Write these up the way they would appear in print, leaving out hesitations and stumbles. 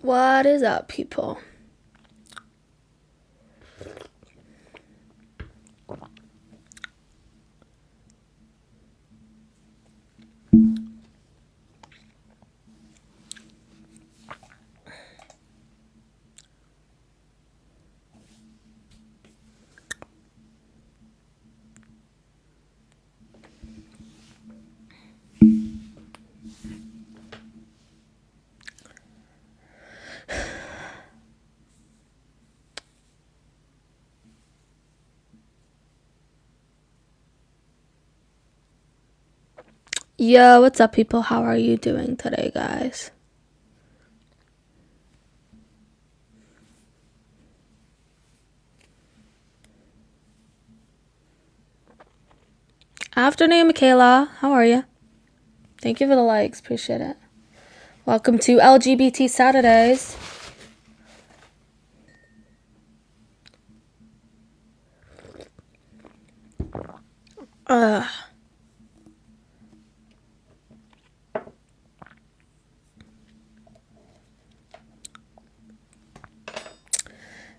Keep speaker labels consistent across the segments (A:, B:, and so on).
A: What is up, people? Yo, what's up, people? How are you doing today, guys? Afternoon, Michaela. How are you? Thank you for the likes. Appreciate it. Welcome to LGBT Saturdays.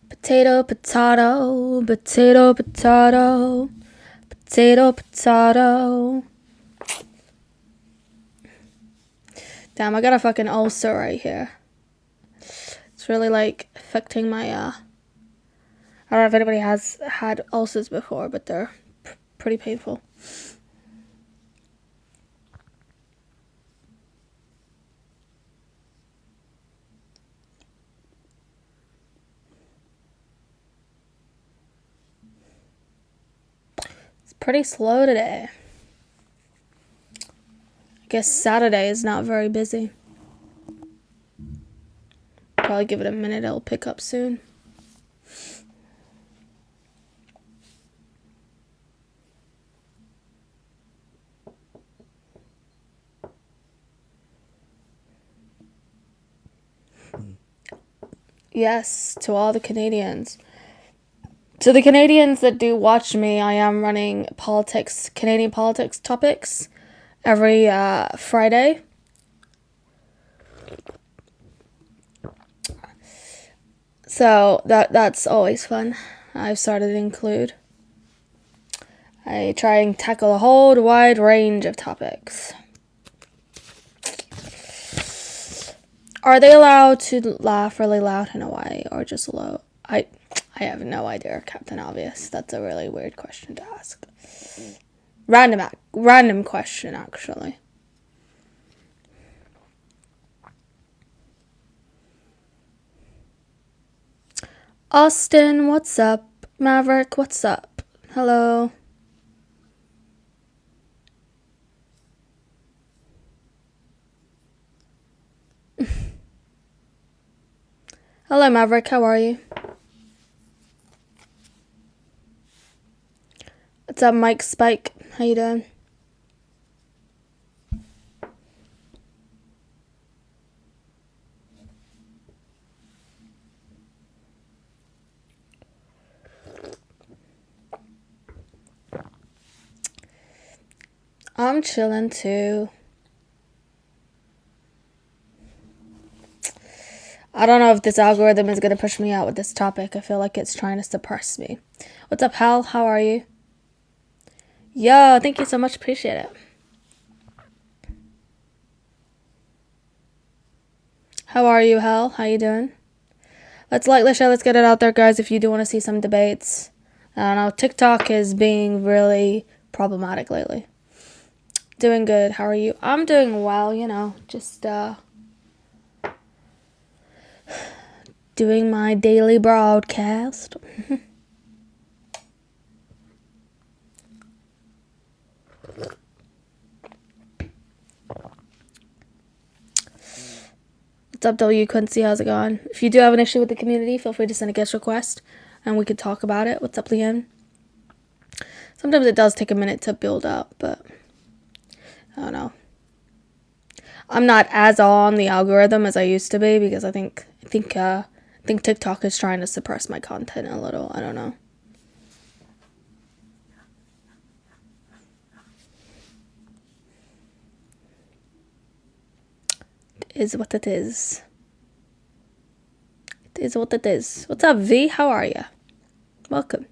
A: Potato, potato, potato, potato, potato, potato. Damn, I got a fucking ulcer right here. It's really like affecting my I don't know if anybody has had ulcers before, but they're pretty painful. It's pretty slow today. I guess Saturday is not very busy. Probably give it a minute, it'll pick up soon. Yes, to all the Canadians. To the Canadians that do watch me, I am running Canadian politics topics every Friday. So that's always fun. I've started to include. I try and tackle a whole wide range of topics. Are they allowed to laugh really loud in Hawaii or just low? I have no idea, Captain Obvious. That's a really weird question to ask. Random question, actually. Austin, what's up? Maverick, what's up? Hello. Hello, Maverick. How are you? What's up, Mike Spike? How you doing? I'm chilling too. I don't know if this algorithm is going to push me out with this topic. I feel like it's trying to suppress me. What's up, Hal? How are you? Yo, thank you so much. Appreciate it. How are you, Hal? How you doing? Let's share. Let's get it out there, guys, if you do want to see some debates. I don't know. TikTok is being really problematic lately. Doing good. How are you? I'm doing well, just doing my daily broadcast. What's up, W Quincy? How's it going? If you do have an issue with the community, feel free to send a guest request and we could talk about it. What's up, Leanne? Sometimes it does take a minute to build up, but I don't know. I'm not as on the algorithm as I used to be because I think TikTok is trying to suppress my content a little. I don't know. It is what it is. Is what it is. What's up, V? How are you? Welcome.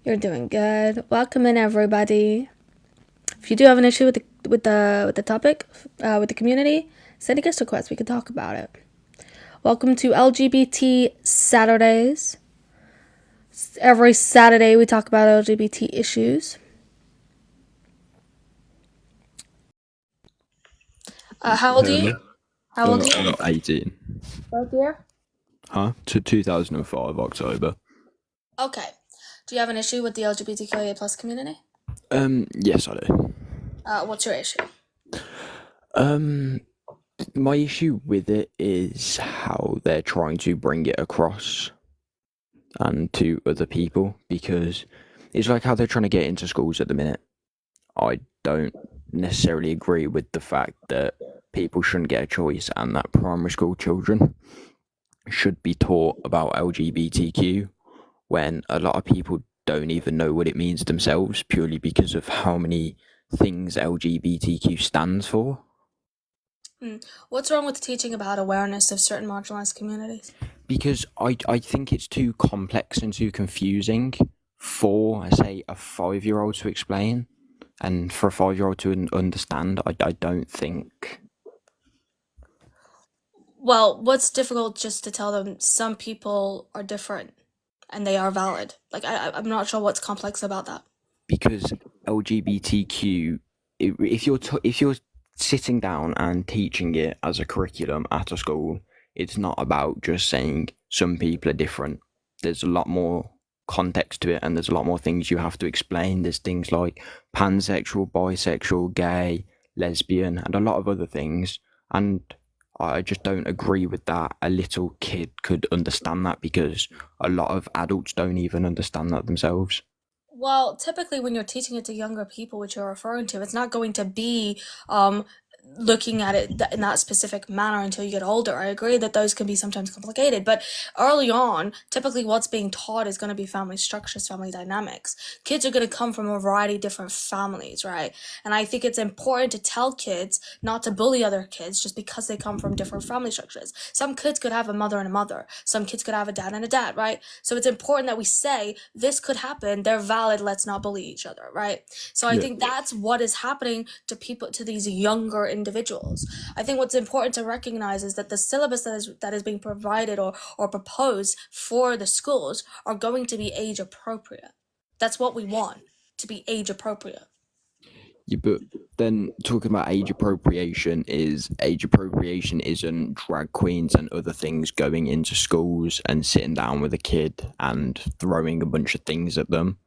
A: You're doing good. Welcome in, everybody. If you do have an issue with the topic, with the community, send a guest request. We can talk about it. Welcome to LGBT Saturdays. Every Saturday we talk about LGBT issues. How old are you? How old are you?
B: 18.
A: Both year?
B: Huh? To 2005 October.
A: Okay. Do you have an issue with the LGBTQIA plus community?
B: Yes, I do.
A: What's your issue?
B: My issue with it is how they're trying to bring it across and to other people, because it's like how they're trying to get into schools at the minute. I don't necessarily agree with the fact that people shouldn't get a choice and that primary school children should be taught about LGBTQ when a lot of people don't even know what it means themselves, purely because of how many things LGBTQ stands for.
A: What's wrong with teaching about awareness of certain marginalized communities?
B: Because I think it's too complex and too confusing for, say, a 5-year-old to explain, and for a 5-year-old to understand. I don't think.
A: Well, what's difficult just to tell them some people are different and they are valid? Like, I'm not sure what's complex about that.
B: Because LGBTQ, if you're sitting down and teaching it as a curriculum at a school, it's not about just saying some people are different. There's a lot more context to it, and there's a lot more things you have to explain. There's things like pansexual, bisexual, gay, lesbian, and a lot of other things. And I just don't agree with that. A little kid could understand that, because a lot of adults don't even understand that themselves.
A: Well, typically when you're teaching it to younger people, which you're referring to, it's not going to be um, looking at it in that specific manner until you get older. I agree that those can be sometimes complicated, but early on, typically what's being taught is going to be family structures, family dynamics. Kids are going to come from a variety of different families, right? And I think it's important to tell kids not to bully other kids just because they come from different family structures. Some kids could have a mother and a mother. Some kids could have a dad and a dad, right? So it's important that we say this could happen. They're valid. Let's not bully each other, right? So I
B: Yeah.
A: think that's what is happening to people, to these younger individuals. I think what's important to recognize is that the syllabus that is being provided or proposed for the schools are going to be age appropriate. That's what we want, to be age appropriate.
B: Yeah, but then talking about age appropriation isn't drag queens and other things going into schools and sitting down with a kid and throwing a bunch of things at them.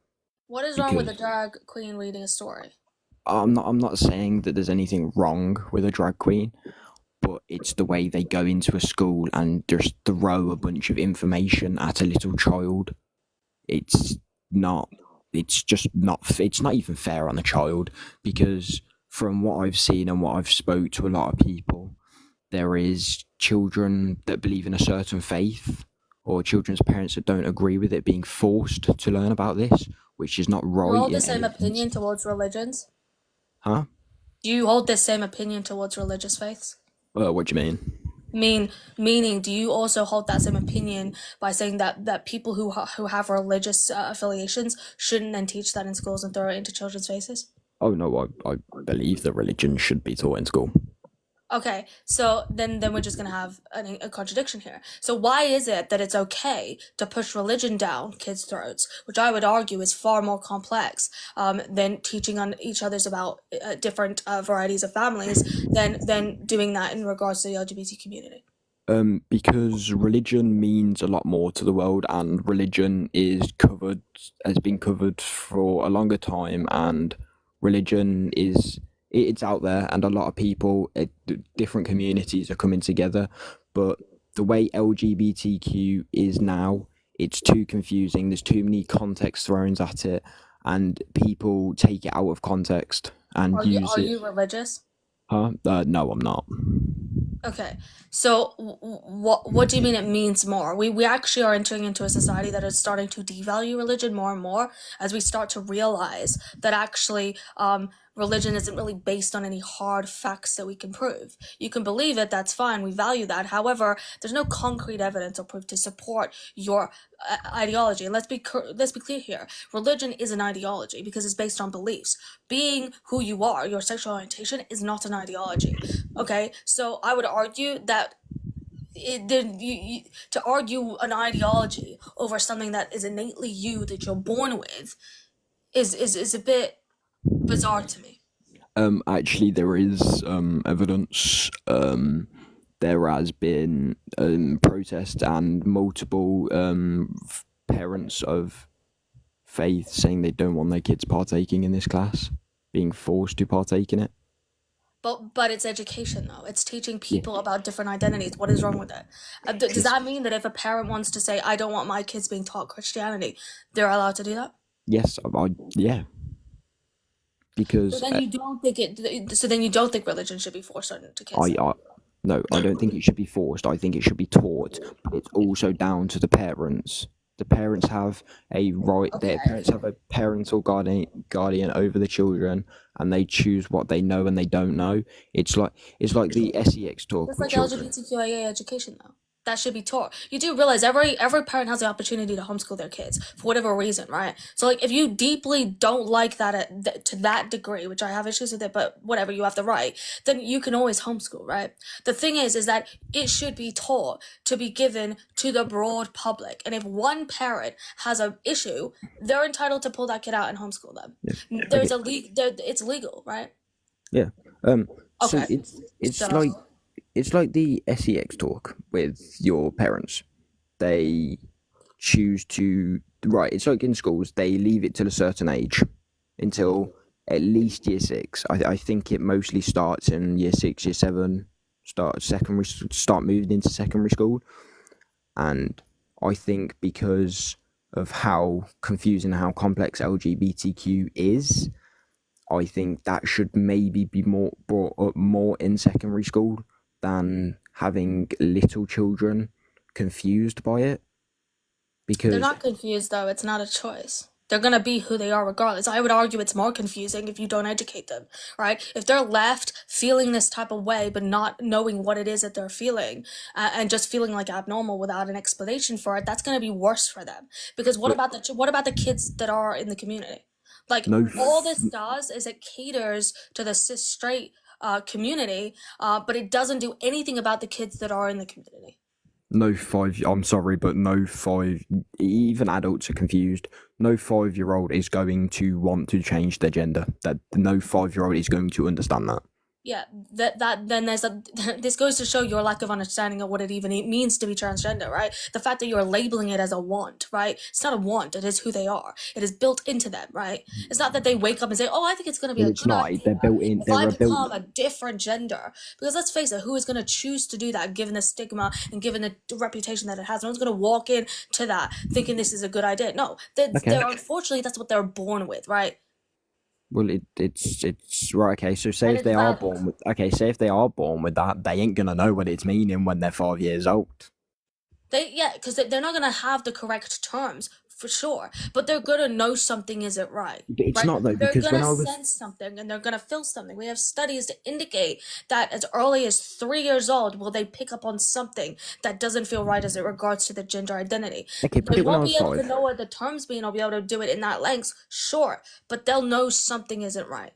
A: What is wrong with a
B: Because
A: drag queen reading a story?
B: I'm not saying that there's anything wrong with a drag queen, but it's the way they go into a school and just throw a bunch of information at a little child. It's not. It's just not. It's not even fair on a child, because from what I've seen and what I've spoke to a lot of people, there is children that believe in a certain faith, or children's parents that don't agree with it being forced to learn about this, which is not
A: Do you
B: right
A: hold the
B: in
A: same
B: any sense.
A: opinion towards religions?
B: Huh?
A: Do you hold the same opinion towards religious faiths?
B: What do you mean?
A: Meaning, do you also hold that same opinion by saying that people who have religious affiliations shouldn't then teach that in schools and throw it into children's faces?
B: Oh no, I believe that religion should be taught in school.
A: Okay, so then we're just gonna have a contradiction here. So why is it that it's okay to push religion down kids' throats, which I would argue is far more complex than teaching on each other's about different varieties of families than doing that in regards to the LGBT community?
B: Because religion means a lot more to the world, and religion has been covered for a longer time, and religion it's out there, and a lot of people, different communities are coming together. But the way LGBTQ is now, it's too confusing. There's too many context thrown at it, and people take it out of context and
A: Are you
B: use
A: are
B: it.
A: you religious?
B: Huh? No, I'm not.
A: Okay, so what do you mean it means more? We actually are entering into a society that is starting to devalue religion more and more as we start to realize that actually religion isn't really based on any hard facts that we can prove. You can believe it, that's fine. We value that. However, there's no concrete evidence or proof to support your ideology. And let's be clear here. Religion is an ideology because it's based on beliefs. Being who you are, your sexual orientation, is not an ideology. Okay, so I would argue that to argue an ideology over something that is innately you that you're born with is a bit bizarre to me.
B: Actually, there is evidence. There has been protests and multiple parents of faith saying they don't want their kids partaking in this class, being forced to partake in it.
A: But it's education though. It's teaching
B: Yeah,
A: people about different identities. What is wrong with it? Does
B: it's
A: that mean that if a parent wants to say, "I don't want my kids being taught Christianity," they're allowed to do that?
B: yes, yeah,
A: So
B: because
A: then you don't think it. So then you don't think religion should be forced onto kids then?
B: I no, I don't think it should be forced. I think it should be taught, but it's also down to the parents. The parents have a right. Their
A: Okay.
B: parents have a parental guardian over the children, and they choose what they know and they don't know. It's like the sex talk
A: Just
B: with
A: like
B: children.
A: LGBTQIA education, though. That should be taught. You do realize every parent has the opportunity to homeschool their kids for whatever reason, right? So like, if you deeply don't like that to that degree, which I have issues with it, but whatever, you have the right, then you can always homeschool, right? The thing is that it should be taught to be given to the broad public, and if one parent has an issue, they're entitled to pull that kid out and homeschool them.
B: Yeah.
A: There's
B: Okay.
A: a it's legal, right?
B: Yeah. So
A: Okay,
B: it's like
A: so
B: it's like the sex talk with your parents. They choose to right. It's like in schools. They leave it till a certain age, until at least year six. I think it mostly starts in year six, year seven. Start moving into secondary school, and I think because of how confusing and how complex LGBTQ is, I think that should maybe be more brought up more in secondary school than having little children confused by it.
A: they're
B: Because
A: not confused though, it's not a choice. They're gonna be who they are regardless. I would argue it's more confusing if you don't educate them, right? If they're left feeling this type of way but not knowing what it is that they're feeling and just feeling like abnormal without an explanation for it, that's gonna be worse for them. Because
B: but
A: what about the kids that are in the community? Like
B: no,
A: all this does is it caters to the cis straight community, but it doesn't do anything about the kids that are in the community.
B: no 5. I'm sorry, but no 5. Even adults are confused. No 5-year old is going to want to change their gender. That no 5-year old is going to understand that.
A: Yeah, that then there's a this goes to show your lack of understanding of what it even means to be transgender, right? The fact that you're labeling it as a want, right? It's not a want, it is who they are. It is built into them, right? It's not that they wake up and say, "Oh, I think it's going to be
B: Well,
A: a
B: it's
A: good
B: not.
A: idea
B: They're built in.
A: if I
B: They're a built.
A: become a different gender." Because let's face it, who is going to choose to do that given the stigma and given the reputation that it has? No one's going to walk in to that thinking this is a good idea. No,
B: Okay.
A: they're unfortunately that's what they're born with, right?
B: Well, it's right. Okay, so say
A: And
B: if
A: it's
B: they are
A: valid.
B: born with say if they are born with that, they ain't gonna know what it's meaning when they're 5 years old.
A: Yeah, because they're not gonna have the correct terms for sure, but they're gonna know something isn't right,
B: It's
A: right?
B: not though,
A: They're
B: because when
A: gonna
B: I was
A: sense something and they're gonna feel something. We have studies to indicate that as early as 3 years old, will they pick up on something that doesn't feel right as it regards to the gender identity.
B: okay, put
A: They
B: it when I
A: won't
B: was
A: be able to
B: 5.
A: know what the terms mean or be able to do it in that length, sure, but they'll know something isn't right.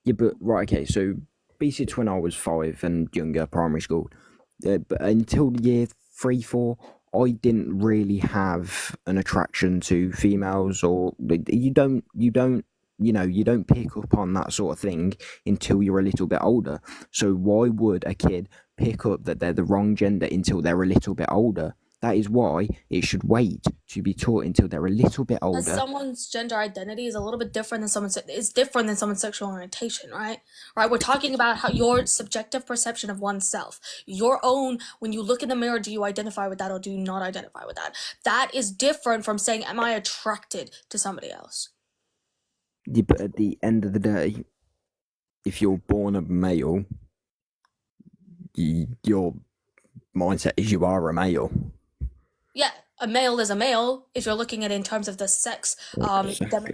B: Yeah, but right, okay, so basically when I was 5 and younger, primary school, but until year 3, 4, I didn't really have an attraction to females, or you don't pick up on that sort of thing until you're a little bit older. So why would a kid pick up that they're the wrong gender until they're a little bit older? That is why it should wait to be taught until they're a little bit
A: Because
B: older.
A: someone's gender identity is a little bit different than someone's sexual orientation, right? Right, we're talking about how your subjective perception of oneself, your own, when you look in the mirror, do you identify with that or do you not identify with that? That is different from saying, am I attracted to somebody else?
B: Yeah, but at the end of the day, if you're born a male, your mindset is you are a male.
A: Yeah, a male is a male if you're looking at it in terms of the sex
B: Exactly.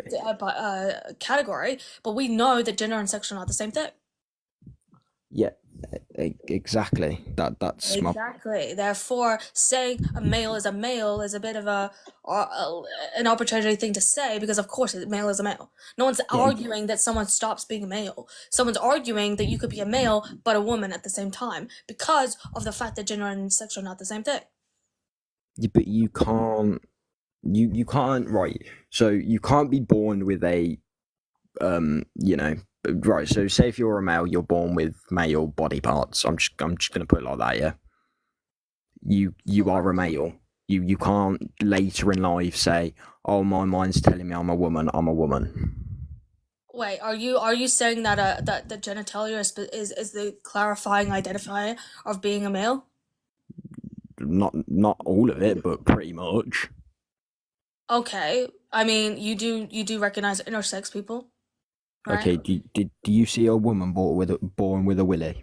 A: category, but we know that gender and sex are not the same thing.
B: Yeah, exactly. That's my
A: Exactly. Therefore, saying a male is a bit of a an arbitrary thing to say because, of course, a male is a male. No one's
B: yeah,
A: arguing that someone stops being a male. Someone's arguing that you could be a male but a woman at the same time because of the fact that gender and sex are not the same thing.
B: but you can't. You can't, right. So you can't be born with a you know, right. So say if you're a male, you're born with male body parts. I'm just gonna put it like that. Yeah. You are a male. You can't later in life say, oh, my mind's telling me I'm a woman. I'm a woman.
A: Wait, are you saying that that the genitalia is the clarifying identifier of being a male?
B: Not all of it, but pretty much.
A: Okay, I mean you do recognize intersex people, right?
B: Okay. Do you see a woman born with a willy?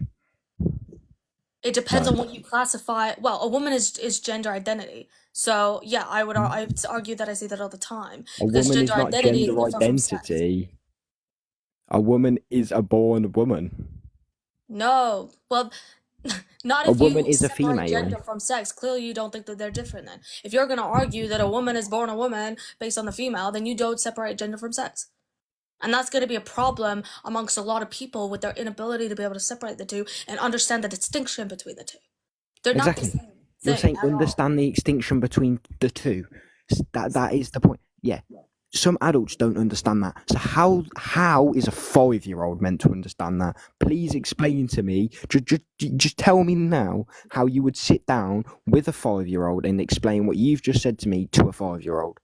A: It depends
B: No.
A: on what you classify. Well, a woman is gender identity. So yeah, I would argue that I see that all the time
B: A
A: because
B: woman
A: gender
B: is not
A: identity is
B: gender
A: different from sex.
B: identity. A woman is a born woman.
A: No, well, not
B: A
A: if
B: woman
A: you
B: is a
A: separate
B: female.
A: gender from sex. Clearly, you don't think that they're different. Then, if you're gonna argue that a woman is born a woman based on the female, then you don't separate gender from sex. And that's going to be a problem amongst a lot of people with their inability to be able to separate the two and understand the distinction between the two. They're not the
B: Exactly.
A: same
B: You're
A: thing
B: saying
A: at all.
B: understand the extinction between the two. That is the point. Yeah. Some adults don't understand that. So how is a 5-year-old meant to understand that? Please explain to me. Just tell me now how you would sit down with a 5-year-old and explain what you've just said to me to a 5-year-old.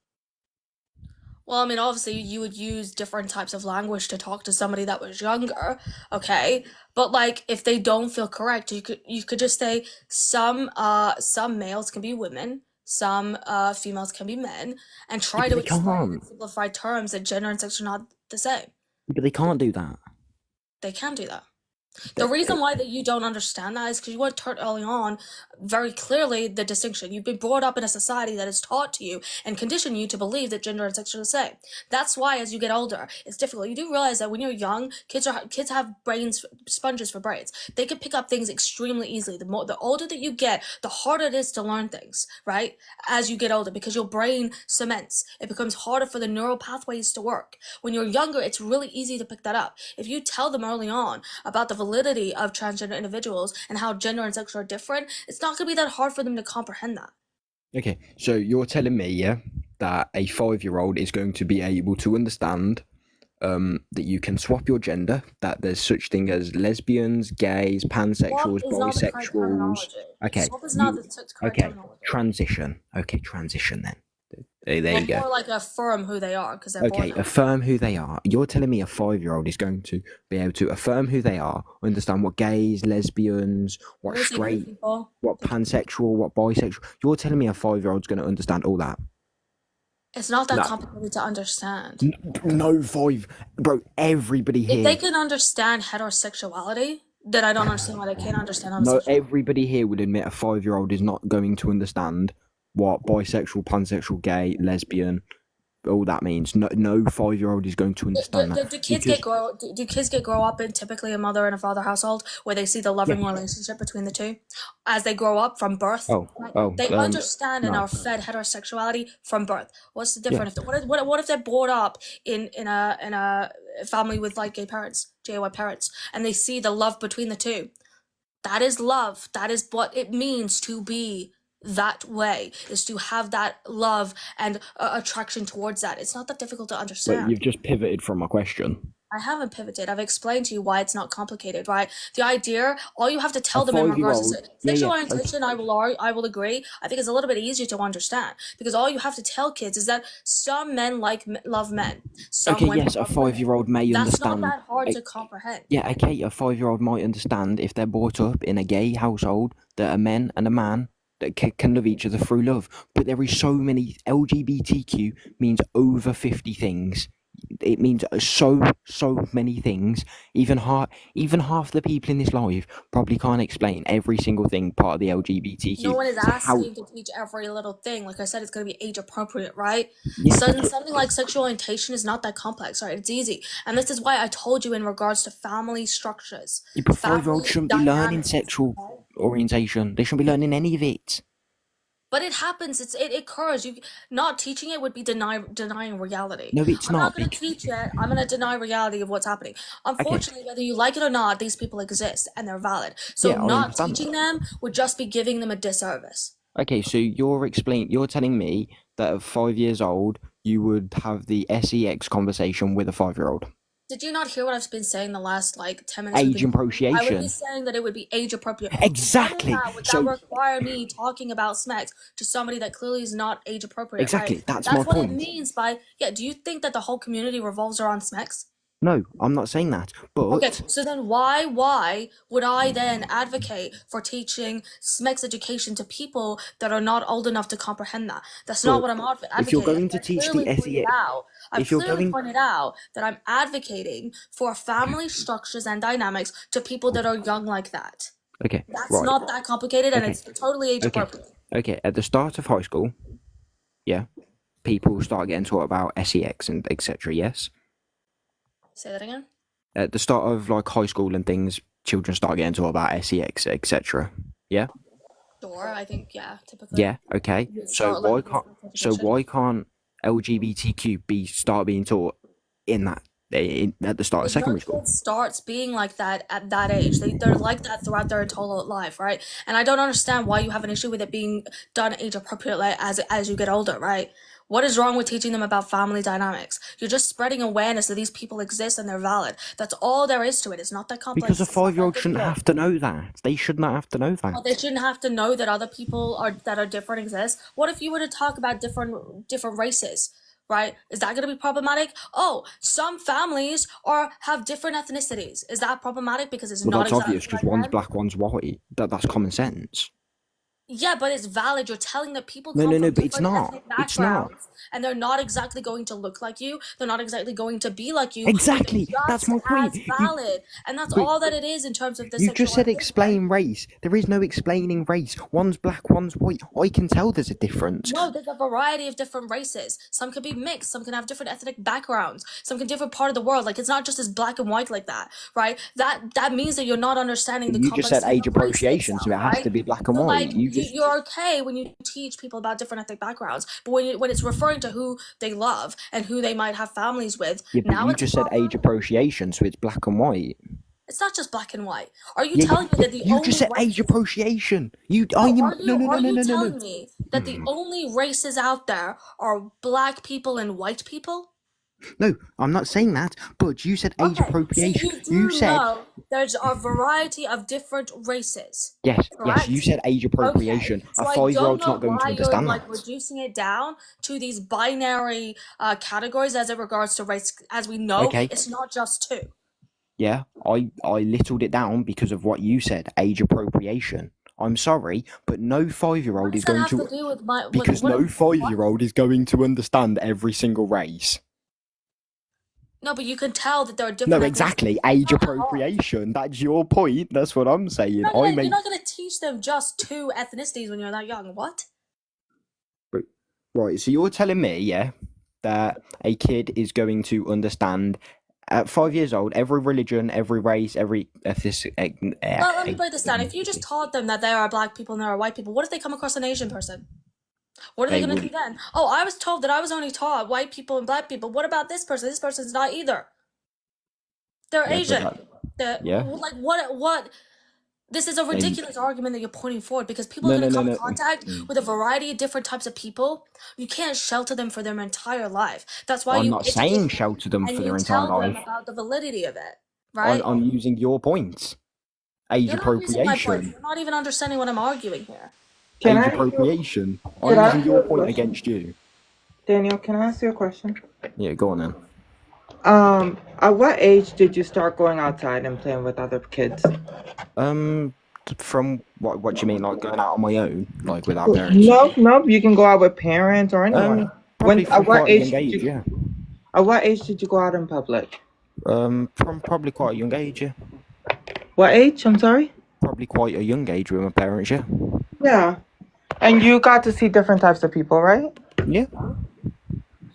A: Well, I mean, obviously, you would use different types of language to talk to somebody that was younger, okay? But like, if they don't feel correct, you could just say some males can be women, some females can be men, and
B: Yeah,
A: try
B: but
A: to
B: they
A: explain in
B: can't.
A: simplified terms that gender and sex are not the same.
B: But they can't do that.
A: They can do that. The reason
B: They-
A: why that you don't understand that is because you weren't taught early on very clearly the distinction. You've been brought up in a society that has taught to you and conditioned you to believe that gender and sex are the same. That's why as you get older, it's difficult. You do realize that when you're young, kids have brains sponges for brains. They can pick up things extremely easily. The older that you get, the harder it is to learn things, right? As you get older, because your brain cements. It becomes harder for the neural pathways to work. When you're younger, it's really easy to pick that up. If you tell them early on about the validity of transgender individuals and how gender and sex are different, it's not going to be that hard for them to comprehend that.
B: Okay, so you're telling me, yeah, that a 5-year-old is going to be able to understand that you can swap your gender, that there's such thing as lesbians, gays,
A: Swap
B: pansexuals,
A: is not the correct
B: bisexuals.
A: terminology.
B: Okay,
A: Swap is not
B: you
A: the correct
B: okay?
A: terminology.
B: Transition. Okay, transition then. There
A: Well,
B: you go.
A: more like affirm who they are because they're born
B: Okay,
A: that way.
B: affirm who they are. You're telling me a 5-year-old is going to be able to affirm who they are, understand what gays, lesbians,
A: I
B: what
A: didn't say gay
B: straight,
A: people.
B: what pansexual, what bisexual. You're telling me a 5-year-old's going to understand all that?
A: It's not that
B: No,
A: complicated to understand.
B: no five, bro. Everybody
A: If they
B: here,
A: can understand heterosexuality, then I don't understand why they can't understand
B: no,
A: homosexuality.
B: everybody here would admit a 5-year-old is not going to understand what bisexual, pansexual, gay, lesbian, all that means. No, no 5-year-old is going to
A: Do, do,
B: understand that
A: do kids
B: because
A: get grow up in typically a mother and a father household where they see the
B: yeah.
A: loving relationship between the two as they grow up from birth?
B: Oh,
A: Right?
B: oh,
A: They understand and
B: no,
A: are fed heterosexuality from birth. What's the
B: yeah.
A: difference? What if they're brought up in a family with like gay parents, JY parents, and they see the love between the two? That is love. That is what it means to be that way, is to have that love and attraction towards that. It's not that difficult to
B: But
A: understand.
B: you've just pivoted from my question.
A: I haven't pivoted. I've explained to you why it's not complicated, right? The idea, all you have to
B: A
A: tell them in regards to
B: 5-year-old, yeah,
A: sexual
B: yeah.
A: orientation, I will agree. I think it's a little bit easier to understand because all you have to tell kids is that some men love men, some
B: Okay,
A: women
B: yes, a
A: love women.
B: 5-year-old may
A: That's not
B: understand.
A: that hard to comprehend.
B: Yeah, okay, a 5-year-old might understand if they're brought up in a gay household that a man and a man that can love each other through love. But there is so many LGBTQ means over 50 things. it means so many things. Even half the people in this live probably can't explain every single thing part of the
A: No
B: LGBTQ.
A: one is
B: So how?
A: asking to teach every little thing. Like I said, it's going to be age appropriate, right?
B: Yeah,
A: Something like sexual orientation is not that complex, right? It's easy. And this is why I told you in regards to family structures,
B: but 5-year-olds
A: family
B: shouldn't be learning
A: dynamics.
B: sexual orientation. They shouldn't be learning any of it.
A: But it happens. It occurs. You not teaching it would be denying reality.
B: No, it's
A: I'm not
B: not.
A: going to teach it. I'm going to deny reality of what's happening.
B: Okay,
A: Unfortunately, whether you like it or not, these people exist and they're valid. So
B: yeah, I
A: not
B: understand
A: teaching
B: that.
A: them would just be giving them a disservice.
B: Okay, so you're telling me that at 5 years old you would have the sex conversation with a 5-year-old.
A: Did you not hear what I've been saying the last like 10 minutes we've
B: Age
A: been talking? I would be
B: appropriation.
A: saying that it would be age appropriate. Why is
B: Exactly.
A: that? Would that
B: So
A: require me talking about sex to somebody that clearly is not age appropriate, right?
B: exactly, that's my
A: That's what it
B: point.
A: means by, yeah, do you think that the whole community revolves around sex?
B: No, I'm not saying that.
A: Okay,
B: But
A: so then why would I then advocate for teaching sex education to people that are not old enough to comprehend that? That's not
B: but
A: what I'm
B: if you're
A: advocating.
B: going to teach the sex,
A: I've
B: if you're
A: clearly
B: going,
A: pointed out that I'm advocating for family structures and dynamics to people that are young like that.
B: okay,
A: That's
B: right,
A: not that complicated and
B: okay,
A: it's totally age
B: okay,
A: appropriate.
B: okay. At the start of high school, yeah, people start getting taught about sex and etc. Yes,
A: Say that again?
B: at the start of like high school and things, children start getting taught about sex etc. Yeah,
A: Sure, I think, yeah, typically.
B: yeah, okay.
A: You
B: So
A: start learning sex
B: so
A: education.
B: why can't LGBTQ start being taught in that at the start of
A: Because no
B: secondary
A: kid
B: school?
A: starts being like that at that age. They're like that throughout their entire life, right? And I don't understand why you have an issue with it being done age appropriately as you get older, right? What is wrong with teaching them about family dynamics? You're just spreading awareness that these people exist and they're valid. That's all there is to it. It's not that
B: Because
A: complex.
B: a
A: It's not that
B: 5-year-old shouldn't
A: difficult.
B: have to know that. They should not have to know
A: Well, they
B: that.
A: shouldn't have to know that other people are that are different exist. What if you were to talk about different races? Right? Is that going to be problematic? Oh, some families are have different ethnicities. Is that problematic because it's
B: Well,
A: not
B: that's obvious
A: exactly
B: because
A: like
B: one's
A: them?
B: black, one's white. That's common sense.
A: Yeah, but it's valid. You're telling that people
B: No,
A: come
B: no, no,
A: from
B: but it's
A: different
B: not.
A: ethnic
B: It's not.
A: backgrounds and they're not exactly going to look like you. They're not exactly going to be like you, but they're
B: Exactly. That's
A: just
B: my point.
A: as valid. And that's
B: But
A: all that it is in terms of the
B: you just said
A: sexualization.
B: explain race. There is no explaining race. One's black, one's white. I can tell there's a difference.
A: No, there's a variety of different races. Some can be mixed. Some can have different ethnic backgrounds. Some can different part of the world. Like it's not just as black and white like that, right? That means that you're not understanding
B: But
A: the
B: you just said
A: complexity
B: age
A: of race
B: appropriation, so
A: itself,
B: it has
A: right?
B: to be black and
A: So
B: white.
A: like
B: You just
A: you're okay when you teach people about different ethnic backgrounds, but when it's referring to who they love and who they might have families with,
B: yeah, but
A: now
B: you
A: it's a
B: just said age
A: problem.
B: appropriation, so it's black and white.
A: It's not just black and white. Are you
B: Yeah, yeah,
A: telling me
B: but
A: that the
B: you just
A: only
B: said age
A: races
B: appropriation. You, I
A: No,
B: am no, no, no,
A: are
B: no,
A: you
B: no, no, no.
A: telling me that the only races out there are black people and white people?
B: No, I'm not saying that. But you said age
A: Okay, so
B: appropriation.
A: you
B: You
A: do
B: said
A: know there's a variety of different races,
B: yes, yes. You
A: correct?
B: said age
A: Okay,
B: appropriation. A
A: so I don't
B: 5-year-old's
A: know
B: not going to
A: why you're
B: understand
A: like
B: that.
A: reducing it down to these binary categories as it regards to race. As we know,
B: Okay.
A: it's not just two.
B: Yeah, I littled it down because of what you said, age appropriation. I'm sorry, but no
A: What
B: 5-year-old
A: does
B: is
A: that
B: going
A: have to
B: to
A: do with my with
B: because
A: what?
B: no
A: What?
B: 5-year-old is going to understand every single race.
A: No, but you can tell that there are
B: No,
A: different ethnicities.
B: exactly. Age
A: Not at all.
B: appropriation. That's your point. That's what I'm saying. I
A: You're
B: make
A: not gonna teach them just two ethnicities when you're that young. What?
B: right. So you're telling me, yeah, that a kid is going to understand at 5 years old every religion, every race, every
A: Well, let me break this down. If you just taught them that there are black people and there are white people, what if they come across an Asian person? What are they
B: they
A: gonna do
B: would.
A: then? Oh, I was told that I was only taught white people and black people. What about this person? This person's not either. They're
B: Yeah, but
A: Asian.
B: that. Yeah.
A: Like what? This is a
B: They.
A: ridiculous argument that you're pointing forward because people are
B: No,
A: going
B: no,
A: to
B: no,
A: come in
B: no.
A: contact with a variety of different types of people. You can't shelter them for their entire life. That's why
B: I'm
A: you
B: not saying
A: educate them
B: shelter them
A: and
B: for
A: you
B: their entire
A: tell them
B: life.
A: about the validity of it,
B: I'm,
A: right?
B: I'm using your points. Age
A: You're not using my points.
B: appropriation.
A: You're not even understanding what I'm arguing here.
C: Can
B: Age
C: I ask you,
B: appropriation.
C: can
B: I'm
C: I
B: using
C: ask you
B: your
C: a
B: point
C: question?
B: against you.
C: Daniel, can I ask you a question?
B: Yeah, go on then.
C: At what age did you start going outside and playing with other kids?
B: From what do you mean, like going out on my own, like without parents?
C: No, no, you can go out with parents or anyone.
B: Probably
C: At
B: from
C: what
B: quite a
C: age
B: young
C: did
B: age,
C: you?
B: yeah.
C: At what age did you go out in public?
B: From probably quite a young age, yeah.
C: What age? I'm sorry?
B: Probably quite a young age with my parents, yeah.
C: Yeah. And you got to see different types of people, right?
B: Yeah.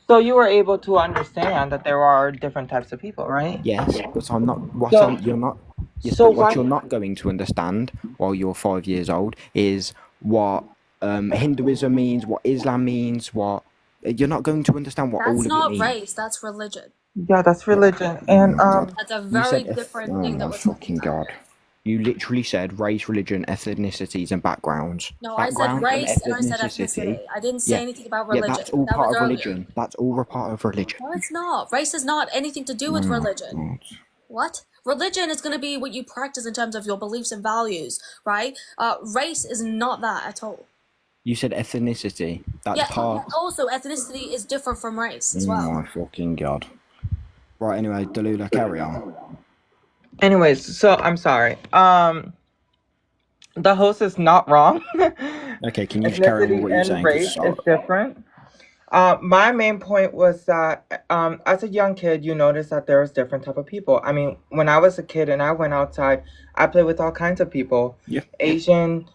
C: So you were able to understand that there are different types of people, right?
B: Yes, but I'm not.
C: So,
B: You're not. Yes,
C: so
B: but what
C: why?
B: you're not going to understand while you're 5 years old is what Hinduism means, what Islam means, what you're not going to understand what all
A: That's
B: of it
A: not
B: means.
A: race, that's religion.
C: Yeah, that's religion.
B: Oh
C: And
B: my god!
A: That's a
B: You
A: very
B: said
A: different
B: oh
A: thing that
B: my
A: we're talking
B: fucking
A: about.
B: god! You literally said race, religion, ethnicities, and backgrounds.
A: No, I said
B: Background and
A: race and I said
B: ethnicity.
A: ethnicity. I didn't say
B: Yeah,
A: anything about
B: yeah,
A: religion.
B: that's all
A: That was
B: part of
A: earlier.
B: religion. That's all a part of religion.
A: No, it's not. Race is not anything to do with
B: Oh my
A: religion.
B: god.
A: What? Religion is going to be what you practice in terms of your beliefs and values, right? Race is not that at all.
B: You said ethnicity. That's
A: Yeah,
B: part.
A: also ethnicity is different from race as
B: Oh
A: well.
B: my fucking god. Right, anyway, Delula, carry on.
C: anyways, so I'm sorry. The host is not wrong.
B: Okay, can you just carry on with
C: Ethnicity
B: what you're
C: and
B: saying?
C: race is different. My main point was that as a young kid, you notice that there was different type of people. I mean, when I was a kid and I went outside, I played with all kinds of people.
B: Yeah.
C: Asian,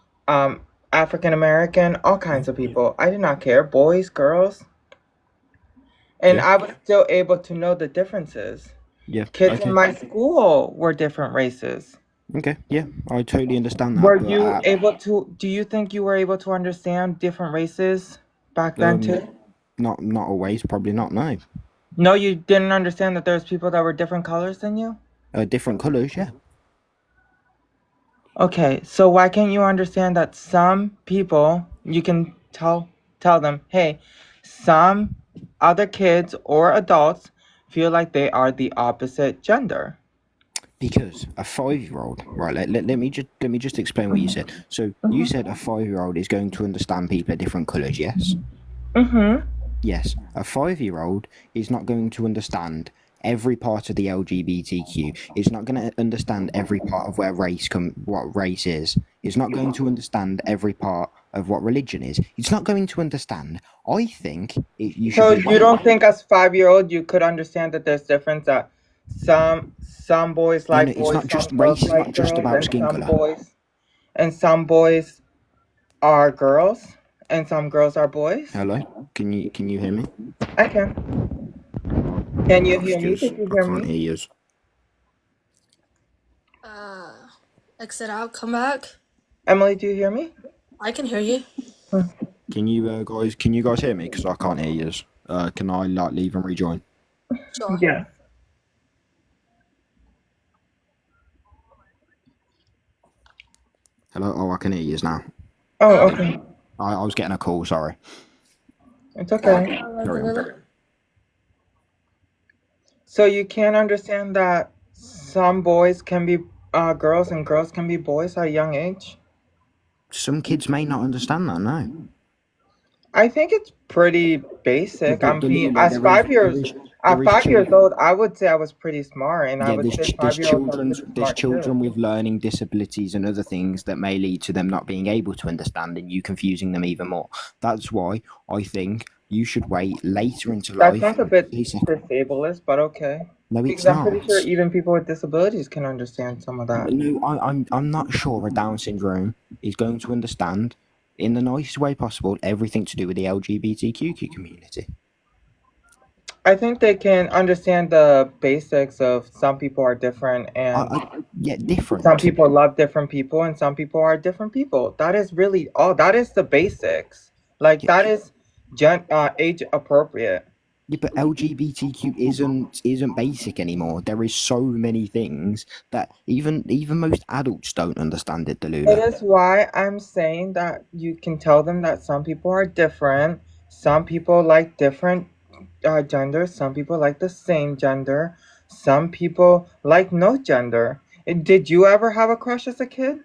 C: African American, all kinds of people. I did not care, boys, girls. And
B: Yeah.
C: I was still able to know the differences.
B: Yeah.
C: Kids
B: Okay.
C: in my school were different races.
B: Okay. Yeah, I totally understand that.
C: Were
B: but,
C: you able to, do you think you were able to understand different races back then too?
B: Not always. Probably not. No.
C: No, you didn't understand that there's people that were different colors than you?
B: Different colours. Yeah.
C: Okay, so why can't you understand that some people, you can tell them, hey, some other kids or adults feel like they are the opposite gender?
B: Because a 5-year-old, right? Let me just explain what you said. So you said a 5-year-old is going to understand people of different colours. Yes.
C: Mm-hmm.
B: Yes. A 5-year-old is not going to understand every part of the LGBTQ. It's not going to understand every part of where what race is. It's not going to understand every part of what religion is. It's not going to understand. I think you
C: So
B: should.
C: you don't think as 5-year-old you could understand that there's difference that some boys
B: No,
C: like
B: it's
C: boys,
B: not just
C: some
B: race.
C: girls
B: It's
C: like
B: not just
C: girls,
B: about skin colour.
C: some boys are girls and some girls are boys?
B: Hello, can you hear me?
C: I can. Can you hear me?
B: Just,
C: Did you
B: I
C: hear
B: can't
C: me?
B: hear you.
A: Exit out, come back.
C: Emily, do you hear me?
A: I can hear you.
B: Can you guys hear me? Because I can't hear you. Can I leave and rejoin?
A: Sure.
C: Yeah.
B: Hello. Oh, I can hear you now.
C: Oh, okay.
B: I was getting a call. Sorry.
C: It's okay.
B: Carry on.
C: So you can't understand that some boys can be girls and girls can be boys at a young age?
B: Some kids may not understand that. No.
C: I think it's pretty basic.
B: But
C: I'm being
B: Delula,
C: as 5 years
B: there is
C: 5 years
B: children.
C: old, I would say I was pretty smart, and I
B: Yeah,
C: would say
B: there's
C: 5-year-olds are
B: children
C: pretty smart too.
B: with learning disabilities and other things that may lead to them not being able to understand and you confusing them even more. That's why I think you should wait later into
C: That
B: life.
C: sounds a bit
B: Listen,
C: disableist, but okay.
B: no,
C: Because
B: it's
C: I'm pretty
B: not.
C: sure even people with disabilities can understand some of that.
B: No, I'm not sure a Down syndrome is going to understand in the nicest way possible everything to do with the LGBTQ community.
C: I think they can understand the basics of some people are different and
B: Yeah, different.
C: some people love different people and some people are different people. That is really all. That is the basics. Like that is age appropriate.
B: Yeah, but LGBTQ isn't basic anymore. There is so many things that even most adults don't understand it,
C: It
B: Delula.
C: is why I'm saying that you can tell them that some people are different. Some people like different genders. Some people like the same gender. Some people like no gender. Did you ever have a crush as a kid?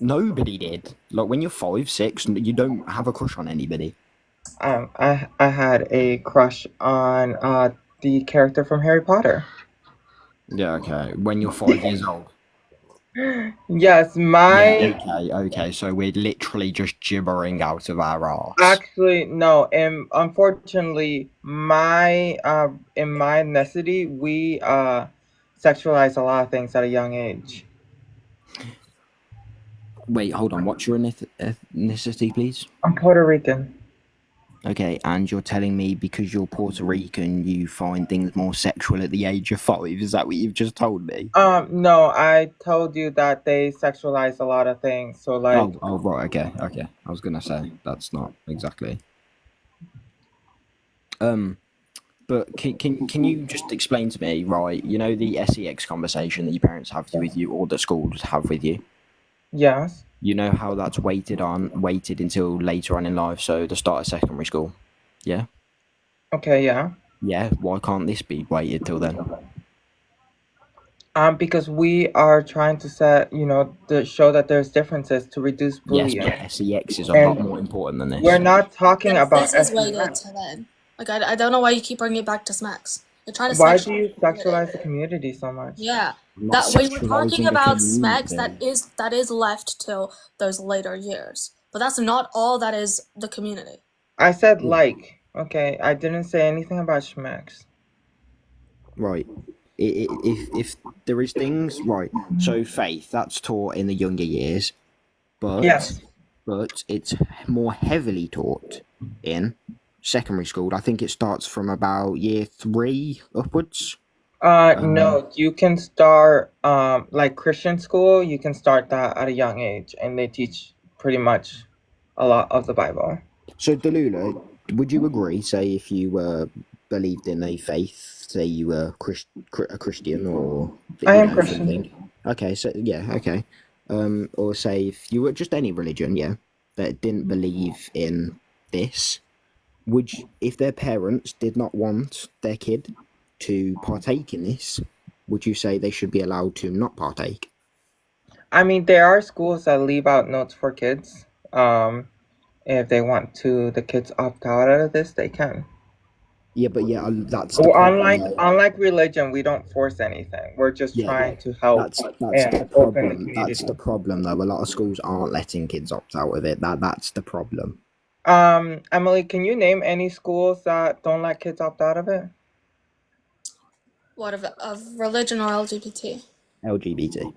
B: Nobody did. Like when you're 5, 6, you don't have a crush on anybody.
C: I had a crush on the character from Harry Potter.
B: Yeah, okay. When you're 5 years old.
C: Yes,
B: Yeah,
C: my
B: okay. So we're literally just gibbering out of our arse.
C: actually no, and unfortunately, my in my ethnicity, we sexualize a lot of things at a young age.
B: Wait, hold on. What's your ethnicity, please?
C: I'm Puerto Rican.
B: Okay, and you're telling me because you're Puerto Rican, you find things more sexual at the age of 5. Is that what you've just told me?
C: No, I told you that they sexualize a lot of things. So like,
B: Oh, right. Okay. I was gonna say that's not exactly. Um, but can you just explain to me, right? You know the sex conversation that your parents have with you, or that schools have with you.
C: yes,
B: You know how that's weighted until later on in life, so the start of secondary school. Yeah,
C: okay, yeah.
B: yeah. Why can't this be weighted till then?
C: Because we are trying to set, to show that there's differences to reduce
B: Yes,
C: bullying,
B: but sex is a lot more
C: and
B: important than
C: we're
B: this.
C: not talking
A: Yes,
C: about
A: this is weighted
C: SEX.
A: to then. Like, I don't know why you keep bringing it back to smacks. You're trying to
C: Why do
A: sexualize
C: you
A: the community.
C: sexualize the community so much?
A: Yeah,
B: I'm not
A: that we were talking
B: sexualizing the
A: about smacks.
B: community.
A: That is left till those later years, but that's not all that is the community.
C: I said like. Okay, I didn't say anything about schmecks.
B: Right. If there is things right, so faith that's taught in the younger years, but
C: Yes.
B: it's more heavily taught in secondary school. I think it starts from about year 3 upwards.
C: No, you can start like Christian school, you can start that at a young age and they teach pretty much a lot of the Bible.
B: So Delula, would you agree? Say if you believed in a faith, say you were a Christian or
C: I
B: you
C: am
B: know
C: Christian.
B: something. Okay, so yeah, okay. Or say if you were just any religion, yeah, that didn't believe in this, if their parents did not want their kid to partake in this, would you say they should be allowed to not partake?
C: I mean, there are schools that leave out notes for kids. If they want to, the kids opt out of this, they can.
B: Yeah, but yeah, that's the
C: Well,
B: problem
C: unlike
B: though.
C: unlike religion, we don't force anything. We're just
B: Yeah,
C: trying to help
B: that's the
C: and open the
B: problem. That's
C: community.
B: the problem though. A lot of schools aren't letting kids opt out of it. That's the problem.
C: Emily, can you name any schools that don't let kids opt out of it?
A: What of religion or LGBT?
B: LGBT.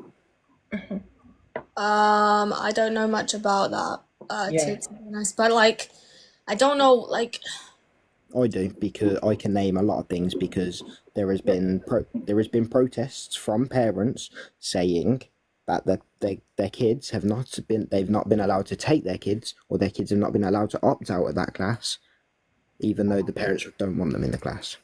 A: I don't know much about that.
C: Yeah.
A: To be honest, but like, I don't know. Like,
B: I do because I can name a lot of things because there has been protests from parents saying that their kids they've not been allowed to take their kids or their kids have not been allowed to opt out of that class even though the parents don't want them in the class.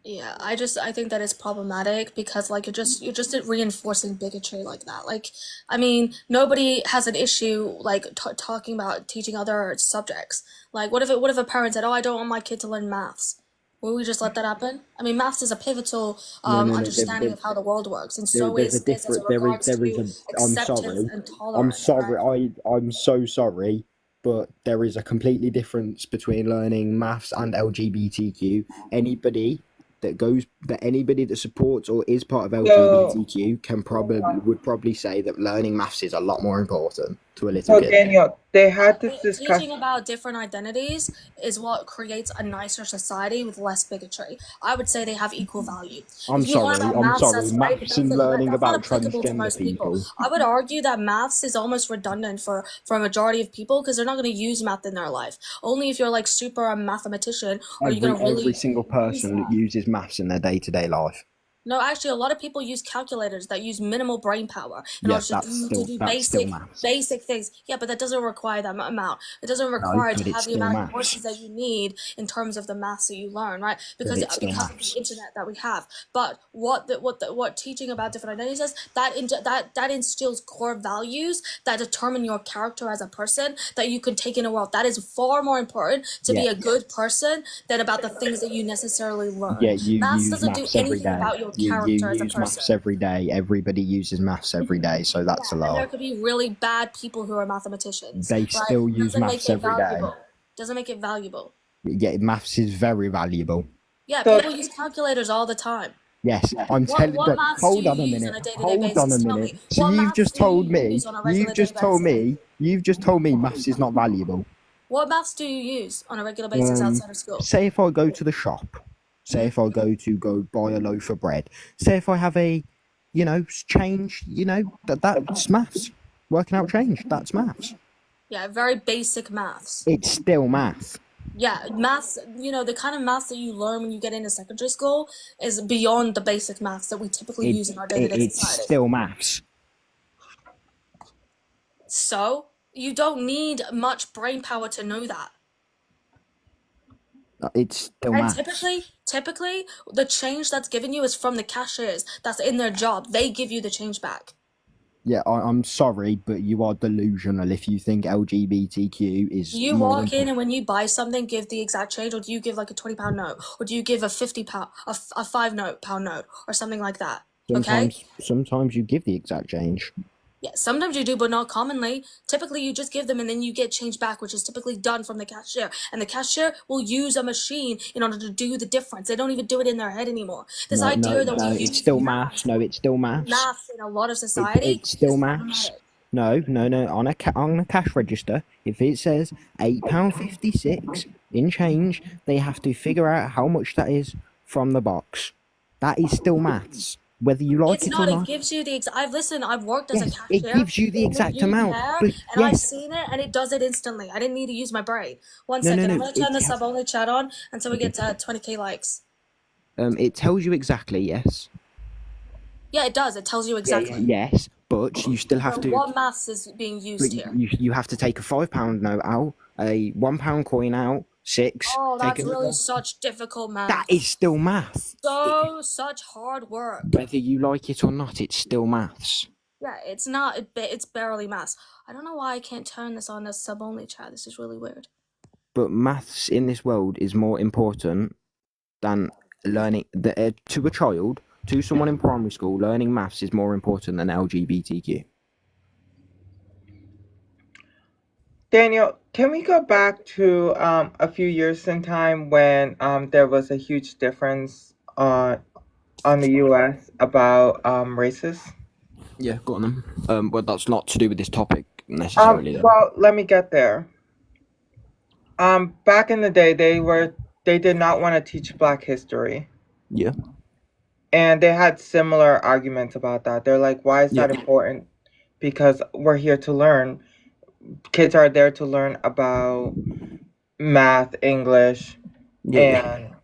A: yeah, I think that is problematic because like you're just reinforcing bigotry like that. Like, I mean, nobody has an issue like talking about teaching other subjects. Like, what if a parent said, "Oh, I don't want my kid to learn maths." Will we just let that happen? I mean, maths is a pivotal
B: No.
A: understanding of how the world works, and so
B: There's a
A: is this as it
B: different
A: regards
B: there is
A: to
B: a
A: acceptance and
B: I'm
A: tolerance, right?
B: sorry I'm so sorry, but there is a completely difference between learning maths and LGBTQ. Anybody that supports or is part of
C: So,
B: LGBTQ can probably would probably say that learning maths is a lot more important to a little
C: so
B: kid.
C: Daniel, they had this
A: Teaching
C: discussion.
A: about different identities is what creates a nicer society with less bigotry. I would say they have equal value. If you learn about
B: I'm
A: maths,
B: sorry.
A: that's great, but
B: Maths and learning
A: that's not
B: about
A: applicable to
B: transgender
A: most people.
B: people.
A: I would argue that maths is almost redundant for a majority of people because they're not going to use math in their life. Only if you're like super a mathematician are you going to
B: Every
A: really
B: single
A: use
B: person that
A: math.
B: uses maths in their day to day life.
A: No, actually, a lot of people use calculators that use minimal brain power in order
B: Yes,
A: to do
B: that's still maths.
A: basic things. Yeah, but that doesn't require that amount. It doesn't
B: No,
A: require to
B: but it's
A: have the
B: still
A: amount of
B: maths.
A: courses that you need in terms of the maths that you learn, right?
B: But it's still
A: Because of the
B: maths.
A: internet that we have. But what teaching about different identities does that instills core values that determine your character as a person that you can take in a world. That is far more important to
B: Yeah,
A: be a good person than about the things that you necessarily
B: yeah.
A: learn.
B: You
A: Maths
B: use
A: doesn't do
B: maths every
A: anything
B: day.
A: about your
B: You
A: character as a
B: use
A: person.
B: maths every day. Everybody uses maths every day, so that's a
A: Yeah, and there
B: lie.
A: could be really bad people who are mathematicians,
B: They
A: right?
B: still use
A: Doesn't make
B: maths
A: it
B: every day.
A: valuable. Doesn't make it valuable.
B: Yeah, maths is very valuable.
A: Yeah,
C: So,
A: people use calculators all the time.
B: Yes, I'm telling.
A: What maths do
B: Hold
A: you
B: on a
A: use on
B: minute.
A: a day-to-day
B: Hold on a
A: basis? Tell
B: minute.
A: me,
B: So
A: what
B: you've
A: maths
B: just
A: do
B: told
A: you
B: me.
A: use on a regular
B: You've
A: day
B: just told
A: basis?
B: me. You've just told me maths is not valuable.
A: What maths do you use on a regular basis outside of school?
B: Say if I go to the shop. Say
A: Hmm?
B: if I go buy a loaf of bread. Say if I have a, change. That's maths. Working out change. That's maths.
A: Yeah, very basic maths.
B: It's still maths.
A: Yeah, maths, the kind of maths that you learn when you get into secondary school is beyond the basic maths that we typically
B: It,
A: use in our
B: it
A: day-to-day
B: it's
A: society.
B: still maths.
A: So, you don't need much brain power to know that.
B: It's still
A: And
B: maths.
A: typically, the change that's given you is from the cashiers. That's in their job. They give you the change back.
B: Yeah, I'm sorry, but you are delusional if you think LGBTQ
A: Do
B: is
A: you
B: more
A: walk in
B: important.
A: and when you buy something, give the exact change, or do you give like a £20 note, or do you give a £50 a £5 note, or something like that? Okay.
B: Sometimes you give the exact change.
A: Yeah, sometimes you do, but not commonly. Typically, you just give them and then you get change back, which is typically done from the cashier. And the cashier will use a machine in order to do the difference. They don't even do it in their head anymore. This idea that we
B: It's
A: use
B: still maths. No, it's still maths.
A: math in a lot of society
B: It's still
A: is
B: maths.
A: problematic.
B: No. On a cash register, if it says £8.56 in change, they have to figure out how much that is from the box. That is still maths, whether you like
A: It's
B: it or
A: not. It
B: not.
A: gives you the. I've worked as a
B: Yes, it
A: cashier
B: gives you the
A: in the
B: exact amount.
A: UK,
B: But
A: and I've
B: yes,
A: seen it, and it does it instantly. I didn't need to use my brain. One
B: no,
A: second, I'm
B: no.
A: gonna turn the sub only chat on until we get to 20k likes.
B: It tells you exactly. Yes.
A: Yeah, it does. It tells you exactly.
B: Yes, but you still have
A: But
B: to.
A: what maths is being
B: But
A: used here?
B: you have to take a £5 note out, a £1 coin out, six.
A: Oh,
B: Take
A: that's really
B: another.
A: such difficult
B: That
A: math.
B: is still math.
A: Such hard work.
B: Whether you like it or not, it's still maths.
A: Yeah, it's not. It's barely maths. I don't know why I can't turn this on as sub only chat. This is really weird.
B: But maths in this world is more important than learning to a child, to someone in primary school. Learning maths is more important than LGBTQ.
C: Daniel, can we go back to a few years in time when there was a huge difference on the U.S. about races?
B: Yeah, go on then. Well, that's not to do with this topic necessarily.
C: Well, let me get there. Back in the day, they did not want to teach Black history,
B: Yeah.
C: and they had similar arguments about that. They're like, "Why is that
B: Yeah.
C: important?" Because we're here to learn. Kids are there to learn about math, English,
B: Yeah.
C: and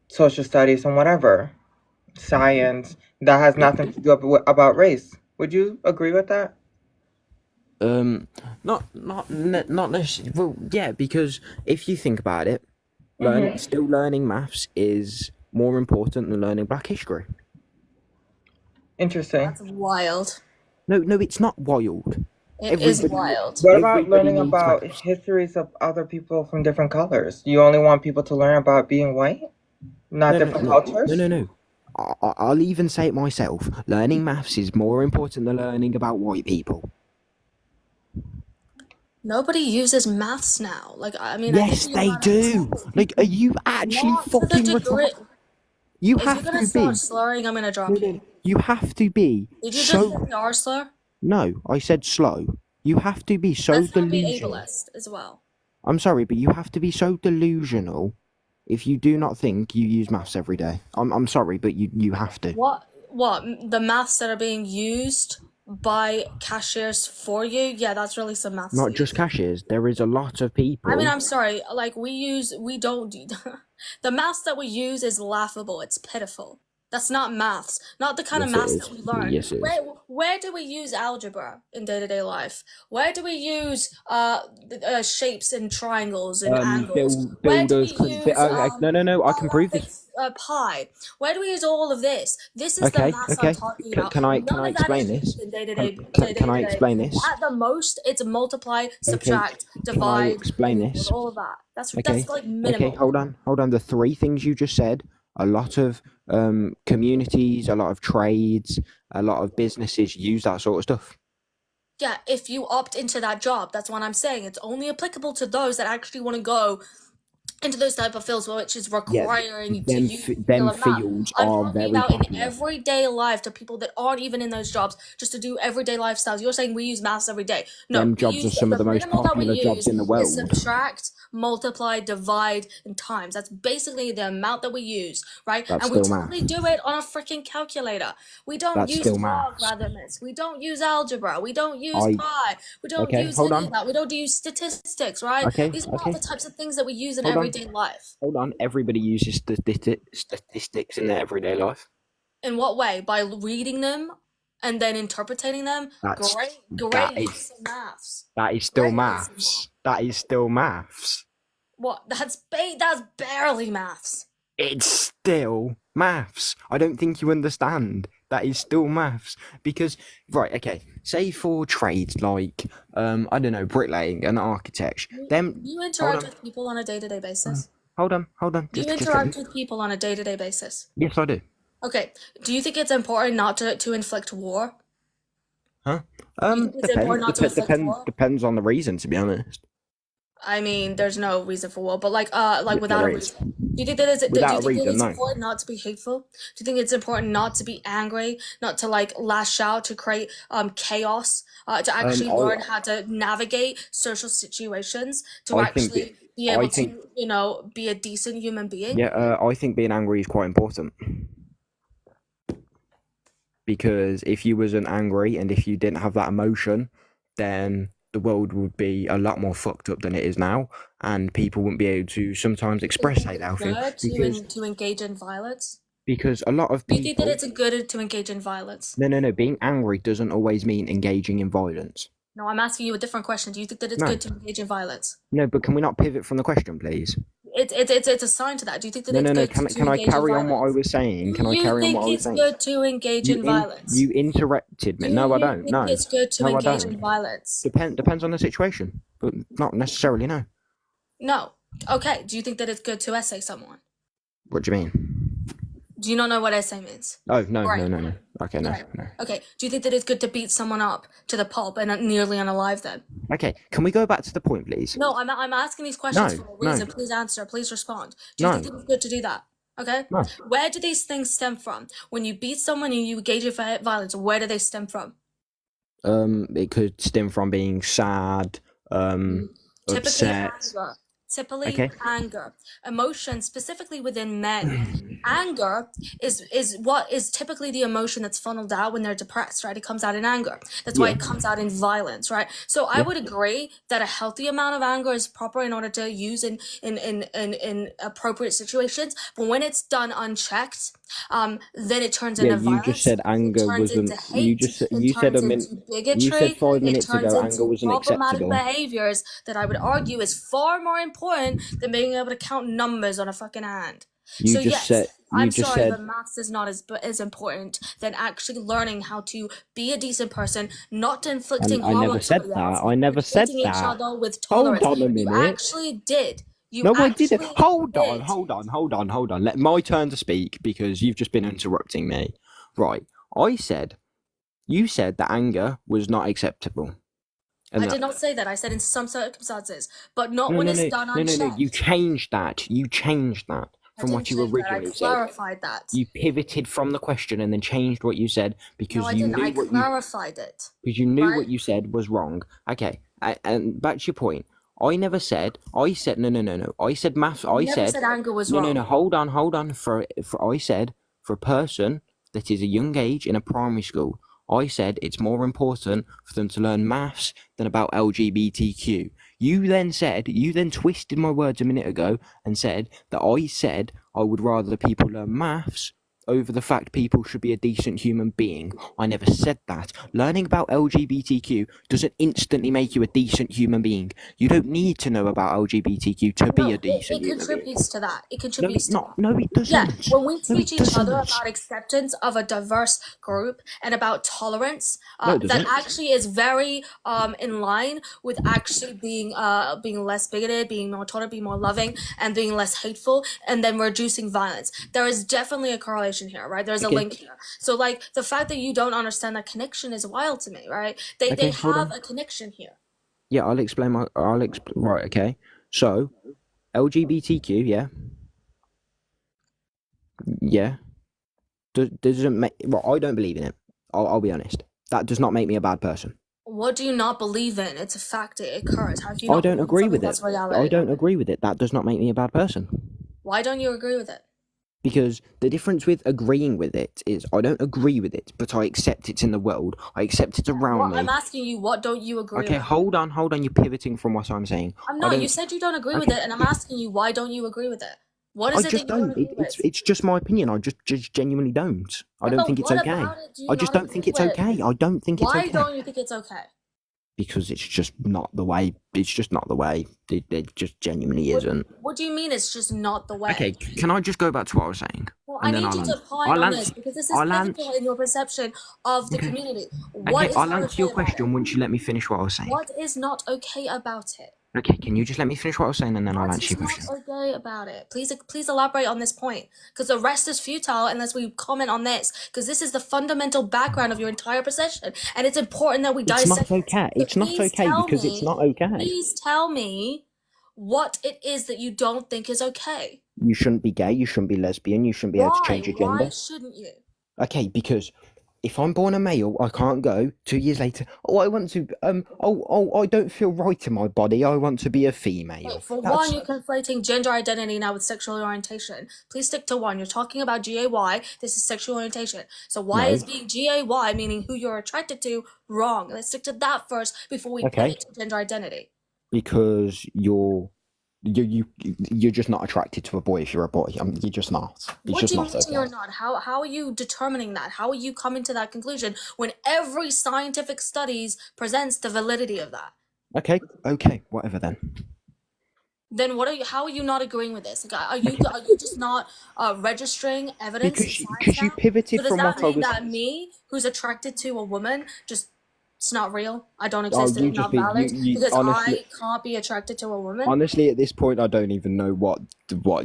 C: social studies, and whatever science that has nothing to do about race. Would you agree with that?
B: Not necessarily. Well, yeah, because if you think about it,
C: Mm-hmm.
B: still learning maths is more important than learning Black history.
C: Interesting.
A: That's wild.
B: No, it's not wild.
A: It is wild.
C: What about
B: Everybody
C: learning
B: needs
C: about
B: maths.
C: histories of other people from different colors? Do you only want people to learn about being white, not different cultures?
B: No. I'll even say it myself. Learning maths is more important than learning about white people.
A: Nobody uses maths now. Like, I mean,
B: Yes,
A: I think
B: they do. Like, are you actually
A: not to the
B: fucking
A: degree.
B: retarded? You
A: If you're
B: have
A: gonna
B: to
A: start
B: be.
A: slurring, I'm gonna drop you.
B: You have to be
A: Did you just
B: so.
A: say the R slur?
B: No, I said slow. You have to be so
A: Let's not be
B: delusional.
A: ableist as well.
B: I'm sorry, but you have to be so delusional if you do not think you use maths every day. I'm sorry, but you have to.
A: What the maths that are being used by cashiers for you? Yeah, that's really some maths.
B: Not just cashiers. There is a lot of people.
A: I mean, I'm sorry. Like we don't do the maths that we use is laughable. It's pitiful. That's not maths. Not the kind of
B: Yes, it
A: maths
B: is.
A: that we learn.
B: Yes, it is.
A: Where do we use algebra in day-to-day life? Where do we use shapes and triangles and angles? Where do we use
B: No. I can prove this.
A: pi? Where do we use all of this? This is the maths I'm talking about.
B: Can I
A: None of that
B: explain
A: is
B: this?
A: used in day-to-day.
B: Can I explain this?
A: At the most, it's multiply, subtract,
B: Can I
A: divide,
B: explain
A: equal,
B: this?
A: all of that. That's like
B: Okay,
A: minimal.
B: hold on. The three things you just said, a lot of communities, a lot of trades, a lot of businesses use that sort of stuff.
A: Yeah, if you opt into that job, that's what I'm saying. It's only applicable to those that actually want to go into those type of fields, which is
B: Yeah,
A: requiring you to
B: them
A: use
B: them
A: a math.
B: fields
A: I'm
B: are
A: talking
B: very
A: about in
B: popular.
A: everyday life to people that aren't even in those jobs, just to do everyday lifestyles. You're saying we use maths every day. No,
B: Them
A: we
B: jobs are
A: use
B: some of
A: the
B: the most
A: minimal that we
B: popular jobs
A: use
B: in the
A: is
B: world.
A: subtract, multiply, divide, and times. That's basically the amount that we use, right?
B: That's
A: And we
B: still math.
A: typically do it on a freaking calculator. We don't
B: That's
A: use
B: still maths.
A: logarithms. We don't use algebra. We don't use
B: I
A: pi. We don't
B: Okay,
A: use
B: hold
A: any of
B: on.
A: that. We don't use statistics, right?
B: Okay,
A: These are not
B: okay,
A: the types of things that we use in
B: hold on.
A: everyday life.
B: Hold on. Everybody uses statistics in their everyday life.
A: In what way? By reading them and then interpreting them?
B: That's
A: Great,
B: that
A: great use
B: is
A: of maths.
B: that is still
A: Great use of math.
B: maths. That is still maths.
A: What? That's barely maths.
B: It's still maths. I don't think you understand. That is still maths. Because right, okay, say for trades like I don't know, bricklaying and architecture. Them
A: You
B: hold
A: interact
B: on.
A: with people on a day-to-day basis.
B: Hold on.
A: You
B: Just let me.
A: interact with people on a day-to-day basis.
B: Yes, I do.
A: Okay. Do you think it's important not to inflict war?
B: Huh?
A: Do you think it's important not to inflict war?
B: Depends on the reason, to be honest.
A: I mean, there's no reason for war, but like
B: Yes,
A: without
B: there
A: a
B: is.
A: reason. Do
B: Without
A: you
B: a
A: think that
B: reason,
A: it's
B: no.
A: important not to be hateful? Do you think it's important not to be angry, not to like lash out, to create chaos, to actually
B: I
A: learn how to navigate social situations, to
B: I think
A: actually be
B: I
A: able
B: think
A: to, be a decent human being?
B: yeah, I think being angry is quite important. Because if you wasn't angry and if you didn't have that emotion, then the world would be a lot more fucked up than it is now, and people wouldn't be able to sometimes
A: Do you
B: express
A: think
B: how
A: it's
B: they feel
A: good to engage in violence?
B: because a lot of
A: Do you think that
B: people.
A: it's good to engage in violence?
B: No. Being angry doesn't always mean engaging in violence.
A: No, I'm asking you a different question. Do you think that it's
B: No,
A: good to engage in violence?
B: no. But can we not pivot from the question, please?
A: It's a sign to that. Do you think that it's
B: No.
A: good
B: Can
A: to
B: can I
A: engage in
B: carry on what I
A: violence?
B: was saying?
A: Do
B: Can I
A: you
B: carry on what
A: think
B: I was
A: it's
B: saying?
A: good to engage in
B: You
A: violence?
B: interrupted me.
A: Do
B: No, I
A: you
B: don't.
A: think
B: No,
A: it's good to
B: no, I
A: engage in
B: don't.
A: violence?
B: Depends on the situation, but not necessarily. No.
A: No. Okay. Do you think that it's good to essay someone?
B: What do you mean?
A: Do you not know what essay means?
B: Oh no.
A: Great.
B: Okay, no.
A: Great. Okay. Do you think that it's good to beat someone up to the pulp and nearly unalive them?
B: Okay, can we go back to the point, please?
A: No, I'm asking these questions
B: No,
A: for a
B: no,
A: reason. Please answer. Please respond. Do you think
B: no,
A: that it's good to do that? Okay.
B: no.
A: Where do these things stem from? When you beat someone and you engage in violence, where do they stem from?
B: It could stem from being sad,
A: Typically
B: upset.
A: anger. Typically
B: Okay.
A: anger. Emotion, specifically within men. Anger is what is typically the emotion that's funneled out when they're depressed, right? It comes out in anger. That's why
B: Yeah,
A: it comes out in violence, right? So I
B: yeah,
A: would agree that a healthy amount of anger is proper in order to use in appropriate situations. But when it's done unchecked, then it turns
B: yeah.
A: into
B: You just
A: violence.
B: said
A: It
B: anger
A: turns into
B: wasn't.
A: hate. It
B: You said
A: turns
B: a minute.
A: into
B: You said
A: bigotry.
B: five
A: It
B: minutes
A: turns
B: ago anger
A: into
B: wasn't
A: problematic
B: acceptable.
A: behaviors that I would argue is far more important than being able to count numbers on a fucking hand. So yes,
B: You
A: I'm
B: just
A: sorry,
B: said
A: but maths is not as important than actually learning how to be a decent person, not
B: and
A: inflicting
B: I
A: harm
B: never
A: on
B: said
A: somebody else,
B: that. I never
A: and
B: said
A: treating each
B: that.
A: other with
B: Hold
A: tolerance.
B: on a
A: You
B: minute.
A: actually did. You
B: No, I didn't.
A: actually did.
B: Hold on. Let my turn to speak because you've just been interrupting me. Right. You said that anger was not acceptable. And
A: I
B: that,
A: did not say that. I said in some circumstances, but not when it's done
B: no. You
A: unchecked.
B: changed that. You changed that
A: I
B: from what
A: didn't
B: you
A: change that. I
B: originally said.
A: clarified that.
B: You pivoted from the question and then changed what you said
A: No,
B: because
A: I
B: you
A: didn't. I
B: knew
A: clarified it.
B: what
A: Right?
B: you said was wrong. Okay. And back to your point. I said no. I said maths.
A: I never said anger was
B: No.
A: wrong.
B: Hold on. I said for a person that is a young age in a primary school, I said it's more important for them to learn maths than about LGBTQ. You then twisted my words a minute ago and said that I said I would rather people learn maths over the fact people should be a decent human being. I never said that. Learning about LGBTQ doesn't instantly make you a decent human being. You don't need to know about LGBTQ to be a
A: No,
B: decent
A: it
B: human being.
A: contributes to that. It contributes to that.
B: No, it
A: Yeah,
B: doesn't.
A: when we
B: No,
A: teach
B: it
A: each other
B: doesn't.
A: about acceptance of a diverse group and about tolerance,
B: No, it
A: that
B: doesn't.
A: actually is very in line with actually being less bigoted, being more tolerant, being more loving, and being less hateful, and then reducing violence. There is definitely a correlation here, right? There's a
B: Okay.
A: link here. So like the fact that you don't understand that connection is wild to me, right? They
B: Okay, hold
A: have
B: on.
A: a connection here.
B: Yeah, I'll explain. Right, okay. So, LGBTQ, yeah. Yeah. Doesn't make... Well, I don't believe in it. I'll be honest. That does not make me a bad person.
A: What do you not believe in? It's a fact. It occurs. How do you
B: I
A: not
B: don't
A: believe in
B: agree
A: something
B: with it.
A: that's reality?
B: I don't agree with it. That does not make me a bad person.
A: Why don't you agree with it?
B: Because the difference with agreeing with it is I don't agree with it, but I accept it's in the world. I accept it's around me.
A: I'm asking you, what don't you agree with?
B: Okay, hold on. You're pivoting from what I'm saying.
A: I'm not. You said you don't agree with it, and I'm asking you, why don't you agree with it? What is
B: I
A: it
B: just
A: that you don't
B: don't.
A: agree with?
B: It's just my opinion. I just genuinely don't. I don't think it's
A: What
B: okay.
A: about it do you
B: I just
A: not
B: don't think
A: agree
B: it's
A: with?
B: okay. I don't think it's okay.
A: Why don't you think it's okay?
B: Because it's just not the way. It's just not the way. It just genuinely isn't.
A: What do you mean it's just not the way?
B: Okay, can I just go back to what I was saying?
A: Well, I need you to point on this because this is pivotal in your perception of the community.
B: Okay, I'll answer your question once you let me finish what I was saying.
A: What is not okay about it?
B: Okay, can you just let me finish what I was saying and then I'll answer your question?
A: What is not okay about it? Please elaborate on this point, because the rest is futile unless we comment on this, because this is the fundamental background of your entire possession, and it's important that we dissect.
B: It's not okay. It's not okay because it's not okay.
A: Please tell me what it is that you don't think is okay.
B: You shouldn't be gay. You shouldn't be lesbian. You shouldn't be able to change your gender.
A: Why shouldn't you?
B: Okay, because if I'm born a male, I can't go 2 years later. Oh, I want to. I don't feel right in my body. I want to be a female.
A: Wait, for one, you're conflating gender identity now with sexual orientation. Please stick to one. You're talking about GAY. This is sexual orientation. So why is being GAY, meaning who you're attracted to, wrong? Let's stick to that first before we pivot to gender identity.
B: Because you're just not attracted to a boy if you're a boy. You're just not.
A: What do you mean you're not? How are you determining that? How are you coming to that conclusion when every scientific studies presents the validity of that?
B: Okay, whatever then.
A: Then how are you not agreeing with this? Like, are you just not registering evidence?
B: Because you pivoted from what I was.
A: Does that mean that me, who's attracted to a woman, it's not real? I don't exist and it's not valid because honestly, I can't be attracted to a woman?
B: Honestly, at this point, I don't even know what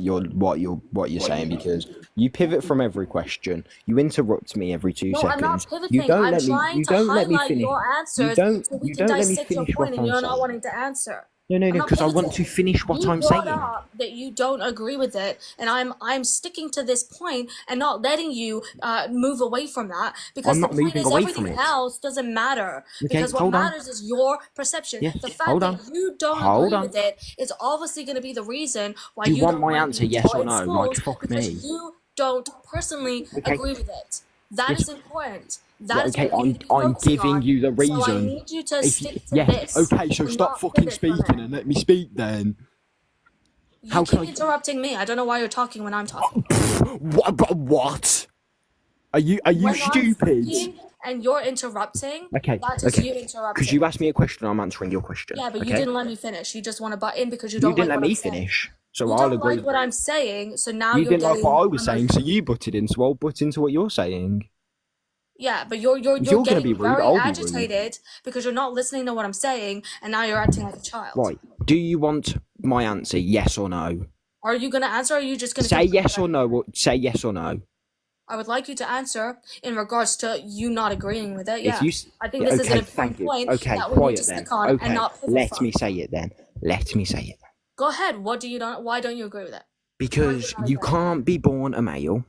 B: you're saying, because you pivot from every question. You interrupt me every 2 seconds.
A: I'm not pivoting. I'm trying to highlight your answers so we can dissect your point, and you're not wanting to answer.
B: No, because I want to finish what I'm saying.
A: You brought up that you don't agree with it, and I'm sticking to this point and not letting you move away from that, because the point is everything else doesn't matter. Because what matters is your perception. The fact that you don't agree with it is obviously going to be the reason why you don't
B: want my answer, yes or no? Like, fuck me.
A: Because you don't personally agree with it. That is important.
B: I'm giving you the reason.
A: So I need you to stick to this.
B: Okay, so stop fucking speaking and let me speak then.
A: You keep interrupting me. I don't know why you're talking when I'm talking.
B: What? Are you stupid?
A: And you're interrupting.
B: Okay.
A: You interrupting.
B: Because you asked me a question, I'm answering your question.
A: Yeah, but you didn't let me finish. You just want to butt in because you don't.
B: You didn't let me finish. So
A: you
B: I'll
A: don't
B: agree.
A: Like what I'm saying, so now
B: you didn't like what I was saying, so you butted in. So I'll butt into what you're saying.
A: Yeah, but you're getting be rude, very agitated because you're not listening to what I'm saying, and now you're acting like a child.
B: Right. Do you want my answer, yes or no?
A: Are you going to answer, or are you just going to...
B: Say yes or no, say yes or no.
A: I would like you to answer in regards to you not agreeing with it, yeah. I think this is an important point that we need to stick on and not pivot
B: Let me say it then.
A: Go ahead. Why don't you agree with it?
B: Because you can't be born a male.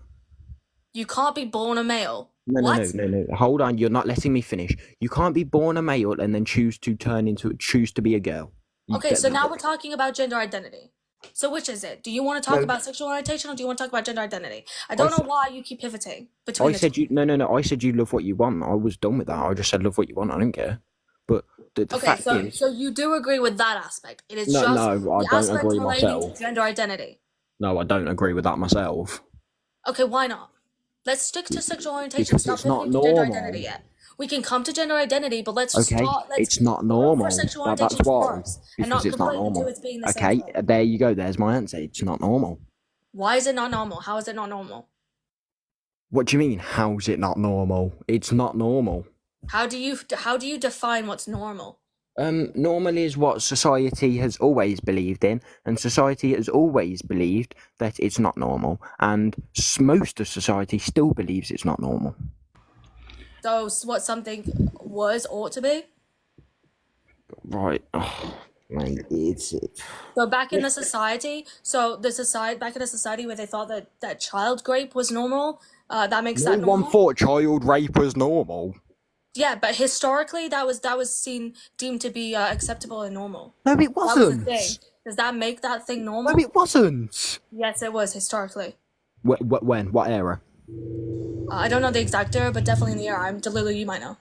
A: You can't be born a male.
B: No. Hold on, you're not letting me finish. You can't be born a male and then choose to be a girl.
A: Okay, so now we're talking about gender identity. So which is it? Do you want to talk about sexual orientation, or do you want to talk about gender identity? I don't know why you keep pivoting between
B: I said you love what you want. I was done with that. I just said love what you want. I don't care. But the fact is...
A: So you do agree with that aspect. It is
B: no, I don't agree myself.
A: Gender identity.
B: No, I don't agree with that myself.
A: Okay, why not? Let's stick to sexual orientation.
B: Because it's not normal.
A: Gender identity yet. We can come to gender identity, but let's start.
B: It's not normal. That's why. Because it's not normal. Okay, there you go. There's my answer. It's not normal.
A: Why is it not normal? How is it not normal?
B: What do you mean? How is it not normal? It's not normal.
A: How do you define what's normal?
B: Normal is what society has always believed in, and society has always believed that it's not normal, and most of society still believes it's not normal. So
A: what something ought to be?
B: Right. Like it's
A: So back in the society, back in a society where they thought that child rape was normal, that makes
B: no
A: that
B: one
A: normal.
B: thought child rape was normal.
A: Yeah, but historically, that was deemed to be acceptable and normal.
B: No, it
A: That was a
B: wasn't.
A: thing. Does that make that thing
B: No,
A: normal?
B: it wasn't.
A: Yes, it was historically.
B: When? What era?
A: I don't know the exact era, but definitely in the era. I'm Delulu, you might know.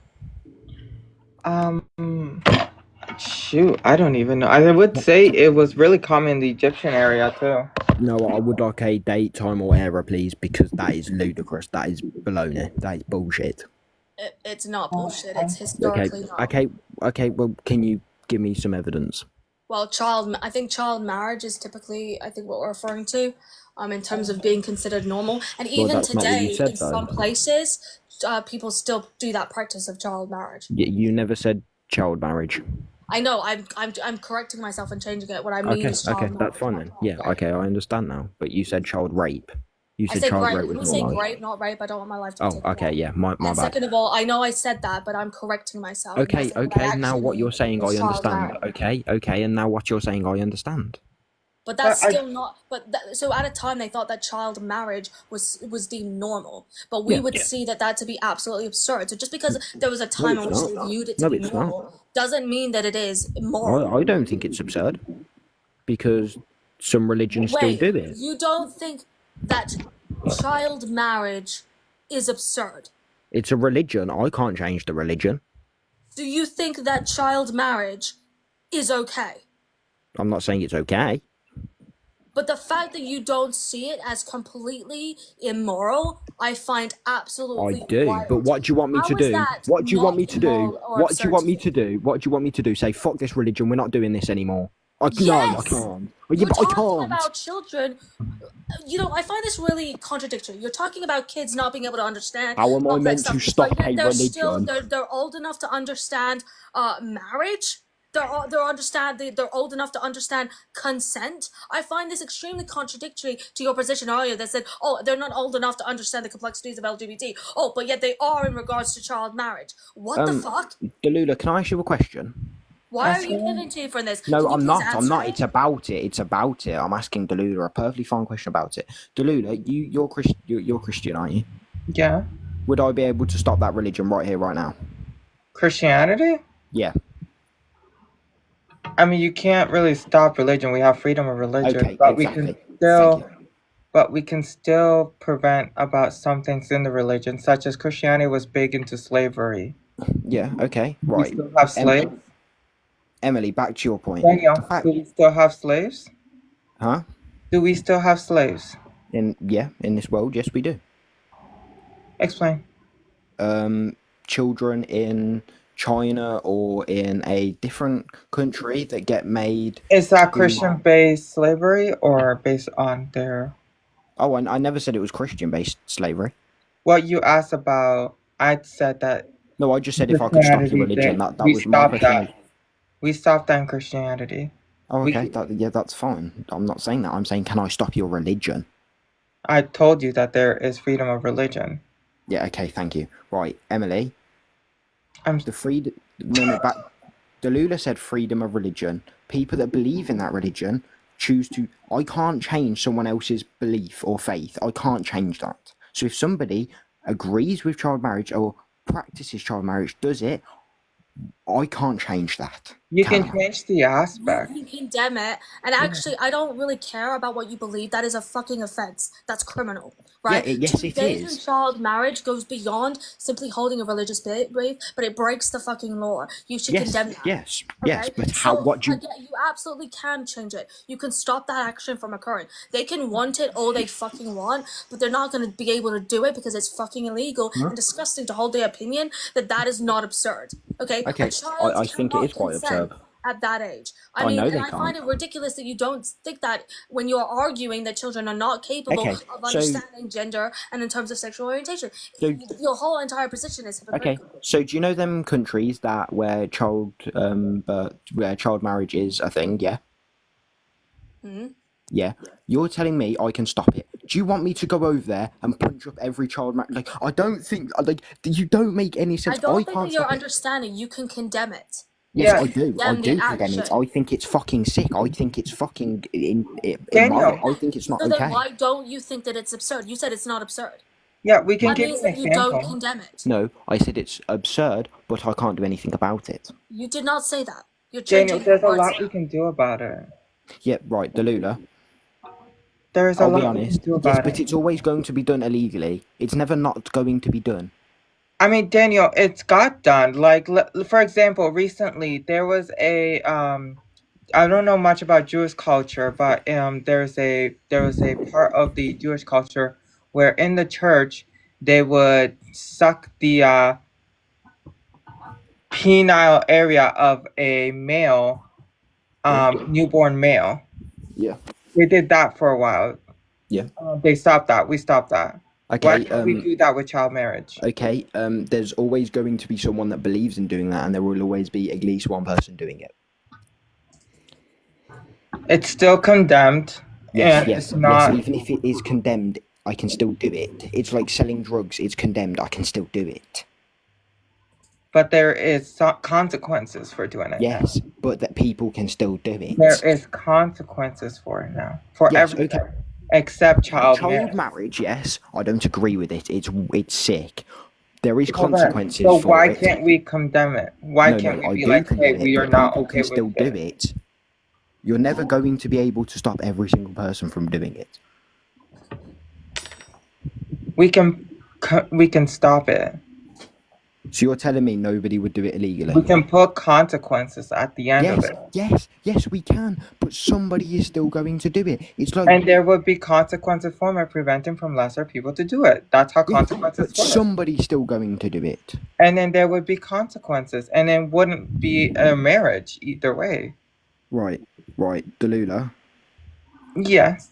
C: Shoot, I don't even know. I would say it was really common in the Egyptian area too.
B: No, I would like a date, time, or era, please, because that is ludicrous. That is baloney. That is bullshit.
A: It's not bullshit. It's
B: Okay,
A: historically not.
B: okay. Well, can you give me some evidence?
A: Well, I think child marriage is typically, I think, what we're referring to, in terms of being considered normal. And
B: Well,
A: even
B: that's not what you
A: today,
B: said,
A: in
B: though.
A: some places, people still do that practice of child marriage.
B: You never said child marriage.
A: I know. I'm correcting myself and changing it. What I mean is child marriage.
B: That's fine then. Yeah, okay, I understand now. But you said child rape. You
A: I
B: said
A: say
B: child
A: grape.
B: rape
A: When
B: was
A: you say
B: normal.
A: grape, not rape, I don't want my life to be
B: Oh,
A: taken
B: okay,
A: away.
B: yeah, my
A: And
B: bad.
A: second of all, I know I said that, but I'm correcting myself.
B: Okay,
A: What I
B: now
A: actually
B: what you're
A: mean
B: saying,
A: is
B: I
A: child
B: understand.
A: marriage.
B: Okay, and now what you're saying, I understand.
A: But that's
C: But I,
A: still not. So at a time they thought that child marriage was deemed normal, but we
B: Yeah.
A: would see that to be absolutely absurd. So just because there was a
B: No,
A: time in
B: it's
A: which they
B: not.
A: viewed it to
B: No,
A: be
B: it's not.
A: normal, doesn't mean that it is moral.
B: I don't think it's absurd because some religions still
A: Wait,
B: do it.
A: you don't think that child marriage is absurd?
B: It's a religion. I can't change the religion.
A: Do you think that child marriage is okay?
B: I'm not saying it's okay.
A: But the fact that you don't see it as completely immoral, I find
B: I
A: absolutely
B: do,
A: wild.
B: but what do you want me
A: How
B: to
A: is
B: do?
A: that
B: What do you want
A: not
B: me to do?
A: immoral or
B: What do you
A: absurd
B: want me
A: to
B: to do? What do you want me to do? Say, fuck this religion, we're not doing this anymore. No, I
A: Yes!
B: can't. Yeah,
A: You're
B: but I
A: talking
B: can't.
A: about children. I find this really contradictory. You're talking about kids not being able to understand
B: How am I
A: complex
B: meant to
A: stuff,
B: stop
A: but yet
B: a
A: they're still
B: religion?
A: they're old enough to understand marriage. They're old enough to understand consent. I find this extremely contradictory to your position earlier that said, oh, they're not old enough to understand the complexities of LGBT. Oh, but yet they are in regards to child marriage. What the fuck?
B: Delula, can I ask you a question?
A: Why are you pivoting from this?
B: No,
A: Can you
B: I'm
A: please
B: not.
A: answer it?
B: It's about it. It's about it. I'm asking Delula a perfectly fine question about it. Delula, you're Christian, aren't you?
C: yeah.
B: Would I be able to stop that religion right here, right now?
C: Christianity?
B: Yeah.
C: I mean, you can't really stop religion. We have freedom of religion,
B: Okay,
C: but
B: exactly.
C: we can still prevent about some things in the religion, such as Christianity was big into slavery.
B: Yeah, okay,
C: We
B: right.
C: still have slaves.
B: Emily, back to your point.
C: Daniel, do we still have slaves?
B: Huh?
C: Do we still have slaves?
B: In this world, yes, we do.
C: Explain.
B: Children in China or in a different country that get made.
C: Is that Christian-based slavery or based on their...
B: Oh, I never said it was Christian-based slavery.
C: What you asked about, I said that...
B: No, I just said if I could stop the religion. That was my question.
C: We stopped that in Christianity.
B: Oh, okay. That's fine. I'm not saying that. I'm saying, can I stop your religion?
C: I told you that there is freedom of religion.
B: Yeah, okay, thank you. Right, Emily. Delula said freedom of religion. People that believe in that religion choose to... I can't change someone else's belief or faith. I can't change that. So if somebody agrees with child marriage or practices child marriage, does it, I can't change that.
C: You can change the aspect.
A: You can condemn it, and actually, I don't really care about what you believe. That is a fucking offense. That's criminal, right?
B: Yeah, yes, it is.
A: Child marriage goes beyond simply holding a religious belief, but it breaks the fucking law. You should condemn that.
B: Yes,
A: okay?
B: yes, but how? What do you?
A: You absolutely can change it. You can stop that action from occurring. They can want it all they fucking want, but they're not going to be able to do it because it's fucking illegal and disgusting to hold the opinion that is not absurd. Okay.
B: Okay. I think it is quite absurd.
A: At that age.
B: I mean,
A: I find it ridiculous that you don't think that when you're arguing that children are not capable of understanding gender and in terms of sexual orientation. Your whole entire position is hypocritical.
B: Okay, so do you know them countries where child marriage is a thing? Yeah. Yeah. You're telling me I can stop it. Do you want me to go over there and punch up every child marriage? I don't think you don't make any sense.
A: I don't think that you're understanding. You can condemn it.
B: Yes,
C: Yeah,
B: I do. I
A: Condemn the
B: do condemn it.
A: action.
B: I think it's fucking sick. I think it's fucking
C: Daniel.
B: immoral. I think it's not
A: So then
B: okay.
A: why don't you think that it's absurd? You said it's not absurd.
C: Yeah, we can
A: That
C: give
A: means
C: an
A: that you don't
C: example.
A: condemn it.
B: No, I said it's absurd, but I can't do anything about it.
A: You did not say that. You're
C: Daniel,
A: changing
C: there's a
A: words
C: lot we
A: now.
C: can do about it.
B: Yeah, right, Delula.
C: There's a
B: I'll be
C: lot we can
B: honest.
C: do
B: Yes,
C: about
B: but
C: it.
B: it's always going to be done illegally. It's never not going to be done.
C: I mean, Daniel, it's got done. Like, for example, recently there was a I don't know much about Jewish culture, but there was a part of the Jewish culture where in the church they would suck the penile area of a male, newborn male.
B: Yeah.
C: We did that for a while.
B: Yeah.
C: They stopped that. We stopped that. Why
B: Okay.
C: can't we do that with child marriage?
B: Okay. There's always going to be someone that believes in doing that, and there will always be at least one person doing it.
C: It's still condemned.
B: Yes.
C: And
B: Yes.
C: it's not.
B: Yes. Even if it is condemned, I can still do it. It's like selling drugs. It's condemned. I can still do it.
C: But there is consequences for doing it.
B: Yes, but that people can still do it.
C: There is consequences for it now. For
B: Yes,
C: everything.
B: okay.
C: Except child
B: marriage, yes, I don't agree with it. It's sick. There is
C: Well, then,
B: consequences
C: so
B: for
C: why
B: it.
C: can't we condemn it? Why
B: No,
C: can't
B: no, I
C: we be
B: do
C: like, hey,
B: condemn
C: we
B: it,
C: are
B: but
C: not
B: people
C: okay
B: can still
C: with
B: do
C: this?
B: it. You're never going to be able to stop every single person from doing it.
C: We can stop it.
B: So you're telling me nobody would do it illegally?
C: We can put consequences at the end of
B: Yes,
C: it.
B: yes, we can. But somebody is still going to do it. It's like,
C: And there would be consequences for it, preventing from lesser people to do it. That's how
B: yeah,
C: consequences
B: but
C: work.
B: somebody's still going to do it.
C: And then there would be consequences. And it wouldn't be a marriage either way.
B: Right, Delula.
C: Yes,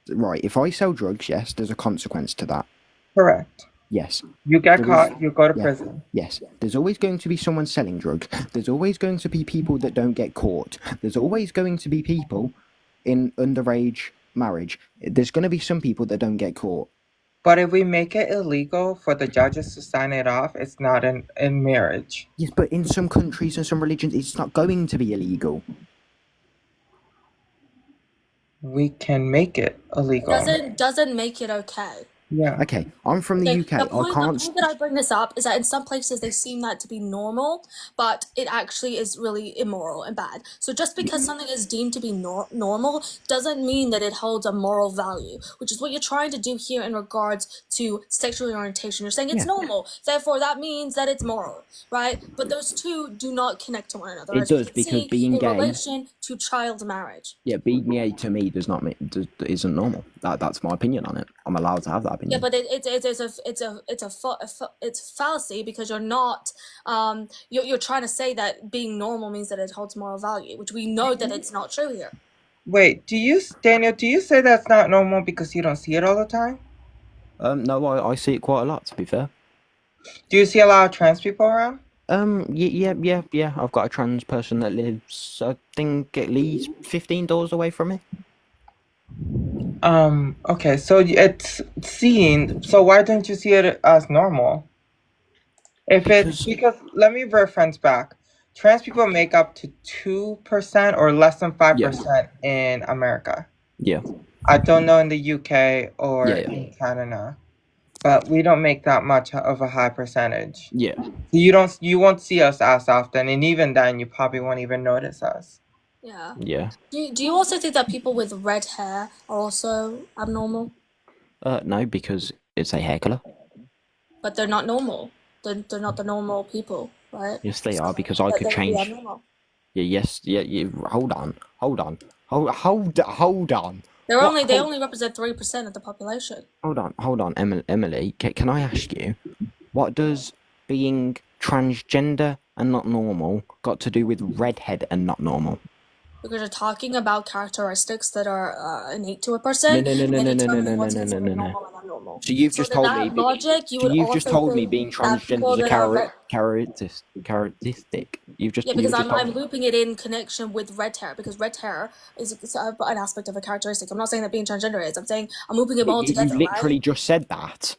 B: Right, if I sell drugs, yes, there's a consequence to that.
C: correct.
B: Yes.
C: You get
B: There is-
C: caught, you go to
B: yeah.
C: prison.
B: Yes, there's always going to be someone selling drugs. There's always going to be people that don't get caught. There's always going to be people in underage marriage. There's going to be some people that don't get caught.
C: But if we make it illegal for the judges to sign it off, it's not in marriage.
B: Yes, but in some countries and some religions, it's not going to be illegal.
C: We can make it illegal.
A: Doesn't make it okay.
C: Yeah.
B: Okay, I'm from the UK.
A: The point
B: I can't.
A: that I bring this up is that in some places they seem that to be normal, but it actually is really immoral and bad. So just because something is deemed to be normal doesn't mean that it holds a moral value, which is what you're trying to do here in regards to sexual orientation. You're saying it's normal, therefore that means that it's moral, right? But those two do not connect to one another.
B: It
A: as you
B: does,
A: can
B: because
A: see,
B: being
A: in
B: gay-
A: relation to child marriage.
B: Yeah, being gay to me isn't normal. That's my opinion on it. I'm allowed to have that opinion.
A: Yeah, but it's fallacy because you're not you're trying to say that being normal means that it holds moral value, which we know that it's not true here.
C: Wait, Daniel, do you say that's not normal because you don't see it all the time?
B: No, I see it quite a lot, to be fair.
C: Do you see a lot of trans people around?
B: Yeah. I've got a trans person that lives, I think, at least 15 doors away from me.
C: Okay, so it's seen, so why don't you see it as normal? Because let me reference back. Trans people make up to 2% or less than 5% in America.
B: Yeah.
C: I don't know in the UK or
B: Yeah.
C: in Canada, but we don't make that much of a high percentage.
B: Yeah.
C: You won't see us as often, and even then, you probably won't even notice us.
A: Yeah.
B: Yeah.
A: Do you also think that people with red hair are also abnormal?
B: No, because it's a hair color.
A: But they're not normal. They're not the normal people, right?
B: Yes, they are, because I could
A: They would be
B: change.
A: abnormal.
B: Yeah. Yes. Yeah. Hold on.
A: They only represent 3% of the population.
B: Hold on, Emily. Can I ask you, what does being transgender and not normal got to do with redhead and not normal?
A: Because you're talking about characteristics that are innate to a person.
B: No. So you've just told me. You've just told me being transgender is a characteristic.
A: Because I'm looping it in connection with red hair, because red hair is an aspect of a characteristic. I'm not saying that being transgender is. I'm looping them all together.
B: You literally just said that.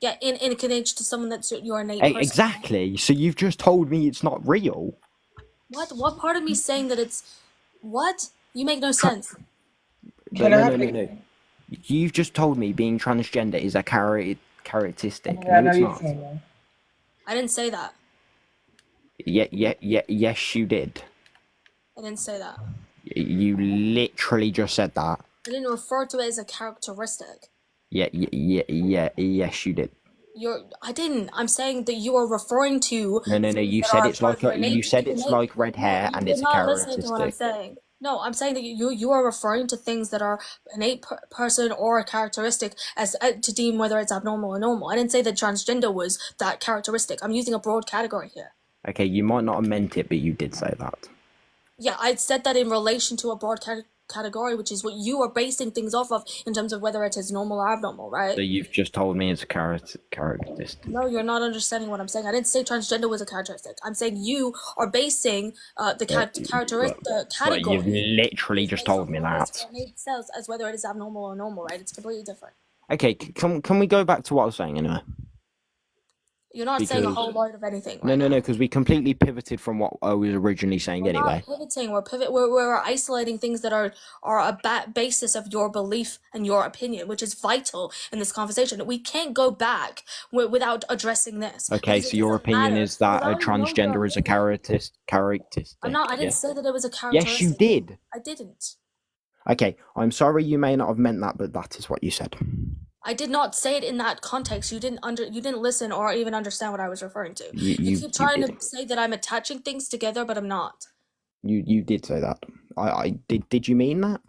A: Yeah, in connection to someone that's your innate person.
B: Exactly. So you've just told me it's not real.
A: What? What part of me saying that it's what? You make no sense.
C: Can I have
B: No. You've just told me being transgender is a characteristic.
C: I
B: No,
C: know
B: it's
C: you're
B: not.
C: saying that.
A: I didn't say that.
B: Yes, you did.
A: I didn't say that.
B: You literally just said that.
A: I didn't refer to it as a characteristic.
B: Yes, you did.
A: I didn't. I'm saying that you are referring to
B: No.
A: things
B: You
A: that
B: said
A: are
B: it's like you said it's like red
A: No,
B: hair and
A: you're
B: it's a
A: not listening to what I'm
B: characteristic.
A: saying. No, I'm saying that you are referring to things that are innate person or a characteristic as to deem whether it's abnormal or normal. I didn't say that transgender was that characteristic. I'm using a broad category here.
B: Okay, you might not have meant it, but you did say that.
A: Yeah, I said that in relation to a broad category, which is what you are basing things off of in terms of whether it is normal or abnormal, right?
B: So you've just told me it's a characteristic.
A: No, you're not understanding what I'm saying. I didn't say transgender was a characteristic. I'm saying you are basing the
B: But you've
A: category
B: literally
A: is
B: just
A: based
B: told
A: on
B: me
A: whether it's
B: that.
A: innate cells as whether it is abnormal or normal, right? It's completely different.
B: Okay, can we go back to what I was saying anyway?
A: You're not saying a whole lot of anything
B: No,
A: right now.
B: because we completely pivoted from what I was originally saying
A: We're
B: anyway.
A: not pivoting. We're isolating things that are a basis of your belief and your opinion, which is vital in this conversation. We can't go back without addressing this.
B: Okay,
A: Because
B: so
A: it
B: your
A: doesn't
B: opinion
A: matter.
B: is that
A: Because
B: a
A: I already know your
B: transgender is a
A: opinion.
B: characteristic.
A: I'm not. I didn't
B: Yeah?
A: say that it was a
B: Yes, you
A: characteristic.
B: did.
A: I didn't.
B: Okay, I'm sorry you may not have meant that, but that is what you said.
A: I did not say it in that context. You didn't listen or even understand what I was referring to. You keep
B: You
A: trying
B: did.
A: to say that I'm attaching things together, but I'm not.
B: You did say that. I did you mean that?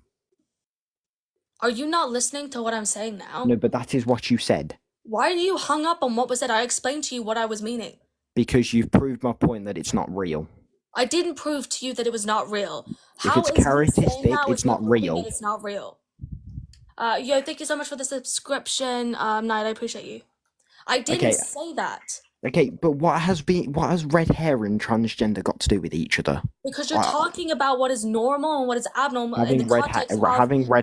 A: Are you not listening to what I'm saying now?
B: No, but that is what you said.
A: Why are you hung up on what was said? I explained to you what I was meaning.
B: Because you've proved my point that it's not real.
A: I didn't prove to you that it was not real.
B: If
A: How
B: it's
A: is me saying
B: characteristic,
A: that
B: it's
A: with me
B: not
A: proving
B: real.
A: that it's not real? Yo, thank you so much for the subscription, Knight. I appreciate you. I didn't say that.
B: Okay, but what has red hair and transgender got to do with each other?
A: Because you're talking about what is normal and what is abnormal in the
B: Having red
A: context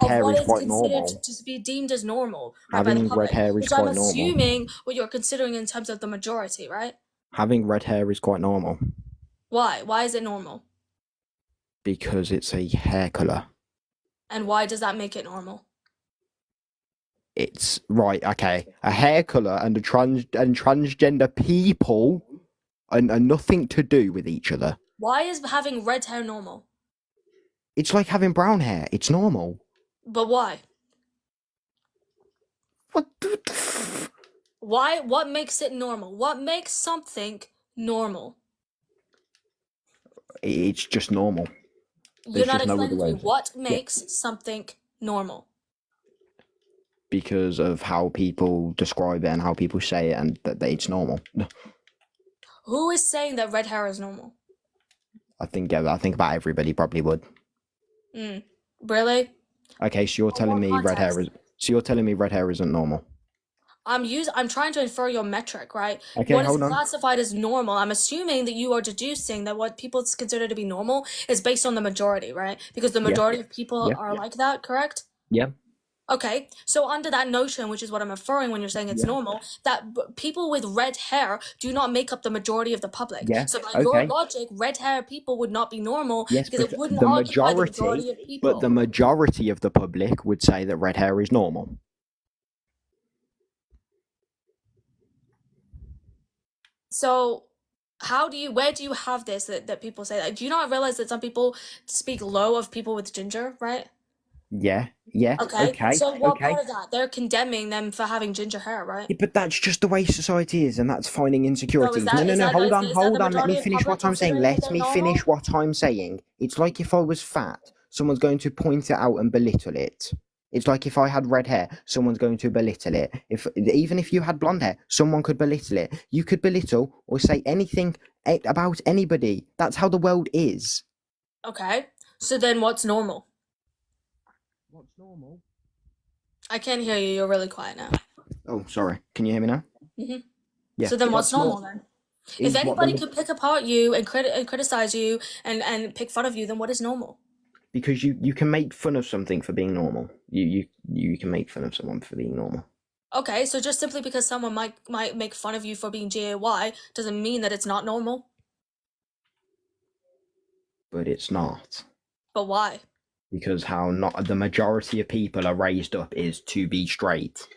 B: hair
A: of what
B: is
A: is
B: quite
A: considered
B: normal.
A: to be deemed as normal, right, by the
B: Having red
A: public.
B: hair is
A: Which I'm
B: quite normal.
A: assuming what you're considering in terms of the majority, right?
B: Having red hair is quite normal.
A: Why? Why is it normal?
B: Because it's a hair colour.
A: And why does that make it normal?
B: It's right, okay. A hair colour and transgender people are nothing to do with each other.
A: Why is having red hair normal?
B: It's like having brown hair. It's normal.
A: But why?
B: What?
A: Why? What makes it normal? What makes something normal?
B: It's just normal.
A: You're not
B: just no other
A: explaining to
B: way.
A: me what makes something normal.
B: Because of how people describe it and how people say it, and that it's normal.
A: Who is saying that red hair is normal?
B: I think about everybody probably would.
A: Really?
B: Okay, so you're telling me red hair is. So you're telling me red hair isn't normal.
A: I'm trying to infer your metric, right?
B: Okay,
A: what is
B: hold on.
A: classified as normal? I'm assuming that you are deducing that what people consider to be normal is based on the majority, right? Because the majority of people are like that, correct?
B: Yeah.
A: Okay, so under that notion, which is what I'm inferring when you're saying it's normal, that people with red hair do not make up the majority of the public.
B: Yeah,
A: So by your logic, red hair people would not be normal because it wouldn't occupy the majority of people.
B: But the majority of the public would say that red hair is normal.
A: So where do you have this that people say that? Do you not realize that some people speak low of people with ginger, right?
B: Yeah.
A: Okay. So what part of that? They're condemning them for having ginger hair, right?
B: Yeah, but that's just the way society is, and that's finding insecurities.
A: So
B: No, hold on. Let me
A: majority of
B: finish
A: public
B: what I'm saying.
A: considering
B: Let
A: that
B: me
A: they're
B: finish what I'm saying. It's like if I was fat, someone's going to point it out and belittle it. It's like if I had red hair, someone's going to belittle it. Even if you had blonde hair, someone could belittle it. You could belittle or say anything about anybody. That's how the world is.
A: Okay. So then what's normal?
B: What's normal?
A: I can't hear you. You're really quiet now.
B: Oh, sorry. Can you hear me now?
A: Mm-hmm.
B: Yeah.
A: So then what's normal then? If anybody could pick apart you and criticize you and pick fun of you, then what is normal?
B: Because you can make fun of something for being normal. You can make fun of someone for being normal.
A: Okay, so just simply because someone might make fun of you for being GAY doesn't mean that it's not normal.
B: but it's not.
A: But why?
B: Because how not the majority of people are raised up is to be straight.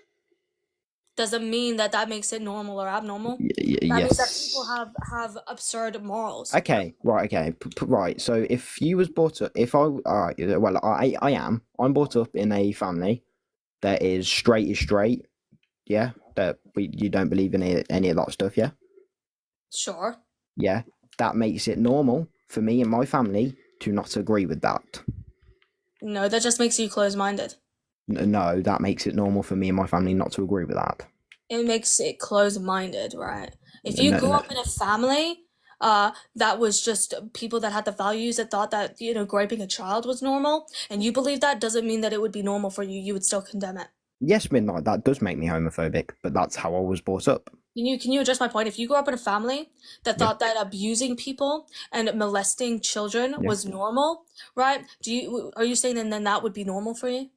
A: Doesn't mean that makes it normal or abnormal. That means that people have absurd morals.
B: Okay, right. Okay, right. So if you was brought up, I'm brought up in a family that is straight. Yeah, you don't believe in any of that stuff. Yeah.
A: Sure.
B: Yeah, that makes it normal for me and my family to not agree with that.
A: No, that just makes you closed-minded.
B: No, that makes it normal for me and my family not to agree with that.
A: It makes it closed-minded, right? If you grew up in a family that was just people that had the values that thought that, raping a child was normal, and you believe that, doesn't mean that it would be normal for you. You would still condemn it.
B: Yes, Midnight, that does make me homophobic, but that's how I was brought up.
A: Can you address my point? If you grew up in a family that thought that abusing people and molesting children was normal, right? Are you saying then that would be normal for you?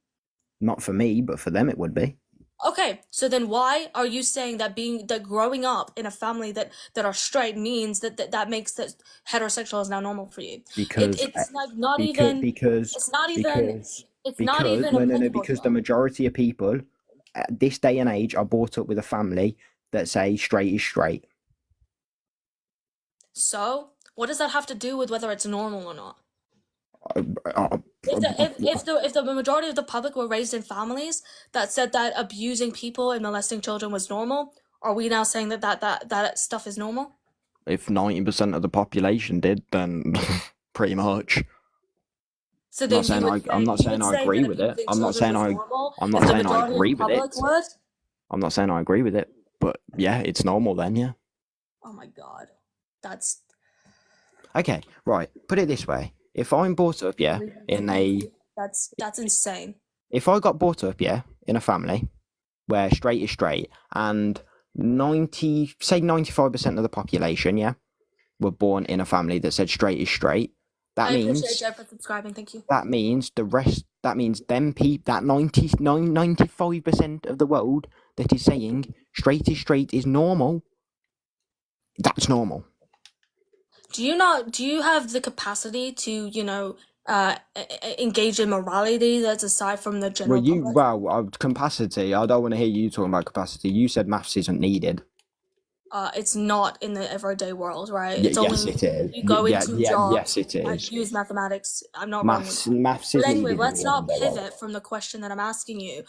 B: Not for me, but for them it would be.
A: Okay, so then why are you saying that growing up in a family that are straight means that makes that heterosexual is now normal for you?
B: Because
A: it's like not even
B: because the majority of people at this day and age are brought up with a family that say straight is straight.
A: So what does that have to do with whether it's normal or not? If the majority of the public were raised in families that said that abusing people and molesting children was normal, are we now saying that stuff is normal?
B: If 90% of the population did, then pretty much.
A: So
B: I'm not saying I agree with it. I'm not saying I agree with it. I'm not saying I agree with it, but yeah, it's normal then, yeah.
A: Oh my god. That's
B: okay, right. Put it this way. If I'm brought up,
A: that's insane.
B: If I got brought up, in a family where straight is straight, and 95% of the population, were born in a family that said straight is straight, I
A: appreciate you for subscribing, thank you.
B: That means them people, that 95% of the world that is saying straight is normal, that's normal.
A: Do you have the capacity to, engage in morality that's aside from the general public?
B: Capacity, I don't want to hear you talking about capacity. You said maths isn't needed.
A: It's not in the everyday world, right?
B: It's only it is.
A: You go into jobs.
B: Yes, it is.
A: Use mathematics. I'm not
B: maths
A: wrong.
B: Maths
A: is anyway, let's not pivot from the question that I'm asking you.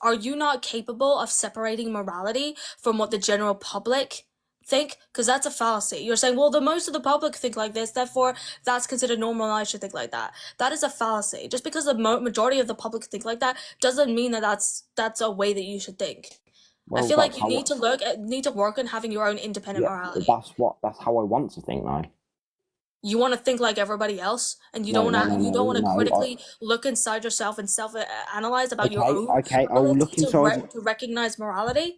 A: Are you not capable of separating morality from what the general public think? Because that's a fallacy. You're saying, well, the most of the public think like this, therefore that's considered normal and I should think like that. That is a fallacy. Just because the majority of the public think like that doesn't mean that that's a way that you should think. Well, I feel like you need to work on having your own independent morality.
B: That's how I want to think now.
A: You want to think like everybody else, and you don't want to critically look inside yourself and self-analyze about your own.
B: I'll look inside
A: to recognize morality.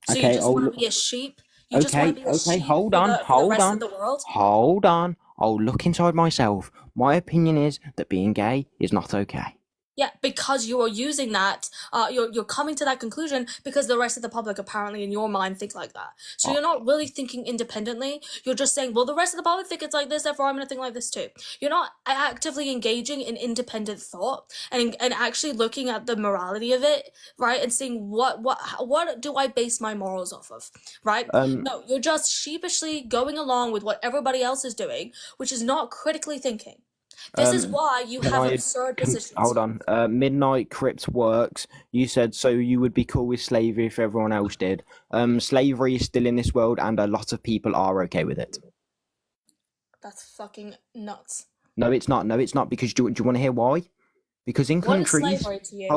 A: So you just want to be a sheep. You just want to be a sheep
B: hold on.
A: Of the world.
B: Hold on. I'll look inside myself. My opinion is that being gay is not okay.
A: Yeah, because you are using that, you're coming to that conclusion because the rest of the public apparently in your mind think like that. So you're not really thinking independently. You're just saying, well, the rest of the public think it's like this, therefore I'm going to think like this too. You're not actively engaging in independent thought and actually looking at the morality of it, right? And seeing what do I base my morals off of, right? No, you're just sheepishly going along with what everybody else is doing, which is not critically thinking. This is why you have absurd positions.
B: Hold on. Midnight Crypt works. You said so you would be cool with slavery if everyone else did. Slavery is still in this world and a lot of people are okay with it.
A: That's fucking nuts.
B: No, it's not. Because do you want to hear why? Because in countries...
A: What is slavery to you?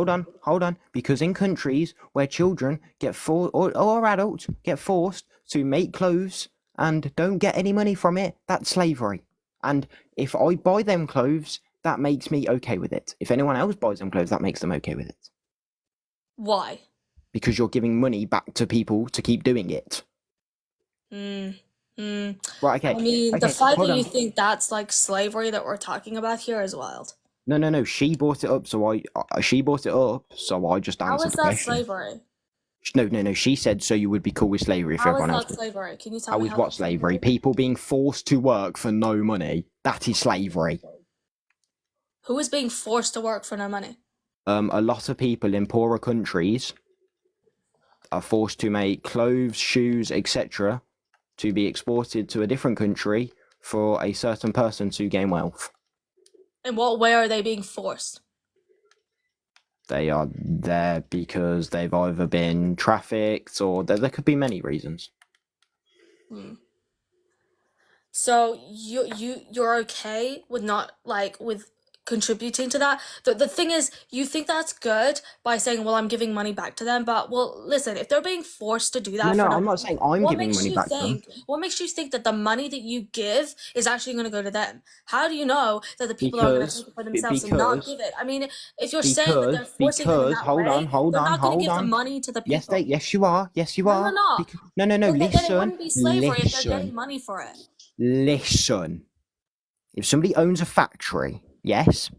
B: Hold on. Because in countries where children get or adults get forced to make clothes and don't get any money from it, that's slavery. And if I buy them clothes, that makes me okay with it. If anyone else buys them clothes, that makes them okay with it.
A: Why?
B: Because you're giving money back to people to keep doing it.
A: Right,
B: okay.
A: I mean, the fact that you think that's like slavery that we're talking about here is wild.
B: No. She brought it up, so I just answered the question.
A: How is that slavery?
B: No. She said so you would be cool with slavery if
A: How is
B: everyone else
A: that
B: was.
A: slavery? Can you tell
B: How
A: me
B: is
A: how
B: what
A: that's
B: slavery? People being forced to work for no money. That is slavery.
A: Who is being forced to work for no money?
B: A lot of people in poorer countries are forced to make clothes, shoes, etc., to be exported to a different country for a certain person to gain wealth.
A: In what way are they being forced?
B: They are there because they've either been trafficked or there could be many reasons.
A: So you're okay with not like with contributing to that. The thing is, you think that's good by saying, "Well, I'm giving money back to them," but well, listen, if they're being forced to do that
B: No,
A: for no
B: I'm not
A: money,
B: saying I'm giving money back to them.
A: what makes you think that the money that you give is actually going to go to them? How do you know that the people are going to
B: Because
A: take it for themselves and not
B: because
A: give it? I mean, if you're saying that they're forcing them in
B: because
A: that
B: hold
A: way,
B: on, hold
A: they're
B: on,
A: not going to
B: hold
A: give the
B: on.
A: money to the
B: Yes,
A: people.
B: yes, you are. Yes, you
A: No,
B: are.
A: you're not.
B: No.
A: Then it
B: Listen,
A: wouldn't be slavery if they're getting
B: listen,
A: money for it.
B: listen. If somebody owns a factory, yes,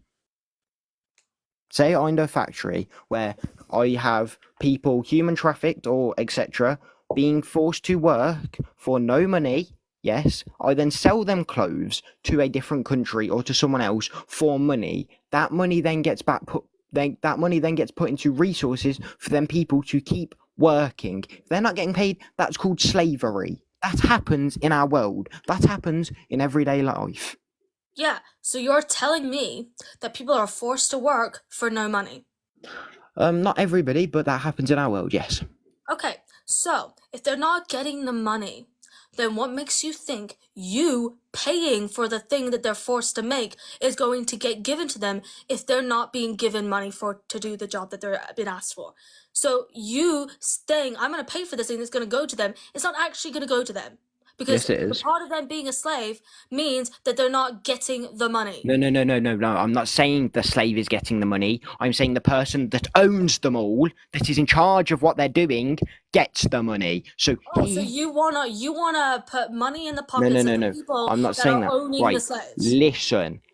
B: say I own a factory where I have people human trafficked or etc. being forced to work for no money, yes, I then sell them clothes to a different country or to someone else for money. That money then gets put into resources for them people to keep working. If they're not getting paid, that's called slavery. That happens in our world. That happens in everyday life.
A: Yeah, so you're telling me that people are forced to work for no money.
B: Not everybody, but that happens in our world, yes.
A: Okay, so if they're not getting the money, then what makes you think you paying for the thing that they're forced to make is going to get given to them if they're not being given money for to do the job that they're been asked for? So you saying I'm going to pay for this thing that's going to go to them, it's not actually going to go to them. Because
B: Yes, it
A: the
B: is.
A: part of them being a slave means that they're not getting the money.
B: No. I'm not saying the slave is getting the money. I'm saying the person that owns them all, that is in charge of what they're doing, gets the money. So
A: Oh, so you wanna put money in the
B: No,
A: pockets of the
B: no.
A: people
B: I'm not
A: that
B: saying
A: are
B: that.
A: owning the
B: Right.
A: slaves.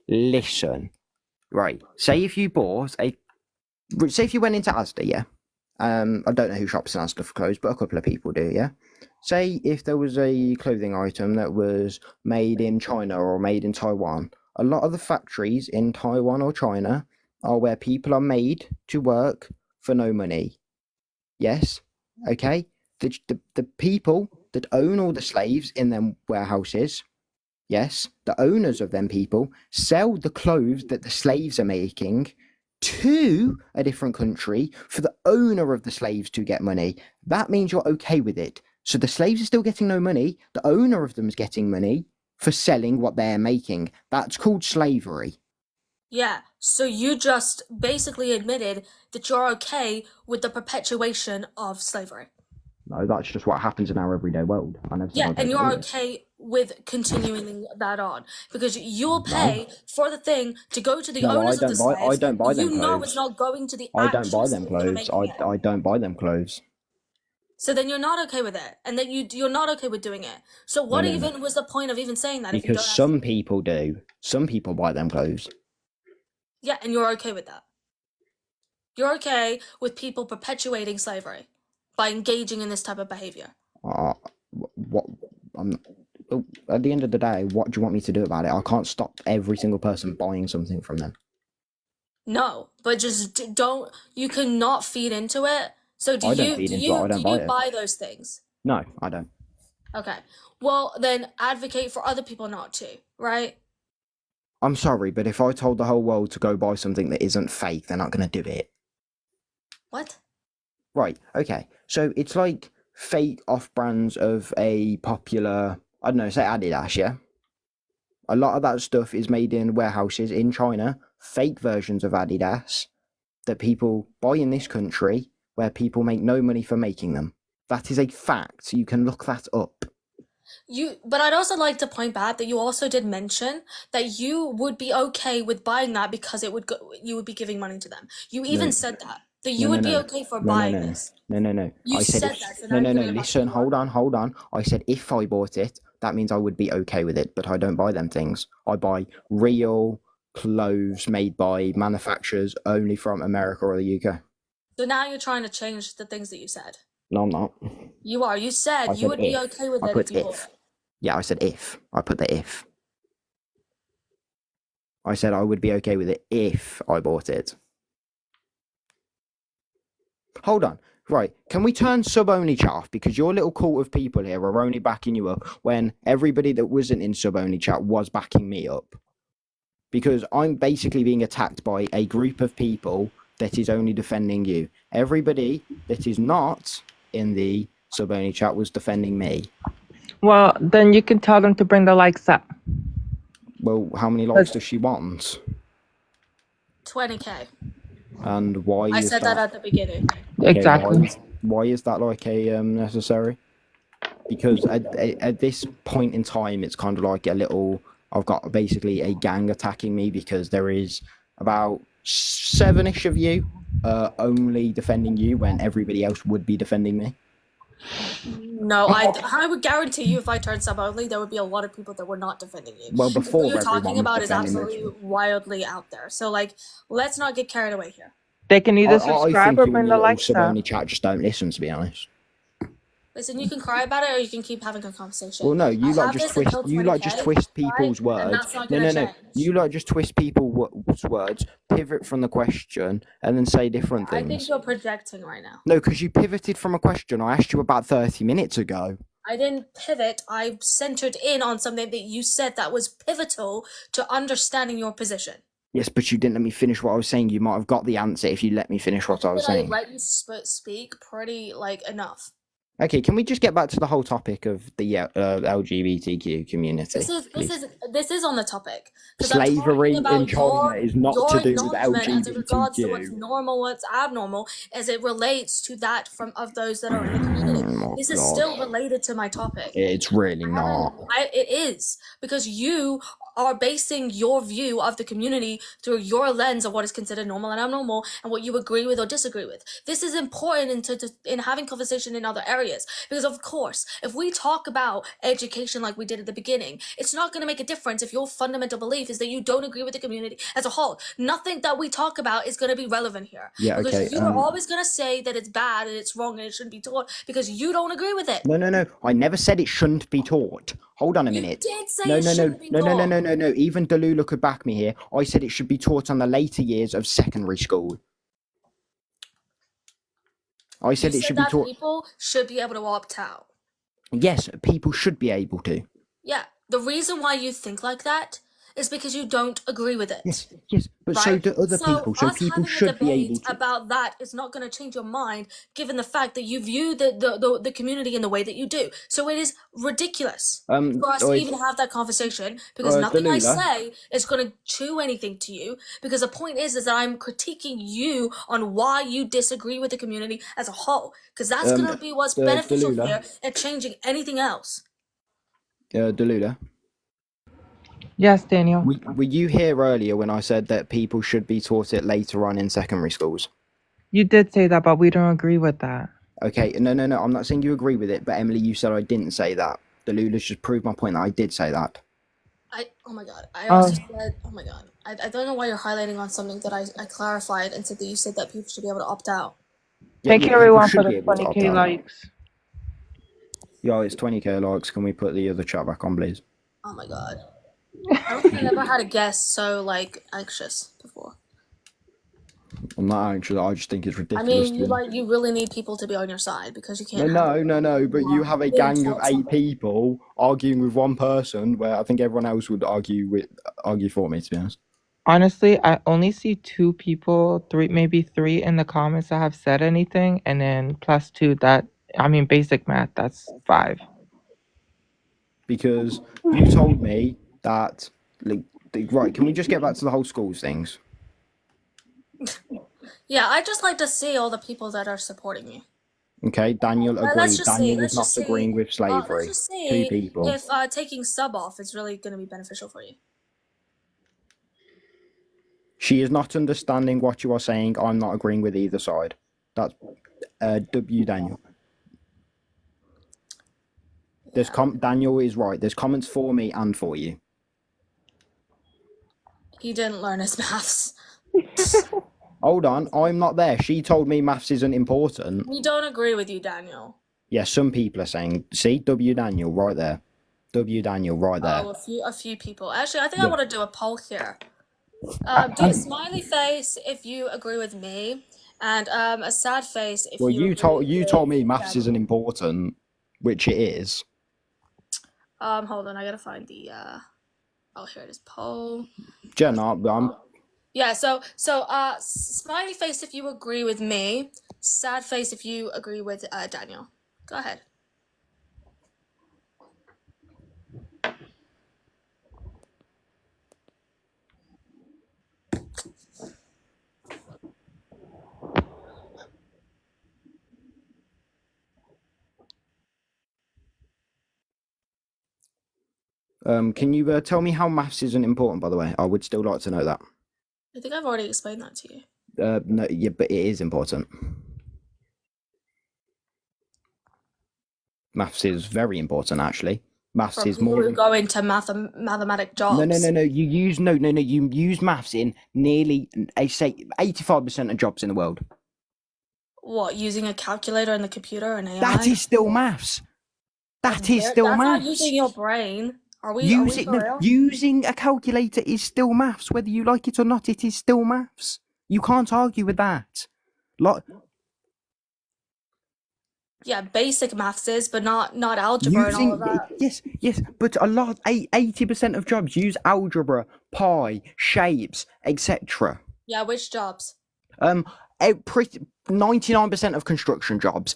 B: Listen. Right. Say if you went into Asda, yeah. I don't know who shops in Asda for clothes, but a couple of people do, yeah. Say if there was a clothing item that was made in China or made in Taiwan, a lot of the factories in Taiwan or China are where people are made to work for no money. Yes, okay. The people that own all the slaves in them warehouses, yes, the owners of them people sell the clothes that the slaves are making to a different country for the owner of the slaves to get money. That means you're okay with it. So the slaves are still getting no money. The owner of them is getting money for selling what they're making. That's called slavery.
A: Yeah, so you just basically admitted that you're okay with the perpetuation of slavery.
B: No, that's just what happens in our everyday world. I never said
A: Yeah,
B: I
A: and
B: don't
A: you're
B: believe it.
A: okay with continuing that on because you'll
B: No,
A: pay for the thing to go to the
B: no,
A: owners of the
B: I
A: slaves.
B: don't buy them
A: You know it's
B: clothes.
A: not going to the
B: I don't
A: actual
B: buy them
A: slaves that are
B: clothes.
A: making it.
B: I don't buy them clothes.
A: So then you're not okay with it, and that you're not okay with doing it. So what
B: No.
A: even was the point of even saying that if you
B: Because
A: don't actually?
B: some people do. Some people buy them clothes.
A: Yeah, and you're okay with that. You're okay with people perpetuating slavery by engaging in this type of behavior.
B: What? I'm. At the end of the day, what do you want me to do about it? I can't stop every single person buying something from them.
A: No, but just don't. You cannot feed into it. So
B: I don't feed into it. I
A: do
B: don't buy
A: you
B: it.
A: buy those things?
B: No, I don't.
A: Okay. Well, then advocate for other people not to, right?
B: I'm sorry, but if I told the whole world to go buy something that isn't fake, they're not going to do it.
A: What?
B: Right. Okay. So it's like fake off brands of a popular, I don't know, say Adidas, yeah? A lot of that stuff is made in warehouses in China, fake versions of Adidas that people buy in this country where people make no money for making them. That is a fact. You can look that up.
A: But I'd also like to point back that you also did mention that you would be okay with buying that because you would be giving money to them. You
B: No,
A: even said that
B: no,
A: you
B: no,
A: would be
B: no.
A: okay for
B: No, no,
A: buying
B: no.
A: this.
B: No.
A: You
B: I said
A: said
B: if
A: that, so
B: no,
A: now you're
B: no, no.
A: gonna go back to
B: Listen,
A: your word.
B: hold on. I said if I bought it, that means I would be okay with it, but I don't buy them things. I buy real clothes made by manufacturers only from America or the UK.
A: So now you're trying to change the things that you said.
B: No, I'm not.
A: You are. You said
B: I
A: you
B: said
A: would be
B: if.
A: okay with
B: I
A: it
B: put
A: if you bought
B: if.
A: it.
B: Yeah, I said if. I put the if. I said I would be okay with it if I bought it. Hold on. Right. Can we turn sub-only chat off? Because your little cult of people here are only backing you up when everybody that wasn't in sub-only chat was backing me up. Because I'm basically being attacked by a group of people that is only defending you. Everybody that is not in the sub-only chat was defending me.
C: Well, then you can tell them to bring the likes up.
B: Well, how many likes does she want?
A: 20K.
B: And why
A: I
B: is
A: said that at the beginning.
C: Exactly.
B: Okay, why is that like a necessary? Because at this point in time, it's kind of like a little. I've got basically a gang attacking me because there is about 7-ish of you only defending you when everybody else would be defending me.
A: No, I would guarantee you if I turned sub only, there would be a lot of people that were not defending you.
B: Well,
A: And what
B: before
A: you're talking
B: everyone was
A: about is
B: defending
A: absolutely
B: me.
A: wildly out there. So, like, let's not get carried away here.
C: They can either
B: I
C: subscribe
B: think
C: or
B: you and
C: bring
B: your
C: the
B: little
C: likes
B: sub
C: up.
B: only chat just don't listen, to be honest.
A: Listen, you can cry about it or you can keep having a conversation.
B: Well, no, you
A: I
B: like
A: have
B: just
A: this
B: twist.
A: until
B: You like just
A: 20K,
B: twist people's
A: right? And
B: words.
A: that's not
B: No,
A: gonna
B: no, no.
A: change.
B: You like just twist people's words, pivot from the question, and then say different
A: I think
B: things.
A: you're projecting right now.
B: No, because you pivoted from a question I asked you about 30 minutes ago.
A: I didn't pivot. I centered in on something that you said that was pivotal to understanding your position.
B: Yes, but you didn't let me finish what I was saying. You might have got the answer if you let me finish what I was
A: I
B: saying.
A: let you speak pretty like enough.
B: Okay, can we just get back to the whole topic of the LGBTQ community?
A: This is on the topic.
B: Slavery in China is not
A: your
B: to do with
A: acknowledgement as it regards to what's
B: LGBTQ.
A: normal, what's abnormal, as it relates to that of those that are in the community.
B: Oh,
A: This is
B: God.
A: still related to my topic.
B: It's really not.
A: It is because you are basing your view of the community through your lens of what is considered normal and abnormal and what you agree with or disagree with. This is important in having conversation in other areas because, of course, if we talk about education like we did at the beginning, it's not going to make a difference if your fundamental belief is that you don't agree with the community as a whole. Nothing that we talk about is going to be relevant here.
B: Yeah,
A: because
B: okay.
A: you're always going to say that it's bad and it's wrong and it shouldn't be taught because you don't agree with it.
B: No. I never said it shouldn't be taught. Hold on a minute.
A: You did say it shouldn't be taught.
B: No. Even Delula could back me here. I said it should be taught on the later years of secondary school. I said it should be taught.
A: People should be able to opt out.
B: Yes, people should be able to.
A: Yeah, the reason why you think like that is because you don't agree with it.
B: Yes, but
A: right?
B: so do other people. So
A: us
B: people
A: having
B: should be able to.
A: About that is not going to change your mind, given the fact that you view the community in the way that you do. So it is ridiculous for us to even have that conversation because nothing I say is going to chew anything to you. Because the point is that I'm critiquing you on why you disagree with the community as a whole. Because that's going to be what's beneficial here and changing anything else.
B: Delula.
C: Yes, Daniel.
B: Were you here earlier when I said that people should be taught it later on in secondary schools?
C: You did say that, but we don't agree with that.
B: Okay, no. I'm not saying you agree with it, but Emily, you said I didn't say that. Delula's just proved my point that I did say that.
A: Oh my god. I also said, oh my god. I don't know why you're highlighting on something that I clarified and said that you said that people should be able to opt out.
C: Thank you everyone for the 20K likes.
B: Yo, it's 20K likes. Can we put the other chat back on, please?
A: Oh my god. I don't think I ever had a guest so, like, anxious before.
B: I'm not anxious. I just think it's ridiculous.
A: I mean, you really need people to be on your side because you can't.
B: No. But you have a gang of 8 people arguing with one person, where I think everyone else would argue for me. To be honest.
C: Honestly, I only see 2 people, maybe 3 in the comments that have said anything, and then plus 2 that. I mean, basic math. That's 5.
B: Because you told me that. Right? Can we just get back to the whole schools things?
A: Yeah, I just like to see all the people that are supporting you.
B: Okay, Daniel agreed. Daniel was not agreeing with slavery.
A: Let's just see
B: 2 people.
A: if taking sub off is really going to be beneficial for you.
B: She is not understanding what you are saying. I'm not agreeing with either side. That's W Daniel. There's Daniel is right. There's comments for me and for you.
A: He didn't learn his maths.
B: Hold on, I'm not there. She told me maths isn't important.
A: We don't agree with you, Daniel.
B: Yeah, some people are saying, see, W Daniel right there. W Daniel right there.
A: Oh, a few people. Actually, I think I
B: Yeah.
A: want to do a poll here. Do a smiley face if you agree with me, and a sad face if
B: Well,
A: you
B: you
A: agree
B: told
A: with
B: me maths
A: Daniel.
B: isn't important, which it is.
A: Hold on, I gotta find the oh, here it is, poll.
B: Jenna, I'm
A: Yeah, so smiley face if you agree with me, sad face if you agree with Daniel. Go ahead.
B: Can you tell me how maths isn't important, by the way? I would still like to know that.
A: I think I've already explained that to you.
B: No, yeah, but it is important. Maths is very important, actually. Maths
A: For
B: is
A: people
B: more.
A: who go into mathematic jobs.
B: No. You use You use maths in nearly, I say, 85% of jobs in the world.
A: What, using a calculator in the computer and AI?
B: That is still maths. That is still
A: That's
B: maths.
A: not using your brain. Are we for real?
B: Using a calculator is still maths, whether you like it or not. It is still maths. You can't argue with that. Like,
A: Yeah, basic maths is, but not algebra and all of that.
B: yes, but 80% of jobs use algebra, pi, shapes, etc.
A: Yeah, which jobs?
B: 99% of construction jobs,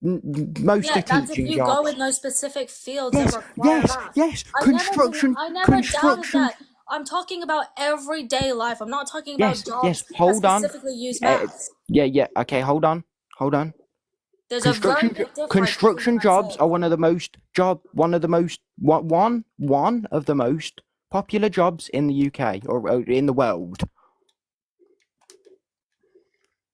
B: most
A: Yeah,
B: of
A: that's if
B: teaching
A: you
B: jobs.
A: go in those specific fields that require math.
B: Yes.
A: I never doubted that. I'm talking about everyday life. I'm not talking about jobs that specifically use maths.
B: Yeah. Okay, hold on.
A: There's a very big difference.
B: Construction jobs are one of the most popular jobs in the UK or in the world.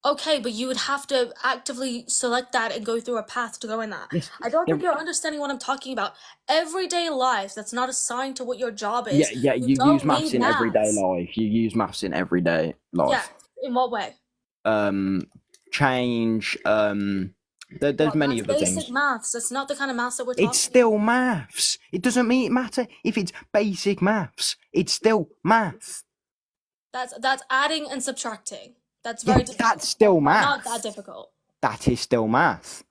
A: Okay, but you would have to actively select that and go through a path to go in that.
B: Yes.
A: I don't think you're understanding what I'm talking about. Everyday life that's not assigned to what your job is.
B: Yeah. You use maths in everyday life. You use maths in everyday life.
A: Yeah. In what way?
B: Change. There's many other things.
A: Basic maths. That's not the kind of maths that we're talking about.
B: It's still maths. It doesn't matter if it's basic maths. It's still maths.
A: That's adding and subtracting. That's very difficult.
B: That's still maths.
A: Not that difficult.
B: That is still maths.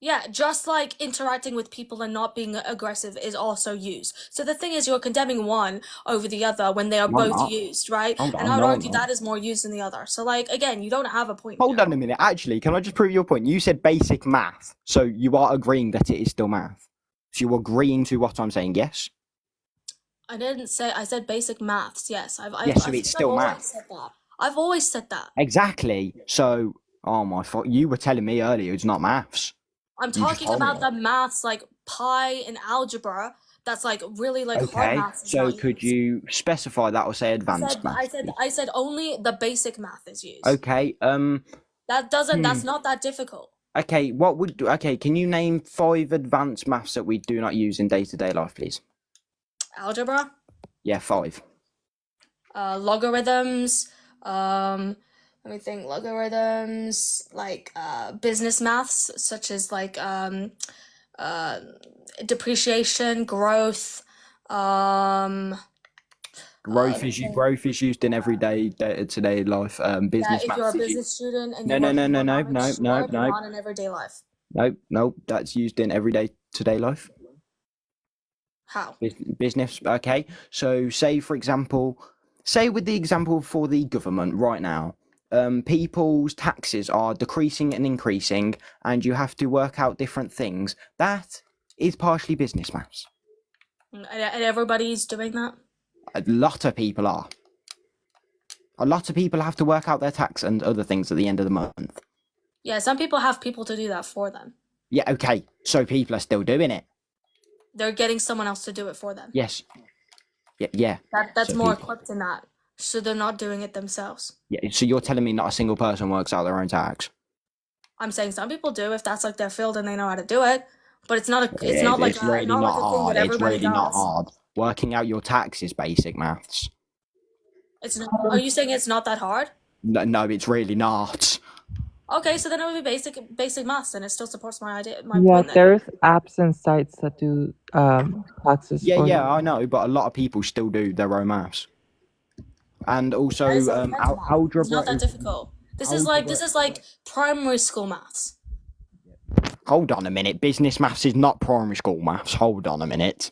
A: Yeah, just like interacting with people and not being aggressive is also used. So the thing is, you're condemning one over the other when they are both used, right? And I would argue that is more used than the other. So, like, again, you don't have a point.
B: Hold on a minute. Actually, can I just prove your point? You said basic math, so you are agreeing that it is still math. So you're agreeing to what I'm saying, yes?
A: I didn't say. I said basic maths. Yes,
B: so it's still math.
A: I've always said that.
B: Exactly. So, oh my fuck, you were telling me earlier it's not maths.
A: I'm talking about the maths like pi and algebra. That's like really like hard maths.
B: So could you specify that or say advanced maths?
A: I said only the basic math is used.
B: Okay.
A: That's not that difficult.
B: Okay, can you name 5 advanced maths that we do not use in day-to-day life, please?
A: Algebra?
B: Yeah, 5.
A: Logarithms, let me think, logarithms, like business maths, such as like depreciation, growth,
B: growth is used in everyday day-to-day life. Business
A: if
B: maths
A: you're a
B: is
A: business student and
B: no,
A: not in everyday life.
B: No, that's used in everyday today life.
A: How?
B: Business, okay. So say with the example for the government right now, people's taxes are decreasing and increasing, and you have to work out different things. That is partially business maths.
A: And everybody's doing that?
B: A lot of people are. A lot of people have to work out their tax and other things at the end of the month.
A: Yeah, some people have people to do that for them.
B: Yeah, okay. So people are still doing it.
A: They're getting someone else to do it for them.
B: Yes. Yeah.
A: That's more equipped than that. So they're not doing it themselves.
B: Yeah, so you're telling me not a single person works out their own tax?
A: I'm saying some people do if that's like their field and they know how to do it. But it's not
B: hard. It's really not hard. Working out your tax is basic maths.
A: It's not. Are you saying it's not that hard?
B: No, it's really not.
A: Okay, so then it would be basic maths, and it still supports my
C: Yeah,
A: point then.
C: there's apps and sites that do taxes
B: Yeah,
C: for
B: yeah,
C: you.
B: I know, but a lot of people still do their own maths. And
A: That
B: also,
A: is elemental math. It's not
B: algebra
A: that
B: is
A: difficult. This is
B: algebra.
A: like primary school maths.
B: Hold on a minute. Business maths is not primary school maths. Hold on a minute.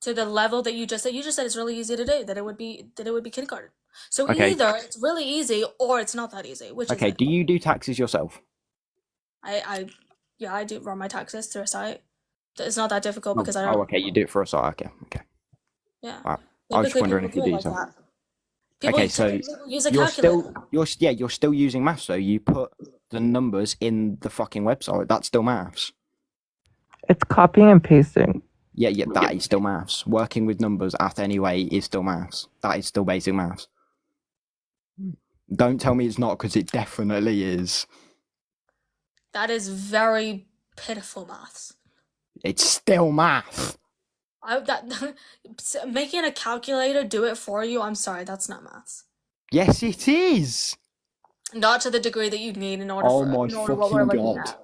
A: To the level that you just said. You just said it's really easy to do. That it would be kindergarten. So
B: Okay.
A: either it's really easy or it's not that easy. Which is
B: Okay.
A: it?
B: Do you do taxes yourself?
A: Yeah, I do run my taxes through a site. It's not that difficult because I
B: Oh,
A: don't.
B: okay. You do it for a site. Okay. Okay.
A: Yeah.
B: All right. I was just
A: Typically,
B: wondering
A: people
B: if you
A: do it
B: do
A: like
B: so.
A: that. People
B: Okay, so
A: typically use a
B: you're
A: calculator.
B: you're still using maths though. You put the numbers in the fucking website. That's still maths.
C: It's copying and pasting.
B: Yeah, yeah, that is still maths. Working with numbers at any way is still maths. That is still basic maths. Don't tell me it's not, because it definitely is.
A: That is very pitiful maths.
B: It's still math.
A: Making a calculator do it for you. I'm sorry, that's not maths.
B: Yes, it is.
A: Not to the degree that you need in order
B: Oh
A: for
B: my
A: in order what we're
B: fucking
A: looking
B: god.
A: at.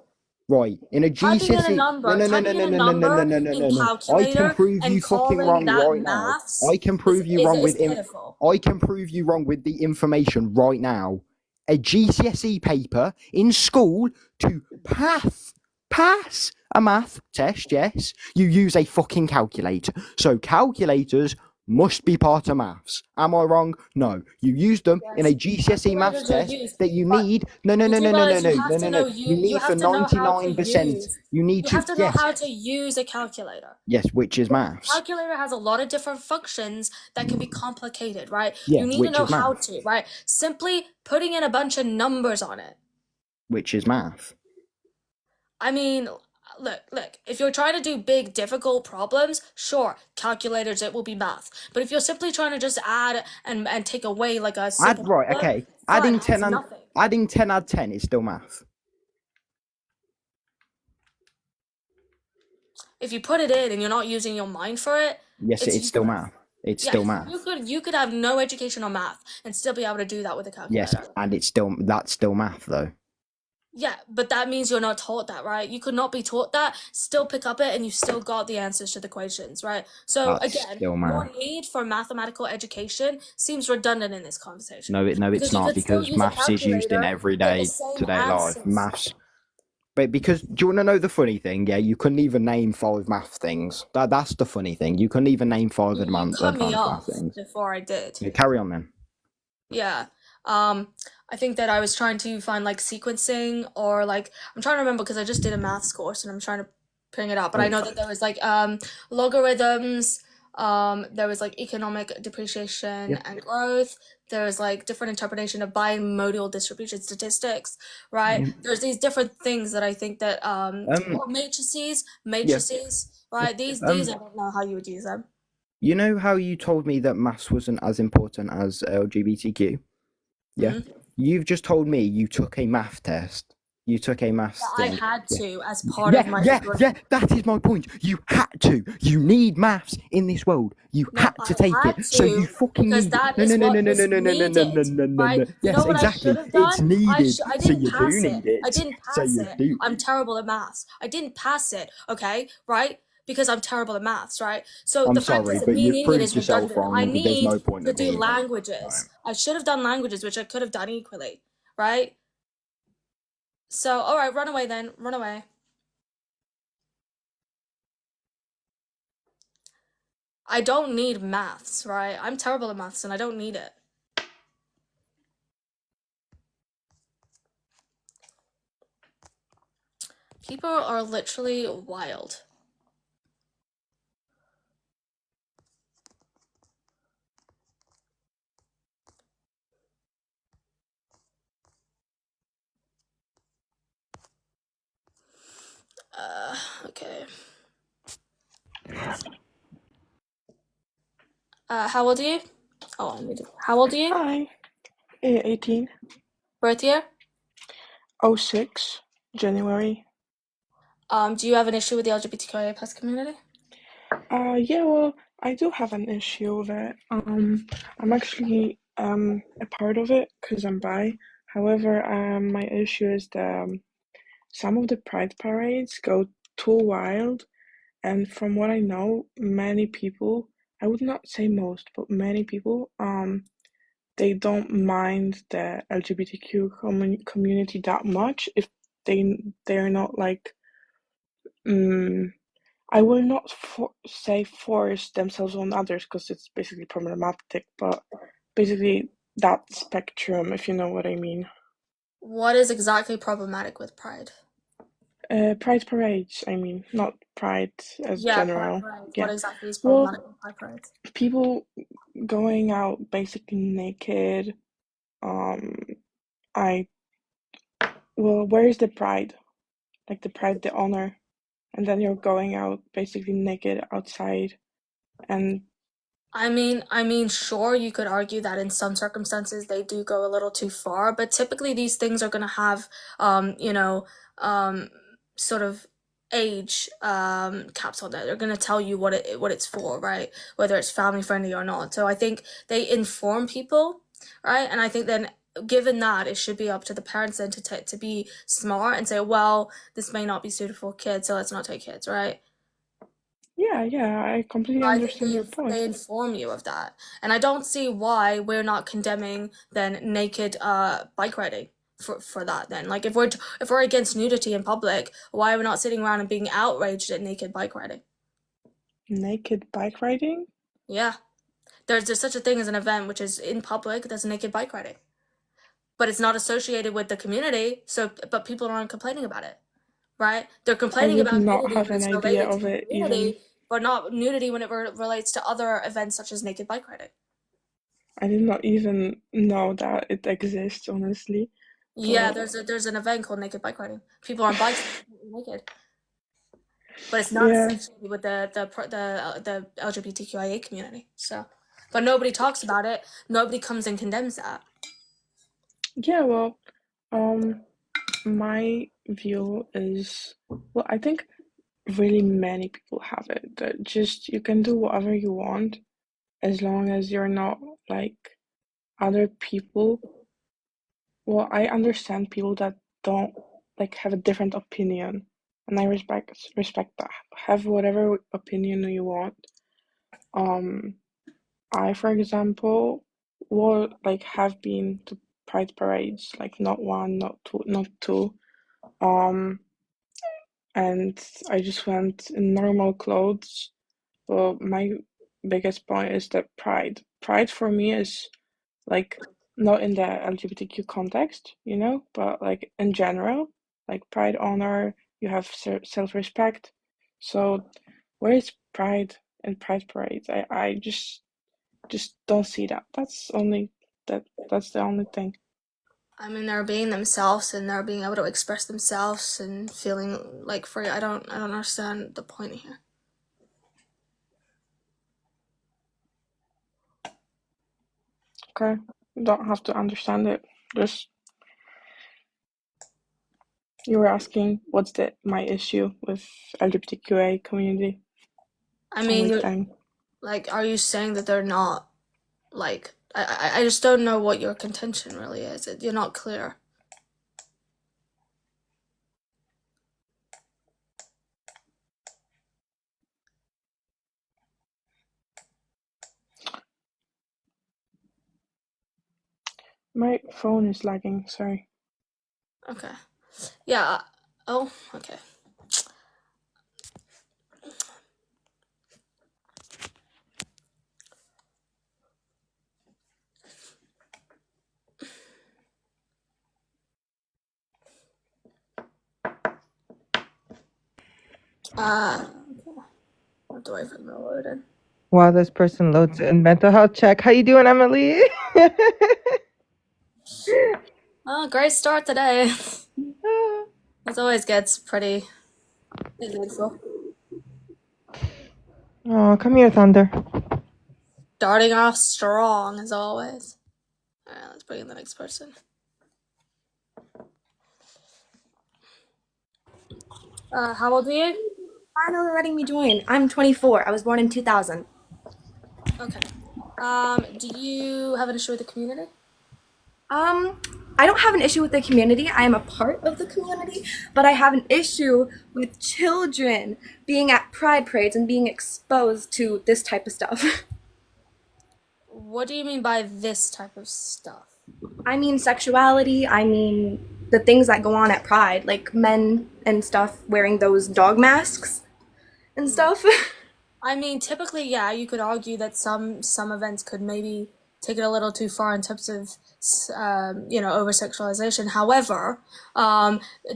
B: Right, in a
A: Typing in a
B: GCSE.
A: number, typing in a number in
B: No. I can
A: calculator
B: prove
A: and
B: you fucking
A: calling
B: wrong
A: that
B: right now.
A: maths
B: I can prove you wrong
A: is
B: with
A: pitiful.
B: I can prove you wrong with the information right now. A GCSE paper in school to pass a math test, yes, you use a fucking calculator. So calculators must be part of maths. Am I wrong? No. You use them in a GCSE maths test that you need. No. You need for 99%. You need
A: You
B: to,
A: have to know
B: yes.
A: how to use a calculator.
B: Yes, which is maths.
A: Calculator has a lot of different functions that can be complicated, right?
B: Yeah,
A: You need to
B: which
A: know
B: is
A: how
B: math.
A: to, right? Simply putting in a bunch of numbers on it.
B: Which is math.
A: I mean, look, if you're trying to do big, difficult problems, sure, calculators, it will be math. But if you're simply trying to just add and take away like a simple
B: Right, okay.
A: fine, nothing.
B: Adding 10 add 10 is still math.
A: If you put it in and you're not using your mind for it,
B: Yes, it's still math. It's still math.
A: You could have no education on math and still be able to do that with a calculator.
B: Yes, and that's still math though.
A: Yeah, but that means you're not taught that, right? You could not be taught that, still pick up it, and you still got the answers to the equations, right? So
B: That's
A: again,
B: still
A: your
B: math.
A: need for mathematical education seems redundant in this conversation.
B: No, it's not, because maths is used in everyday today life. Maths. But because, do you want to know the funny thing? Yeah, you couldn't even name 5 math things. That's the funny thing. You couldn't even name 5 advanced math things.
A: Before I did.
B: Yeah, carry on then.
A: Yeah. I think that I was trying to find like sequencing or like I'm trying to remember because I just did a maths course and I'm trying to bring it up. But I know that there was like logarithms, there was like economic depreciation and growth. There's like different interpretation of bimodal distribution statistics, right? There's these different things that I think that matrices, right? These I don't know how you would use them.
B: You know how you told me that maths wasn't as important as LGBTQ? Yeah.
A: Mm-hmm.
B: You've just told me you took a math test. You took a maths thing.
A: I had to as part of my
B: yeah, that is my point. You had to. You need maths in this world. You had to take it. So you fucking need it. No. Yes, exactly. It's needed. So you do need it.
A: I didn't pass it. I'm terrible at maths. I didn't pass it, okay? Right? Because I'm terrible at maths, right? So
B: I'm
A: the fact
B: sorry,
A: is
B: but
A: me
B: you've
A: needing it is
B: proved yourself
A: redundant.
B: wrong.
A: I
B: There's
A: need
B: no point
A: to
B: in
A: do
B: being
A: languages. I should have done languages, which I could have done equally, right? So, all right, run away then. Run away. I don't need maths, right? I'm terrible at maths and I don't need it. People are literally wild. Okay. How old are you? Oh, how old are you?
D: Hi. 18.
A: Birth year?
D: 06. January.
A: Do you have an issue with the LGBTQIA plus community?
D: Yeah, well, I do have an issue that I'm actually a part of it because I'm bi. However, my issue is that some of the pride parades go too wild, and from what I know, many people, I would not say most, but many people, they don't mind the LGBTQ community that much if they're not like, I will not say force themselves on others because it's basically problematic, but basically that spectrum, if you know what I mean.
A: What is exactly problematic with Pride?
D: Pride parades, I mean, not pride as
A: Yeah, Pride
D: general.
A: parades. What
D: Yeah.
A: exactly is
D: Well,
A: problematic with Pride parades?
D: people going out basically naked. Um, I, well, where is the pride? Like the pride, the honor. And then you're going out basically naked outside. And
A: I mean, sure, you could argue that in some circumstances they do go a little too far, but typically these things are gonna have, you know, sort of age caps on it. They're gonna tell you what it's for, right? Whether it's family friendly or not. So I think they inform people, right? And I think then, given that, it should be up to the parents then to be smart and say, well, this may not be suited for kids, so let's not take kids, right?
D: yeah, I completely
A: I think
D: understand your point.
A: they inform you of that, and I don't see why we're not condemning then naked bike riding for that. Then, like, if we're against nudity in public, why are we not sitting around and being outraged at naked bike riding?
D: Naked bike riding?
A: Yeah, there's such a thing as an event which is in public that's naked bike riding, but it's not associated with the community. So, but people aren't complaining about it, right? They're
D: I
A: complaining
D: would
A: about
D: not
A: nudity
D: have
A: when
D: an
A: it's
D: idea
A: related to
D: of
A: the
D: it even.
A: community, but not nudity when it relates to other events such as naked bike riding.
D: I did not even know that it exists, honestly.
A: Yeah,
D: But
A: there's an event called naked bike riding. People on bikes naked, but it's not
D: yeah,
A: associated with the LGBTQIA community. So, but nobody talks about it. Nobody comes and condemns that.
D: yeah, well, um, my view is, well, I think really many people have it that just you can do whatever you want as long as you're not like other people. Well, I understand people that don't like have a different opinion, and I respect that. Have whatever opinion you want. Um, I, for example, will like have been to pride parades, like not one, not two, not two. Um, and I just went in normal clothes. Well, my biggest point is that pride. Pride for me is like not in the LGBTQ context, you know, but like in general, like pride, honor, you have self-respect. So where is pride and pride parades? I just don't see that. That's the only thing.
A: I mean, they're being themselves and they're being able to express themselves and feeling like free. I don't understand the point here.
D: Okay? You don't have to understand it. Just you were asking what's the my issue with LGBTQA community.
A: I mean,
D: Only
A: you're
D: thing.
A: like, are you saying that they're not like? I just don't know what your contention really is. You're not clear.
D: My phone is lagging, sorry.
A: Okay. Yeah. Oh, okay. Okay. I'll have to wait for them to load in.
C: While this person loads in, mental health check. How you doing, Emily?
A: Oh, great start today. It always gets pretty eventful.
C: Oh, come here, Thunder.
A: Starting off strong as always. Alright, let's bring in the next person. How old are you?
E: Finally letting me join. I'm 24. I was born in 2000.
A: Okay. Do you have an issue with the community?
E: I don't have an issue with the community. I am a part of the community, but I have an issue with children being at pride parades and being exposed to this type of stuff.
A: What do you mean by this type of stuff?
E: I mean sexuality, I mean the things that go on at pride, like men and stuff wearing those dog masks and stuff.
A: I mean, typically, yeah, you could argue that some events could maybe take it a little too far in terms of over sexualization. However,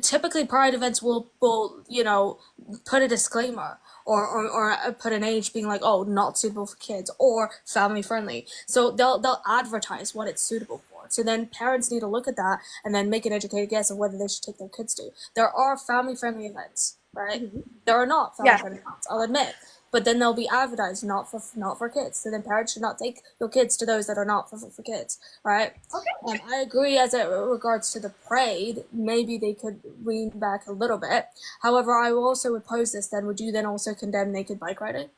A: typically Pride events will put a disclaimer or put an age being like, oh, not suitable for kids or family friendly. So they'll advertise what it's suitable for. So then parents need to look at that and then make an educated guess of whether they should take their kids to. There are family friendly events, right? There are not family friendly events, I'll admit. But then they'll be advertised not for kids. So then parents should not take your kids to those that are not for kids, right? Okay. I agree as it regards to the parade, maybe they could lean back a little bit. However, I also would pose this then, would you then also condemn naked bike riding?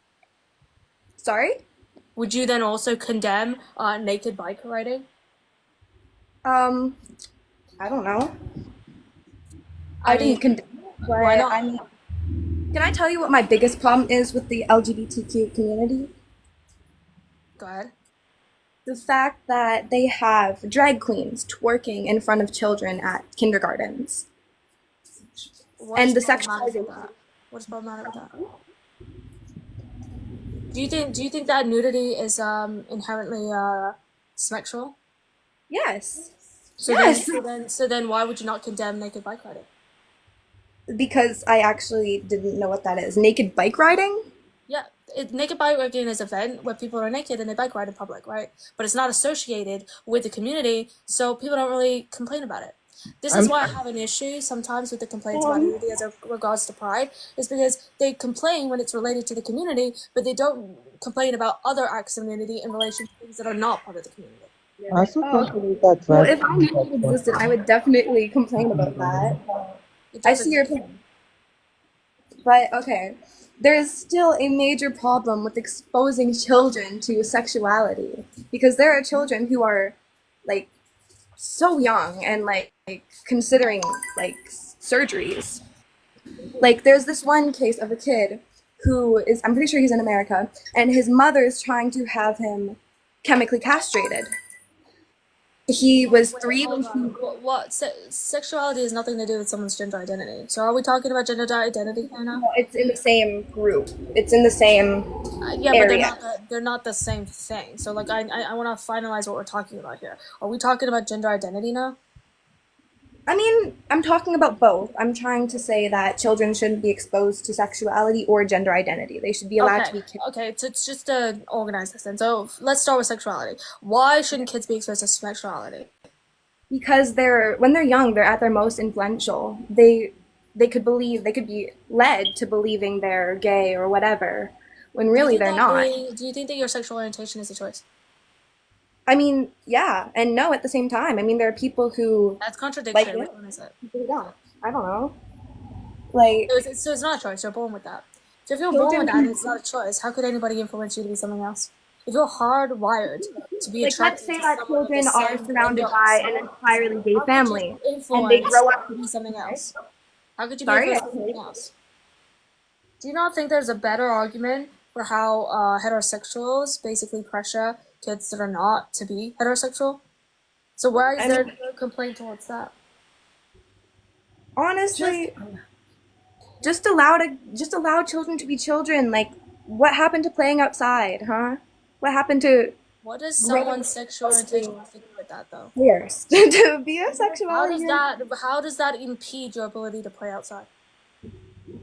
E: Sorry?
A: Would you then also condemn naked bike riding?
E: I don't know.
A: I mean,
E: didn't condemn it, but
A: why not?
E: I mean, can I tell you what my biggest problem is with the LGBTQ community?
A: Go ahead.
E: The fact that they have drag queens twerking in front of children at kindergartens. And the sexualization.
A: What's problematic with that? Do you think that nudity is inherently sexual?
E: Yes.
A: So then why would you not condemn naked bike riding?
E: Because I actually didn't know what that is. Naked bike riding?
A: Yeah, naked bike riding is an event where people are naked and they bike ride in public, right? But it's not associated with the community, so people don't really complain about it. This is why I have an issue sometimes with the complaints about nudity as regards to pride, is because they complain when it's related to the community, but they don't complain about other acts of nudity in relation to things that are not part of the community.
C: I also can't believe that
E: Well,
C: drag
E: if I knew it existed, I would definitely complain about that. I see your point. But, okay, there is still a major problem with exposing children to sexuality. Because there are children who are, like, so young and, like considering, like, surgeries. Like, there's this one case of a kid who is, I'm pretty sure he's in America, and his mother is trying to have him chemically castrated. He was 3 when he...
A: Sexuality has nothing to do with someone's gender identity. So are we talking about gender identity here now?
E: It's in the same group. It's in the same area.
A: But they're not the same thing. So like I want to finalize what we're talking about here. Are we talking about gender identity now?
E: I mean, I'm talking about both. I'm trying to say that children shouldn't be exposed to sexuality or gender identity. They should be allowed to be kids.
A: Okay, so it's just to organize this then. So let's start with sexuality. Why shouldn't kids be exposed to sexuality?
E: Because when they're young, they're at their most influential. They could be led to believing they're gay or whatever, when really they're not.
A: Do you think that your sexual orientation is a choice?
E: I mean, yeah, and no at the same time. I mean, there are people who...
A: That's contradictory. Which one is it?
E: People who don't. I don't know. Like...
A: So it's not a choice. You're born with that. So if you're born with that and it's not a choice, how could anybody influence you to be something else? If you're hardwired to be attracted,
E: let's say that children are surrounded by an entirely gay family, and they grow up
A: to be something else. How could you be something else? Do you not think there's a better argument for how heterosexuals basically pressure kids that are not to be heterosexual? So why is there no complaint towards that?
E: Honestly, just allow children to be children. Like, what happened to playing outside, huh? What happened to...
A: What does someone's sexual orientation have to do with that, though?
E: Yes, to be a sexuality.
A: How does that impede your ability to play outside?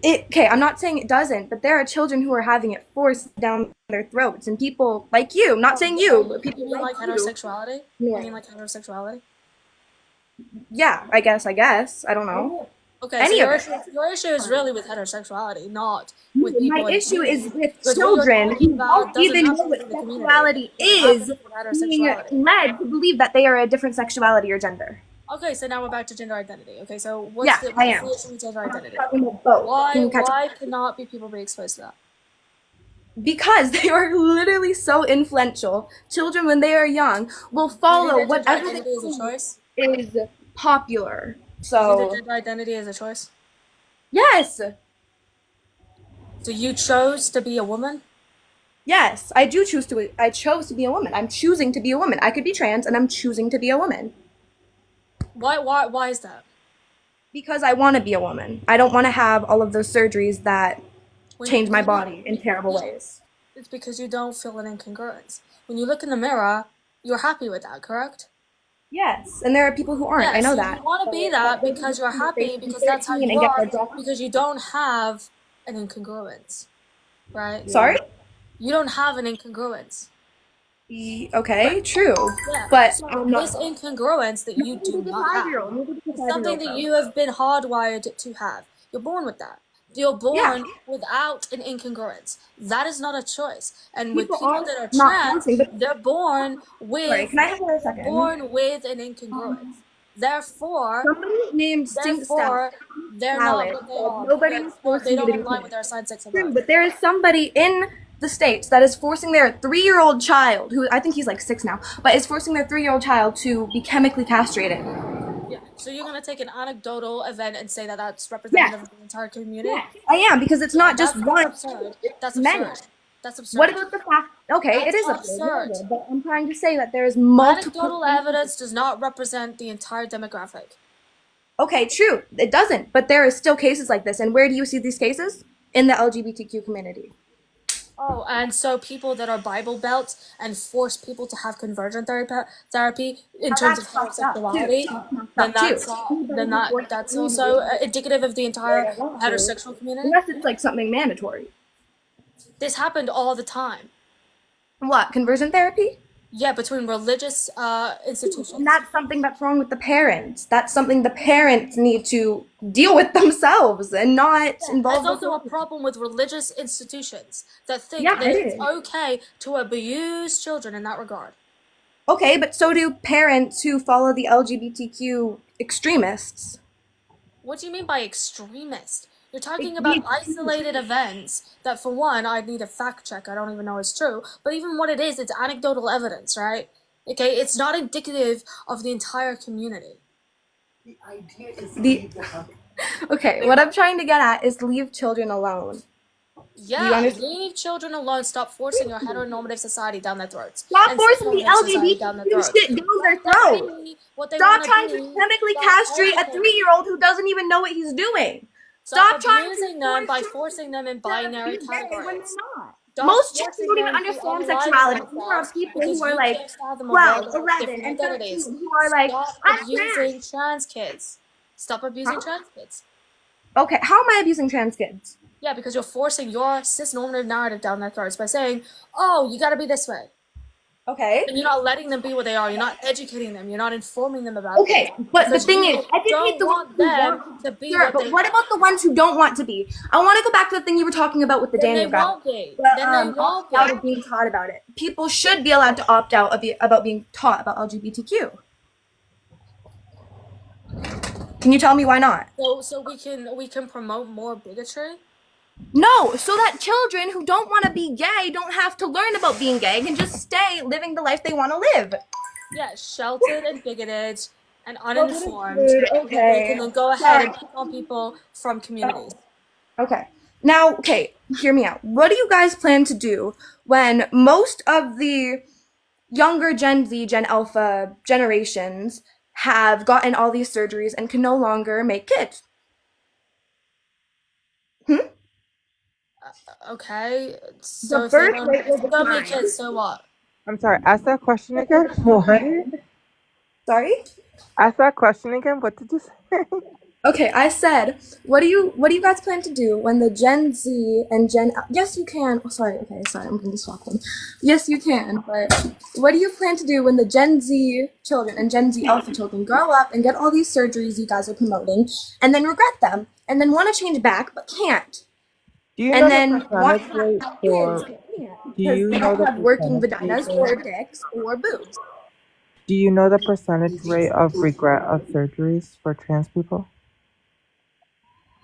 E: Okay, I'm not saying it doesn't, but there are children who are having it forced down their throats, and people like you, I'm not saying you, but people
A: like heterosexuality?
E: Yeah.
A: You mean like heterosexuality?
E: Yeah, I guess, I don't know.
A: Okay, so your issue is really with heterosexuality, not with people.
E: My issue is with children who don't even know what sexuality is, being led to believe that they are a different sexuality or gender.
A: Okay, so now we're back to gender identity. Okay, so what's the issue with gender identity?
E: Both.
A: Why cannot people be exposed to that?
E: Because they are literally so influential. Children, when they are young, will
A: Do you
E: follow
A: think that gender
E: whatever
A: identity is a choice?
E: is popular.
A: Do you think
E: So,
A: that gender identity is a choice?
E: yes,
A: So you chose to be a woman?
E: yes, I do choose to. I chose to be a woman. I'm choosing to be a woman. I could be trans, and I'm choosing to be a woman
A: Why is that?
E: because I want to be a woman. I don't want to have all of those surgeries that change my
A: When
E: body in terrible
A: yeah,
E: ways.
A: it's because you don't feel an incongruence. When you look in the mirror, you're happy with that, correct?
E: Yes, and there are people who aren't. I
A: Yes,
E: know
A: so
E: that.
A: you want to be
E: But
A: that
E: they can
A: because you're
E: they
A: happy,
E: can be
A: because that's how
E: 13
A: you
E: and get their
A: are,
E: doctor.
A: because you don't have an incongruence, right?
E: Sorry?
A: You don't have an incongruence.
E: Okay, true.
A: Yeah.
E: But
A: So
E: I'm
A: this
E: not.
A: incongruence that you do
E: Neither does a
A: not have
E: 5-year-old. Neither does a
A: is something
E: 5-year-old,
A: that
E: though.
A: you have been hardwired to have. You're born with that. You're
E: Yeah,
A: born without an incongruence. That is not a choice. And with
E: people
A: people
E: are
A: that are
E: not
A: trans,
E: forcing. But
A: they're born
E: sorry,
A: with
E: can I have a
A: they're
E: second?
A: born with an incongruence. Therefore,
E: Somebody named Stink Stout
A: therefore, they're not
E: Salad
A: what they
E: said
A: are
E: nobody
A: because
E: was forcing
A: they
E: you to
A: don't
E: be
A: align with
E: trans.
A: their assigned sex of
E: True,
A: birth.
E: but there is somebody in the States that is forcing their 3-year-old child, who I think he's like 6 now, but is forcing their 3-year-old child to be chemically castrated.
A: Yeah. So you're gonna take an anecdotal event and say that that's
E: Yes,
A: representative of the entire community?
E: yes, I am, because it's
A: Yeah,
E: not just
A: that's
E: one.
A: absurd. That's
E: Many.
A: absurd. That's
E: What
A: absurd.
E: about the fact? Okay, it
A: That's
E: is absurd,
A: absurd.
E: whatever, but I'm trying to say that there is multiple.
A: Anecdotal evidence does not represent the entire demographic.
E: Okay, true, it doesn't, but there is still cases like this. And where do you see these cases? In the LGBTQ community.
A: Oh, and so people that are Bible Belt and force people to have conversion therapy in
E: Now
A: terms of
E: that's fucked up too.
A: homosexuality,
E: That's
A: then
E: fucked up too.
A: that's also indicative of the entire heterosexual community.
E: Unless it's like something mandatory.
A: This happened all the time.
E: What, conversion therapy?
A: Yeah, between religious institutions.
E: And that's something that's wrong with the parents. That's something the parents need to deal with themselves and not involve.
A: There's also a problem with religious institutions that think
E: Yeah,
A: that
E: it
A: it's
E: is.
A: okay to abuse children in that regard.
E: Okay, but so do parents who follow the LGBTQ extremists.
A: What do you mean by extremist? You're talking about isolated events that, for one, I'd need a fact check. I don't even know it's true. But even what it is, it's anecdotal evidence, right? Okay, it's not indicative of the entire community.
E: The okay, what I'm trying to get at is leave children alone.
A: Yeah, leave children alone. Stop forcing your heteronormative society down their throats.
E: Stop
A: And
E: forcing the
A: cis-normative society down their
E: LGBTQ
A: throats.
E: shit down their throat. Stop trying to chemically castrate a 3-year-old who doesn't even know what he's doing.
A: Stop abusing them by forcing them in binary categories.
E: Most chicks don't even understand sexuality. There are people who are like 12, 11, and 13 who are like,
A: Stop abusing trans kids. Stop abusing trans kids.
E: Okay, how am I abusing trans kids?
A: Yeah, because you're forcing your cis-normative narrative down their throats by saying, oh, you gotta be this way.
E: Okay.
A: And you're not letting them be what they are. You're not educating them. You're not informing them about
E: okay, but the thing is, educate the ones who want
A: to be.
E: Sure, but what about the ones who don't want to be? I want to go back to the thing you were talking about with the Daniel guy.
A: Won't be.
E: Then they won't be. Out of being taught about it. People should be allowed to opt out about being taught about LGBTQ. Can you tell me why not?
A: So we can promote more bigotry?
E: No, so that children who don't want to be gay don't have to learn about being gay, can just stay living the life they want to live.
A: Yeah, sheltered and bigoted and uninformed.
E: Okay.
A: They can then go ahead and pick on people from communities.
E: Okay. Now, okay, hear me out. What do you guys plan to do when most of the younger Gen Z, Gen Alpha generations have gotten all these surgeries and can no longer make kids?
A: Okay, so
E: The birth rate will
A: don't make
E: decline.
A: kids, so what?
C: I'm sorry, ask that question again. What?
E: Sorry?
C: Ask that question again. What did you say?
E: Okay, I said, what do you guys plan to do when the Gen Z and yes you can. Oh, sorry, I'm gonna stop them. Yes you can, but what do you plan to do when the Gen Z children and Gen Z Alpha children grow up and get all these surgeries you guys are promoting and then regret them and then want to change back but can't?
C: Do you
E: and
C: know
E: then
C: the percentage rate for? Do you know the
E: have working
C: percentage
E: vaginas
C: rate?
E: or dicks or boobs?
C: Do you know the percentage rate of regret of surgeries for trans people?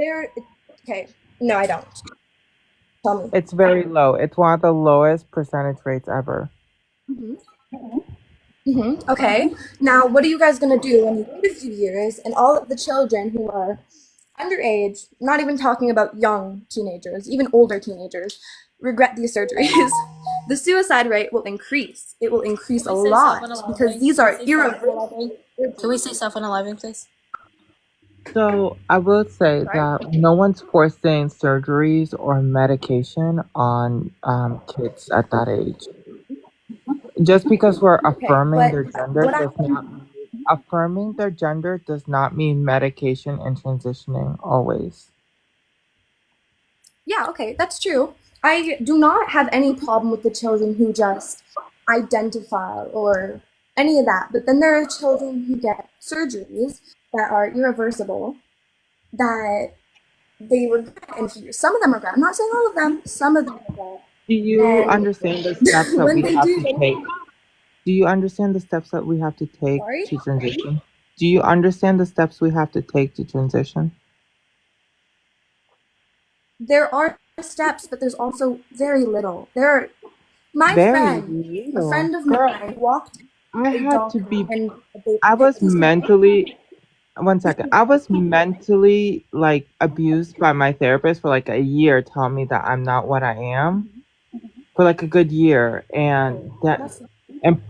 E: Okay, no, I don't. Tell me.
C: It's very low. It's one of the lowest percentage rates ever.
E: Okay. Now, what are you guys gonna do when you wait a few years and all of the children who are underage, not even talking about young teenagers, even older teenagers, regret these surgeries? The suicide rate will increase. It will increase a lot because these are irreversible.
A: Can we say self-unaliving, please?
C: So I will say that no one's forcing surgeries or medication on kids at that age. Just because we're affirming their gender does not mean medication and transitioning always.
E: Yeah, okay, that's true. I do not have any problem with the children who just identify or any of that, but then there are children who get surgeries that are irreversible that they regret in a few years. Some of them regret. I'm not saying all of them. Some of them regret.
C: Do you
E: And
C: understand the steps that
E: when
C: we
E: they
C: have
E: do,
C: to take? Do you understand the steps that we have to take
E: sorry,
C: to transition? Do you understand the steps we have to take to transition?
E: there are steps, but there's also very little. My
C: Very
E: friend, a
C: little.
E: friend of
C: Girl,
E: mine, walked
C: I
E: a
C: had
E: doctor
C: to be.
E: and they
C: I was
E: picked his
C: mentally. One second. I was mentally like abused by my therapist for like a year, telling me that I'm not what I am for like a good year, and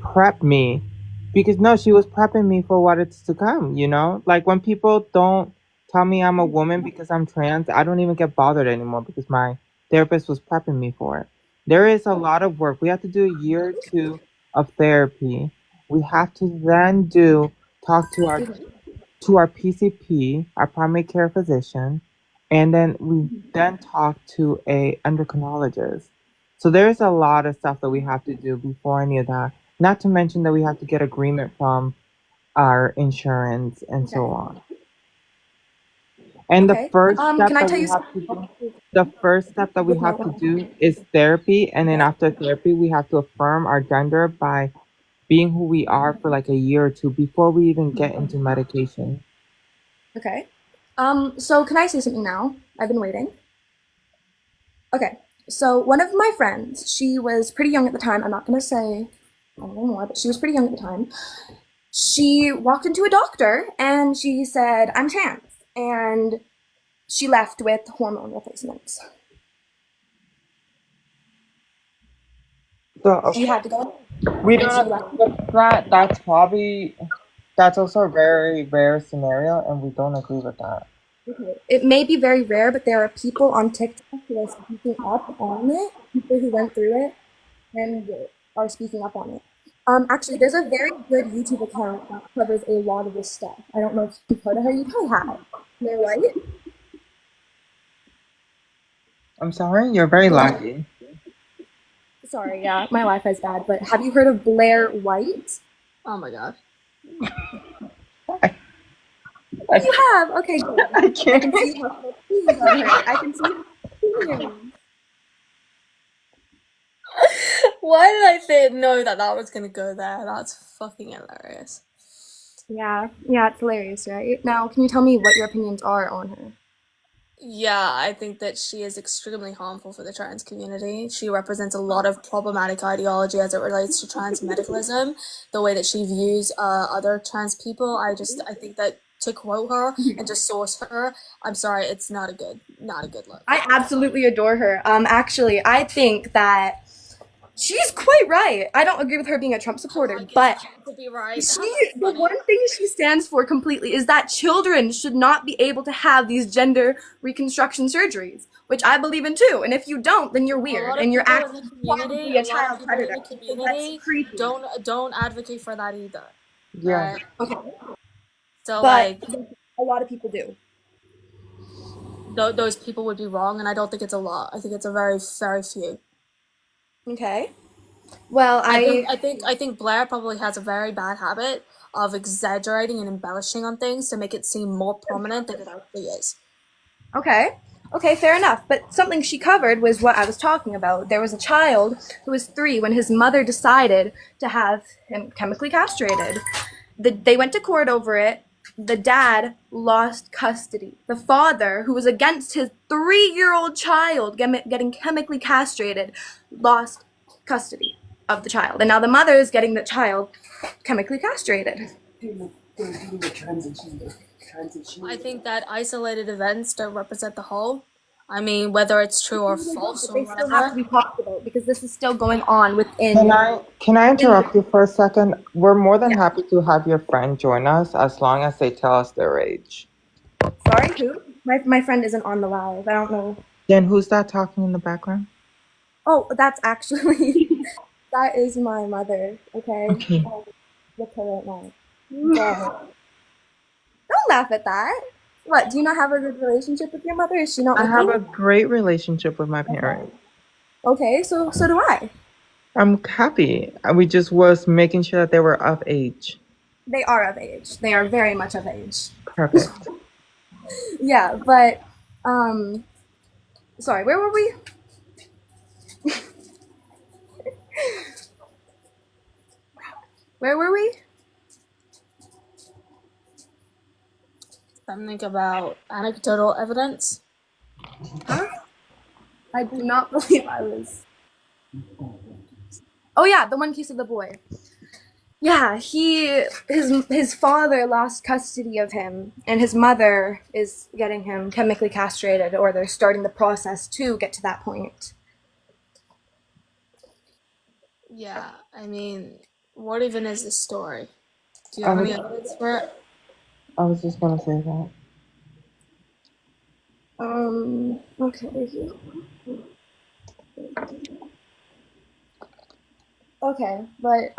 C: prep me because no, she was prepping me for what it's to come. Like when people don't tell me I'm a woman because I'm trans, I don't even get bothered anymore because my therapist was prepping me for it. There is a lot of work. We have to do a year or two of therapy. We have to then talk to our PCP, our primary care physician, and then we then talk to a endocrinologist. So there's a lot of stuff that we have to do before any of that. Not to mention that we have to get agreement from our insurance and so on. And the first step
E: can I
C: that
E: tell
C: we
E: you
C: have to
E: something?
C: do, the first step that we have to do is therapy, and then after therapy, we have to affirm our gender by being who we are for like a year or two before we even get into medication.
E: Okay. So can I say something now? I've been waiting. Okay. So one of my friends, she was pretty young at the time. I'm not gonna say anything more, but she was pretty young at the time. She walked into a doctor and she said, "I'm trans," and she left with hormone replacements.
C: So
E: She had to go.
C: we
E: And she
C: don't.
E: left.
C: That's also a very rare scenario, and we don't agree with that.
E: It may be very rare, but there are people on TikTok who are speaking up on it, people who went through it and are speaking up on it. Actually, there's a very good YouTube account that covers a lot of this stuff. I don't know if you've heard of her. You probably have. They're right.
C: I'm sorry, you're very laggy.
E: Sorry, yeah, my Wi-Fi's bad. But have you heard of Blair White?
A: Oh my god.
E: You have? Okay, good.
C: I can't.
E: I can see how her feelings are hurt. I can see her feelings.
A: Why did I know that was gonna go there? That's fucking hilarious.
E: Yeah, it's hilarious, right? Now, can you tell me what your opinions are on her?
A: Yeah, I think that she is extremely harmful for the trans community. She represents a lot of problematic ideology as it relates to trans medicalism, the way that she views other trans people. I think that to quote her and to source her, I'm sorry, it's not a good look.
E: I absolutely adore her. Actually, I think that she's quite right. I don't agree with her being a Trump supporter, but
A: to be right.
E: the one thing she stands for completely is that children should not be able to have these gender reconstruction surgeries, which I believe in too. And if you don't, then you're weird and you're actually probably a child predator. That's creepy.
A: Don't advocate for that either.
C: Yeah.
A: Right?
E: Okay.
A: So
E: but a lot of people do.
A: Those people would be wrong, and I don't think it's a lot. I think it's a very, very few.
E: Okay. Well,
A: I think Blair probably has a very bad habit of exaggerating and embellishing on things to make it seem more prominent than it actually is.
E: Okay, fair enough. But something she covered was what I was talking about. There was a child who was 3 when his mother decided to have him chemically castrated. They went to court over it. the dad lost custody. The father, who was against his 3-year-old child getting chemically castrated, lost custody of the child. And now the mother is getting the child chemically castrated.
A: I think that isolated events don't represent the whole. I mean, whether it's true or false
E: But
A: or
E: they still have to
A: whatever.
E: be talked about because this is still going on within.
C: Can I interrupt you for a second? We're more than
E: Yeah.
C: happy to have your friend join us as long as they tell us their age.
E: Sorry, who? My friend isn't on the live. I don't know.
C: Then who's that talking in the background?
E: Oh, that's actually that is my mother. Okay.
C: Okay.
E: With her right now. But don't laugh at that. What? Do you not have a good relationship with your mother? Is she not
C: I
E: with
C: have
E: you?
C: a great relationship with my parents.
E: Okay, so do I.
C: I'm happy. We just was making sure that they were of age.
E: They are of age. They are very much of age.
C: Perfect.
E: Yeah, but sorry, where were we? Where were we?
A: Something about anecdotal evidence.
E: Huh? I do not believe I was. Oh yeah, the one case of the boy. Yeah, his father lost custody of him, and his mother is getting him chemically castrated, or they're starting the process to get to that point.
A: Yeah, I mean, what even is this story? Do you
C: I
A: have
C: was,
A: any evidence for it?
C: I was just gonna say that.
E: Okay. Okay, but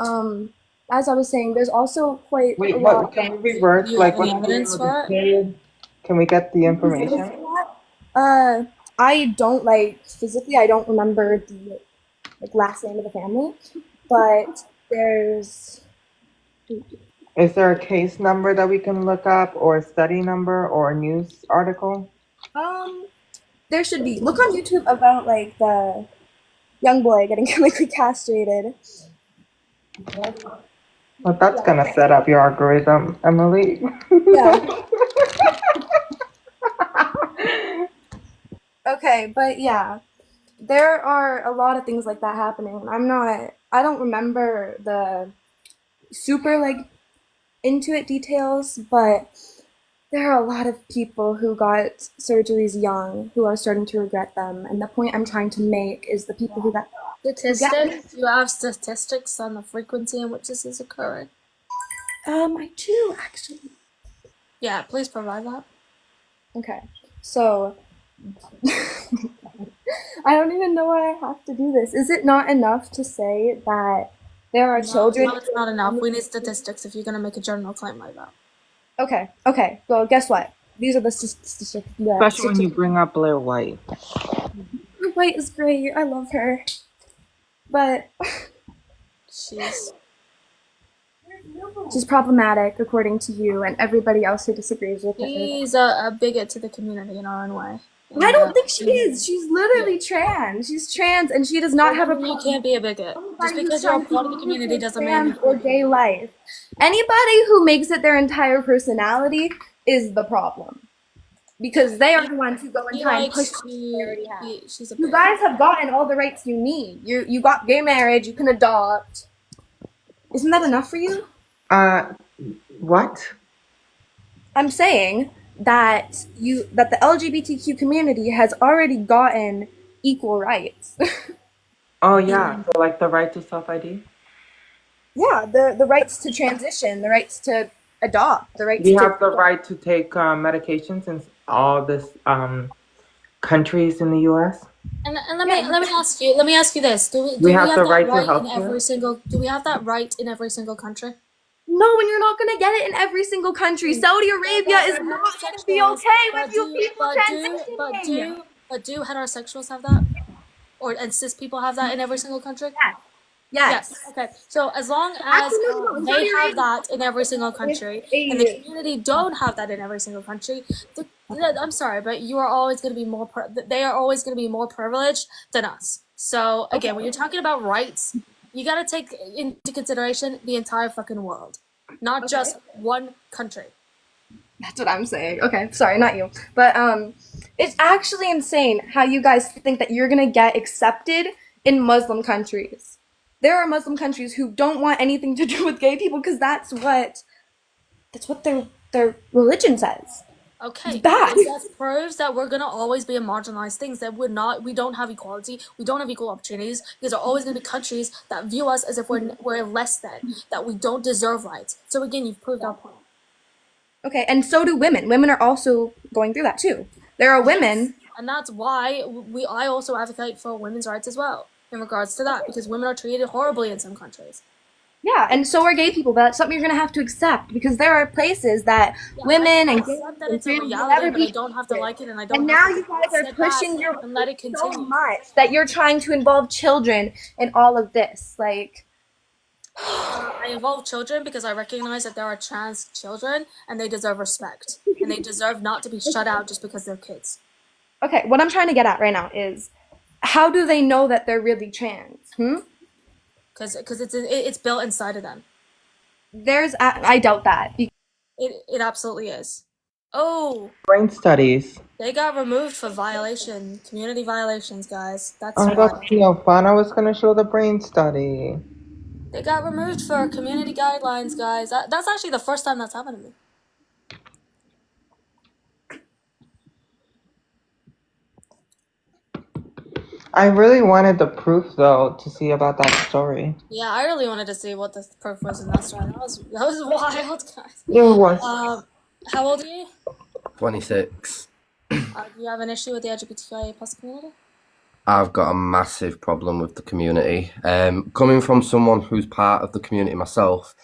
E: as I was saying, there's also quite a
C: Wait,
E: lot.
C: what? Can we reverse?
A: Do you
C: Like,
A: have any
C: what's the name
A: evidence
C: of
A: for
C: the
A: it?
C: kid? Can we get the information?
E: I don't physically. I don't remember the last name of the family, but there's.
C: Is there a case number that we can look up, or a study number, or a news article?
E: There should be. Look on YouTube about the young boy getting chemically castrated.
C: Well, that's gonna set up your algorithm, Emily.
E: Yeah. Okay, but yeah, there are a lot of things like that happening. I don't remember the super into it details, but there are a lot of people who got surgeries young who are starting to regret them. And the point I'm trying to make is the people who got
A: Statistics? Do you have statistics on the frequency in which this is occurring?
E: I do actually.
A: Yeah, please provide that.
E: Okay, so I don't even know why I have to do this. Is it not enough to say that there are children?
A: No, it's not enough. We need statistics if you're gonna make a general claim like that.
E: Okay. Well, guess what? These are the
C: Especially when you bring up Blair White.
E: White is great. I love her, but
A: She's
E: problematic according to you and everybody else who disagrees with her.
A: She's a bigot to the community in her own way.
E: I don't think she is. She's literally trans. She's trans, and she does not have a
A: You
E: problem.
A: can't be a bigot. Just because you're a part of the community doesn't mean
E: trans or gay life. Anybody who makes it their entire personality is the problem, because they are the ones who go and try and push.
A: She's a
E: You guys have gotten all the rights you need. You got gay marriage. You can adopt. Isn't that enough for you?
C: What?
E: I'm saying that the LGBTQ community has already gotten equal rights.
C: Oh yeah, so like the right to self-ID?
E: Yeah, the rights to transition, the rights to adopt, the rights
C: We
E: to
C: have the right to take medications in all this countries in the U.S.
A: And let me ask you this: Do
C: We
A: we
C: have
A: have
C: the
A: that
C: right to
A: right in
C: healthcare?
A: every single? Do we have that right in every single country?
E: No, and you're not going to get it in every single country. Saudi Arabia is not going to be okay with you people transitioning.
A: But do heterosexuals have that? And cis people have that in every single country?
E: Yes.
A: Okay. So as long as they have that in every single country, and the community don't have that in every single country, I'm sorry, but you are always going to be they are always going to be more privileged than us. So again, when you're talking about rights, you got to take into consideration the entire fucking world, not just one country.
E: That's what I'm saying. Okay, sorry, not you. But it's actually insane how you guys think that you're gonna get accepted in Muslim countries. There are Muslim countries who don't want anything to do with gay people because that's what their religion says.
A: Okay,
E: It's bad.
A: that proves that we're gonna always be a marginalized things. That we don't have equality, we don't have equal opportunities, because there are always gonna be countries that view us as if we're less than, that we don't deserve rights. So again, you've proved our point.
E: Okay, and so do women. Women are also going through that too. There are women,
A: And that's why I also advocate for women's rights as well in regards to that, because women are treated horribly in some countries.
E: yeah, and so are gay people. But that's something you're gonna have to accept because there are places that women and gays
A: accept that
E: and
A: it's a
E: trans will
A: reality,
E: never
A: but I
E: be
A: don't have to
E: accepted.
A: like it, and I don't.
E: And
A: have
E: now
A: to
E: you guys are
A: accept that
E: pushing your
A: and let it
E: so
A: continue.
E: much that you're trying to involve children in all of this. Like,
A: I involve children because I recognize that there are trans children and they deserve respect and they deserve not to be shut out just because they're kids.
E: okay, what I'm trying to get at right now is how do they know that they're really trans?
A: Because it's built inside of them.
E: I doubt that.
A: It absolutely is. Oh,
C: Brain studies.
A: they got removed for community violations, guys. That's
C: Oh,
A: why.
C: that's no fun. I was gonna show the brain study.
A: They got removed for community guidelines, guys. That's actually the first time that's happened to me.
C: I really wanted the proof though to see about that story.
A: Yeah, I really wanted to see what the proof was in that story. That was wild, guys.
C: It was.
A: How old are you?
B: 26.
A: Do you have an issue with the LGBTQIA plus community?
B: I've got a massive problem with the community. Coming from someone who's part of the community myself,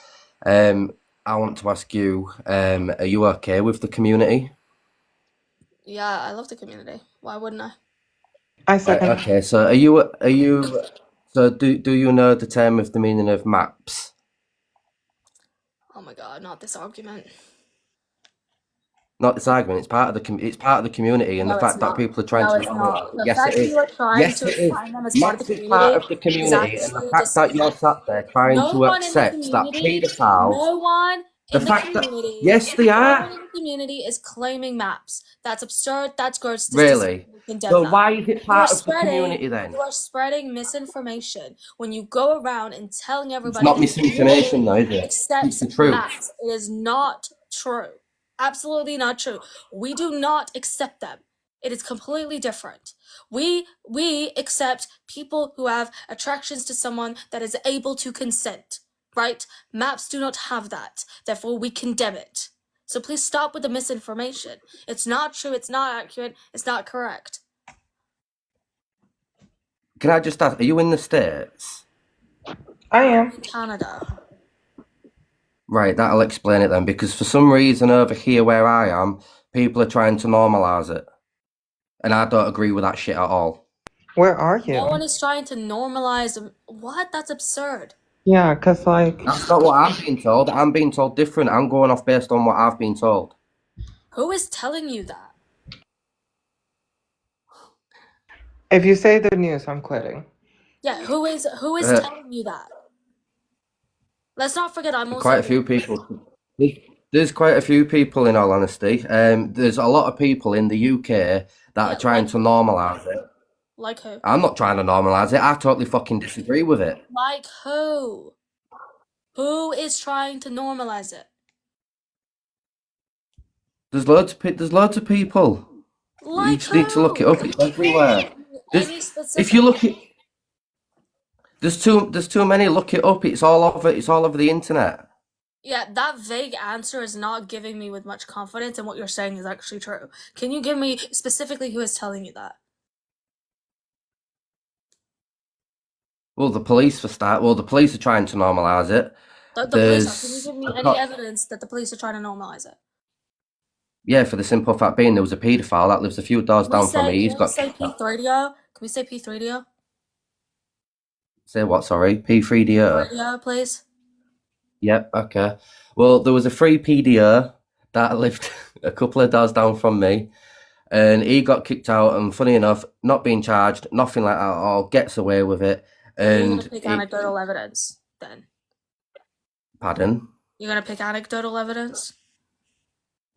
B: I want to ask you, are you okay with the community?
A: Yeah, I love the community. Why wouldn't I?
C: I second.
B: Okay, so so do you know the term of the meaning of maps?
A: Oh my god, not this argument.
B: Not this argument. It's part of the community, and
A: No,
B: the
A: it's
B: fact that
A: not.
B: people are trying
A: No,
B: to
A: it's not. The
B: yes,
A: fact
B: it
A: that
B: is.
A: you are trying
B: Yes,
A: to
B: it is.
A: assign them as part of the
B: Maps is part of the
A: community is
B: community, and the
A: actually
B: fact that you're
A: disrespectful.
B: sat there trying
A: No
B: to
A: one in the
B: accept that
A: community,
B: paedophiles,
A: no one
B: the
A: in the
B: fact that
A: community,
B: yes, they
A: no one
B: are.
A: in the community is claiming maps. That's absurd. That's gross.
B: Really?
A: We condemn
B: So
A: that.
B: why is it part of the community then?
A: You are spreading misinformation when you go around and telling
B: It's
A: everybody
B: not
A: that
B: misinformation though, is it?
A: accepts
B: It's the truth.
A: maps. It is not true. Absolutely not true. We do not accept them. It is completely different. We accept people who have attractions to someone that is able to consent, right? Maps do not have that. Therefore, we condemn it. So please stop with the misinformation. It's not true, it's not accurate, it's not correct.
B: Can I just ask, are you in the States?
C: I am.
A: In Canada.
B: Right, that'll explain it then, because for some reason over here where I am, people are trying to normalise it. And I don't agree with that shit at all.
C: Where are you?
A: No one is trying to normalize. What? That's absurd.
C: Yeah, cause like
B: That's not what I'm being told. I'm being told different. I'm going off based on what I've been told.
A: Who is telling you that?
C: if you say the news, I'm quitting.
A: Yeah, who is telling you that? Let's not forget I'm also
B: Quite a few people. There's quite a few people, in all honesty. There's a lot of people in the UK that are trying to normalise it.
A: Like who?
B: I'm not trying to normalise it. I totally fucking disagree with it.
A: Like who? Who is trying to normalize it?
B: There's loads of people.
A: Like
B: You just need to look it up. It's everywhere. If you look it, there's too many. Look it up. It's all over the internet.
A: Yeah, that vague answer is not giving me with much confidence, and what you're saying is actually true. Can you give me specifically who is telling you that?
B: Well, the police for start. Well, the police are trying to normalise it.
A: The police. Can you give me any evidence that the police are trying to normalize it?
B: Yeah, for the simple fact being there was a paedophile that lives a few doors down from me. He's got.
A: Can we say P3DO? Can we say P3DO?
B: Say what? Sorry, P3DO.
A: P3DO, please.
B: Yep. Okay. Well, there was a free PDO that lived a couple of doors down from me, and he got kicked out. And funny enough, not being charged, nothing like that at all, gets away with it. And
A: you're gonna pick anecdotal evidence then.
B: Pardon?
A: You're gonna pick anecdotal evidence?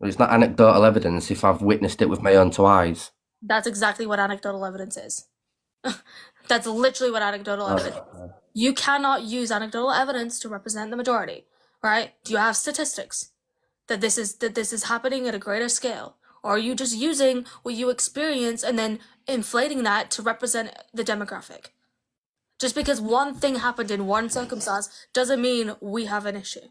F: It's not anecdotal evidence if I've witnessed it with my own two eyes.
A: That's exactly what anecdotal evidence is. That's literally what anecdotal evidence is. You cannot use anecdotal evidence to represent the majority, right? Do you have statistics that this is happening at a greater scale? Or are you just using what you experience and then inflating that to represent the demographic? Just because one thing happened in one circumstance doesn't mean we have an issue.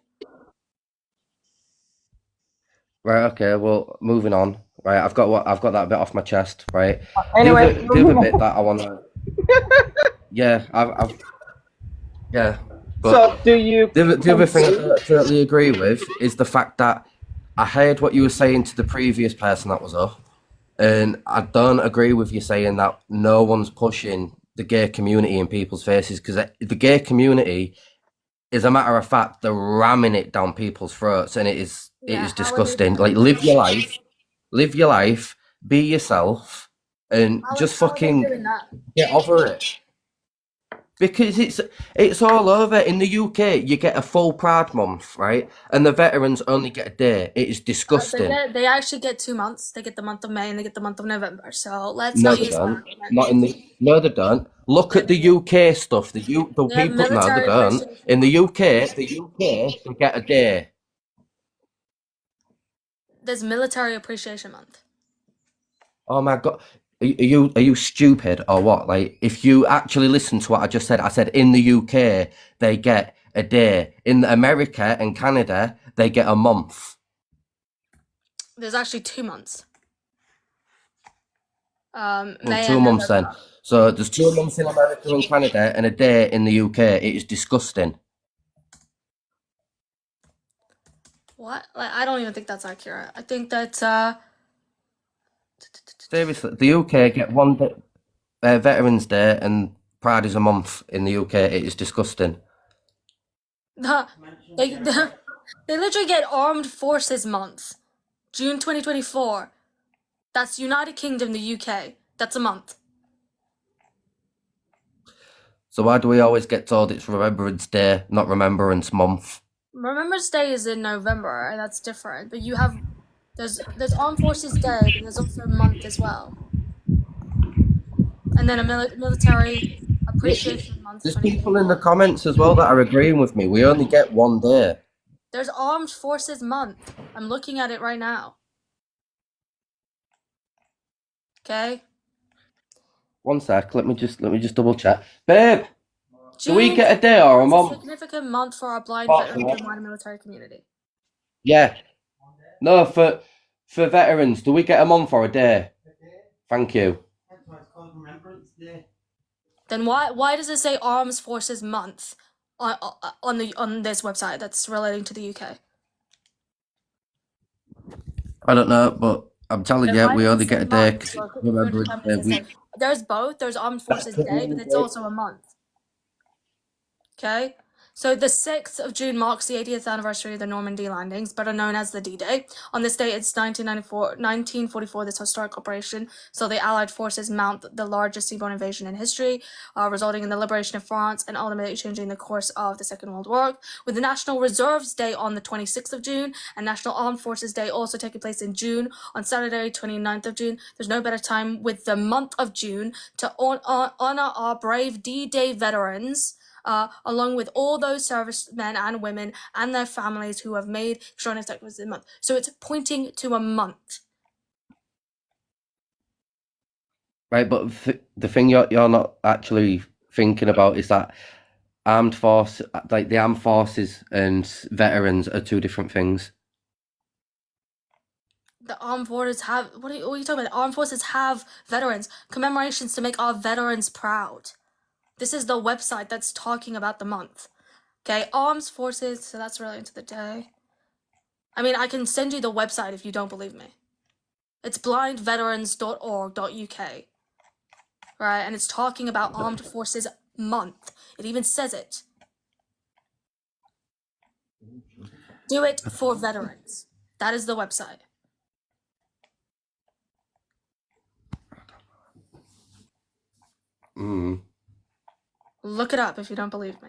F: Right, okay, well, moving on. Right, I've got that bit off my chest, right?
C: Anyway,
F: the other bit that I wanna yeah, yeah. But
C: so do you?
F: the other thing I don't totally agree with is the fact that I heard what you were saying to the previous person that was up, and I don't agree with you saying that no one's pushing the gay community in people's faces, because the gay community, as a matter of fact, they're ramming it down people's throats, and it is disgusting. Like, live your life, be yourself, and just fucking get over it. Because it's all over. In the UK, you get a full Pride Month, right? And the veterans only get a day. It is disgusting.
A: They actually get 2 months. They get the month of May and they get the month of November. So let's
F: No,
A: not
F: they
A: use that
F: don't.
A: argument.
F: Not in the. No, they don't. Look at the UK stuff. The people. No, they
A: military
F: don't.
A: appreciation
F: In the UK, they get a day.
A: There's Military Appreciation Month.
F: Oh my God. Are you stupid or what? Like, if you actually listen to what I just said, I said in the UK they get a day. In America and Canada they get a month.
A: There's actually 2 months.
F: Well,
A: May
F: 2
A: and
F: months then.
A: November.
F: So there's 2 months in America and Canada and a day in the UK. It is disgusting.
A: What? Like, I don't even think that's accurate. I think that
F: Seriously, the UK get one day, Veterans Day, and Pride is a month in the UK. It is disgusting.
A: they literally get Armed Forces Month, June 2024. That's United Kingdom, the UK. That's a month.
F: So why do we always get told it's Remembrance Day, not Remembrance Month?
A: Remembrance Day is in November, and that's different. But you have there's Armed Forces Day, but there's also a month as well. And then a Military Appreciation Month.
F: There's people in the comments as well that are agreeing with me. We only get one day.
A: There's Armed Forces Month. I'm looking at it right now. Okay.
F: One sec. Let me just double check, babe.
A: June
F: Do we get a day or a
A: is
F: month?
A: a significant month for our blind veterans and wider military community.
F: Yeah. No, for veterans, do we get a month or a day? Thank you.
A: Then why does it say Armed Forces Month on this website that's relating to the UK?
F: I don't know, but I'm telling you, we only get a day.
A: There's both. There's Armed Forces Day, but it's also a month. Okay? So the 6th of June marks the 80th anniversary of the Normandy landings, better known as the D-Day. On this date, it's 1944, this historic operation. So the Allied forces mount the largest seaborne invasion in history, resulting in the liberation of France and ultimately changing the course of the Second World War. With the National Reserves Day on the 26th of June and National Armed Forces Day also taking place in June on Saturday, 29th of June, there's no better time with the month of June to honor our brave D-Day veterans, along with all those servicemen and women and their families who have made extraordinary sacrifices this month. So it's pointing to a month.
F: Right, but the thing you're not actually thinking about is that armed force, like the armed forces and veterans, are two different things.
A: The armed forces have what are you talking about? The armed forces have veterans commemorations to make our veterans proud. This is the website that's talking about the month. Okay, armed forces, so that's related to the day. I mean, I can send you the website if you don't believe me. It's blindveterans.org.uk. Right, and it's talking about Armed Forces Month. It even says it. Do it for veterans. That is the website. Look it up if you don't believe me.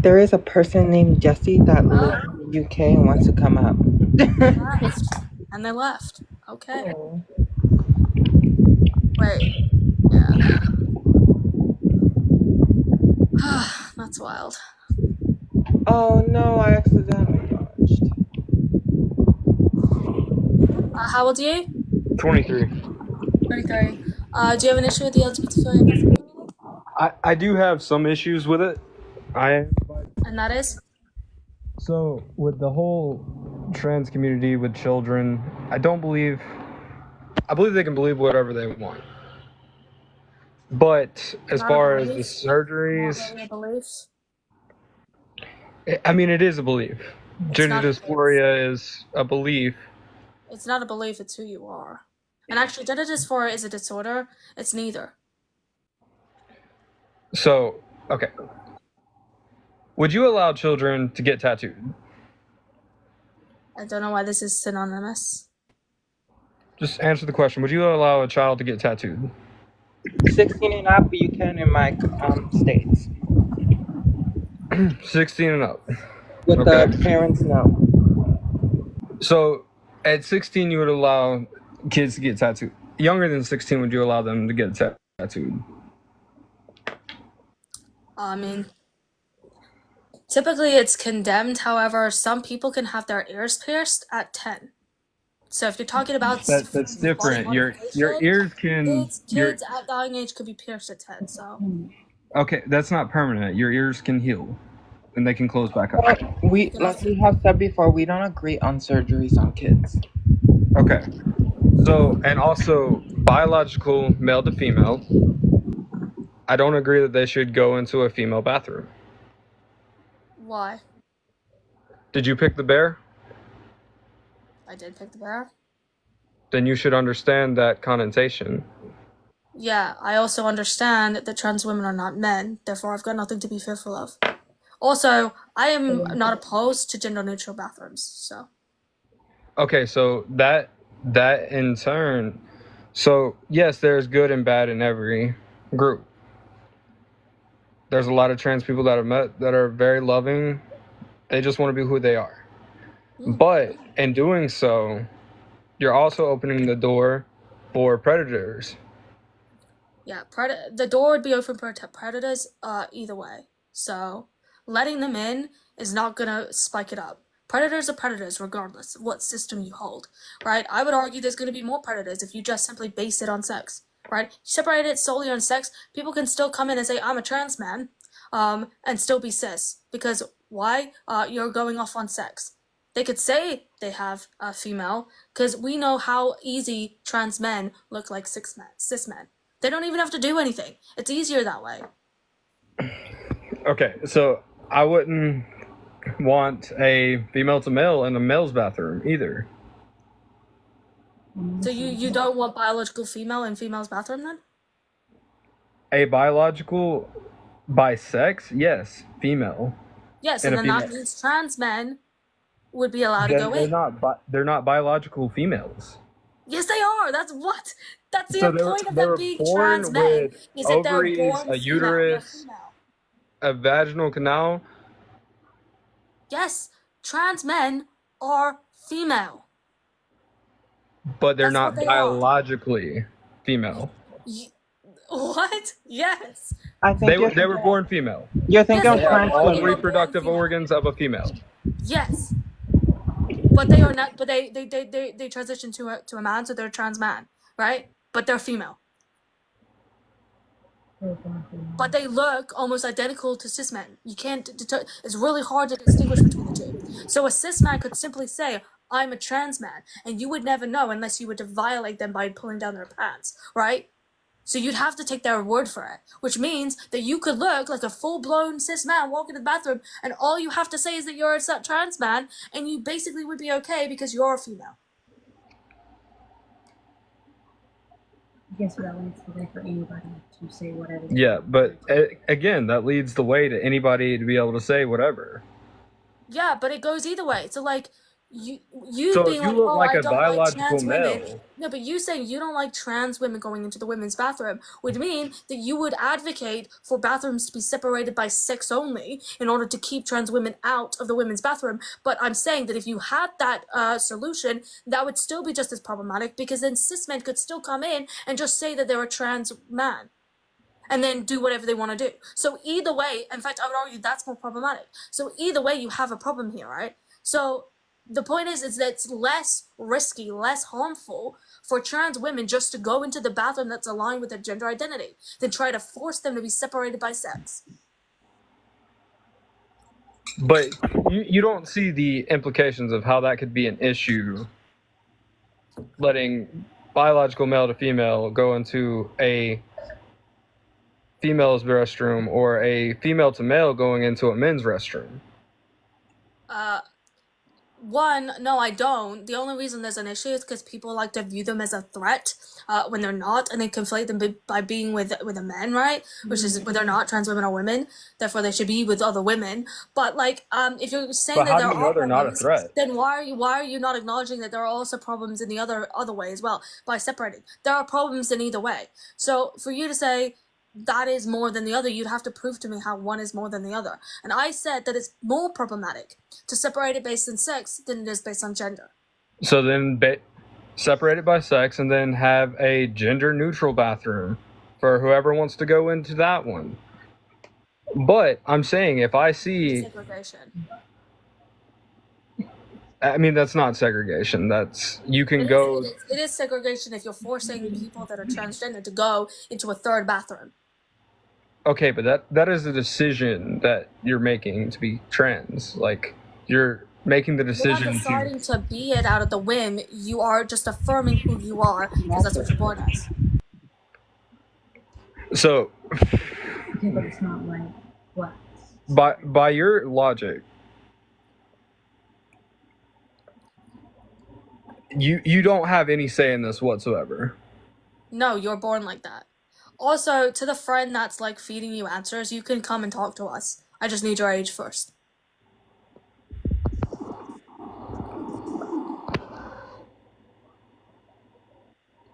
C: There is a person named Jesse that lives in the UK and wants to come up.
A: And they left. Okay.
C: Oh.
A: Wait. Yeah. That's wild.
C: Oh no, I accidentally dodged.
A: How old are you?
G: 23.
A: 23. Do you have an issue with the LGBTQIA?
G: I do have some issues with it.
A: And that is?
G: So with the whole trans community with children, I believe they can believe whatever they want. But as far as the surgeries,
A: Not really a belief.
G: I mean, it is a belief. Gender dysphoria is a belief.
A: It's not a belief, it's who you are. And actually, gender dysphoria is a disorder. It's neither.
G: So, okay. Would you allow children to get tattooed?
A: I don't know why this is synonymous.
G: Just answer the question. Would you allow a child to get tattooed?
C: 16 and up, you can in my states.
G: 16 and up.
C: With the parents, no.
G: So, at 16, you would allow kids to get tattooed. Younger than 16, would you allow them to get tattooed?
A: I mean, typically it's condemned. However, some people can have their ears pierced at 10. So if you're talking about
G: that's different. Your ears can.
A: Kids at that young age could be pierced at 10. So.
G: Okay, that's not permanent. Your ears can heal, and they can close back up.
C: Like we have said before, we don't agree on surgeries on kids.
G: Okay. So, and also biological male to female, I don't agree that they should go into a female bathroom.
A: Why?
G: Did you pick the bear?
A: I did pick the bear.
G: Then you should understand that connotation.
A: Yeah, I also understand that trans women are not men, therefore I've got nothing to be fearful of. Also, I am not opposed to gender-neutral bathrooms, so.
G: Okay, so that in turn, so yes, there's good and bad in every group. There's a lot of trans people that I've met that are very loving. They just want to be who they are. But in doing so, you're also opening the door for predators.
A: Yeah, the door would be open for predators either way. So letting them in is not going to spike it up. Predators are predators regardless of what system you hold, right? I would argue there's going to be more predators if you just simply base it on sex, right? You separate it solely on sex, people can still come in and say, I'm a trans man, and still be cis. Because why? You're going off on sex. They could say they have a female, because we know how easy trans men look like cis men. They don't even have to do anything. It's easier that way.
G: Okay, so I wouldn't want a female to male in a male's bathroom either.
A: So you don't want biological female in female's bathroom then?
G: A biological by sex? Yes, female.
A: Yes, and then that means trans men would be allowed to go in.
G: They're not biological females.
A: Yes, they are. That's the point of them being trans men. Is that they're born
G: a uterus, a vaginal canal.
A: Yes, trans men are female.
G: But they're not biologically female.
A: What? Yes.
C: I think
G: they were born female.
C: You're thinking of
G: all reproductive organs of a female.
A: Yes. But they are not. But they transition to a man, so they're a trans man, right? But they're female. But they look almost identical to cis men. You can't. It's really hard to distinguish between the two. So a cis man could simply say, "I'm a trans man," and you would never know unless you were to violate them by pulling down their pants, right? So you'd have to take their word for it, which means that you could look like a full-blown cis man walk into the bathroom, and all you have to say is that you're a trans man, and you basically would be okay because you're a female.
H: I guess that leads the way for anybody to say whatever.
G: Yeah, but again, that leads the way to anybody to be able to say whatever.
A: Yeah, but it goes either way. So, like, you
G: So
A: being
G: you
A: like,
G: look
A: oh,
G: like
A: I
G: a
A: don't like
G: biological
A: trans women.
G: male.
A: No, but you saying you don't like trans women going into the women's bathroom would mean that you would advocate for bathrooms to be separated by sex only in order to keep trans women out of the women's bathroom. But I'm saying that if you had that solution, that would still be just as problematic, because then cis men could still come in and just say that they're a trans man and then do whatever they want to do. So either way, in fact, I would argue that's more problematic. So either way, you have a problem here, right? So the point is that it's less risky, less harmful for trans women just to go into the bathroom that's aligned with their gender identity than try to force them to be separated by sex.
G: But you don't see the implications of how that could be an issue, letting biological male to female go into a female's restroom or a female to male going into a men's restroom.
A: One, no, I don't. The only reason there's an issue is because people like to view them as a threat when they're not, and they conflate them by being with a man, right? Which is when they're not trans women or women, therefore they should be with other women. But like, if you're saying
G: But
A: that
G: how
A: there
G: do you know
A: are
G: they're not a
A: problems,
G: threat?
A: then why are you not acknowledging that there are also problems in the other way as well by separating? There are problems in either way. So for you to say that is more than the other, you'd have to prove to me how one is more than the other. And I said that it's more problematic to separate it based on sex than it is based on gender.
G: So then separate it by sex and then have a gender neutral bathroom for whoever wants to go into that one. But I'm saying if I see
A: segregation.
G: I mean, that's not segregation. That's you can go.
A: It is segregation if you're forcing people that are transgender to go into a third bathroom.
G: Okay, but that is a decision that you're making to be trans. Like you're making the decision.
A: You're not deciding to be it out of the whim. You are just affirming who you are because that's what you're born as.
G: So.
H: Okay, but it's not like what?
G: By your logic, you don't have any say in this whatsoever.
A: No, you're born like that. Also, to the friend that's like feeding you answers, you can come and talk to us. I just need your age first.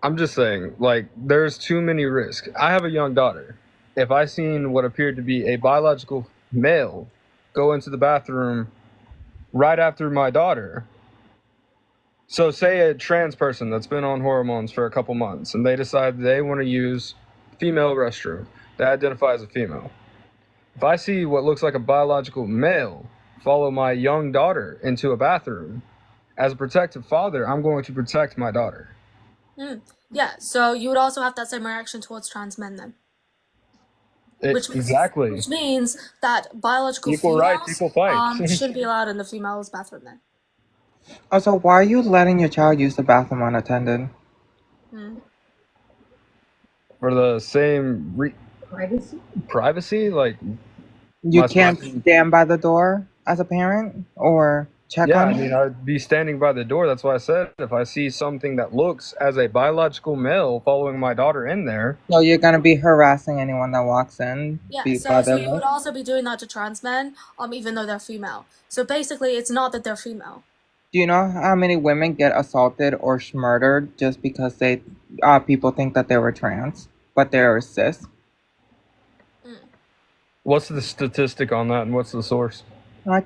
G: I'm just saying, like, there's too many risks. I have a young daughter. If I seen what appeared to be a biological male go into the bathroom right after my daughter, so say a trans person that's been on hormones for a couple months and they decide they want to use female restroom, they identify as a female. If I see what looks like a biological male follow my young daughter into a bathroom, as a protective father, I'm going to protect my daughter.
A: Yeah, so you would also have that same reaction towards trans men then.
G: Exactly.
A: Which means that biological
G: equal
A: females
G: rights, equal fights.
A: shouldn't be allowed in the females' bathroom then.
C: Also, why are you letting your child use the bathroom unattended?
G: For the same privacy? Like,
C: you can't stand by the door as a parent or check on
G: I mean, I'd be standing by the door. That's why I said if I see something that looks as a biological male following my daughter in there.
C: So you're going to be harassing anyone that walks in?
A: Yeah, so you would also be doing that to trans men, even though they're female. So basically, it's not that they're female.
C: Do you know how many women get assaulted or murdered just because they people think that they were trans, but they're cis?
G: What's the statistic on that, and what's the source?
C: I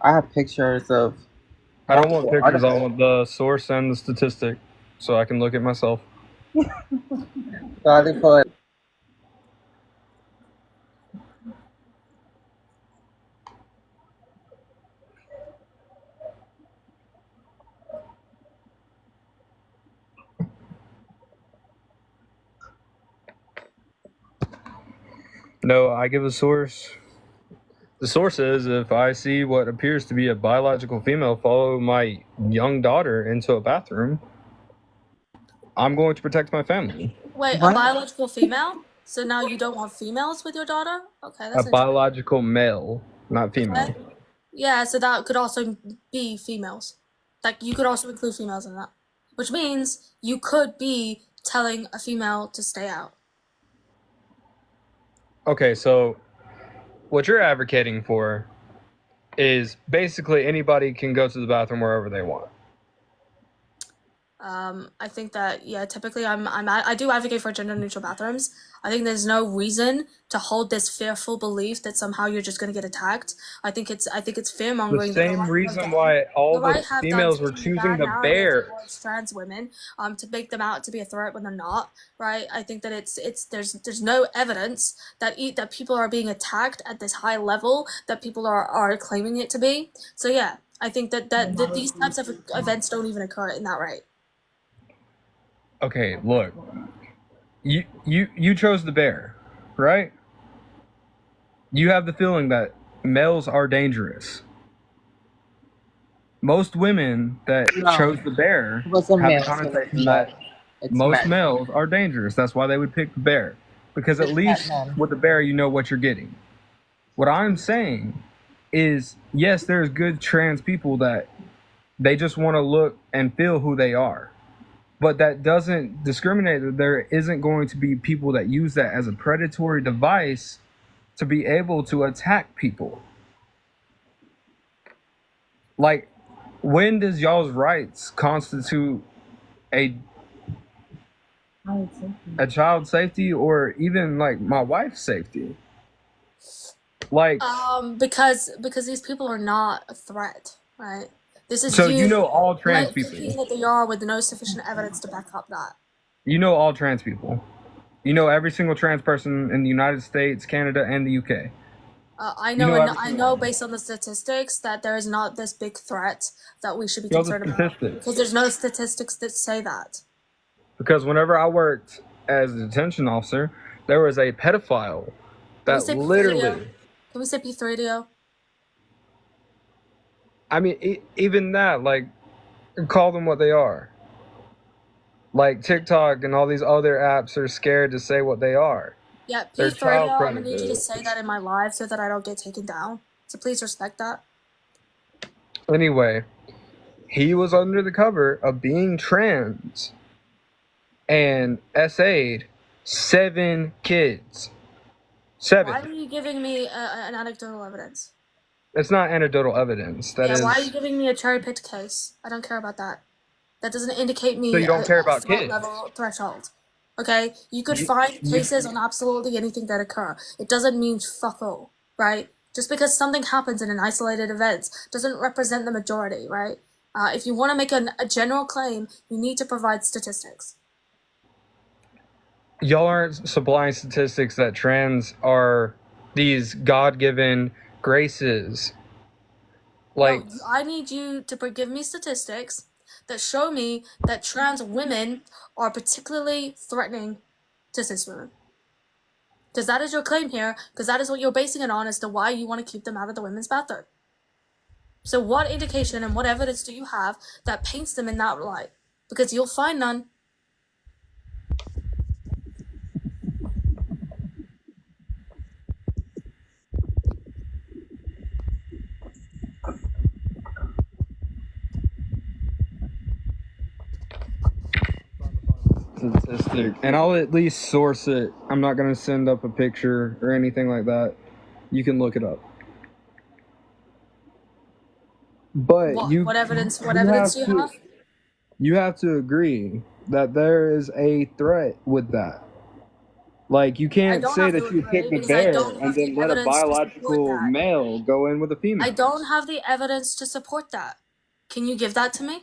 C: have pictures of...
G: I don't want pictures, I want the source and the statistic, so I can look at myself.
C: Sorry for it.
G: No, I give a source. The source is if I see what appears to be a biological female follow my young daughter into a bathroom, I'm going to protect my family.
A: Wait, what? A biological female? So now you don't want females with your daughter? Okay, that's
G: a biological male, not female.
A: Okay. Yeah, so that could also be females. Like, you could also include females in that. Which means you could be telling a female to stay out.
G: Okay, so what you're advocating for is basically anybody can go to the bathroom wherever they want.
A: I think that, yeah, typically I do advocate for gender neutral bathrooms. I think there's no reason to hold this fearful belief that somehow you're just gonna get attacked. I think it's fear
G: The
A: mongering that
G: same reason why all the
A: right have done
G: females
A: to
G: were
A: paint a
G: choosing
A: bad
G: the
A: narrative
G: bear.
A: towards trans women, to make them out to be a threat when they're not, right? I think that there's no evidence that that people are being attacked at this high level that people are claiming it to be. So yeah, I think that these types of events don't even occur in that rate.
G: Okay, look. You chose the bear, right? You have the feeling that males are dangerous. Most women that
C: No.
G: chose the bear
C: It wasn't
G: have the
C: males, it was
G: connotation
C: men.
G: that
C: It's
G: most
C: men.
G: males are dangerous. That's why they would pick the bear. Because at
C: It's
G: least
C: not men.
G: with the bear, you know what you're getting. What I'm saying is, yes, there's good trans people that they just want to look and feel who they are. But that doesn't discriminate that there isn't going to be people that use that as a predatory device to be able to attack people. Like, when does y'all's rights constitute a child's safety or even like my wife's safety? Like,
A: Because these people are not a threat, right? This is
G: so you know all trans
A: thinking
G: people.
A: that they are with no sufficient evidence to back up that.
G: You know all trans people. You know every single trans person in the United States, Canada, and the UK.
A: I know,
G: know
A: and
G: everything
A: I know based on the statistics that there is not this big threat that we should be
G: Show the
A: concerned about.
G: statistics.
A: Because there's no statistics that say that.
G: Because whenever I worked as a detention officer, there was a pedophile that
A: say
G: literally.
A: Can we say P3DO?
G: I mean, even that, like, call them what they are. Like TikTok and all these other apps are scared to say what they are.
A: Yeah,
G: They're child
A: P3DO, I'm gonna need you to
G: predators.
A: say that in my live so that I don't get taken down. So please respect that.
G: Anyway, he was under the cover of being trans and SA'd 7 kids. 7.
A: Why are you giving me an anecdotal evidence?
G: It's not anecdotal evidence. That is.
A: Why are you giving me a cherry-picked case? I don't care about that. That doesn't indicate me
G: So you don't care
A: a
G: about
A: threat
G: kids?
A: level threshold. Okay? You could find cases on absolutely anything that occur. It doesn't mean fuck all, right? Just because something happens in an isolated event doesn't represent the majority, right? If you want to make a general claim, you need to provide statistics.
G: Y'all aren't supplying statistics that trans are these God-given graces. Like,
A: No, I need you to give me statistics that show me that trans women are particularly threatening to cis women. Because that is your claim here, because that is what you're basing it on as to why you want to keep them out of the women's bathroom. So what indication and what evidence do you have that paints them in that light? Because you'll find none.
G: statistic, and I'll at least source it. I'm not gonna send up a picture or anything like that. You can look it up. But
A: What evidence do you have?
G: You have to agree that there is a threat with that. Like, you can't say that you picked the bear and then let a biological male go in with a female.
A: I don't have the evidence to support that. Can you give that to me?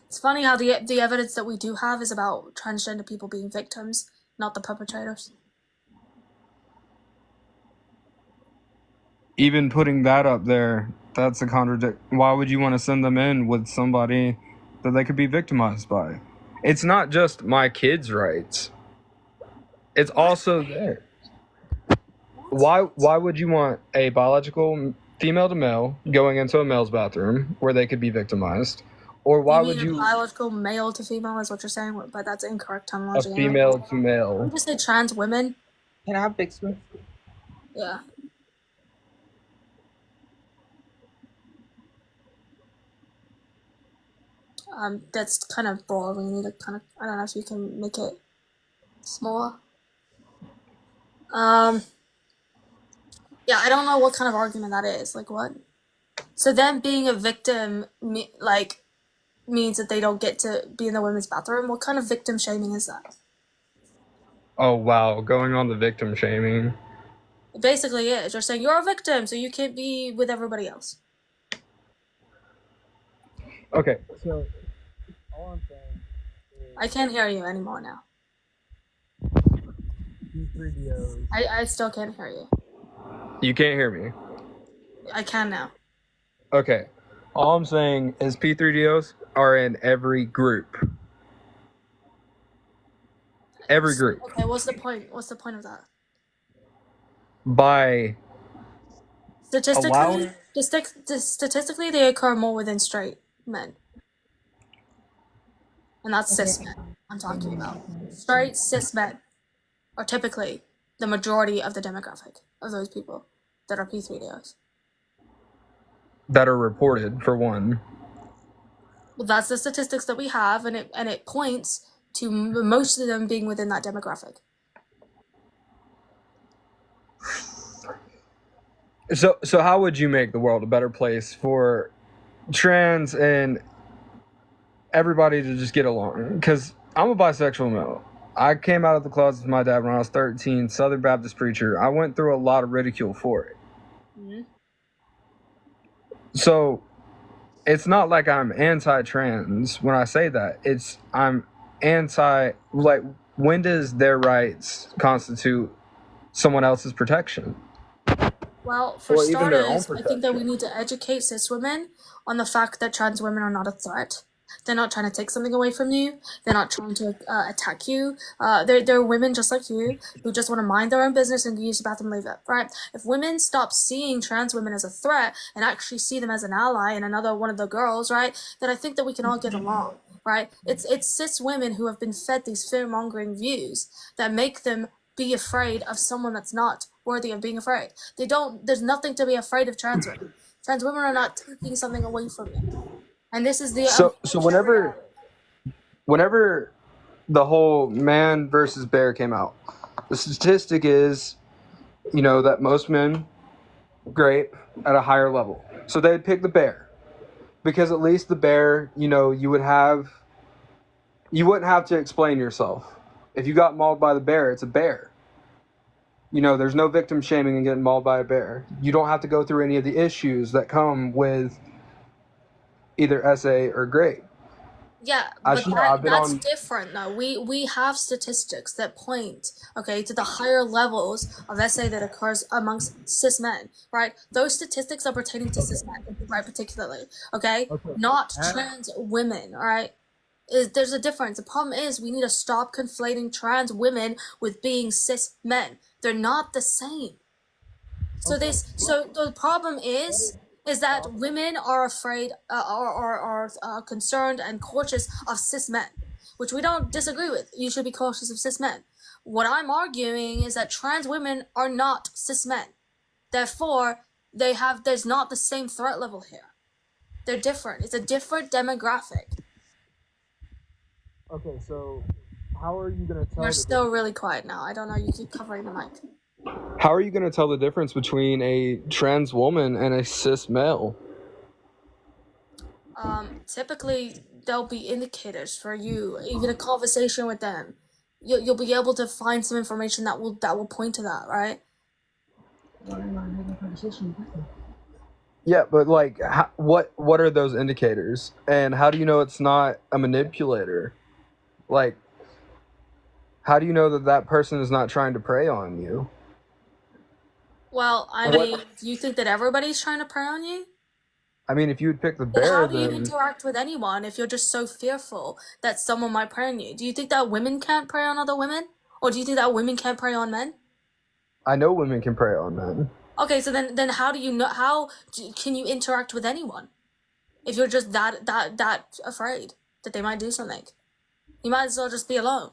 A: It's funny how the evidence that we do have is about transgender people being victims, not the perpetrators.
G: Even putting that up there, that's a contradiction. Why would you want to send them in with somebody that they could be victimized by? It's not just my kids' rights. It's also theirs. Why would you want a biological female to male going into a male's bathroom where they could be victimized, Or why
A: You
G: would
A: mean a
G: you
A: biological male to female is what you're saying, but that's incorrect
G: a
A: terminology. Anyway.
G: female to
A: We
G: male?
A: just say trans women.
C: Can I have Big Spoon?
A: Yeah. That's kind of broad. We need to kind of, I don't know if you can make it smaller. Yeah, I don't know what kind of argument that is. Like, what? So then being a victim, means that they don't get to be in the women's bathroom? What kind of victim shaming is that?
G: Oh wow, going on the victim shaming.
A: It basically is. You're saying you're a victim, so you can't be with everybody else.
G: Okay, so all I'm saying is
A: I can't hear you anymore now.
G: P3DOs.
A: I still can't hear you.
G: You can't hear me.
A: I can now.
G: Okay. All I'm saying is P3DOs are in every group. Every group.
A: Okay, what's the point? What's the point of that?
G: By
A: Statistically, statistically, they occur more within straight men, and that's cis men I'm talking about. Straight cis men are typically the majority of the demographic of those people that are P3DOs.
G: that are reported, for one.
A: Well, that's the statistics that we have, and it points to most of them being within that demographic.
G: So how would you make the world a better place for trans and everybody to just get along? Because I'm a bisexual male. I came out of the closet with my dad when I was 13, Southern Baptist preacher. I went through a lot of ridicule for it.
A: Mm-hmm.
G: So it's not like I'm anti-trans when I say that. I'm anti, like, when does their rights constitute someone else's protection?
A: Well, for
G: Or even their own
A: starters, I think that we
G: protection.
A: need to educate cis women on the fact that trans women are not a threat. They're not trying to take something away from you. They're not trying to attack you. They're women just like you who just want to mind their own business and use the bathroom and leave it, right? If women stop seeing trans women as a threat and actually see them as an ally and another one of the girls, right, then I think that we can all get along, right? It's cis women who have been fed these fear-mongering views that make them be afraid of someone that's not worthy of being afraid. There's nothing to be afraid of trans women. Trans women are not taking something away from you. And this is the
G: So whenever the whole man versus bear came out, the statistic is, that most men grape at a higher level. So they'd pick the bear. Because at least the bear, you wouldn't have to explain yourself. If you got mauled by the bear, it's a bear. There's no victim shaming in getting mauled by a bear. You don't have to go through any of the issues that come with either SA or grape.
A: Yeah,
G: As
A: but
G: you know, I've been
A: that's
G: on.
A: different though. We have statistics that point, okay, to the higher levels of SA that occurs amongst cis men, right? Those statistics are pertaining to cis men, right, particularly, okay? Not trans women, all right? There's a difference. The problem is we need to stop conflating trans women with being cis men. They're not the same. So the problem is that women are afraid, are concerned and cautious of cis men, which we don't disagree with. You should be cautious of cis men. What I'm arguing is that trans women are not cis men. Therefore, there's not the same threat level here. They're different. It's a different demographic.
G: Okay, so how are you going to tell?
A: You're still really quiet now. I don't know. You keep covering the mic.
G: How are you going to tell the difference between a trans woman and a cis male?
A: Typically, there'll be indicators for you. Even a conversation with them, you'll be able to find some information that will point to that, right?
G: Yeah, but like, what are those indicators, and how do you know it's not a manipulator? Like, how do you know that person is not trying to prey on you?
A: Well, I mean, do you think that everybody's trying to prey on you?
G: I mean, if you would pick the
A: Then
G: bear,
A: how do you
G: then
A: interact with anyone if you're just so fearful that someone might prey on you? Do you think that women can't prey on other women? Or do you think that women can't prey on men?
G: I know women can prey on men.
A: Okay, so then how do you know, can you interact with anyone? If you're just that afraid that they might do something, you might as well just be alone.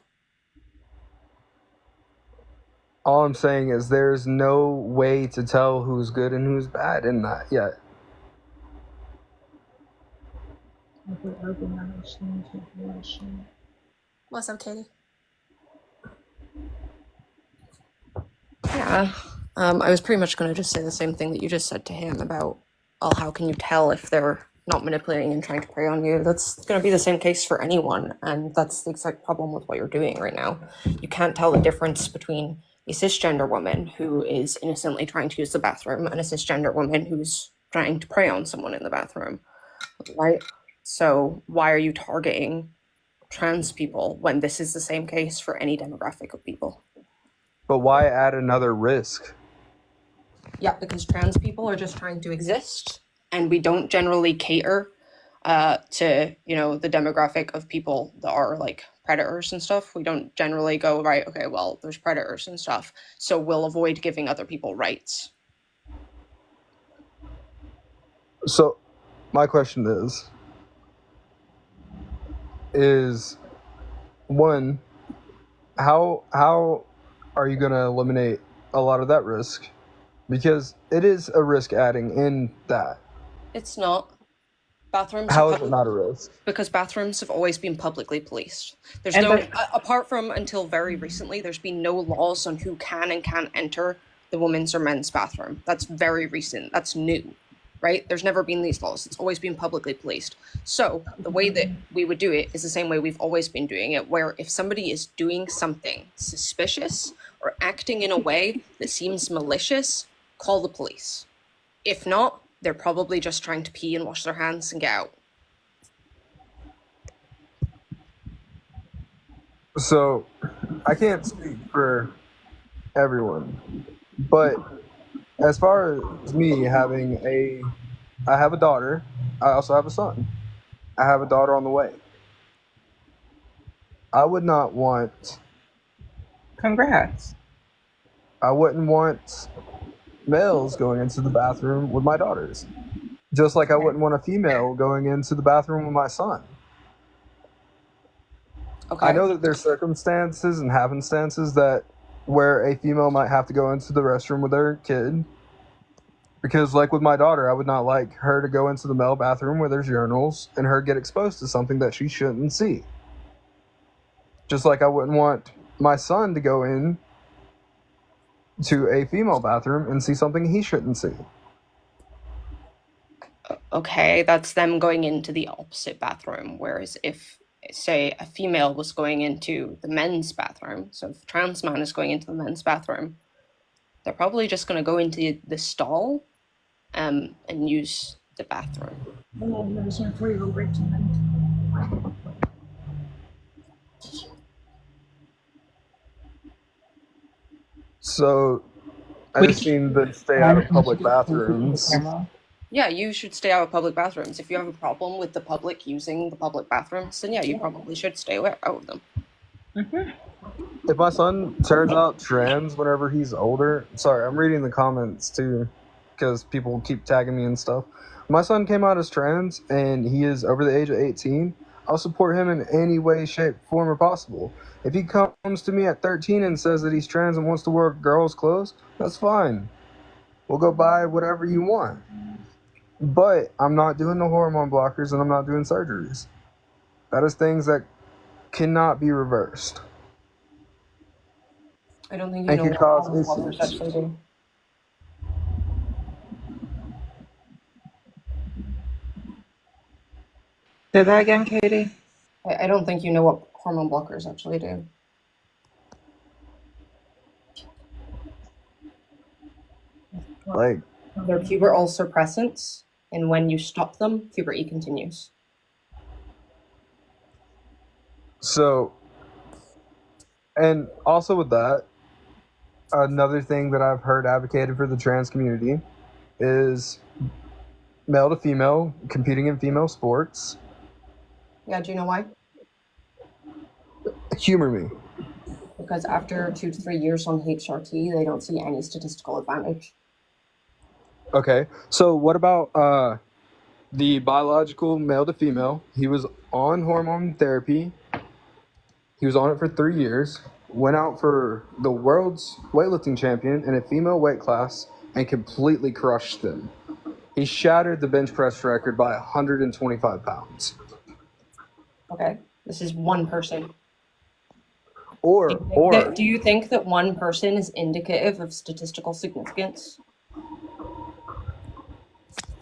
G: All I'm saying is there's no way to tell who's good and who's bad in that yet.
A: What's up, Katie?
I: Yeah, I was pretty much going to just say the same thing that you just said to him about, well, how can you tell if they're not manipulating and trying to prey on you? That's going to be the same case for anyone, and that's the exact problem with what you're doing right now. You can't tell the difference between a cisgender woman who is innocently trying to use the bathroom and a cisgender woman who's trying to prey on someone in the bathroom, right? So why are you targeting trans people when this is the same case for any demographic of people?
G: But why add another risk?
I: Yeah, because trans people are just trying to exist, and we don't generally cater to, you know, the demographic of people that are like predators and stuff. We don't generally go, right, okay, well, there's predators and stuff, so we'll avoid giving other people rights.
G: So my question is one, how are you going to eliminate a lot of that risk? Because it is a risk adding in that.
I: It's not. Bathrooms
G: How is it not a risk?
I: Because bathrooms have always been publicly policed. There's
C: And
I: no,
C: the-
I: apart from until very recently, there's been no laws on who can and can't enter the women's or men's bathroom. That's very recent. That's new, right? There's never been these laws. It's always been publicly policed. So the way that we would do it is the same way we've always been doing it, where if somebody is doing something suspicious or acting in a way that seems malicious, call the police. If not, they're probably just trying to pee and wash their hands and get out.
G: So I can't speak for everyone, but as far as me I have a daughter, I also have a son. I have a daughter on the way. I would not want,
C: Congrats.
G: I wouldn't want males going into the bathroom with my daughters. Just like I wouldn't want a female going into the bathroom with my son.
I: Okay.
G: I know that there's circumstances and happenstances that where a female might have to go into the restroom with their kid. Because like with my daughter, I would not like her to go into the male bathroom where there's urinals and her get exposed to something that she shouldn't see. Just like I wouldn't want my son to go in to a female bathroom and see something he shouldn't see.
I: Okay, that's them going into the opposite bathroom. Whereas if, say, a female was going into the men's bathroom, so if a trans man is going into the men's bathroom, they're probably just going to go into the stall and use the bathroom.
G: So I just need to stay out of public bathrooms.
I: Yeah, you should stay out of public bathrooms. If you have a problem with the public using the public bathrooms, then yeah, you probably should stay out of them.
G: If my son turns out trans whenever he's older, sorry, I'm reading the comments too, because people keep tagging me and stuff. My son came out as trans and he is over the age of 18. I'll support him in any way, shape, form, or possible. If he comes to me at 13 and says that he's trans and wants to wear girls' clothes, that's fine. We'll go buy whatever you want. But I'm not doing the hormone blockers and I'm not doing surgeries. That is things that cannot be reversed.
I: I don't think you
G: And
I: know
G: can
I: what
G: cause
I: hormone blockers
G: issues.
I: actually do.
C: Say that again, Katie.
I: I don't think you know what hormone blockers actually do.
G: Like,
I: They're pubertal suppressants, and when you stop them, puberty continues.
G: so, and also with that, another thing that I've heard advocated for the trans community is male to female competing in female sports.
I: Yeah, do you know why?
G: Humor me.
I: Because after 2 to 3 years on HRT, they don't see any statistical advantage.
G: Okay, so what about the biological male to female. He was on hormone therapy. He was on it for 3 years. Went out for the world's weightlifting champion in a female weight class and completely crushed them. He shattered the bench press record by 125 pounds.
I: Okay, this is one person.
G: Or
I: Do you think that one person is indicative of statistical significance?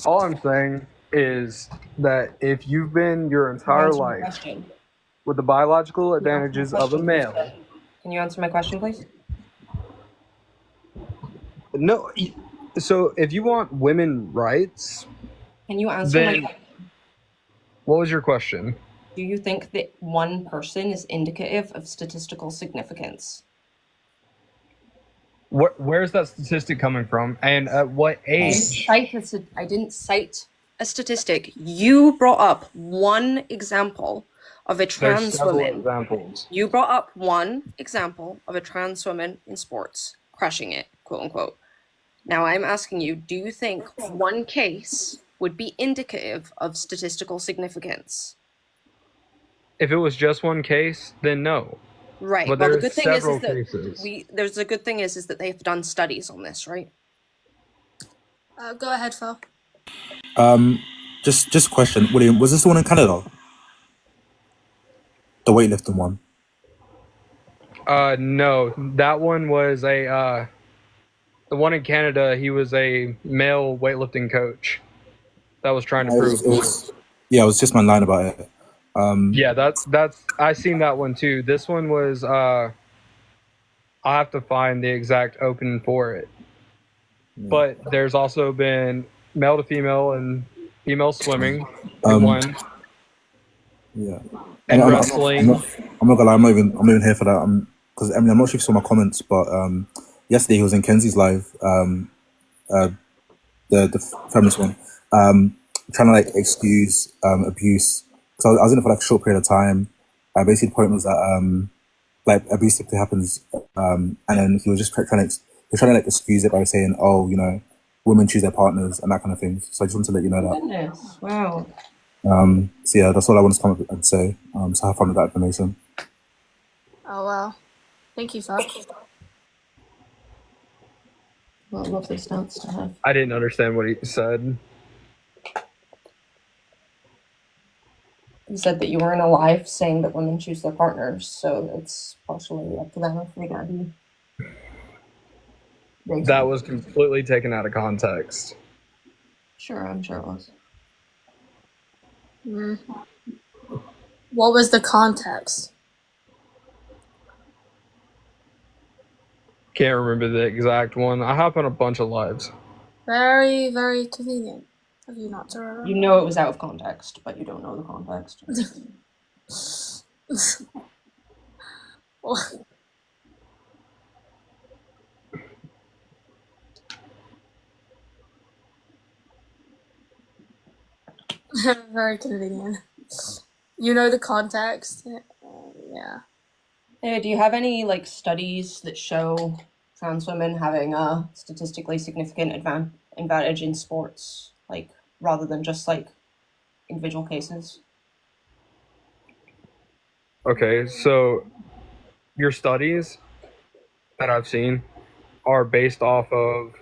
G: all I'm saying is that if you've been your
I: Can you
G: entire
I: answer my
G: life
I: question?
G: with the biological
I: Can you answer my
G: advantages of a
I: question,
G: male,
I: please? Can you answer my question, please?
G: no. So if you want women rights,
I: Can you answer my
G: then
I: question?
G: what was your question?
I: Do you think that one person is indicative of statistical significance?
G: Where's that statistic coming from, and at what age?
I: I didn't cite a statistic. You brought up one example of a
G: There's
I: trans
G: several
I: woman.
G: examples.
I: You brought up one example of a trans woman in sports, crushing it, quote unquote. Now I'm asking you, do you think one case would be indicative of statistical significance?
G: If it was just one case, then no.
I: Right.
G: But
I: Well, the
G: there's
I: good thing is
G: several
I: that
G: cases.
I: there's a good thing is that they've done studies on this, right?
A: Go ahead, Phil.
J: Just a question, William. Was this the one in Canada? The weightlifting one.
G: No, that one was the one in Canada. He was a male weightlifting coach that was trying to prove.
J: Yeah, it was just my line about it.
G: Yeah, that's I seen that one too. This one was I have to find the exact opening for it.
J: Yeah.
G: But there's also been male to female and female swimming in one.
J: Yeah.
G: And wrestling.
J: I'm not gonna lie. I'm not even here for that. Because Emily, I'm not sure if you saw my comments, but yesterday he was in Kenzie's live, the feminist one, trying to like excuse abuse. So I was in it for like a short period of time. Basically, the point was that like abuse typically happens, and then he was just trying to like excuse it by saying, "Oh, you know, women choose their partners and that kind of thing." So I just wanted to let you know that.
I: Goodness, wow.
J: So yeah, that's all I wanted to come up and say. So have fun with that information.
A: Oh, wow. Thank you, Phil.
I: Well, lovely stance to have.
G: I didn't understand what he said.
I: You said that you were in a live saying that women choose their partners, so it's partially up to them if they gotta be.
G: That was completely taken out of context.
I: Sure, I'm sure it was.
A: What was the context?
G: Can't remember the exact one. I hop on a bunch of lives.
A: Very, very convenient of you not to remember.
I: You know it was out of context, but you don't know the context.
A: Very convenient. You know the context. Yeah.
I: Hey, do you have any like studies that show trans women having a statistically significant advantage in sports, like rather than just like individual cases?
G: Okay, so your studies that I've seen are based off of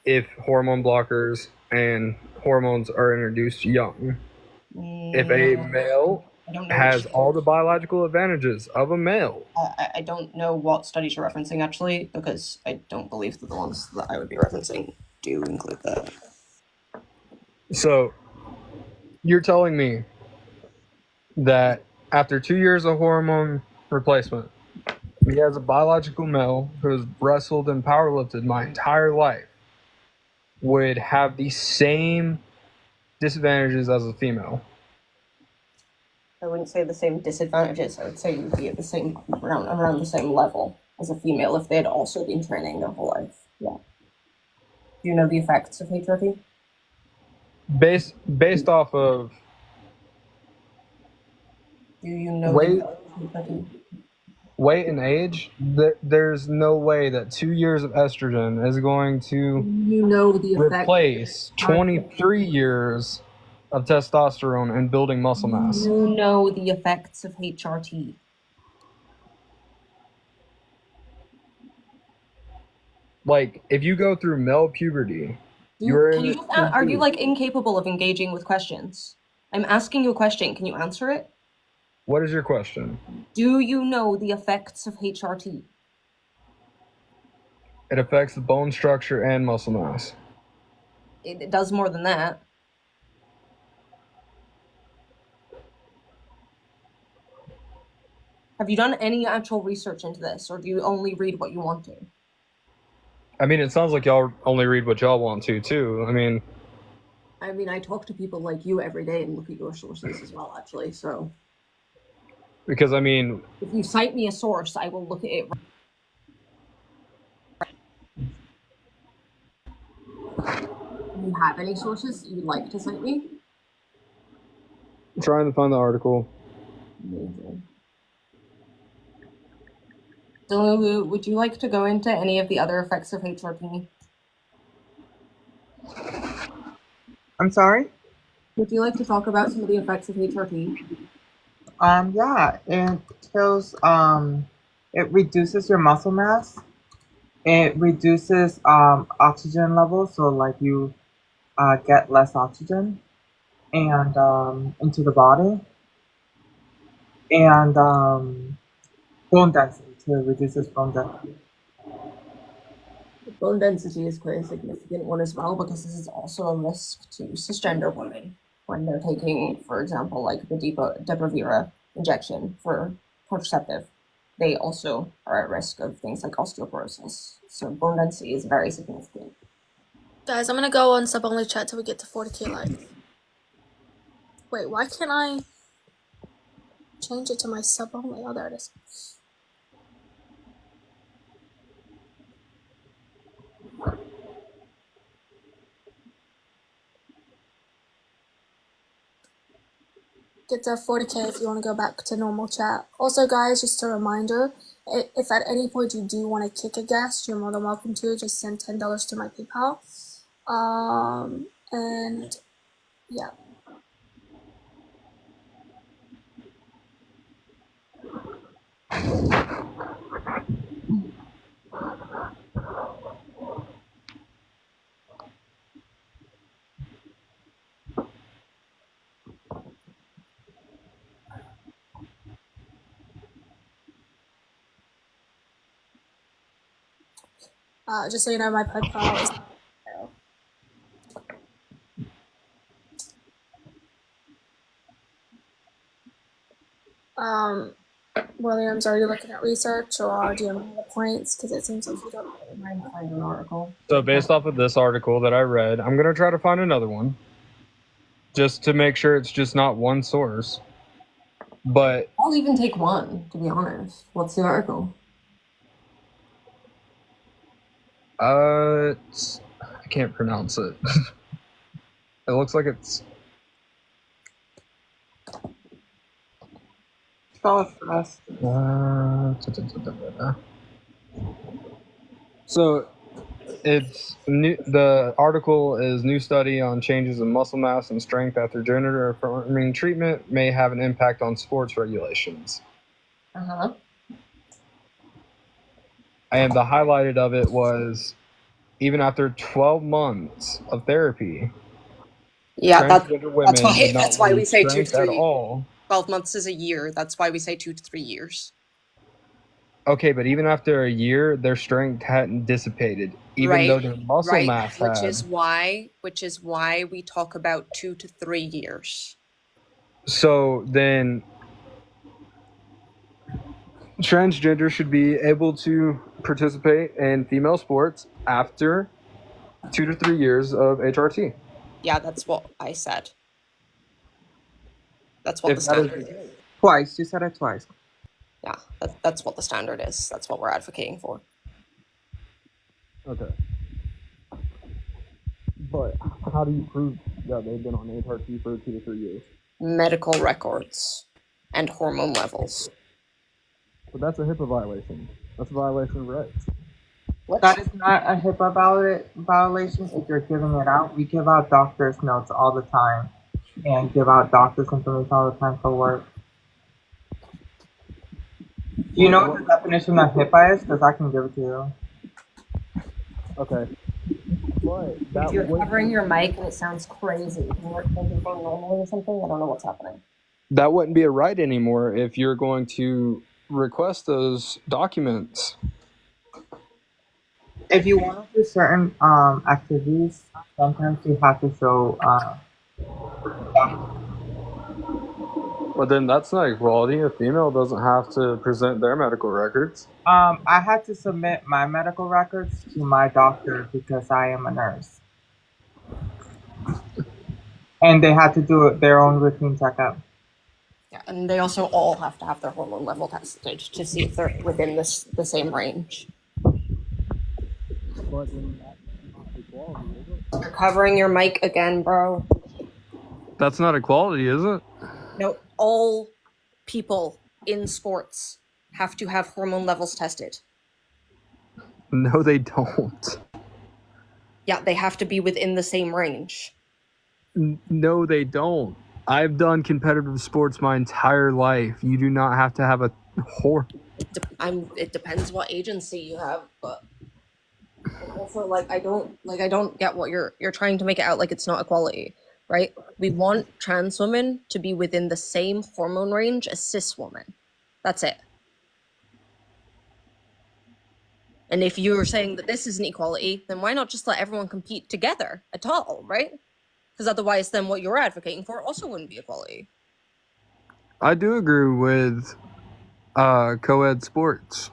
G: if hormone blockers and hormones are introduced young. If a male has all the biological advantages of a male.
I: I don't know what studies you're referencing actually, because I don't believe that the ones that I would be referencing do include that.
G: So you're telling me that after 2 years of hormone replacement, he has a biological male who has wrestled and powerlifted my entire life would have the same disadvantages as a female?
I: I wouldn't say the same disadvantages. I would say you'd be at the same around the same level as a female if they had also been training their whole life. Yeah. Do you know the effects of HRT?
G: Based off of
I: Do you know
G: weight and age, there's no way that 2 years of estrogen is going to
H: You know the effect.
G: replace 23 years of testosterone and building muscle mass.
I: You know the effects of HRT.
G: Like, if you go through male puberty,
I: Are you like incapable of engaging with questions? I'm asking you a question. Can you answer it?
G: What is your question?
I: Do you know the effects of HRT?
G: It affects the bone structure and muscle mass.
I: It does more than that. Have you done any actual research into this, or do you only read what you want to?
G: I mean, it sounds like y'all only read what y'all want to, too. I mean,
I: I talk to people like you every day and look at your sources as well, actually, so...
G: Because, I mean...
I: If you cite me a source, I will look at it. Do you have any sources you'd like to cite me?
G: I'm trying to find the article.
I: Amazing. Delulu, would you like to go into any of the other effects of HRT?
C: I'm sorry?
I: Would you like to talk about some of the effects of HRT?
C: Yeah, it kills, it reduces your muscle mass. It reduces oxygen levels, so like you get less oxygen and into the body, and bone density too. Reduces bone density.
I: Bone density is quite a significant one as well, because this is also a risk to cisgender women when they're taking, for example, like the Depo-Vira injection for contraceptive. They also are at risk of things like osteoporosis. So bone density is very significant.
A: Guys, I'm gonna go on sub-only chat till we get to 40k likes. Wait, why can't I change it to my sub-only? Oh, there it is. Get to 40k if you want to go back to normal chat. Also, guys, just a reminder, if at any point you do want to kick a guest, you're more than welcome to. Just send $10 to my PayPal. And yeah. Just so you know, my PayPal is Williams, are you looking at research, or do you have any other points? Because it seems like you don't mind find an article.
G: So based off of this article that I read, I'm going to try to find another one. Just to make sure it's just not one source. But...
I: I'll even take one, to be honest. What's the article?
G: I can't pronounce it. It looks like it's... So it's new. The article is new study on changes in muscle mass and strength after gender affirming treatment may have an impact on sports regulations. And the highlighted of it was even after 12 months of therapy.
I: Yeah,
G: transgender women
I: that's why we say 2 to 3
G: at all.
I: 12 months is a year. That's why we say 2 to 3 years.
G: Okay, but even after a year, their strength hadn't dissipated, even though their muscle mass had.
I: Which is why we talk about 2 to 3 years.
G: So then, transgender should be able to participate in female sports after 2 to 3 years of HRT.
I: Yeah, that's what I said. That's what the standard is.
C: Twice. You said it twice.
I: Yeah, that's what the standard is. That's what we're advocating for.
G: Okay. But how do you prove that they've been on HRT for 2 to 3 years?
I: Medical records and hormone levels.
G: But that's a HIPAA violation. That's a violation of rights.
I: What?
C: That is not a HIPAA violation if you're giving it out. We give out doctor's notes all the time. and give out doctor's information all the time for work. Do you know what the definition of HIPAA is? Because I can give it to you.
G: Okay. But
I: If you're covering your mic and it sounds crazy, you weren't thinking for normally or something, I don't know what's happening.
G: that wouldn't be a right anymore if you're going to request those documents.
C: If you want to do certain activities, sometimes you have to show.
G: Well, then that's not equality. A female doesn't have to present their medical records.
C: I had to submit my medical records to my doctor because I am a nurse, and they had to do their own routine checkup.
I: Yeah, and they also all have to have their hormone level tested to see if they're within the same range.
G: But then that's not equality, is it?
I: You're covering your mic again, bro.
G: That's not equality, is it?
I: No, all people in sports have to have hormone levels tested.
G: No, they don't.
I: Yeah, they have to be within the same range.
G: No, they don't. I've done competitive sports my entire life. You do not have to have a
I: It depends what agency you have, but also I don't get what you're trying to make it out like it's not equality, right? We want trans women to be within the same hormone range as cis women. That's it. And if you're saying that this isn't equality, then why not just let everyone compete together at all, right? Because otherwise, then what you're advocating for also wouldn't be equality.
G: I do agree with co-ed sports.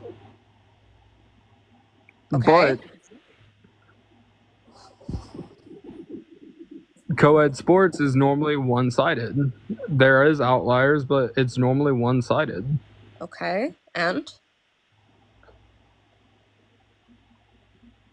I: Okay.
G: But co-ed sports is normally one-sided. There is outliers, but it's normally one-sided.
I: Okay, and?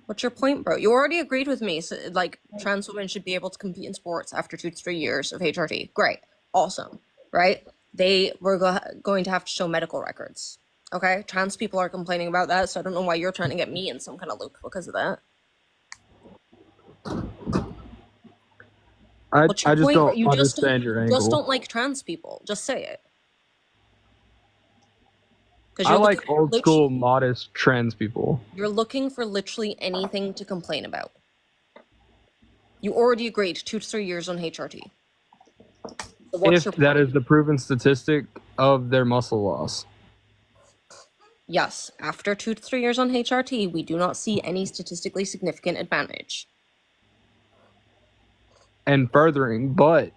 I: What's your point, bro? You already agreed with me. So, like, trans women should be able to compete in sports after 2 to 3 years of HRT. Great. Awesome. Right? They were going to have to show medical records. Okay? Trans people are complaining about that, so I don't know why you're trying to get me in some kind of loop because of that.
G: I just don't understand your angle.
I: You just don't like trans people. Just say it.
G: I like old school, modest trans people.
I: You're looking for literally anything to complain about. You already agreed 2 to 3 years on HRT. So
G: if that is the proven statistic of their muscle loss.
I: Yes, after 2 to 3 years on HRT, we do not see any statistically significant advantage.
G: And furthering, but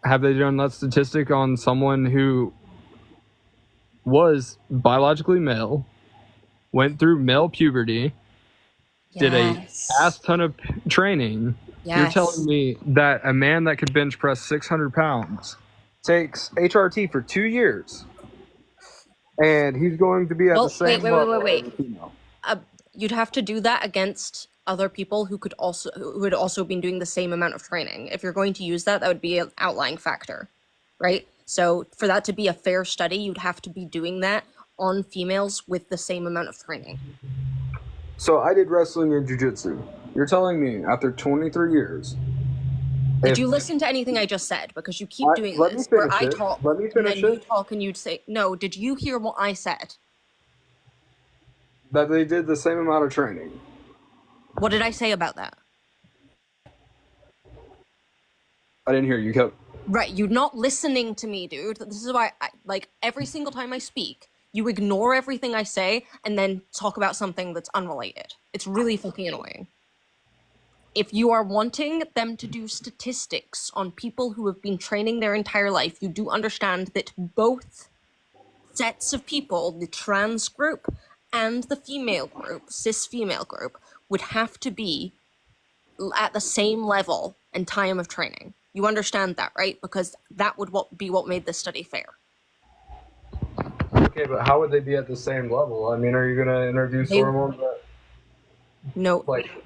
G: have they done that statistic on someone who was biologically male, went through male puberty, did a ass ton of training?
I: Yes.
G: You're telling me that a man that could bench press 600 pounds takes HRT for 2 years, and he's going to be at the same level as a female?
I: You'd have to do that against other people who had also been doing the same amount of training. If you're going to use that, that would be an outlying factor, right? So for that to be a fair study, you'd have to be doing that on females with the same amount of training.
G: So I did wrestling and jiu-jitsu. You're telling me after 23 years...
I: Did you listen to anything I just said? Because you keep doing this, where I talk, and then you talk and you'd say, no, did you hear what I said?
G: That they did the same amount of training.
I: What did I say about that?
G: I didn't hear you.
I: Right, you're not listening to me, dude. This is why, every single time I speak, you ignore everything I say and then talk about something that's unrelated. It's really fucking annoying. If you are wanting them to do statistics on people who have been training their entire life, you do understand that both sets of people, the trans group and the female group, cis female group, would have to be at the same level and time of training. You understand that, right? Because that would be what made this study fair.
G: Okay, but how would they be at the same level? I mean, are you going to introduce hormones that...
I: No,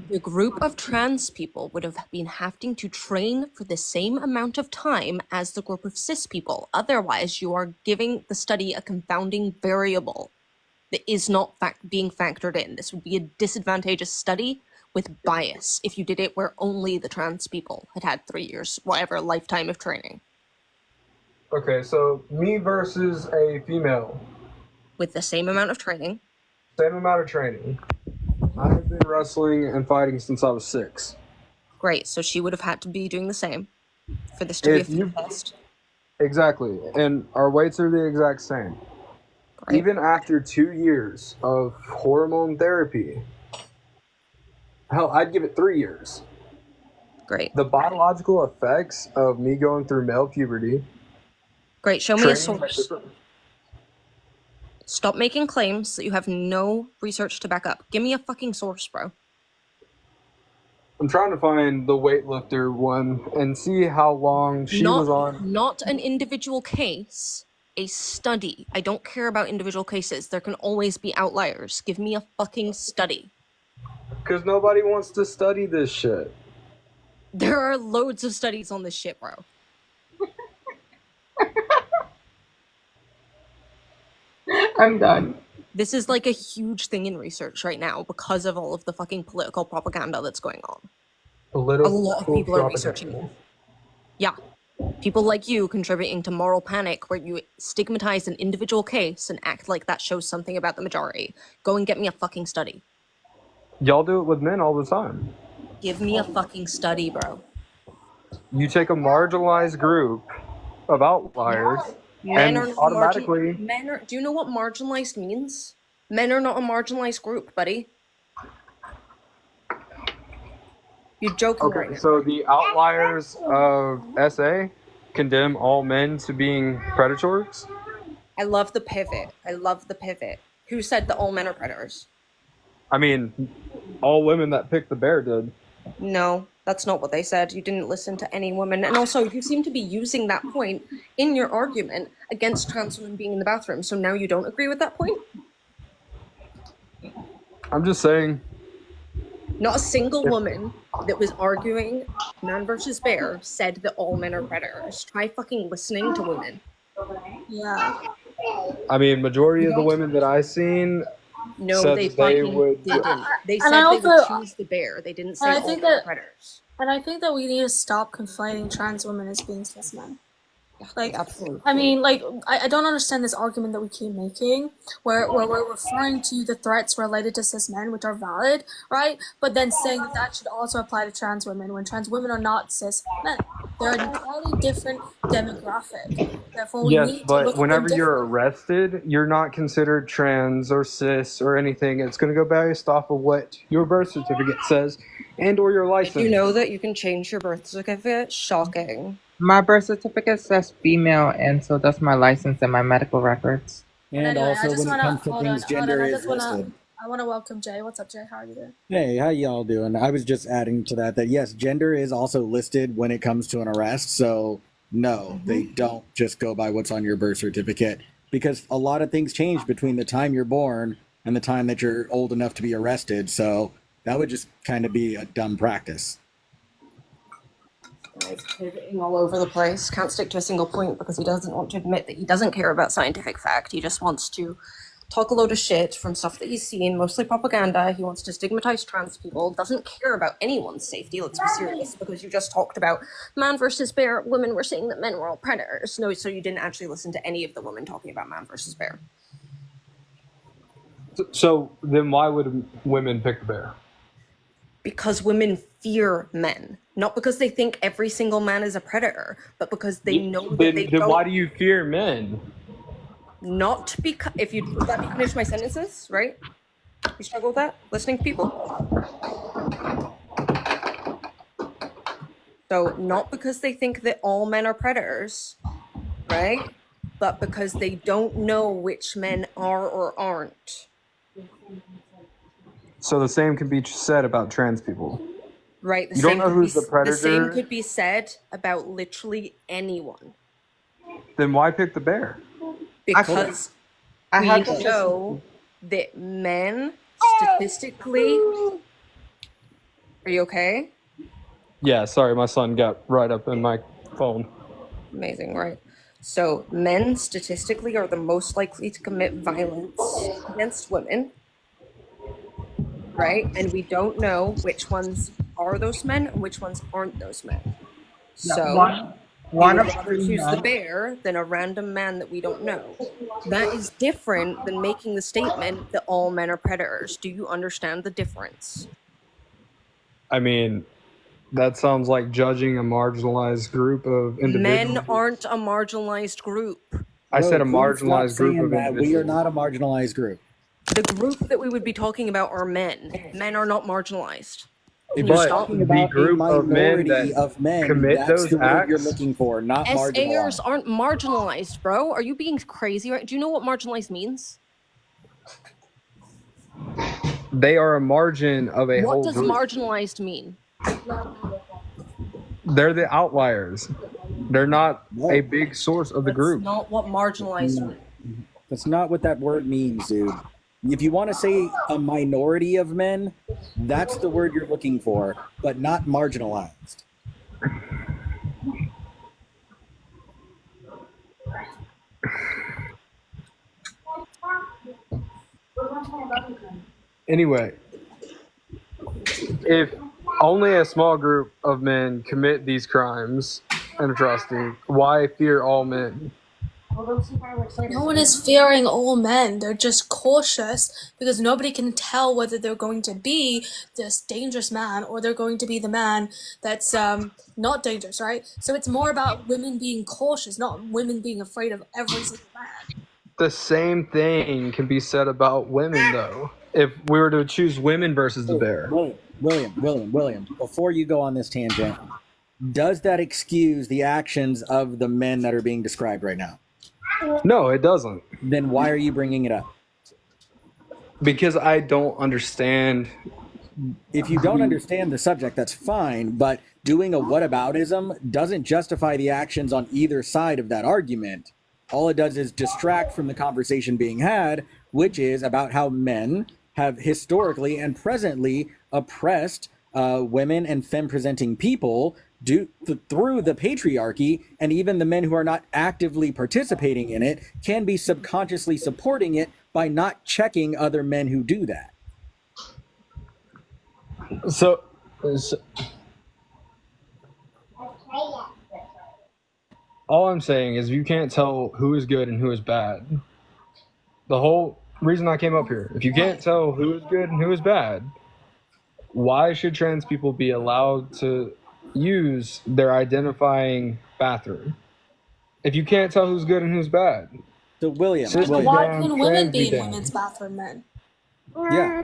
I: the group of trans people would have been having to train for the same amount of time as the group of cis people. Otherwise, you are giving the study a confounding variable that is not being factored in. This would be a disadvantageous study with bias if you did it where only the trans people had had 3 years, whatever lifetime of training.
G: Okay, so me versus a female.
I: With the same amount of training.
G: Same amount of training. I've been wrestling and fighting since I was 6.
I: Great, so she would have had to be doing the same for this to be a fit test.
G: Exactly, and our weights are the exact same. Great. Even after 2 years of hormone therapy, hell, I'd give it 3 years.
I: Great.
G: The biological effects of me going through male puberty.
I: Great, show me a source. Stop making claims that you have no research to back up. Give me a fucking source, bro.
G: I'm trying to find the weightlifter one and see how long she was on.
I: Not an individual case, a study. I don't care about individual cases. There can always be outliers. Give me a fucking study.
G: Because nobody wants to study this shit.
I: There are loads of studies on this shit, bro.
C: I'm done.
I: This is like a huge thing in research right now because of all of the fucking political propaganda that's going on. A lot of people are researching it. Yeah. People like you contributing to moral panic where you stigmatize an individual case and act like that shows something about the majority. Go and get me a fucking study.
G: Y'all do it with men all the time.
I: Give me a fucking study, bro.
G: You take a marginalized group of outliers...
I: Men are automatically. Do you know what marginalized means? Men are not a marginalized group, buddy. You're joking right now.
G: So the outliers of SA condemn all men to being predators?
I: I love the pivot. Who said that all men are predators?
G: I mean, all women that picked the bear did.
I: No, that's not what they said. You didn't listen to any woman. And also, you seem to be using that point in your argument against trans women being in the bathroom. So now you don't agree with that point?
G: I'm just saying.
I: Not a single woman that was arguing man versus bear said that all men are predators. Try fucking listening to women.
A: Yeah.
G: I mean, majority of the women that I seen...
I: No, they fucking didn't. They said they would choose the bear. They didn't say all men are predators.
A: And I think that we need to stop conflating trans women as being cis men. Like,
I: absolutely.
A: I mean, like, I don't understand this argument that we keep making, where we're referring to the threats related to cis men, which are valid, right? But then saying that should also apply to trans women, when trans women are not cis men. They're an entirely different demographic. Therefore, we need to look
G: whenever
A: at them
G: you're arrested, you're not considered trans or cis or anything. It's going to go based off of what your birth certificate says and or your license.
I: Did you know that you can change your birth certificate? Shocking.
C: My birth certificate says female, and so does my license and my medical records.
K: And
A: anyway,
K: also, when it comes to things, gender is listed.
A: I want to welcome Jay. What's up, Jay? How are you doing?
K: Hey, how y'all doing? I was just adding to that yes, gender is also listed when it comes to an arrest. So no, they don't just go by what's on your birth certificate, because a lot of things change between the time you're born and the time that you're old enough to be arrested. So that would just kind of be a dumb practice.
I: He's pivoting all over the place. Can't stick to a single point because he doesn't want to admit that he doesn't care about scientific fact. He just wants to talk a load of shit from stuff that he's seen, mostly propaganda. He wants to stigmatize trans people, doesn't care about anyone's safety. Let's be serious, because you just talked about man versus bear. Women were saying that men were all predators. No, so you didn't actually listen to any of the women talking about man versus bear.
G: So then why would women pick the bear?
I: Because women fear men. Not because they think every single man is a predator, but because they know that they don't.
G: Then why do you fear men?
I: Not because... If you let me finish my sentences, right? You struggle with that? Listening to people? So, not because they think that all men are predators, right? But because they don't know which men are or aren't.
G: So the same can be said about trans people.
I: Right.
G: You don't know who's the predator.
I: The same could be said about literally anyone.
G: Then why pick the bear?
I: Because we know that men statistically... Are you okay?
G: Yeah, sorry, my son got right up in my phone.
I: Amazing, right? So men statistically are the most likely to commit violence against women. right? And we don't know which ones are those men and which ones aren't those men.
C: Yeah,
I: So
C: one
I: we would
C: of
I: rather
C: three
I: choose the
C: men.
I: bear than a random man that we don't know. That is different than making the statement that all men are predators. Do you understand the difference?
G: I mean, that sounds like judging a marginalized group of individuals.
I: Men aren't a marginalized group.
G: I said a
K: Bro, please stop
G: marginalized group
K: saying
G: of
K: that.
G: individuals.
K: We are not a marginalized group.
I: The group that we would be talking about are men. Men are not marginalized.
K: If
I: Can
K: you're
I: you
G: But
I: stop?
K: talking
G: the
K: about a
G: group of men
K: minority
G: that
K: of men,
G: commit
K: that's
G: those
K: the word you're
G: acts,
K: looking for, not
I: SAers
K: marginalized.
I: aren't marginalized, bro. Are you being crazy? Right? Do you know what marginalized means?
G: they are a margin of a
I: What
G: whole
I: does
G: group.
I: marginalized mean?
G: They're the outliers. They're not
K: No,
G: a big source of the
I: That's
G: group.
I: not what marginalized
K: no,
I: means.
K: that's not what that word means, dude. If you want to say a minority of men, that's the word you're looking for, but not marginalized.
G: Anyway, if only a small group of men commit these crimes and atrocities, why fear all men?
A: No one is fearing all men. They're just cautious because nobody can tell whether they're going to be this dangerous man or they're going to be the man that's not dangerous, right? So it's more about women being cautious, not women being afraid of every single man.
G: The same thing can be said about women, though. If we were to choose women versus the bear.
K: William, before you go on this tangent, does that excuse the actions of the men that are being described right now?
G: No, it doesn't.
K: Then why are you bringing it up?
G: Because I don't understand.
K: If you don't understand the subject, that's fine, but doing a whataboutism doesn't justify the actions on either side of that argument. All it does is distract from the conversation being had, which is about how men have historically and presently oppressed women and femme-presenting people through the patriarchy, and even the men who are not actively participating in it can be subconsciously supporting it by not checking other men who do that.
G: So all I'm saying is you can't tell who is good and who is bad. The whole reason I came up here, if you can't tell who is good and who is bad, why should trans people be allowed to use their identifying bathroom? If you can't tell who's good and who's bad.
K: So William,
A: Why can women be in women's bathroom then?
K: Yeah,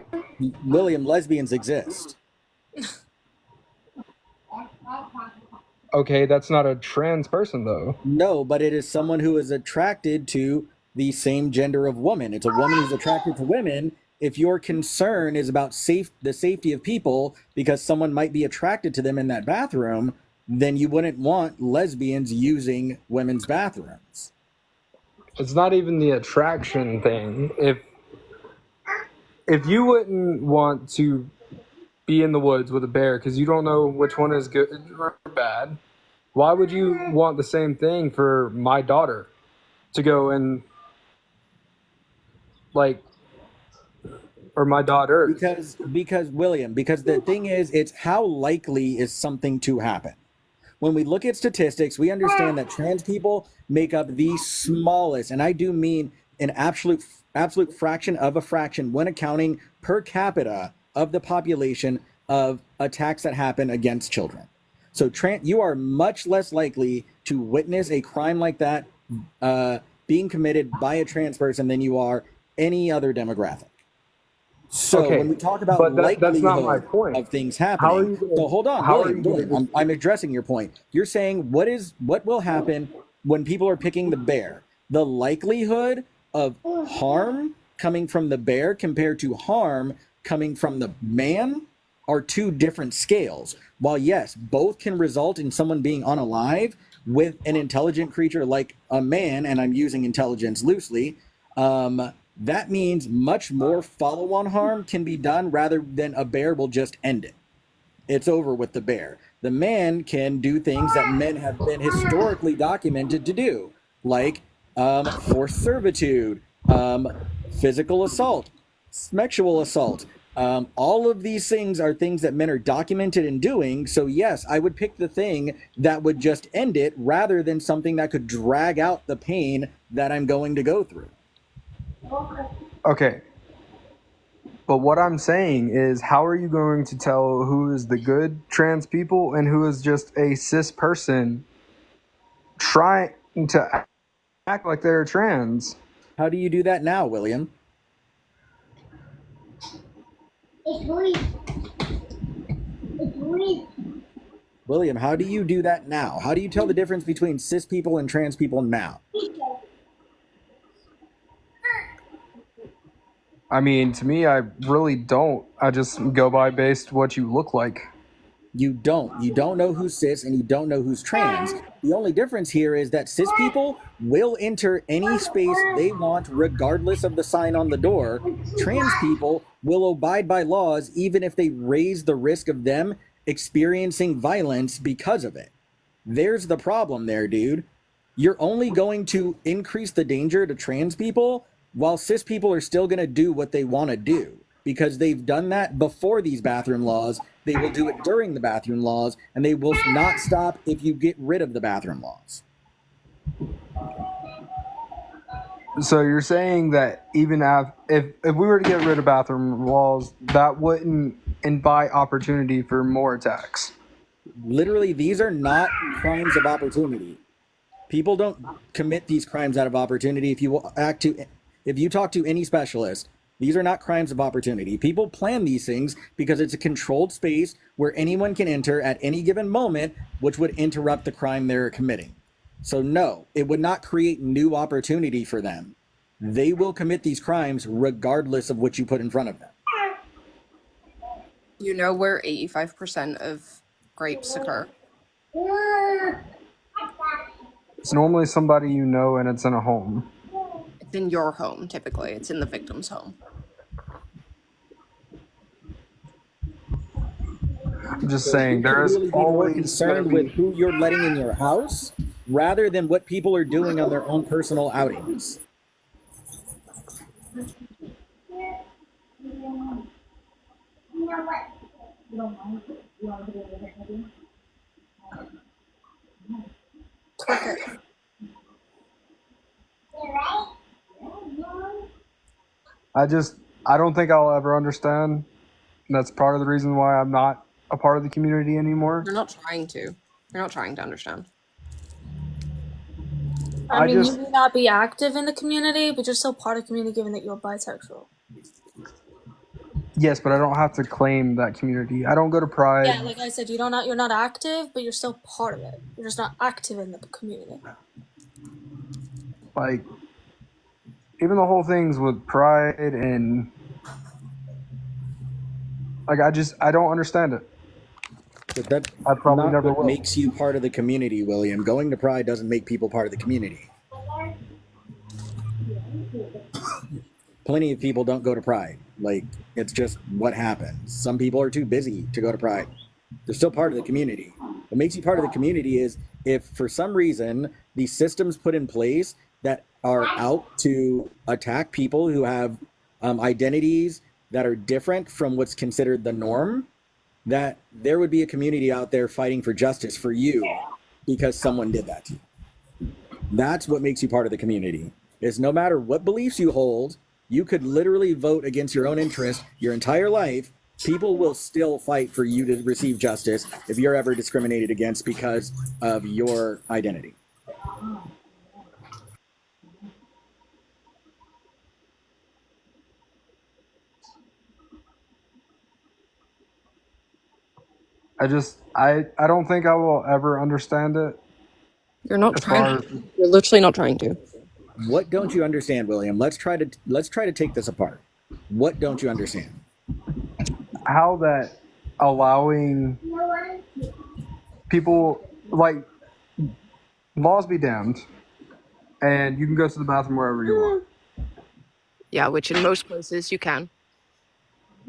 K: William, lesbians exist.
G: Okay, that's not a trans person though.
K: No, but it is someone who is attracted to the same gender of woman. It's a woman who's attracted to women. If your concern is about the safety of people because someone might be attracted to them in that bathroom, then you wouldn't want lesbians using women's bathrooms.
G: It's not even the attraction thing. If you wouldn't want to be in the woods with a bear because you don't know which one is good or bad, why would you want the same thing for my daughter to go and or my daughter?
K: Because William, because the thing is, it's how likely is something to happen. When we look at statistics, we understand that trans people make up the smallest, and I do mean an absolute fraction of a fraction when accounting per capita of the population of attacks that happen against children. So you are much less likely to witness a crime like that being committed by a trans person than you are any other demographic. So
G: okay,
K: when we talk about
G: that's not my point.
K: of things happening, so hold on, William, I'm addressing your point. You're saying what will happen when people are picking the bear? The likelihood of harm coming from the bear compared to harm coming from the man are two different scales. While yes, both can result in someone being unalive with an intelligent creature like a man, and I'm using intelligence loosely, that means much more follow-on harm can be done rather than a bear will just end it. It's over with the bear. The man can do things that men have been historically documented to do, like forced servitude, physical assault, sexual assault, All of these things are things that men are documented in doing. So yes, I would pick the thing that would just end it rather than something that could drag out the pain that I'm going to go through.
G: Okay. But what I'm saying is, how are you going to tell who is the good trans people and who is just a cis person trying to act like they're trans?
K: How do you do that now, William? William, how do you do that now? How do you tell the difference between cis people and trans people now?
G: I mean, to me, I really don't. I just go by based what you look like.
K: You don't. You don't know who's cis and you don't know who's trans. The only difference here is that cis people will enter any space they want regardless of the sign on the door. Trans people will abide by laws even if they raise the risk of them experiencing violence because of it. There's the problem there, dude. You're only going to increase the danger to trans people while cis people are still going to do what they want to do because they've done that before these bathroom laws. They will do it during the bathroom laws, and they will not stop if you get rid of the bathroom laws.
G: So you're saying that even if we were to get rid of bathroom laws, that wouldn't invite opportunity for more attacks?
K: Literally, these are not crimes of opportunity. People don't commit these crimes out of opportunity. If you talk to any specialist, these are not crimes of opportunity. People plan these things because it's a controlled space where anyone can enter at any given moment, which would interrupt the crime they're committing. So no, it would not create new opportunity for them. They will commit these crimes regardless of what you put in front of them.
I: You know where 85% of rapes occur?
G: It's normally somebody you know and it's in a home.
I: It's in your home, typically. It's in the victim's home.
G: I'm just saying, there is
K: really be more concerned with who you're letting in your house rather than what people are doing on their own personal outings.
G: I don't think I'll ever understand. That's part of the reason why I'm not a part of the community anymore.
I: You're not trying to. You're not trying to understand.
A: I mean, you may not be active in the community, but you're still part of the community given that you're bisexual.
G: Yes, but I don't have to claim that community. I don't go to Pride.
A: Yeah, like I said, you're not active, but you're still part of it. You're just not active in the community.
G: Like, even the whole things with Pride and like, I don't understand it.
K: But that's
G: I probably
K: not
G: never
K: what
G: will.
K: makes you part of the community, William. Going to Pride doesn't make people part of the community. Plenty of people don't go to Pride. Like, it's just what happens. Some people are too busy to go to Pride. They're still part of the community. What makes you part of the community is if for some reason these systems put in place that are out to attack people who have identities that are different from what's considered the norm, that there would be a community out there fighting for justice for you because someone did that to you. That's what makes you part of the community. Is no matter what beliefs you hold, you could literally vote against your own interest your entire life. People will still fight for you to receive justice if you're ever discriminated against because of your identity.
G: I don't think I will ever understand it.
I: You're not trying to. You're literally not trying to.
K: What don't you understand, William? Let's try to take this apart. What don't you understand?
G: How that allowing people, like, laws be damned, and you can go to the bathroom wherever you want.
I: Yeah, which in most places you can.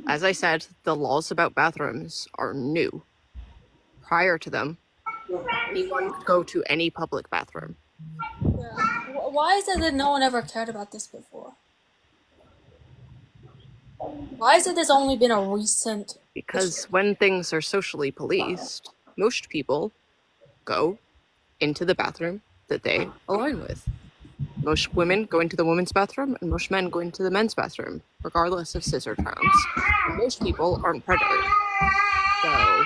I: As I said, the laws about bathrooms are new. Prior to them, anyone could go to any public bathroom.
A: Yeah. Why is it that no one ever cared about this before? Why is it there's only been a recent
I: Because when things are socially policed, most people go into the bathroom that they align with. Most women go into the women's bathroom, and most men go into the men's bathroom, regardless of cis or trans. And most people aren't predators. So,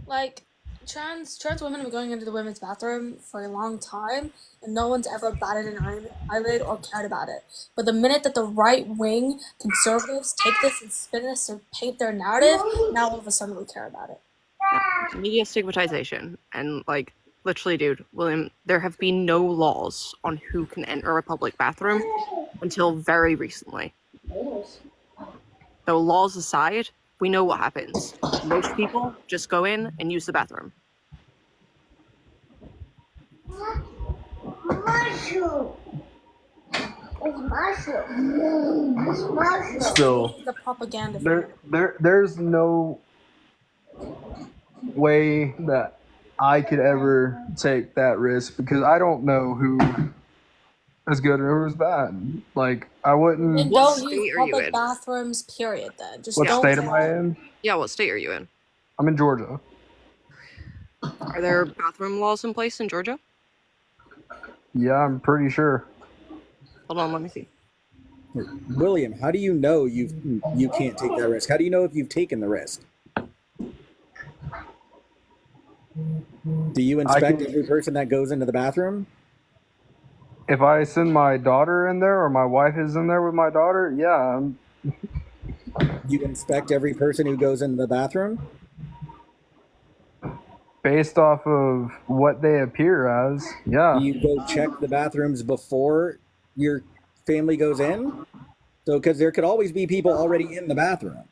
A: like trans women have been going into the women's bathroom for a long time, and no one's ever batted an eyelid or cared about it. But the minute that the right wing conservatives take this and spin this to paint their narrative, now all of a sudden we care about it.
I: Media stigmatization, and like, literally, dude, William, there have been no laws on who can enter a public bathroom until very recently. So laws aside, we know what happens. Most people just go in and use the bathroom.
G: Still,
A: The propaganda.
G: there's no way that I could ever take that risk because I don't know who is good or who is bad. Like, I wouldn't.
A: And don't use public bathrooms, period, then. Just
G: What
A: don't
G: state am I in?
I: Yeah, what state are you in?
G: I'm in Georgia.
I: Are there bathroom laws in place in Georgia?
G: Yeah, I'm pretty sure.
I: Hold on, let me see.
K: William, how do you know you can't take that risk? How do you know if you've taken the risk? Do you inspect every person that goes into the bathroom?
G: If I send my daughter in there or my wife is in there with my daughter, yeah.
K: You inspect every person who goes into the bathroom?
G: Based off of what they appear as, yeah.
K: Do you go check the bathrooms before your family goes in? So, because there could always be people already in the bathroom.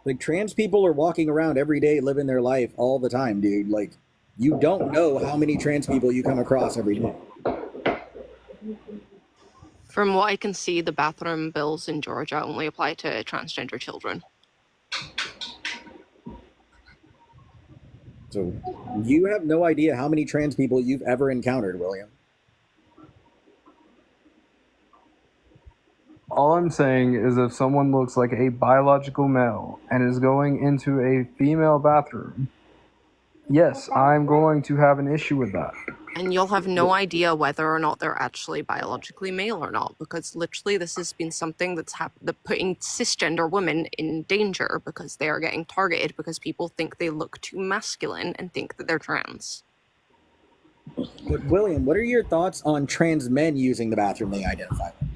K: Like, trans people are walking around every day living their life all the time, dude. Like, you don't know how many trans people you come across every day.
I: From what I can see, the bathroom bills in Georgia only apply to transgender children.
K: So you have no idea how many trans people you've ever encountered, William.
G: All I'm saying is if someone looks like a biological male and is going into a female bathroom, yes, I'm going to have an issue with that.
I: And you'll have no idea whether or not they're actually biologically male or not, because literally this has been something that's putting cisgender women in danger because they are getting targeted because people think they look too masculine and think that they're trans.
K: But William, what are your thoughts on trans men using the bathroom they identify with?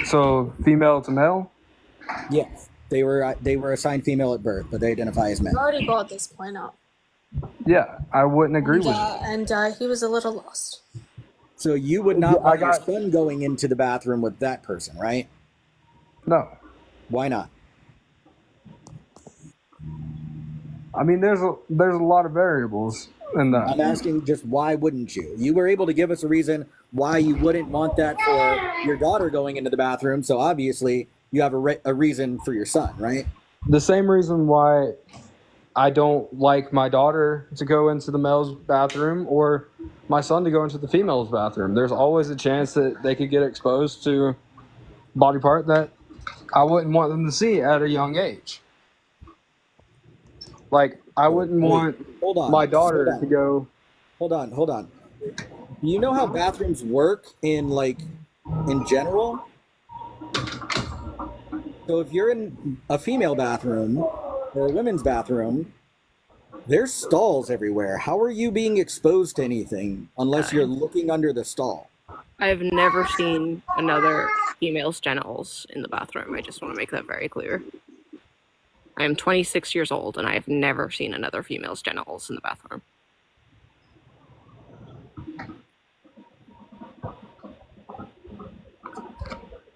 G: So, female to male?
K: Yes, they were assigned female at birth, but they identify as men.
A: You already brought this point up.
G: Yeah, I wouldn't agree with it.
A: And he was a little lost.
K: So you would not want your son going into the bathroom with that person, right?
G: No.
K: Why not?
G: I mean, there's a lot of variables in that.
K: I'm asking just why wouldn't you? You were able to give us a reason why you wouldn't want that for your daughter going into the bathroom, so obviously you have a reason for your son, right?
G: The same reason why I don't like my daughter to go into the male's bathroom or my son to go into the female's bathroom. There's always a chance that they could get exposed to body part that I wouldn't want them to see at a young age. Like, I wouldn't want my daughter to go...
K: Hold on. You know how bathrooms work in general? So if you're in a female bathroom or a women's bathroom, there's stalls everywhere. How are you being exposed to anything unless you're looking under the stall?
I: I have never seen another female's genitals in the bathroom. I just want to make that very clear. I am 26 years old, and I have never seen another female's genitals in the bathroom.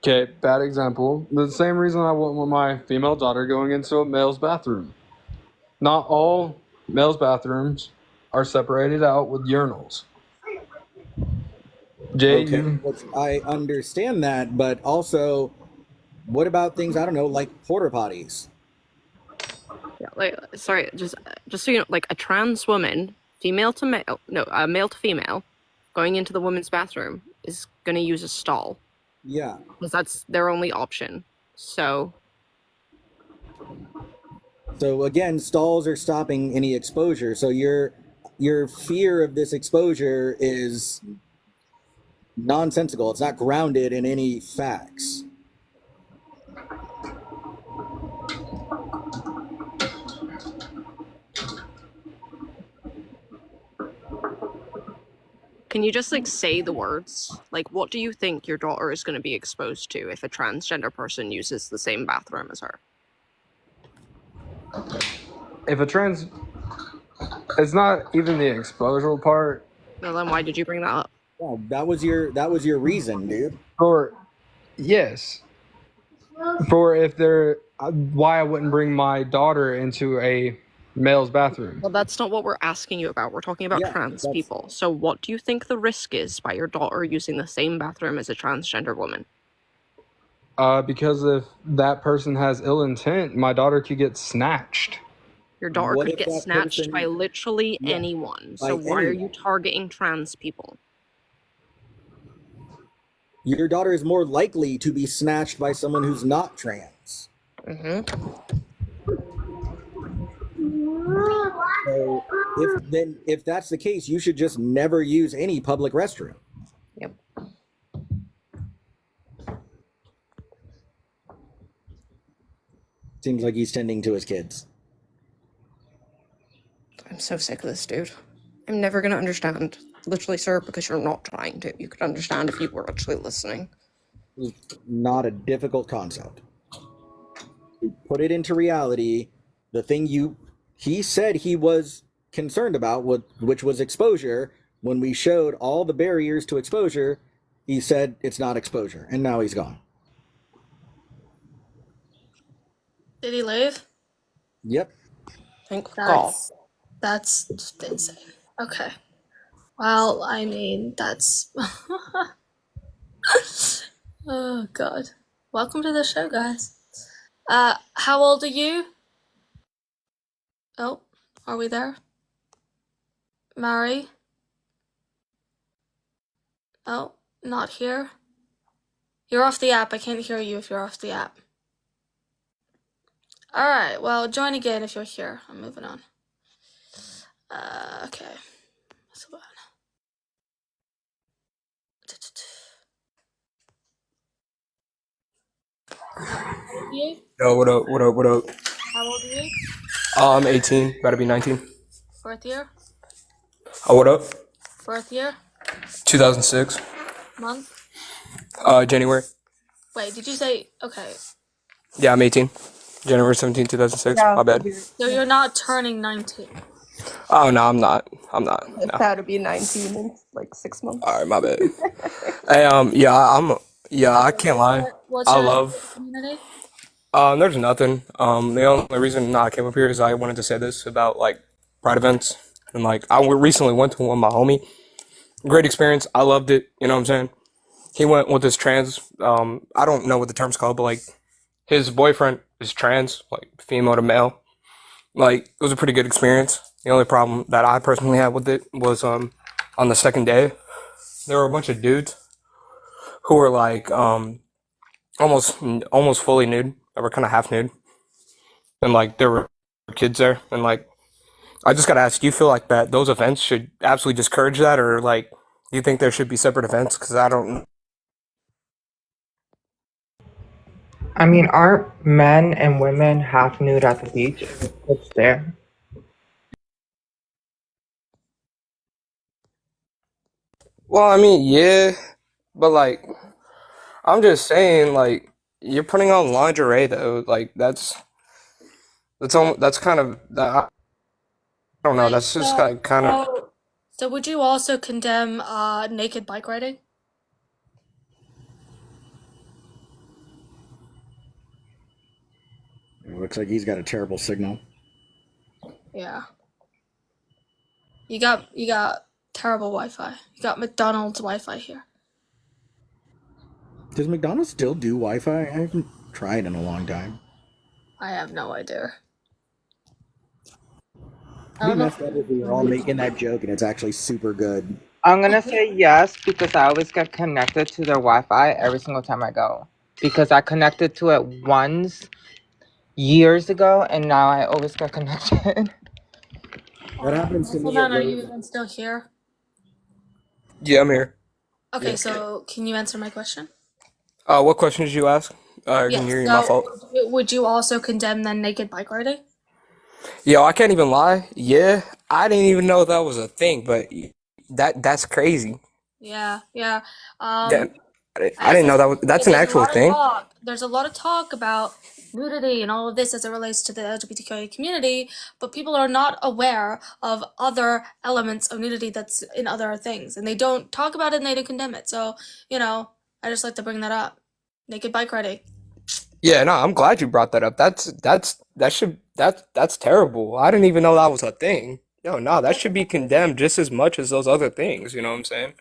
G: Okay, bad example. The same reason I wouldn't want my female daughter going into a male's bathroom. Not all male's bathrooms are separated out with urinals. Jay,
K: okay, I understand that, but also, what about things, I don't know, like porta potties?
I: Yeah, sorry, just so you know, like, a trans woman female to male, no, male to female, going into the women's bathroom is going to use a stall.
K: Yeah.
I: Because that's their only option. So
K: again, stalls are stopping any exposure. So your fear of this exposure is nonsensical. It's not grounded in any facts.
I: can you just like say the words? Like, what do you think your daughter is going to be exposed to if a transgender person uses the same bathroom as her?
G: If a trans, it's not even the exposure part.
I: Well, then why did you bring that up?
K: Well, that was your reason, dude.
G: Yes. For if they're, why I wouldn't bring my daughter into a male's bathroom.
I: Well, that's not what we're asking you about. We're talking about trans people. So what do you think the risk is by your daughter using the same bathroom as a transgender woman?
G: Because if that person has ill intent, my daughter could get snatched.
I: Your daughter could get snatched by literally anyone. So why are you targeting trans people?
K: Your daughter is more likely to be snatched by someone who's not trans.
I: Mm-hmm.
K: So if that's the case, you should just never use any public restroom.
I: Yep.
K: Seems like he's tending to his kids.
I: I'm so sick of this dude. I'm never gonna understand. Literally, sir, because you're not trying to. You could understand if you were actually listening.
K: It's not a difficult concept. You put it into reality. The thing he said he was concerned about, which was exposure, when we showed all the barriers to exposure, he said it's not exposure, and now he's gone.
A: Did he leave?
K: Yep.
I: Thank God.
A: That's just insane. Okay. Well, I mean, that's... Oh, God. Welcome to the show, guys. How old are you? Oh, are we there? Mary? Oh, not here. You're off the app. I can't hear you if you're off the app. Alright, well, join again if you're here. I'm moving on. Okay. That's about you?
L: Yo, what up?
A: How old are you?
L: I'm 18, about to be 19.
A: Birth year?
L: Oh, what up?
A: Birth year?
L: 2006.
A: Month?
L: January.
A: Wait, did you say... Okay.
L: Yeah, I'm 18. January 17, 2006.
E: Yeah,
L: My bad.
A: So you're not turning 19?
L: Oh, no, I'm not. No.
E: About to be 19 in like 6 months.
L: All right, my bad. Hey, I can't lie.
A: What's
L: I
A: your
L: love...
A: community?
L: There's nothing. The only reason I came up here is I wanted to say this about, like, Pride events. And, like, I recently went to one with my homie. Great experience. I loved it. You know what I'm saying? He went with his trans, I don't know what the term's called, but, like, his boyfriend is trans, like, female to male. Like, it was a pretty good experience. The only problem that I personally had with it was, on the second day, there were a bunch of dudes who were, like, almost fully nude. They were kind of half nude. And, like, there were kids there. And, like, I just gotta ask, do you feel like that those events should absolutely discourage that? Or, like, do you think there should be separate events? Because I don't...
C: I mean, aren't men and women half nude at the beach? It's there.
L: Well, I mean, yeah. But, like, I'm just saying, like, you're putting on lingerie, though. Like, that's kind of... I don't know. That's just kind of...
A: So would you also condemn naked bike riding?
K: It looks like he's got a terrible signal.
A: Yeah. You got terrible Wi-Fi. You got McDonald's Wi-Fi here.
K: Does McDonald's still do Wi-Fi? I haven't tried in a long time.
A: I have no idea. I
K: It'd
A: don't
K: be
A: know.
K: messed up if we were all making that joke and it's actually super good.
C: I'm gonna say yes because I always get connected to their Wi-Fi every single time I go. Because I connected to it once years ago, and now I always get connected.
K: That happens to
A: Hold
K: me at
A: on, are you
K: Rose.
A: even still here?
L: Yeah, I'm here.
A: Okay,
K: Yeah.
A: so can you answer my question?
L: What question did you ask? I can
A: Yes.
L: hear you. My
A: So
L: fault.
A: would you also condemn then naked bike riding?
L: Yo, I can't even lie. Yeah, I didn't even know that was a thing, but that's crazy.
A: Yeah, yeah.
L: That I
A: As
L: didn't
A: I
L: know that
A: said,
L: was that's an
A: there's a
L: actual
A: lot of
L: thing.
A: talk. There's a lot of talk about nudity and all of this as it relates to the LGBTQIA community, but people are not aware of other elements of nudity that's in other things, and they don't talk about it and they don't condemn it. So, I just like to bring that up. Naked bike riding.
L: Yeah, no, I'm glad you brought that up. That's terrible. I didn't even know that was a thing. Yo, no, that should be condemned just as much as those other things. You know what I'm saying?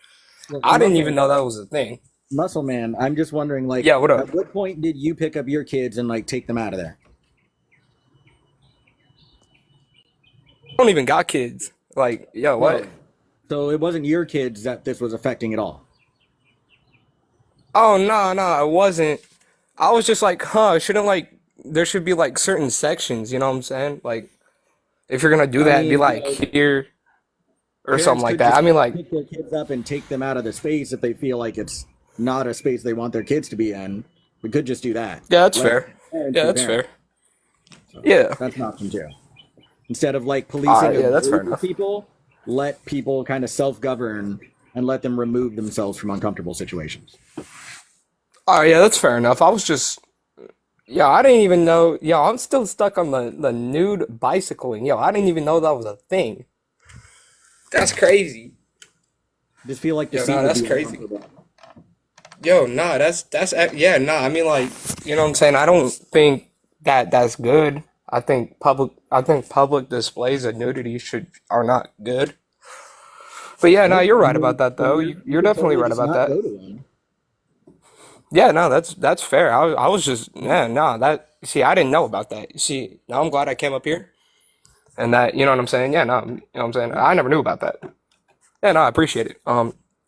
K: Well,
L: I didn't even know that was a thing.
K: Muscle Man, I'm just wondering, like,
L: Yeah, what up?
K: at what point did you pick up your kids and like take them out of there?
L: I don't even got kids. Like, yo, what?
K: No. So it wasn't your kids that this was affecting at all.
L: Oh, no, it wasn't. I was just like, shouldn't like there should be like certain sections, you know what I'm saying? Like if you're gonna do
K: I
L: that, be
K: mean,
L: like here or something
K: parents
L: like
K: could
L: that.
K: just
L: I mean like,
K: pick their kids up and take them out of the space if they feel like it's not a space they want their kids to be in. We could just do that.
L: yeah, that's
K: Let
L: fair.
K: parents
L: Yeah,
K: be
L: that's
K: parents.
L: fair. Yeah.
K: That's an option too. Instead of like policing a
L: Yeah, that's fair
K: group of
L: enough.
K: people, let people kind of self-govern and let them remove themselves from uncomfortable situations.
L: Yeah, that's fair enough. I was just yeah, I didn't even know. Yo, I'm still stuck on the nude bicycling. Yo, I didn't even know that was a thing. That's crazy.
K: Just feel like the
L: Yo,
K: seat
L: nah,
K: would
L: that's
K: be
L: crazy.
K: uncomfortable.
L: Yo, nah, yeah, nah. I mean, like, you know what I'm saying? I don't think that's good. I think public displays of nudity should are not good. But yeah, no,
K: Nope.
L: you're
K: I
L: right about
K: mean,
L: that
K: then
L: though.
K: you
L: You're
K: could
L: definitely
K: totally
L: right
K: just
L: about
K: not
L: that.
K: go to one.
L: Yeah, no, that's fair. I was just yeah, no, that see, I didn't know about that. See, now I'm glad I came up here and that you know what I'm saying. Yeah, no, you know what I'm saying. I never knew about that. Yeah, no, I appreciate it.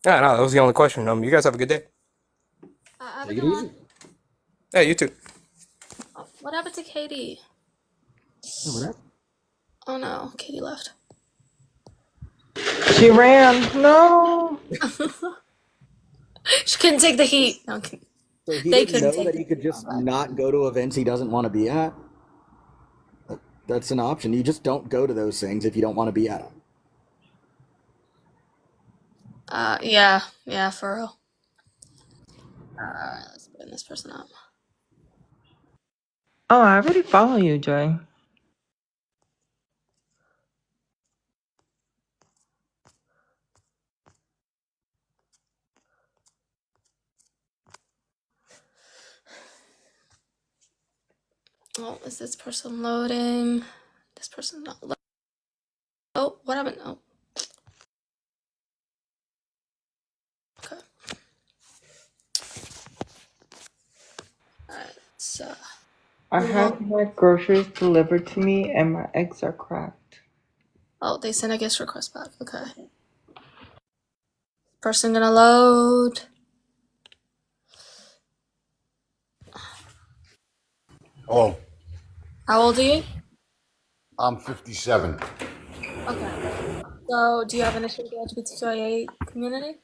L: Yeah, no, that was the only question. You guys have a good day.
A: Have a
K: Take it
A: good one.
K: easy.
L: Yeah, you too.
A: Oh, what happened to Katie?
K: Oh, whatever.
A: Oh no, Katie left.
C: She ran. No.
A: She couldn't take the heat. No,
K: So he
A: they
K: didn't
A: couldn't
K: know
A: take
K: that
A: the
K: he could
A: heat.
K: just not go to events he doesn't want to be at. That's an option. You just don't go to those things if you don't want to be at them.
A: Yeah, for real. Alright, let's bring this person up.
C: Oh, I already follow you, Joy.
A: Oh, is this person loading? This person's not loading. Oh, what happened? Oh. Okay. Alright, so.
C: I had my groceries delivered to me and my eggs are cracked.
A: Oh, they sent a guest request back. Okay. Person gonna load.
M: Oh,
A: How old are you?
M: I'm 57.
A: Okay. So, do you have an issue with the LGBTQIA community?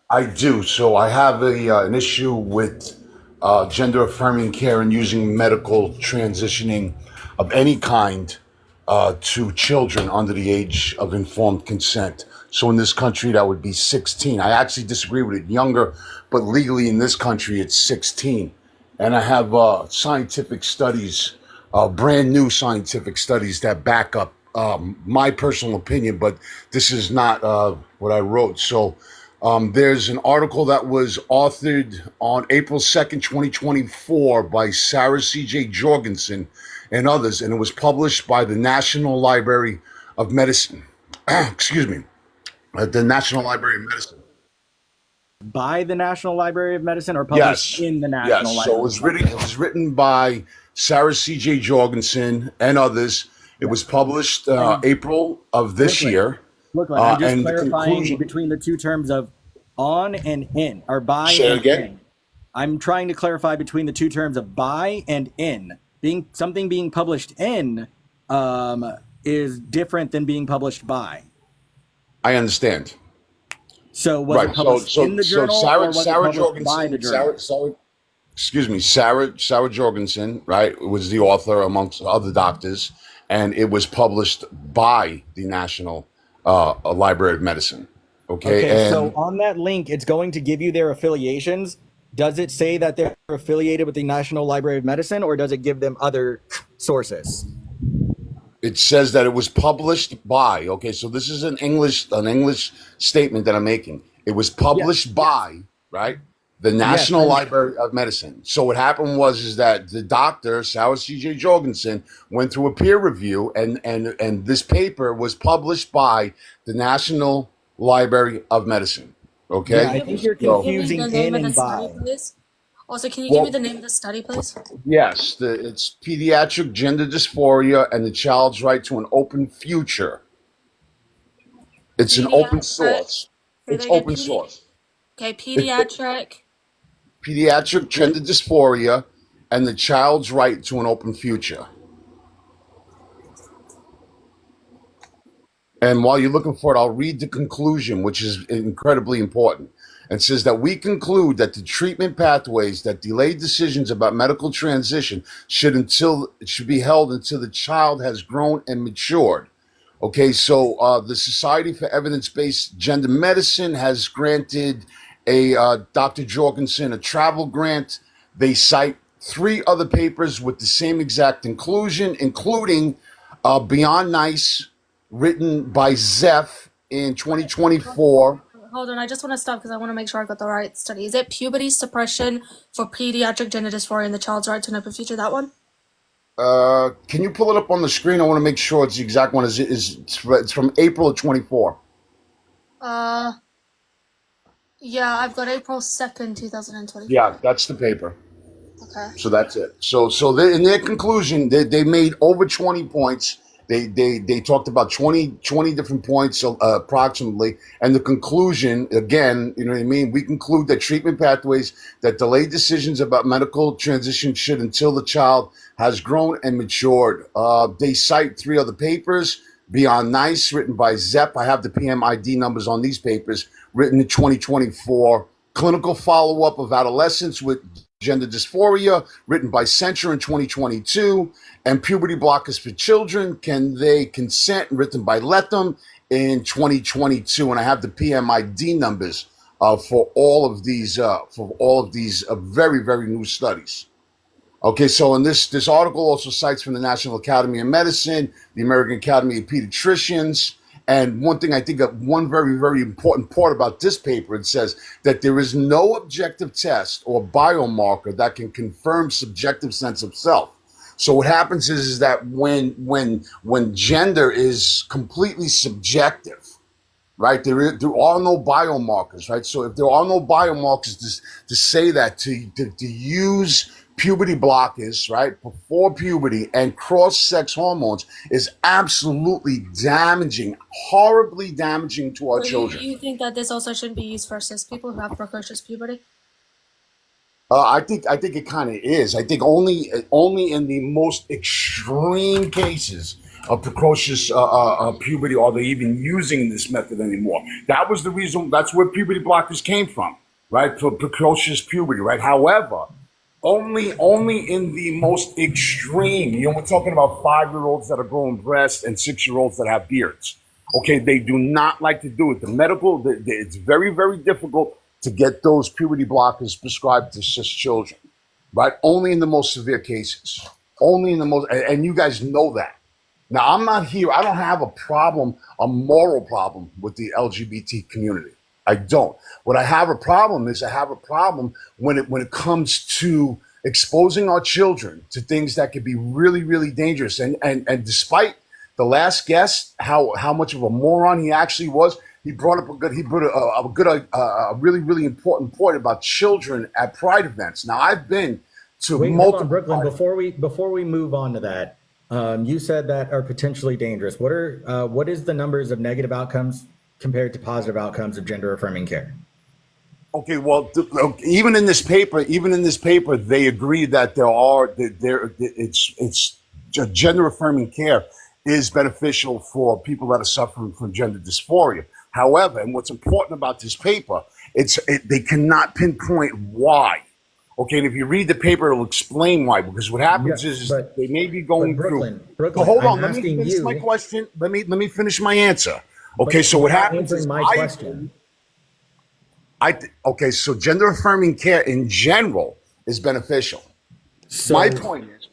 M: I do. So I have an issue with gender affirming care and using medical transitioning of any kind to children under the age of informed consent. So in this country, that would be 16. I actually disagree with it, younger, but legally in this country, it's 16. And I have scientific studies, brand new scientific studies that back up my personal opinion, but this is not what I wrote. So there's an article that was authored on April 2nd, 2024 by Sarah C.J. Jorgensen and others, and it was published by the National Library of Medicine. Excuse me, the National Library of Medicine.
K: By the National Library of Medicine or published
M: Yes,
K: in the
M: yes.
K: National
M: So
K: Library of
M: it
K: Medicine?
M: was written by Sarah C.J. Jorgensen and others, It was published
K: And
M: April of this
K: Brooklyn,
M: year,
K: Brooklyn, I'm just
M: and the
K: clarifying
M: conclusion.
K: between the two terms of on and in, or by
M: Say it
K: and
M: again.
K: in. I'm trying to clarify between the two terms of by and in. Something being published in is different than being published by.
M: I understand.
K: So was
M: Right.
K: it published in the journal or was it
M: Sarah
K: published by the
M: Jorgensen,
K: journal?
M: Sarah Jorgensen, right, was the author amongst other doctors, and it was published by the National Library of Medicine. Okay,
K: Okay, so
M: and
K: on that link, it's going to give you their affiliations. Does it say that they're affiliated with the National Library of Medicine, or does it give them other sources?
M: it says that it was published by. Okay, so this is an English statement that I'm making. It was
K: Yes,
M: published by, right, the
K: yes,
M: National Library of Medicine. So what happened was is that the doctor Sarah C.J. Jorgensen went through a peer review, and this paper was published by the National Library of Medicine.
K: Yeah,
M: Okay,
K: I think you're
M: so
A: Give me the
K: confusing
A: name
K: in
A: of the
K: and
A: study,
K: by.
A: please. Also, can you give me
M: well,
A: the name of the study, please?
M: yes, it's pediatric gender dysphoria and the child's right to an open future. It's an open
A: Pediatric.
M: source.
A: Say
M: It's
A: that again.
M: open source.
A: Okay,
M: It,
A: pediatric.
M: pediatric gender dysphoria and the child's right to an open future. And while you're looking for it, I'll read the conclusion, which is incredibly important. It says that we conclude that the treatment pathways that delay decisions about medical transition should be held until the child has grown and matured. Okay, so the Society for Evidence-Based Gender Medicine has granted Dr. Jorgensen a travel grant. They cite 3 other papers with the same exact inclusion, including Beyond Nice, written by Zeph in 2024.
A: Hold on, I just want to stop because I want to make sure I got the right study. Is it puberty suppression for pediatric gender dysphoria and the child's right to an open future? That one?
M: Can you pull it up on the screen? I want to make sure it's the exact one. It's from April of 24.
A: Yeah, I've got April 2nd, 2024.
M: Yeah, that's the paper.
A: Okay.
M: So that's it. So in their conclusion, they made over 20 points. They talked about 20 different points approximately. And the conclusion, again, you know what I mean? We conclude that treatment pathways that delay decisions about medical transition should until the child has grown and matured. They cite 3 other papers. Beyond Nice, written by Zepp. I have the PMID numbers on these papers, written in 2024. Clinical follow-up of adolescents with gender dysphoria, written by Censure in 2022, and Puberty Blockers for Children, Can They Consent, written by Lethem in 2022. And I have the PMID numbers for all of these very, very new studies. Okay, so in this article also cites from the National Academy of Medicine, the American Academy of Pediatricians, and one thing I think one very, very important part about this paper, it says that there is no objective test or biomarker that can confirm subjective sense of self. So what happens is that when gender is completely subjective, right? There are no biomarkers, right? So if there are no biomarkers to say that to use puberty blockers, right, before puberty and cross-sex hormones is absolutely damaging, horribly damaging to our
A: So
M: children.
A: you think that this also shouldn't be used for cis people who have precocious puberty?
M: I think it kind of is. I think only in the most extreme cases of precocious puberty are they even using this method anymore. That was the reason. That's where puberty blockers came from, right? For precocious puberty, right? However, only in the most extreme. You know, we're talking about 5-year-olds that are growing breasts and 6-year-olds that have beards. Okay, they do not like to do it. It's very, very difficult to get those puberty blockers prescribed to cis children, right? Only in the most severe cases. Only in the most, and you guys know that. Now, I'm not here. I don't have a moral problem with the LGBT community. I don't. What I have a problem when it comes to exposing our children to things that could be really, really dangerous. And despite the last guest, how much of a moron he actually was, he brought up a really, really important point about children at Pride events. Now, I've been to
K: Wait, hold
M: multiple.
K: on, Brooklyn. Before we move on to that, You said that are potentially dangerous. What is the numbers of negative outcomes compared to positive outcomes of gender affirming care?
M: Okay, well, even in this paper, they agree that it's gender affirming care is beneficial for people that are suffering from gender dysphoria. However, and what's important about this paper, they cannot pinpoint why. Okay, and if you read the paper, it'll explain why. Because what happens is they may be going
K: Brooklyn,
M: through. So hold on,
K: I'm
M: let me
K: asking
M: finish
K: you.
M: my question. Let me finish my answer. Okay, so what happens is
K: my question.
M: Okay, so gender affirming care in general is beneficial.
K: So
M: my point is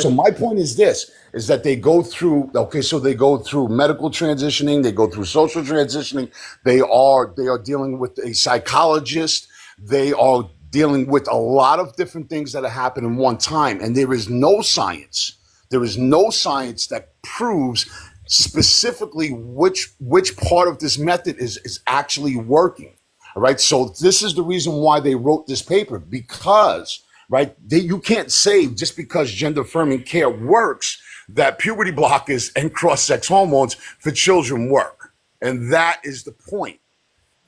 M: so my point is this: is that they go through. Okay, so they go through medical transitioning, they go through social transitioning. They are dealing with a psychologist. They are dealing with a lot of different things that happen in one time, and there is no science. There is no science that proves specifically which part of this method is actually working. All right. So this is the reason why they wrote this paper, because, right, you can't say just because gender affirming care works that puberty blockers and cross-sex hormones for children work. And that is the point.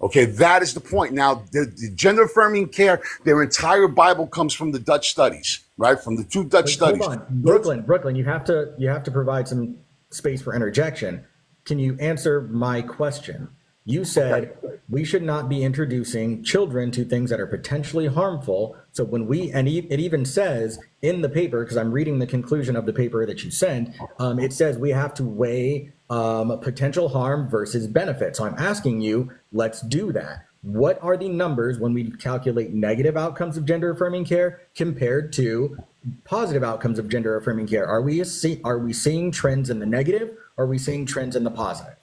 M: Okay, that is the point. Now, the gender affirming care, their entire Bible comes from the Dutch studies, right? From the two Dutch studies.
K: Hold on, Brooklyn, you have to provide some space for interjection. Can you answer my question? You said we should not be introducing children to things that are potentially harmful. So it even says in the paper, because I'm reading the conclusion of the paper that you sent, it says we have to weigh potential harm versus benefit. So I'm asking you, let's do that. What are the numbers when we calculate negative outcomes of gender affirming care compared to positive outcomes of gender affirming care? Are we seeing trends in the negative, or are we seeing trends in the positive?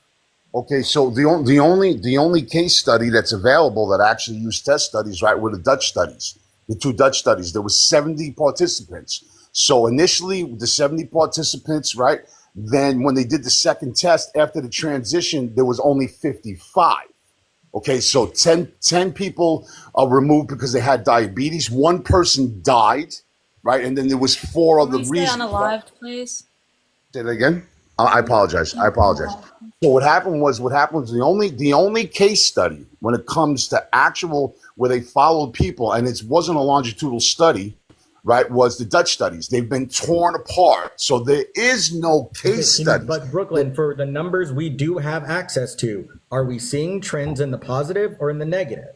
M: Okay, so the only case study that's available that actually used test studies, right, were the Dutch studies, the two Dutch studies. There was 70 participants. So initially, the 70 participants, right, then when they did the second test after the transition, there was only 55. Okay, so 10 people removed because they had diabetes. One person died, right, and then there was four other reasons.
N: Stay unalived, please.
M: Say that again. I apologize. So what happened was the only case study when it comes to actual where they followed people, and it wasn't a longitudinal study, right, was the Dutch studies. They've been torn apart. So there is no case study.
K: But Brooklyn, for the numbers we do have access to, are we seeing trends in the positive or in the negative?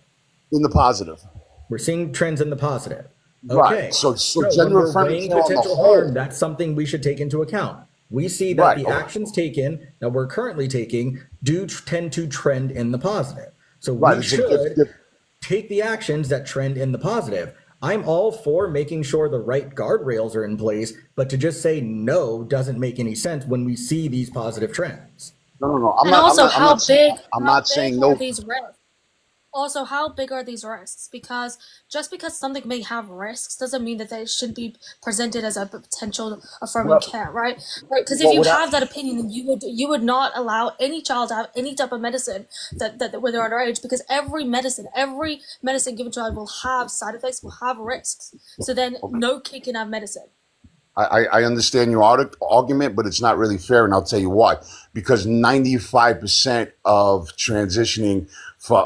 M: In the positive.
K: We're seeing trends in the positive. Okay.
M: Right. So gender affirming care on the whole,
K: harm, that's something we should take into account. We see that the actions taken that we're currently taking do tend to trend in the positive. So we should take the actions that trend in the positive. I'm all for making sure the right guardrails are in place, but to just say no doesn't make any sense when we see these positive trends.
M: No.
N: I'm
M: not saying no.
N: These risks? Also, how big are these risks? Because just because something may have risks doesn't mean that they should be presented as a potential affirming care, right? Because if you have that opinion, then you would not allow any child to have any type of medicine that when they're underage, because every medicine given to a child will have side effects, will have risks. So then no kid can have medicine.
M: I understand your argument, but it's not really fair, and I'll tell you why. Because 95% of transitioning for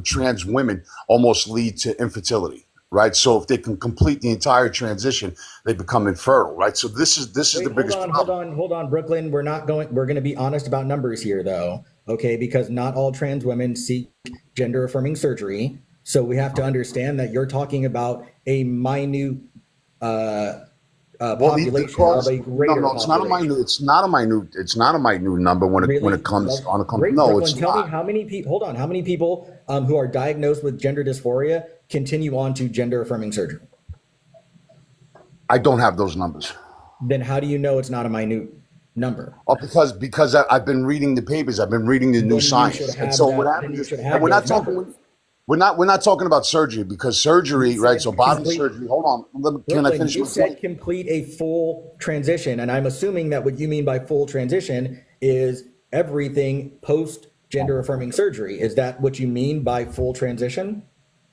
M: trans women almost lead to infertility, right? So if they can complete the entire transition, they become infertile, right? So this is the biggest problem.
K: Hold on, Brooklyn. We're going to be honest about numbers here, though, okay? Because not all trans women seek gender affirming surgery. So we have to understand that you're talking about a minute population of a greater
M: it's not a minute number when it comes on a company. No,
K: Brooklyn,
M: it's
K: tell
M: not.
K: me how many people who are diagnosed with gender dysphoria continue on to gender affirming surgery?
M: I don't have those numbers.
K: Then how do you know it's not a minute number?
M: Oh, because I've been reading the papers, I've been reading the new science, and so what happens is, and we're not talking. We're not talking about surgery, because surgery, right? So bottom surgery. Hold on. Can I finish?
K: You said complete a full transition, and I'm assuming that what you mean by full transition is everything post gender affirming surgery. Is that what you mean by full transition?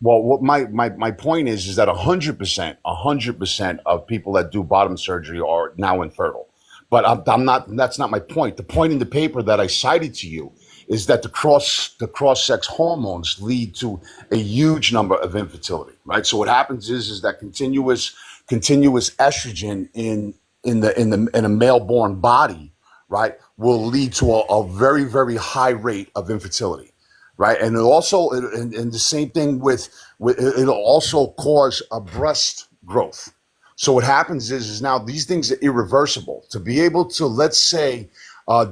M: Well, what my point is that 100% of people that do bottom surgery are now infertile. But I'm not. That's not my point. The point in the paper that I cited to you is that the cross sex hormones lead to a huge number of infertility. Right. So what happens is that continuous estrogen in a male born body, right, will lead to a very very high rate of infertility. Right, and it also, and the same thing with it'll also cause a breast growth. So what happens is now these things are irreversible. To be able to, let's say,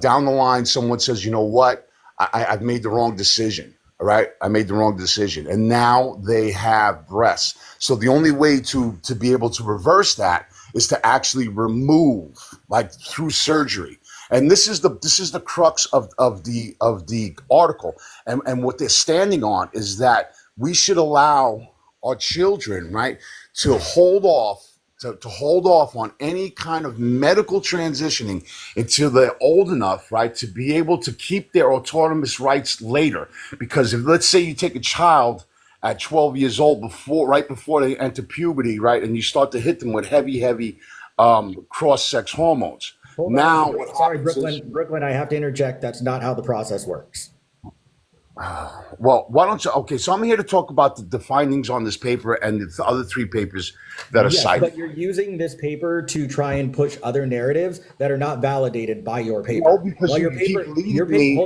M: down the line, someone says, you know what, I've made the wrong decision. All right, I made the wrong decision, and now they have breasts. So the only way to be able to reverse that is to actually remove, like through surgery. And this is the crux of the article, and what they're standing on is that we should allow our children, right, to hold off on any kind of medical transitioning until they're old enough, right, to be able to keep their autonomous rights later. Because if, let's say, you take a child at 12 years old, right before they enter puberty, right, and you start to hit them with heavy cross-sex hormones.
K: Hold
M: Now,
K: on.
M: what
K: Sorry,
M: happens is,
K: Brooklyn, I have to interject. That's not how the process works.
M: well, why don't you? Okay, so I'm here to talk about the findings on this paper and the other three papers that are
K: Yes,
M: cited.
K: but you're using this paper to try and push other narratives that are not validated by your paper.
M: No, because
K: While
M: you
K: your
M: keep
K: paper,
M: leading me.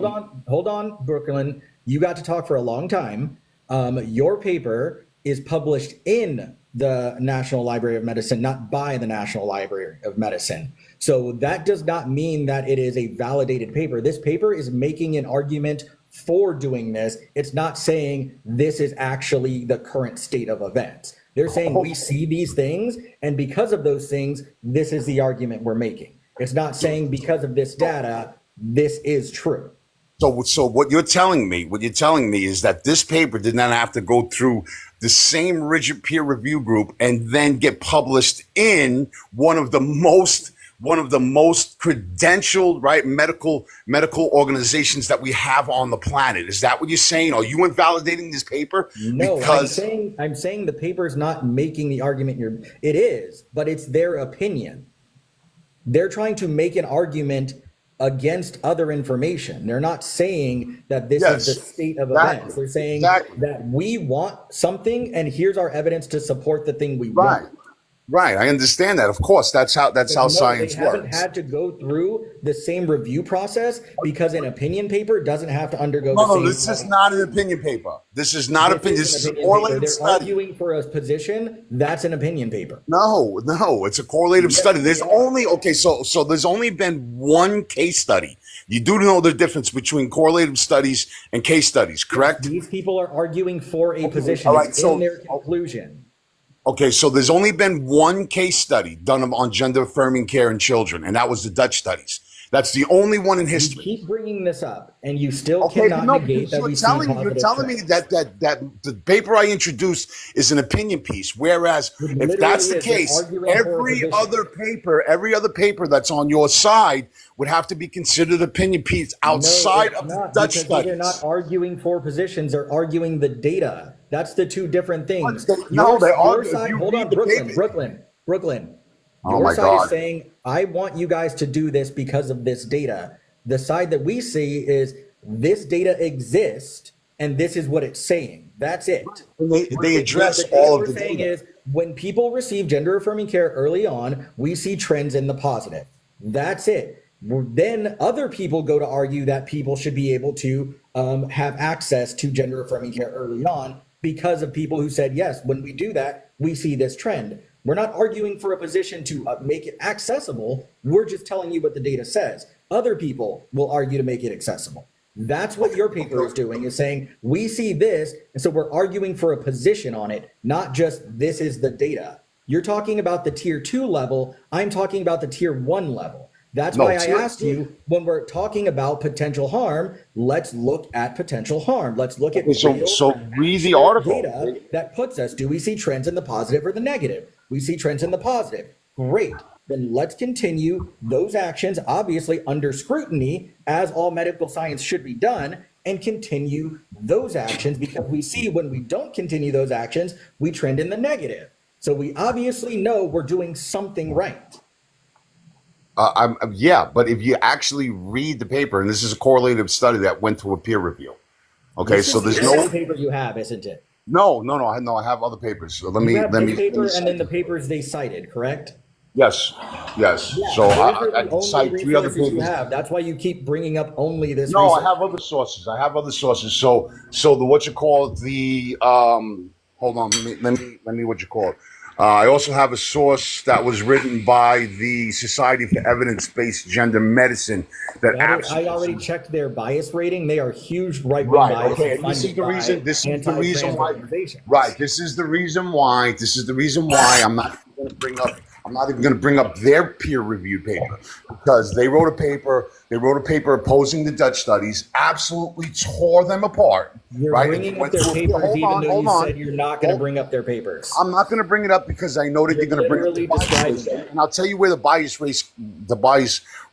K: hold on, Brooklyn. You got to talk for a long time. Your paper is published in the National Library of Medicine, not by the National Library of Medicine. So that does not mean that it is a validated paper. This paper is making an argument for doing this. It's not saying this is actually the current state of events. They're saying we see these things, and because of those things, this is the argument we're making. It's not saying because of this data, this is true.
M: So what you're telling me is that this paper did not have to go through the same rigid peer review group and then get published in one of the most credentialed, right, medical organizations that we have on the planet. Is that what you're saying? Are you invalidating this paper?
K: No,
M: Because
K: I'm saying the paper is not making the argument it is, but it's their opinion. They're trying to make an argument against other information. They're not saying that this is the state of events. They're saying that we want something, and here's our evidence to support the thing we want.
M: Right, I understand that. Of course, that's how science
K: they haven't
M: works.
K: had to go through the same review process because an opinion paper doesn't have to undergo the
M: No,
K: same.
M: this is not an opinion paper. This is not opinion. This is a correlative
K: They're
M: study.
K: arguing for a position. That's an opinion paper.
M: No, it's a correlative study. There's only so there's only been one case study. You do know the difference between correlative studies and case studies, correct?
K: These people are arguing for a position.
M: All right,
K: It's in their conclusion.
M: Okay, so there's only been one case study done on gender affirming care in children, and that was the Dutch studies. That's the only one in history.
K: You keep bringing this up, and you still cannot negate that we see positive
M: You're telling me that the paper I introduced is an opinion piece, whereas if that's the case, every other paper that's on your side would have to be considered opinion piece outside of the Dutch studies.
K: They're not arguing for positions; they're arguing the data. That's the two different things.
M: No, they are.
K: Hold on, Brooklyn.
M: Oh
K: Your
M: my
K: side
M: God.
K: is saying, I want you guys to do this because of this data. The side that we see is this data exists and this is what it's saying. That's it.
M: And they address all of the
K: saying
M: data.
K: is when people receive gender affirming care early on, we see trends in the positive. That's it. Then other people go to argue that people should be able to have access to gender affirming care early on because of people who said, yes, when we do that, we see this trend. We're not arguing for a position to make it accessible. We're just telling you what the data says. Other people will argue to make it accessible. That's what your paper is doing, is saying, we see this, and so we're arguing for a position on it, not just this is the data. You're talking about the tier 2 level. I'm talking about the tier 1 level. That's why I asked you, when we're talking about potential harm, let's look at potential harm. Let's look at
M: read the article.
K: Data that puts us, do we see trends in the positive or the negative? We see trends in the positive. Great. Then let's continue those actions, obviously under scrutiny, as all medical science should be done. and continue those actions, because we see when we don't continue those actions, we trend in the negative. So we obviously know we're doing something right.
M: Yeah, but if you actually read the paper, and this is a correlative study that went to a peer review. Okay,
K: This
M: so
K: is
M: there's
K: the
M: no
K: only paper you have, isn't it?
M: no. I have other papers. So let
K: You
M: me
K: have
M: let
K: this
M: me
K: paper and
M: cite
K: then the
M: them.
K: papers they cited, correct?
M: Yes, yes.
K: Yeah,
M: So
K: those are
M: I
K: the
M: can
K: only
M: cite 3 other
K: resources you
M: papers.
K: have. That's why you keep bringing up only this
M: No, I
K: research.
M: have other sources. So the what you call it, the hold on, let me what you call it. I also have a source that was written by the Society for Evidence-Based Gender Medicine that
K: I already
M: absolutely
K: checked their bias rating. They are huge right-wing
M: right.
K: bias
M: Okay, and this is
K: funded
M: the
K: by
M: reason. This is the reason
K: anti-trans
M: why.
K: organizations.
M: Right. This is the reason why. This is the reason why I'm not going to bring up. I'm not even going to bring up their peer-reviewed paper because they wrote a paper. They wrote a paper opposing the Dutch studies. Absolutely tore them apart.
K: You're
M: Right.
K: bringing up their papers even though you said you're not going to bring up their papers.
M: I'm not going to bring it up because I know that you're going to bring up the bias rate. And I'll tell you where the bias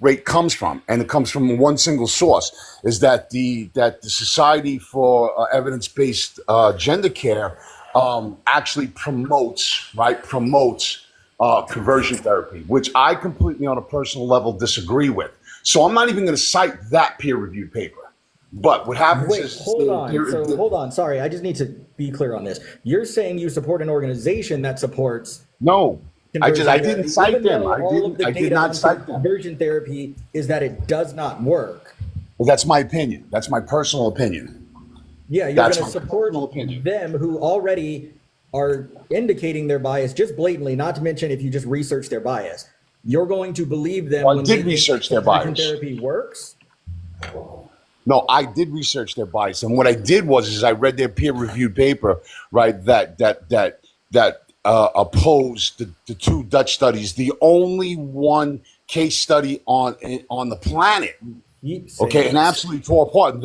M: rate comes from, and it comes from one single source: is that the Society for Evidence-Based Gender Care actually promotes conversion therapy, which I completely, on a personal level, disagree with. So I'm not even going to cite that peer-reviewed paper. But what happens is
K: hold on. Sorry, I just need to be clear on this. You're saying you support an organization that supports
M: no. I didn't cite them. I did not cite them.
K: Conversion therapy is that it does not work.
M: Well, that's my opinion. That's my personal opinion.
K: Yeah, you're going to support them who already are indicating their bias just blatantly, not to mention if you just research their bias. You're going to believe them
M: when
K: I
M: did research their bias.
K: Therapy works?
M: No, I did research their bias. And what I did was I read their peer-reviewed paper, right, that opposed the 2 Dutch studies, the only one case study on the planet. Okay, and absolutely tore apart.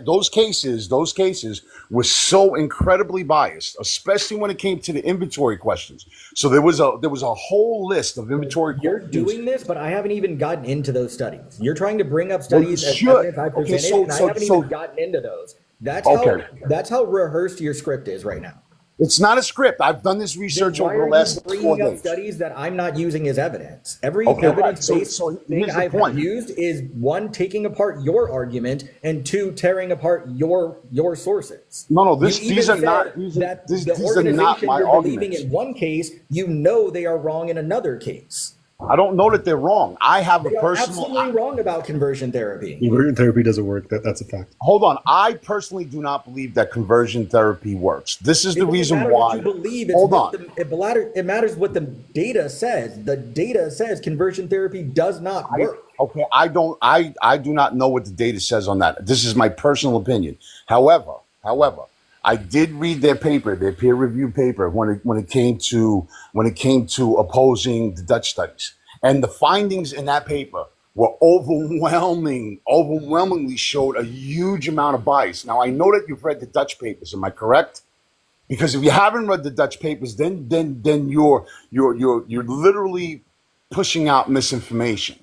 M: Those cases were so incredibly biased, especially when it came to the inventory questions. So there was a whole list of inventory questions.
K: You're doing this, but I haven't even gotten into those studies. You're trying to bring up studies as evidence I presented, and I haven't even gotten into those. That's how rehearsed your script is right now.
M: It's not a script. I've done this research over the last 4 days.
K: Studies that I'm not using as evidence. Every evidence-based thing I've used is 1, taking apart your argument, and 2, tearing apart your sources.
M: No, these are not my arguments.
K: In one case, you know they are wrong in another case.
M: I don't know that they're wrong. I have
K: they are absolutely wrong about conversion therapy.
J: Conversion therapy doesn't work. That's a fact.
M: Hold on. I personally do not believe that conversion therapy works. This is the reason why.
K: Hold on. It matters what the data says. The data says conversion therapy does not work.
M: Okay, I do not know what the data says on that. This is my personal opinion. However, I did read their paper, their peer-reviewed paper, when it came to opposing the Dutch studies, and the findings in that paper were overwhelmingly showed a huge amount of bias. Now I know that you've read the Dutch papers. Am I correct? Because if you haven't read the Dutch papers, then you're literally pushing out misinformation.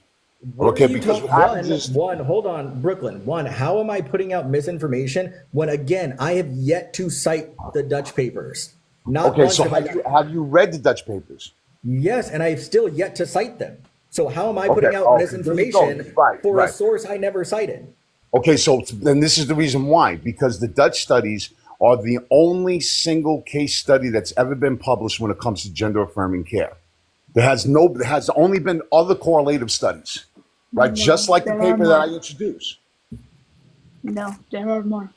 M: Okay, because
K: hold on, Brooklyn. How am I putting out misinformation when, again, I have yet to cite the Dutch papers?
M: Have you read the Dutch papers?
K: Yes, and I've still yet to cite them. So how am I putting out misinformation for a source I never cited?
M: Okay, so then this is the reason why. Because the Dutch studies are the only single case study that's ever been published when it comes to gender-affirming care. There has only been other correlative studies. Right, just like the paper that I introduced.
O: No, there are more.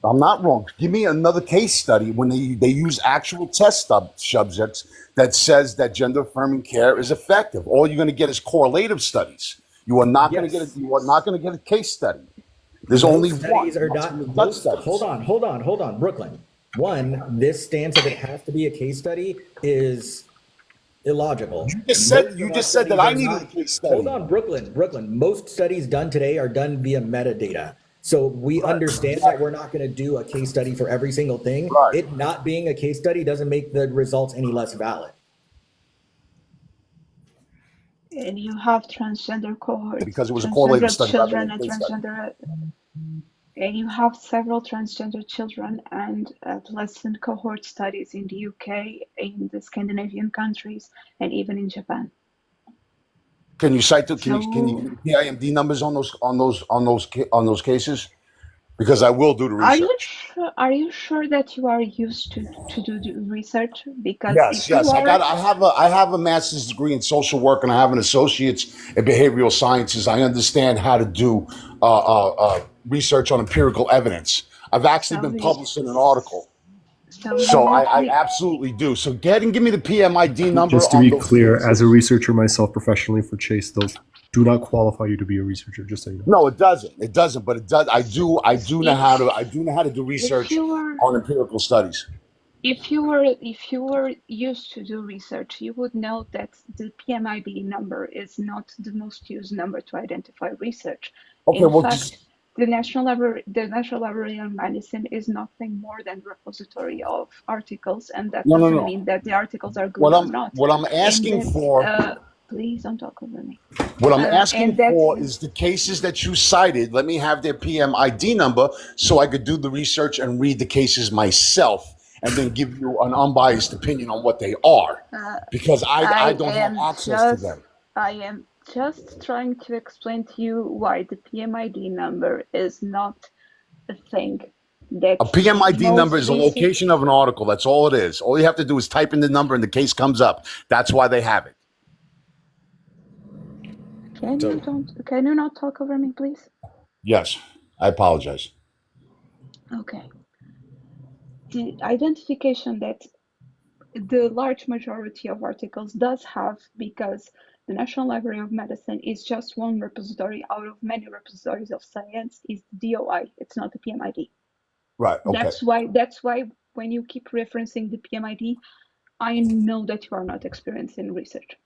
M: I'm not wrong. Give me another case study when they use actual test subjects that says that gender affirming care is effective. All you're going to get is correlative studies. You are not going to get a case study. There's only one.
K: Hold on, Brooklyn. One, this stance that it has to be a case study is illogical.
M: You just said that I needed a case study.
K: Hold on, Brooklyn. Most studies done today are done via metadata. So we understand that we're not going to do a case study for every single thing. It not being a case study doesn't make the results any less valid.
O: And you have transgender cohorts.
M: Because it was a correlated study.
O: Children and transgender. and you have several transgender children and adolescent cohort studies in the UK, in the Scandinavian countries, and even in Japan.
M: Can you cite can you give me PIMD numbers on those cases? Because I will do the research.
O: Are you sure that you are used to do the research? Because
M: Yes, yes. I have a master's degree in social work and I have an associate's in behavioral sciences. I understand how to do research on empirical evidence. I've actually been published in an article. So I absolutely do. So give me the PMID number.
P: Just to be clear, as a researcher myself professionally for Chase, those do not qualify you to be a researcher, just so you know.
M: No, it doesn't. It doesn't, but it does. I do know how to do research on empirical studies.
O: If you were used to do research, you would know that the PMID number is not the most used number to identify research.
M: Okay,
O: In fact, the National Library of Medicine is nothing more than a repository of articles, and that doesn't mean that the articles are good or not.
M: What I'm asking for.
O: Please don't talk over me.
M: What I'm asking for is the cases that you cited. Let me have their PMID number so I could do the research and read the cases myself and then give you an unbiased opinion on what they are. Because I don't have access to them.
O: I am just trying to explain to you why the PMID number is not a thing.
M: A PMID number is a location of an article. That's all it is. All you have to do is type in the number and the case comes up. That's why they have it.
O: Can you not talk over me, please?
M: Yes, I apologize.
O: Okay. The identification that the large majority of articles does have, because the National Library of Medicine is just one repository out of many repositories of science, is the DOI. It's not the PMID.
M: Right. Okay.
O: That's why when you keep referencing the PMID, I know that you are not experienced in research.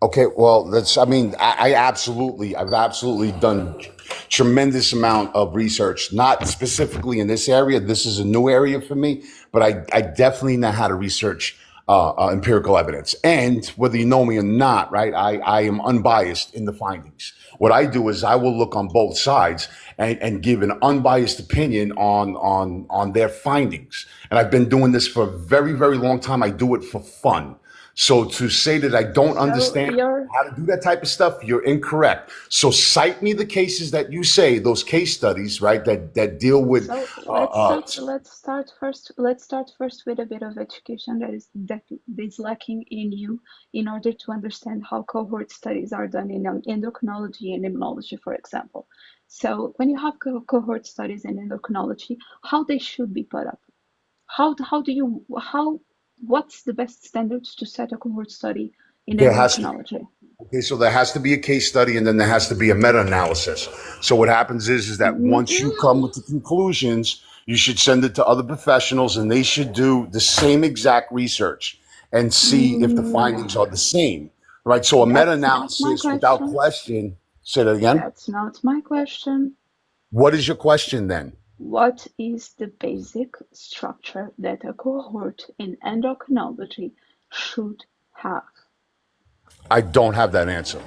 M: Okay, well, I've absolutely done tremendous amount of research, not specifically in this area. This is a new area for me, but I definitely know how to research empirical evidence. And whether you know me or not, right, I am unbiased in the findings. What I do is I will look on both sides and give an unbiased opinion on their findings. And I've been doing this for a very, very long time. I do it for fun. So to say that I don't understand how to do that type of stuff, you're incorrect. So cite me the cases that you say, those case studies, right, that deal with.
O: So let's start first with a bit of education that is lacking in you in order to understand how cohort studies are done in endocrinology and immunology, for example. So when you have cohort studies in endocrinology, how they should be put up? What's the best standards to set a cohort study in endocrinology?
M: Okay, so there has to be a case study and then there has to be a meta-analysis. So what happens is that once you come with the conclusions, you should send it to other professionals and they should do the same exact research and see if the findings are the same, right? So a meta-analysis without question, say that again?
O: That's not my question.
M: What is your question then?
O: What is the basic structure that a cohort in endocrinology should have?
M: I don't have that answer.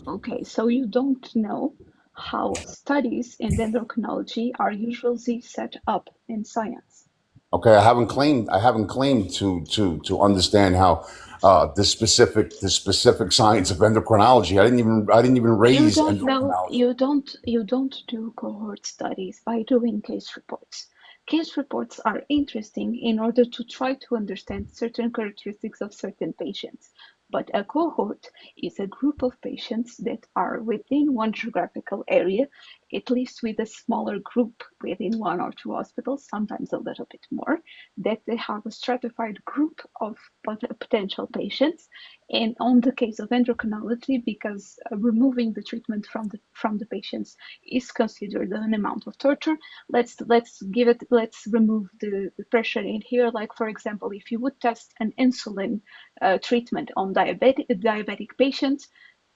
O: Okay, so you don't know how studies in endocrinology are usually set up in science.
M: Okay, I haven't claimed to understand how the specific science of endocrinology. I didn't even raise endocrinology.
O: You don't do cohort studies by doing case reports. Case reports are interesting in order to try to understand certain characteristics of certain patients. But a cohort is a group of patients that are within one geographical area, at least with a smaller group within one or two hospitals, sometimes a little bit more, that they have a stratified group of potential patients. And on the case of endocrinology, because removing the treatment from the patients is considered an amount of torture, let's remove the pressure in here. Like, for example, if you would test an insulin treatment on diabetic patients,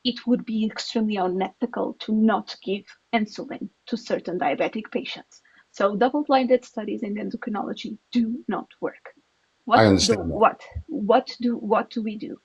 O: it would be extremely unethical to not give insulin to certain diabetic patients. So double-blinded studies in endocrinology do not work.
M: I understand that.
O: What do we do?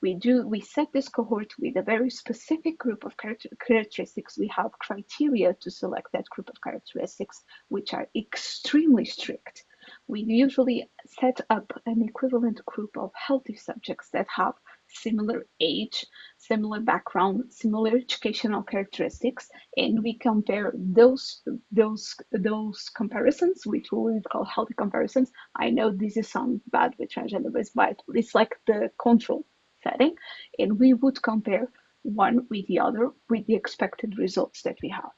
O: We set this cohort with a very specific group of characteristics. We have criteria to select that group of characteristics, which are extremely strict. We usually set up an equivalent group of healthy subjects that have similar age, similar background, similar educational characteristics, and we compare those comparisons, which we would call healthy comparisons. I know this is sound bad with transgenders, but it's like the control setting, and we would compare one with the other with the expected results that we have.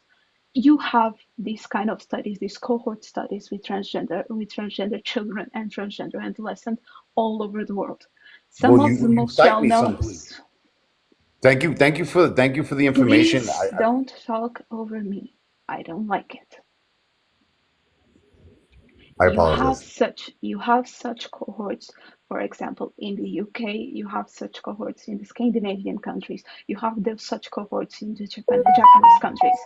O: You have these kind of studies, these cohort studies with transgender children and transgender adolescents all over the world. Some
M: Well,
O: of the
M: you
O: most
M: cite me
O: well-known.
M: some, please. Thank you for the information.
O: Please don't talk over me. I don't like it.
M: I apologize.
O: You have such cohorts. For example, in the UK, you have such cohorts in the Scandinavian countries. You have such cohorts in the Japanese countries.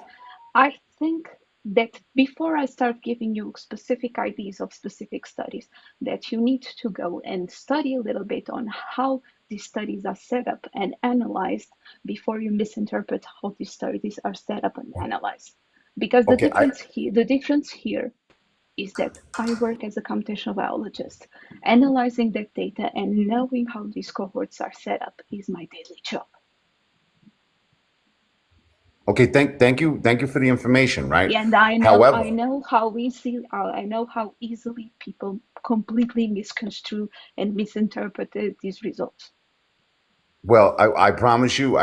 O: I think that before I start giving you specific ideas of specific studies, that you need to go and study a little bit on how these studies are set up and analyzed before you misinterpret how these studies are set up and analyzed. Because the difference here is that I work as a computational biologist. Analyzing that data and knowing how these cohorts are set up is my daily job.
M: Okay, thank you for the information, right?
O: And I
M: However,
O: know how easily people completely misconstrue and misinterpret these results.
M: well, I promise you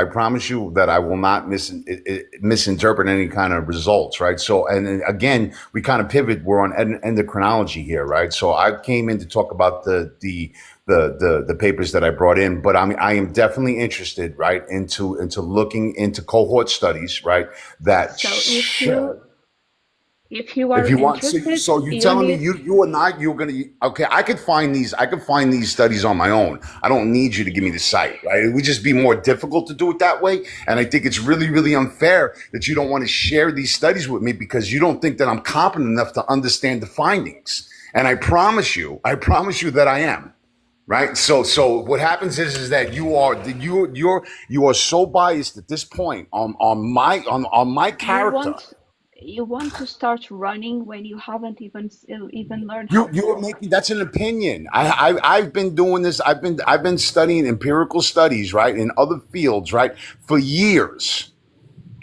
M: that I will not misinterpret any kind of results, right? So, and then again, we kind of pivot. We're on endocrinology here, right? So, I came in to talk about the papers that I brought in, but I am definitely interested, right, into looking into cohort studies, right? That
O: So if you are
M: if you want,
O: interested,
M: so you're telling me you are not, you're gonna, okay, I could find these studies on my own. I don't need you to give me the site, right? It would just be more difficult to do it that way. And I think it's really, really unfair that you don't want to share these studies with me because you don't think that I'm competent enough to understand the findings. And I promise you that I am. Right. So what happens is that you are so biased at this point on my character.
O: You want to start running when you haven't even learned how to
M: You're making, that's an opinion. I've been doing this. I've been studying empirical studies, right, in other fields, right, for years.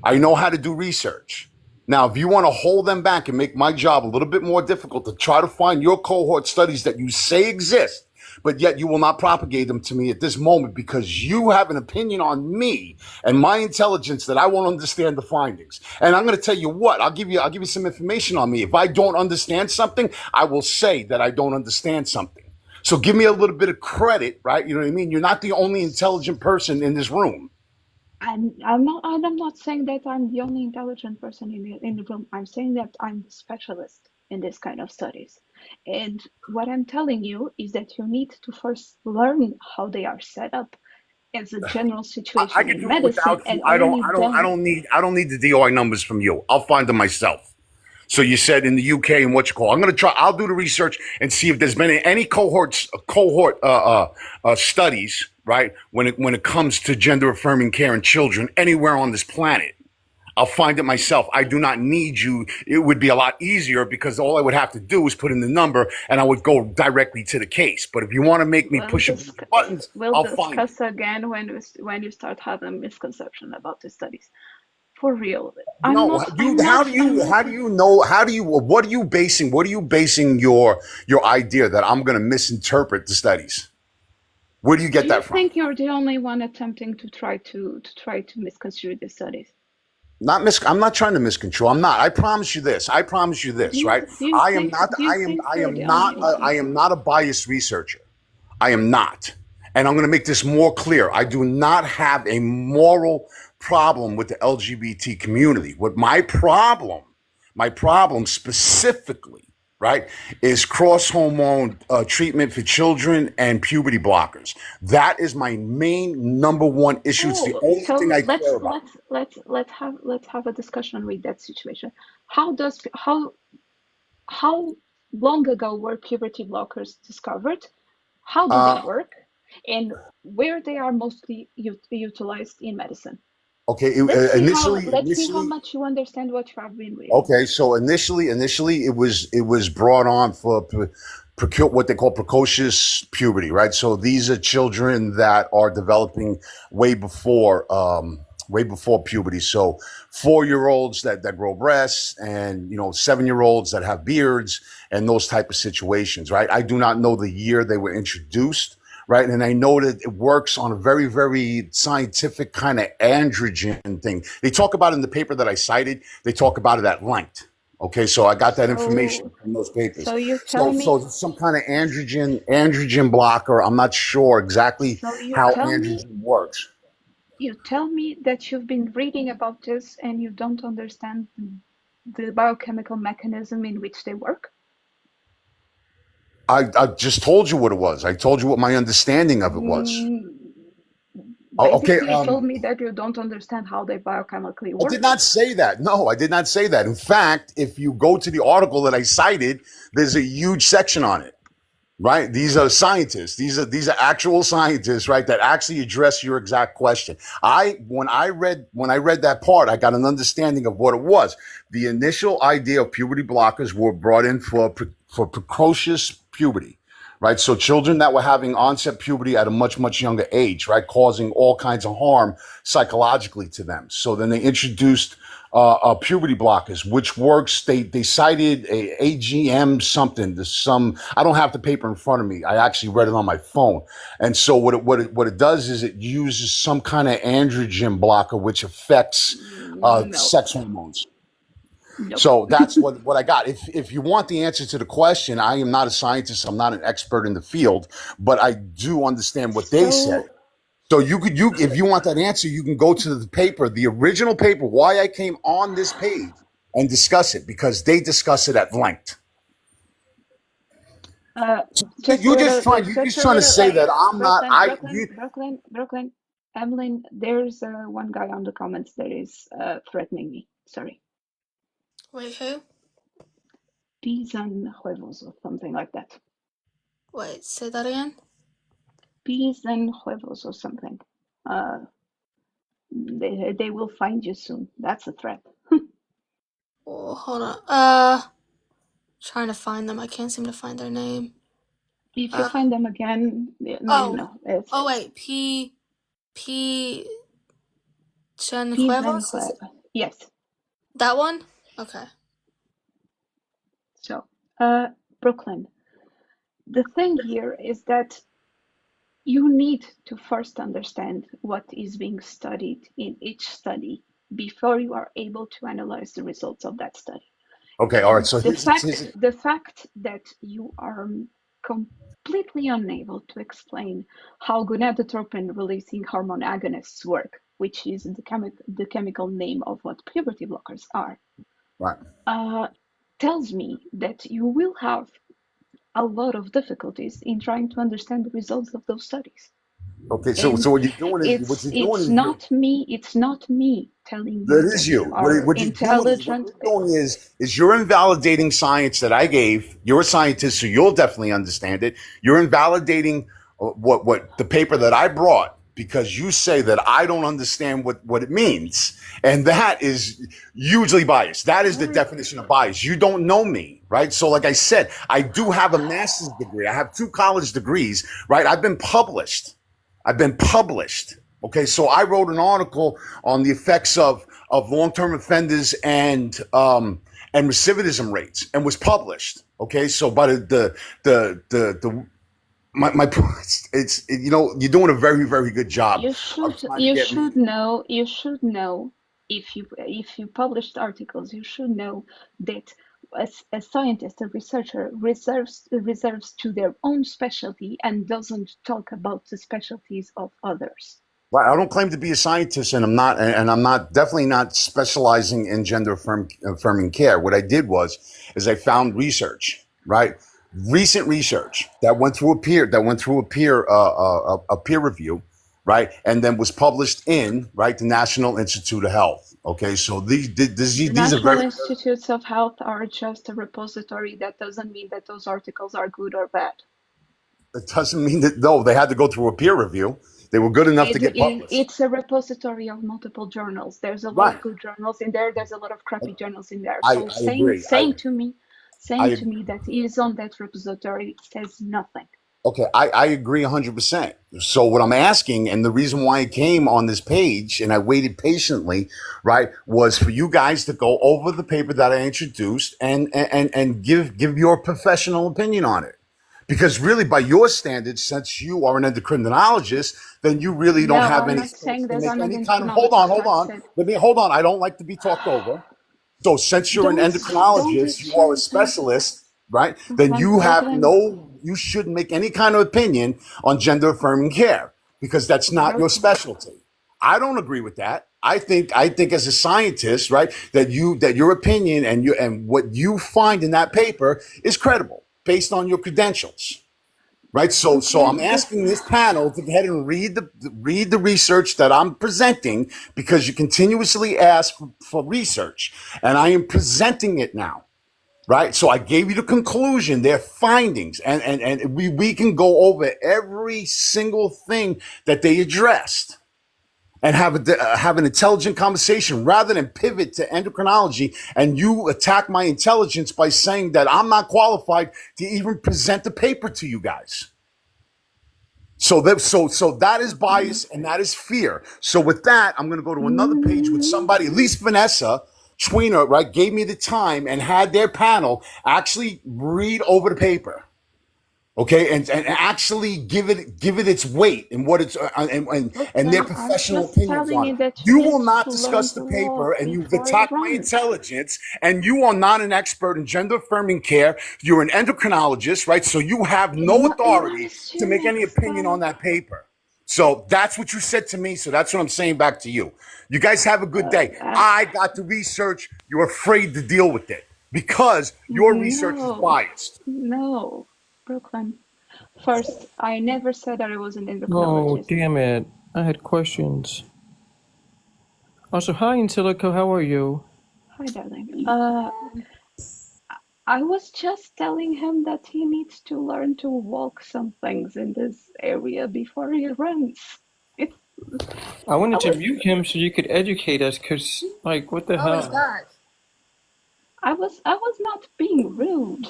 M: I know how to do research. Now, if you want to hold them back and make my job a little bit more difficult to try to find your cohort studies that you say exist, but yet you will not propagate them to me at this moment because you have an opinion on me and my intelligence that I won't understand the findings. And I'm going to tell you what, I'll give you some information on me. If I don't understand something, I will say that I don't understand something. So give me a little bit of credit, right? You know what I mean? You're not the only intelligent person in this room.
O: I'm not saying that I'm the only intelligent person in the room. I'm saying that I'm the specialist in this kind of studies. And what I'm telling you is that you need to first learn how they are set up as a general situation
M: I can
O: in
M: do it
O: medicine,
M: without you.
O: and only then.
M: I don't need the DOI numbers from you. I'll find them myself. So you said in the UK and what you call. I'll do the research and see if there's been any cohort studies, right? When it comes to gender affirming care in children anywhere on this planet. I'll find it myself. I do not need you. It would be a lot easier because all I would have to do is put in the number and I would go directly to the case. But if you want to make me push a few buttons, I'll find it.
O: We'll discuss again when you start having misconception about the studies. For real.
M: What are you basing your idea that I'm going to misinterpret the studies? Where do you get that from?
O: I think you're the only one attempting to try to misconstrue the studies.
M: I'm not trying to miscontrol. I'm not. I promise you this, right? I am not a biased researcher. I am not. And I'm going to make this more clear. I do not have a moral problem with the LGBT community. What my problem specifically, right, is cross-hormone treatment for children and puberty blockers. That is my main number one issue. It's the only thing I care about.
O: Let's have a discussion with that situation. How long ago were puberty blockers discovered? How do they work? and where they are mostly utilized in medicine.
M: Okay,
O: Let's see how much you understand what you have been reading.
M: okay. So initially, it was brought on for what they call precocious puberty, right? So these are children that are developing way before puberty. So 4-year-olds that grow breasts, and 7-year-olds that have beards, and those type of situations, right? I do not know the year they were introduced, right? And I know that it works on a very, very scientific kind of androgen thing. They talk about it in the paper that I cited. They talk about it at length. Okay, so I got that information from those papers.
O: So you tell me.
M: So some kind of androgen blocker. I'm not sure exactly how androgen works.
O: You tell me that you've been reading about this and you don't understand the biochemical mechanism in which they work?
M: I just told you what it was. I told you what my understanding of it was.
O: Basically, you told me that you don't understand how they biochemically work.
M: I did not say that. No, I did not say that. In fact, if you go to the article that I cited, there's a huge section on it. Right? These are scientists. These are actual scientists, right? That actually address your exact question. When I read that part, I got an understanding of what it was. The initial idea of puberty blockers were brought in for precocious puberty, right? So children that were having onset puberty at a much, much younger age, right? Causing all kinds of harm psychologically to them. So then they introduced puberty blockers, which works. They cited a AGM something. I don't have the paper in front of me. I actually read it on my phone. And so what it does is it uses some kind of androgen blocker, which affects sex hormones.
O: Nope.
M: So that's what I got. If you want the answer to the question, I am not a scientist. I'm not an expert in the field, but I do understand what they said. So if you want that answer, you can go to the paper, the original paper, why I came on this page, and discuss it, because they discuss it at length. You're just trying to say that I'm not.
O: Brooklyn, Emlyn, there's one guy on the comments that is threatening me. Sorry.
N: Wait, who?
O: Peas and huevos or something like that.
N: Wait, say that again.
O: Peas and huevos or something. They will find you soon. That's a threat.
N: Oh, hold on. Trying to find them. I can't seem to find their name.
O: If you find them again,
N: Oh wait, P. Huevos?
O: Yes.
N: That one? Okay.
O: So, Brooklyn, the thing here is that you need to first understand what is being studied in each study before you are able to analyze the results of that study.
M: Okay, all right. So
O: the fact that you are completely unable to explain how gonadotropin-releasing hormone agonists work, which is the chemical name of what puberty blockers are,
M: right,
O: tells me that you will have a lot of difficulties in trying to understand the results of those studies.
M: Okay, so what you're doing is
O: it's not me telling you
M: that is you. What
O: intelligent.
M: What you're doing is you're invalidating science that I gave. You're a scientist, so you'll definitely understand it. You're invalidating what the paper that I brought, because you say that I don't understand what it means, and that is hugely biased. That is the definition of bias. You don't know me, right? So like I said, I do have a master's degree. I have 2 college degrees, right? I've been published. Okay, so I wrote an article on the effects of long-term offenders and recidivism rates, and was published. Okay, so by my it's you're doing a very, very good job.
O: You should know if you published articles, you should know that a scientist, a researcher reserves to their own specialty and doesn't talk about the specialties of others.
M: Well, I don't claim to be a scientist, and I'm not definitely not specializing in gender affirming care. What I did is I found research, right? Recent research that went through a peer review, right, and then was published in the National Institute of Health. Okay, so these are
O: National Institutes of Health are just a repository. That doesn't mean that those articles are good or bad.
M: It doesn't mean that, no, they had to go through a peer review. They were good enough to get published.
O: It's a repository of multiple journals. There's a lot
M: Right.
O: of good journals in there. There's a lot of crappy journals in there.
M: I
O: So
M: agree.
O: saying to me that it is on that repository says nothing.
M: Okay, I agree 100%. So what I'm asking, and the reason why I came on this page and I waited patiently, right, was for you guys to go over the paper that I introduced and give your professional opinion on it. Because really, by your standards, since you are an endocrinologist, then you really don't have any sense to make any kind of. Hold on. I don't like to be talked over. So since you're an endocrinologist, you are a specialist, right? Then you have you shouldn't make any kind of opinion on gender affirming care because that's not your specialty. I don't agree with that. I think as a scientist, right, that your opinion and what you find in that paper is credible based on your credentials. Right. So I'm asking this panel to go ahead and read the research that I'm presenting because you continuously ask for research and I am presenting it now. Right. So I gave you the conclusion, their findings, and we can go over every single thing that they addressed and have an intelligent conversation rather than pivot to endocrinology and you attack my intelligence by saying that I'm not qualified to even present the paper to you guys. So that is bias and that is fear. So with that, I'm going to go to another page with somebody, at least Vanessa Tweener, right, gave me the time and had their panel actually read over the paper. Okay, and actually give it its weight and what it's and their professional opinions on it. You will not discuss the paper, and you've attacked my intelligence, and you are not an expert in gender affirming care. You're an endocrinologist, right? So you have no authority to make any opinion on that paper. So that's what you said to me. So that's what I'm saying back to you. You guys have a good day. I got the research. You're afraid to deal with it because your research is biased.
O: No. Brooklyn. First, I never said that I was an endocrinologist.
Q: Oh, damn it. I had questions. Also, hi, Insilico, how are you?
O: Hi, darling. I was just telling him that he needs to learn to walk some things in this area before he runs.
Q: I wanted to mute him so you could educate us, because, like, what the hell?
N: He's back.
O: I was not being rude.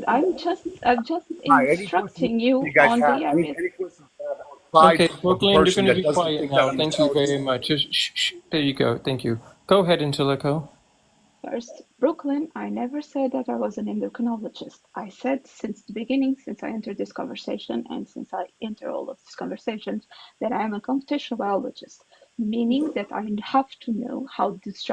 O: I'm just instructing you on the area.
Q: Okay, Brooklyn, you're going to be quiet now. Thank you very much. Just shh. There you go. Thank you. Go ahead, Insilico.
O: First, Brooklyn, I never said that I was an endocrinologist. I said since the beginning, since I entered this conversation, and since I enter all of these conversations, that I am a computational biologist, meaning that I have to know how these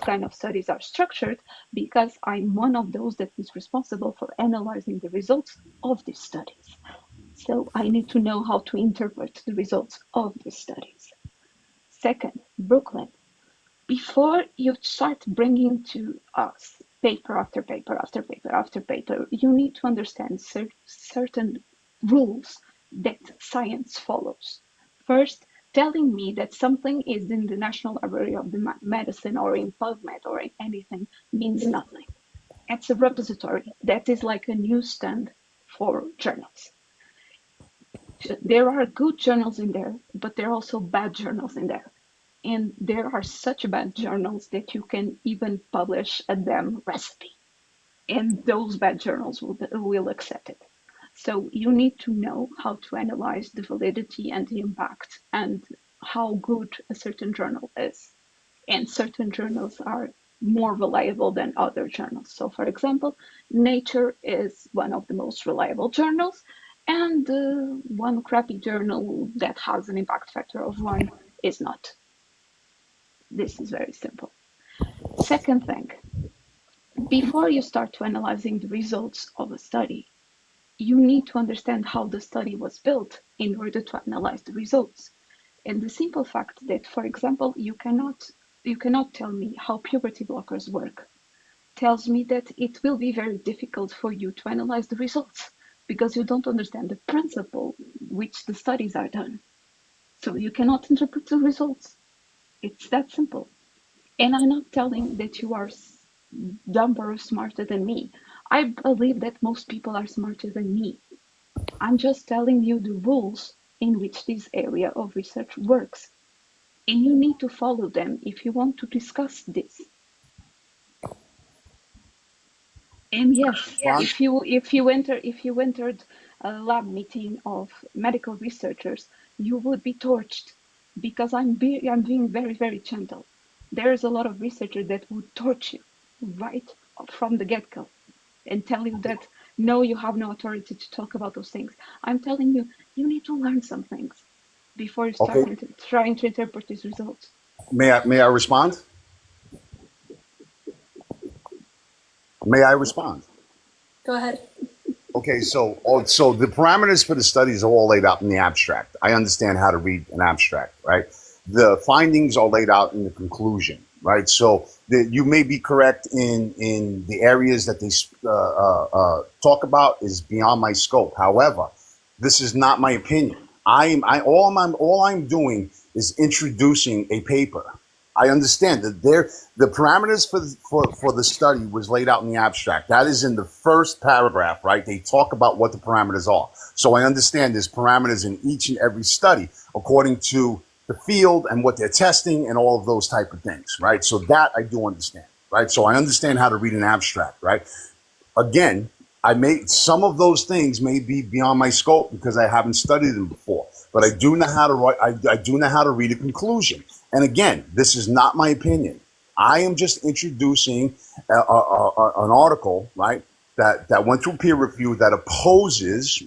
O: kind of studies are structured, because I'm one of those that is responsible for analyzing the results of these studies. So I need to know how to interpret the results of these studies. Second, Brooklyn, before you start bringing to us paper after paper after paper after paper, you need to understand certain rules that science follows. First, telling me that something is in the National Library of the Medicine or in PubMed or in anything means nothing. It's a repository. That is like a newsstand for journals. There are good journals in there, but there are also bad journals in there. And there are such bad journals that you can even publish a damn recipe. And those bad journals will accept it. So you need to know how to analyze the validity and the impact and how good a certain journal is. And certain journals are more reliable than other journals. So for example, Nature is one of the most reliable journals, and one crappy journal that has an impact factor of 1 is not. This is very simple. Second thing, before you start to analyzing the results of a study, you need to understand how the study was built in order to analyze the results. And the simple fact that, for example, you cannot tell me how puberty blockers work tells me that it will be very difficult for you to analyze the results because you don't understand the principle which the studies are done. So you cannot interpret the results. It's that simple. And I'm not telling that you are dumber or smarter than me. I believe that most people are smarter than me. I'm just telling you the rules in which this area of research works, and you need to follow them if you want to discuss this. And yes, if you entered a lab meeting of medical researchers, you would be torched, because I'm being very, very gentle. There's a lot of researchers that would torch you right from the get-go and tell you that no, you have no authority to talk about those things. I'm telling you, you need to learn some things before you start
M: Okay.
O: trying to interpret these results.
M: May I respond? May I respond?
N: Go ahead.
M: Okay, so the parameters for the studies are all laid out in the abstract. I understand how to read an abstract, right? The findings are laid out in the conclusion, right? So you may be correct in the areas that they talk about is beyond my scope. However, this is not my opinion. All I'm doing is introducing a paper. I understand that the parameters for the study was laid out in the abstract. That is in the first paragraph, right? They talk about what the parameters are. So I understand there's parameters in each and every study according to the field and what they're testing and all of those type of things, right? So that I do understand, right? So I understand how to read an abstract, right? Again, some of those things may be beyond my scope because I haven't studied them before, but I do know how to write. I do know how to read a conclusion. And again, this is not my opinion. I am just introducing an article, right, that went through peer review that opposes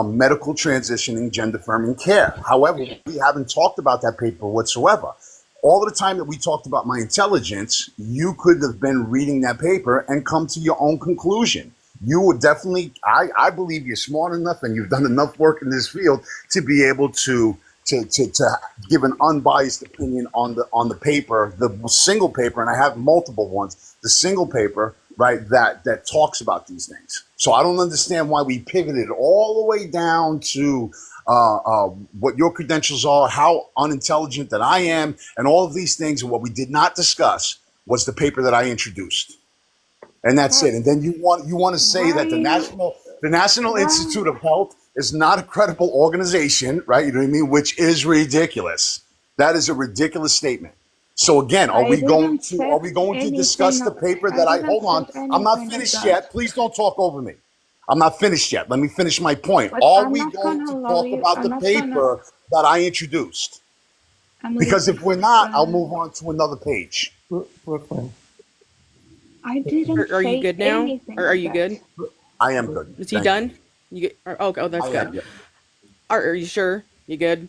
M: medical transitioning, gender affirming care. However, we haven't talked about that paper whatsoever. All of the time that we talked about my intelligence, you could have been reading that paper and come to your own conclusion. You would definitely, I believe you're smart enough and you've done enough work in this field to be able to give an unbiased opinion on the paper, the single paper, and I have multiple ones, the single paper, right, that talks about these things. So I don't understand why we pivoted all the way down to what your credentials are, how unintelligent that I am, and all of these things. And what we did not discuss was the paper that I introduced. And that's it. And then you want to say that the National Institute of Health is not a credible organization, right? You know what I mean? Which is ridiculous. That is a ridiculous statement. So again, are we going to discuss the paper that hold on? I'm not finished yet. Please don't talk over me. I'm not finished yet. Let me finish my point. Are we going to talk about the paper that I introduced? Because if we're not, I'll move on to another page.
Q: Brooklyn.
O: I didn't
I: Are you
O: say
I: good now?
O: anything
I: Or are
O: like
I: you
O: that.
I: good?
M: I am good.
I: Is he done? You get? Oh, that's
M: I
I: good.
M: am, yeah.
I: Are you sure? You good?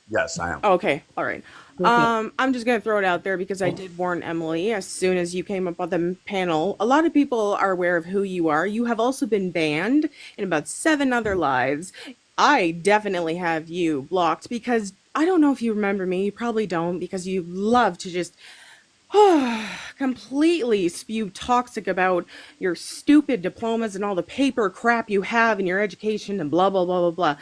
M: Yes, I am.
I: Okay, all right. I'm just gonna throw it out there because I did warn Emily as soon as you came up on the panel. A lot of people are aware of who you are. You have also been banned in about 7 other lives. I definitely have you blocked because I don't know if you remember me. You probably don't because you love to just completely spew toxic about your stupid diplomas and all the paper crap you have in your education and blah blah blah blah blah.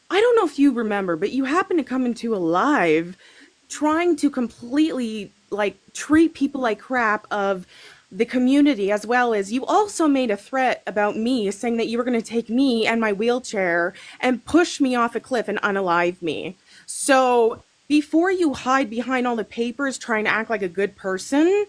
I: I don't know if you remember, but you happened to come into a live trying to completely treat people like crap of the community, as well as you also made a threat about me saying that you were going to take me and my wheelchair and push me off a cliff and unalive me. So before you hide behind all the papers trying to act like a good person,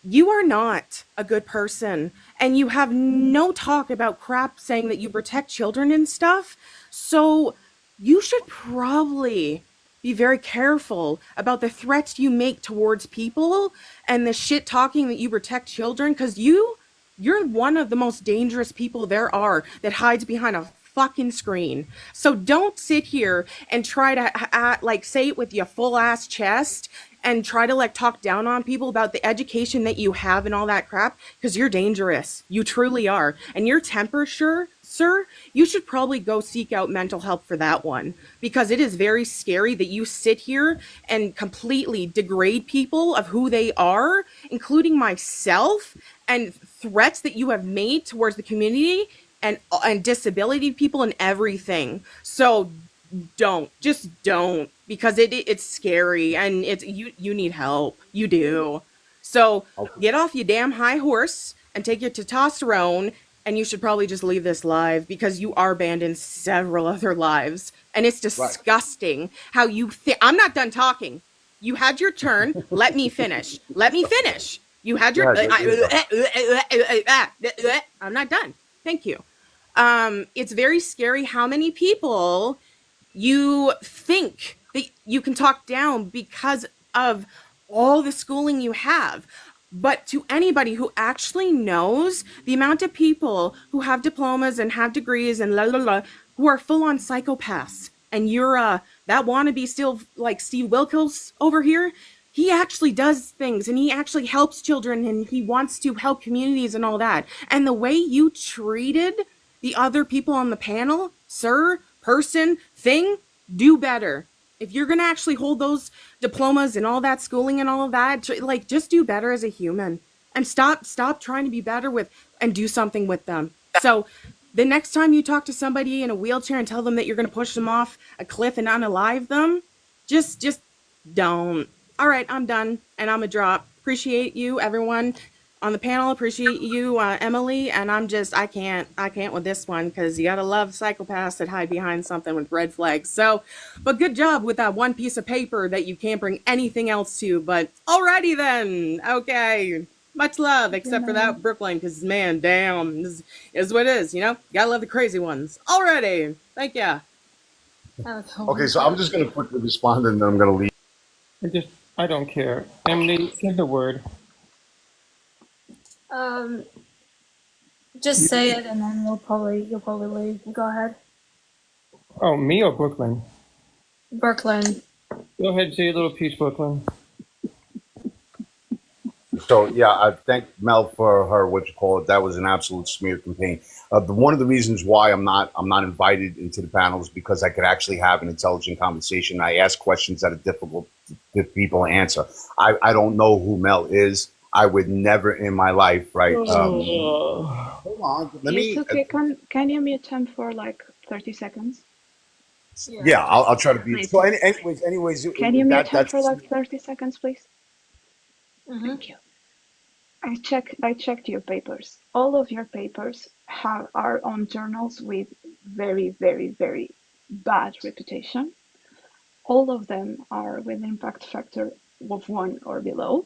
I: you are not a good person, and you have no talk about crap saying that you protect children and stuff. So you should probably be very careful about the threats you make towards people and the shit talking that you protect children, because you're one of the most dangerous people there are that hides behind a fucking screen. So don't sit here and try to say it with your full ass chest and try to talk down on people about the education that you have and all that crap, because you're dangerous. You truly are. And your temper, sir, you should probably go seek out mental help for that one, because it is very scary that you sit here and completely degrade people of who they are, including myself, and threats that you have made towards the community and disability people and everything. So just don't, because it's scary, and you need help. You do. So get off your damn high horse and
R: and take your testosterone, and you should probably just leave this live because you are banned in several other lives. And it's disgusting how you think. I'm not done talking. You had your turn. Let me finish. Let me finish. You had your. I'm not done. Thank you. It's very scary how many people you think that you can talk down because of all the schooling you have. But to anybody who actually knows the amount of people who have diplomas and have degrees and who are full on psychopaths, and you're that wannabe still like Steve Wilkos over here, he actually does things and he actually helps children and he wants to help communities and all that. And the way you treated the other people on the panel, sir, person, thing, do better. If you're going to actually hold those diplomas and all that schooling and all of that, like, just do better as a human and stop trying to be better with and do something with them. So the next time you talk to somebody in a wheelchair and tell them that you're going to push them off a cliff and unalive them, just don't. All right, I'm done and I'm a drop. Appreciate you, everyone on the panel. Appreciate you, Emily. And I can't with this one because you gotta love psychopaths that hide behind something with red flags. So, but good job with that one piece of paper that you can't bring anything else to. But alrighty then, okay. Much love, except for that Brooklyn, because man, damn, this is what it is. You know, gotta love the crazy ones. Alrighty, thank ya.
M: Okay, so I'm just gonna quickly respond and then I'm gonna leave.
Q: I don't care. Emily, give the word.
N: Just say it and then you'll probably leave. Go ahead.
Q: Oh, me or Brooklyn?
N: Brooklyn.
Q: Go ahead and say a little piece, Brooklyn.
M: So yeah, I thank Mel for her that was an absolute smear campaign. One of the reasons why I'm not invited into the panel is because I could actually have an intelligent conversation. I ask questions that are difficult for people to answer. I don't know who Mel is. I would never in my life, right? Hold on, let me.
O: It's okay. Can you mute him for like 30 seconds?
M: Yeah, I'll try to be. So, anyways.
O: Can you mute him for like 30 seconds, please? Thank you. I checked your papers. All of your papers are on journals with very, very, very bad reputation. All of them are with impact factor of 1 or below,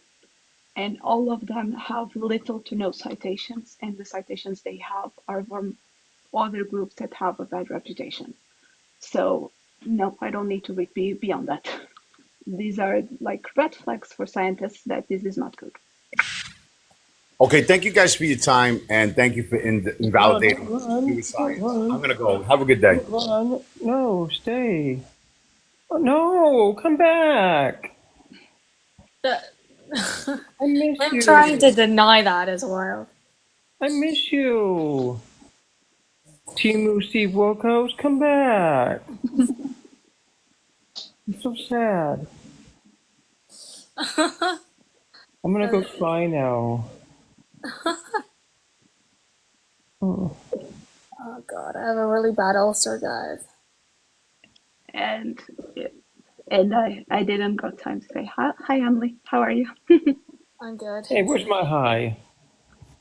O: and all of them have little to no citations, and the citations they have are from other groups that have a bad reputation. So no, I don't need to read beyond that. These are like red flags for scientists that this is not good.
M: Okay, thank you guys for your time, and thank you for invalidating science. I'm gonna go. Have a good day.
Q: Run. No, stay. Oh, no, come back. I miss
N: I'm
Q: you.
N: trying to deny that as well.
Q: I miss you. Timu Steve Wilkos, come back. I'm so sad. I'm gonna go cry now.
N: Oh god, I have a really bad ulcer, guys.
O: And I didn't got time to say hi, Emily. How are you?
N: I'm good.
Q: Hey, where's my hi?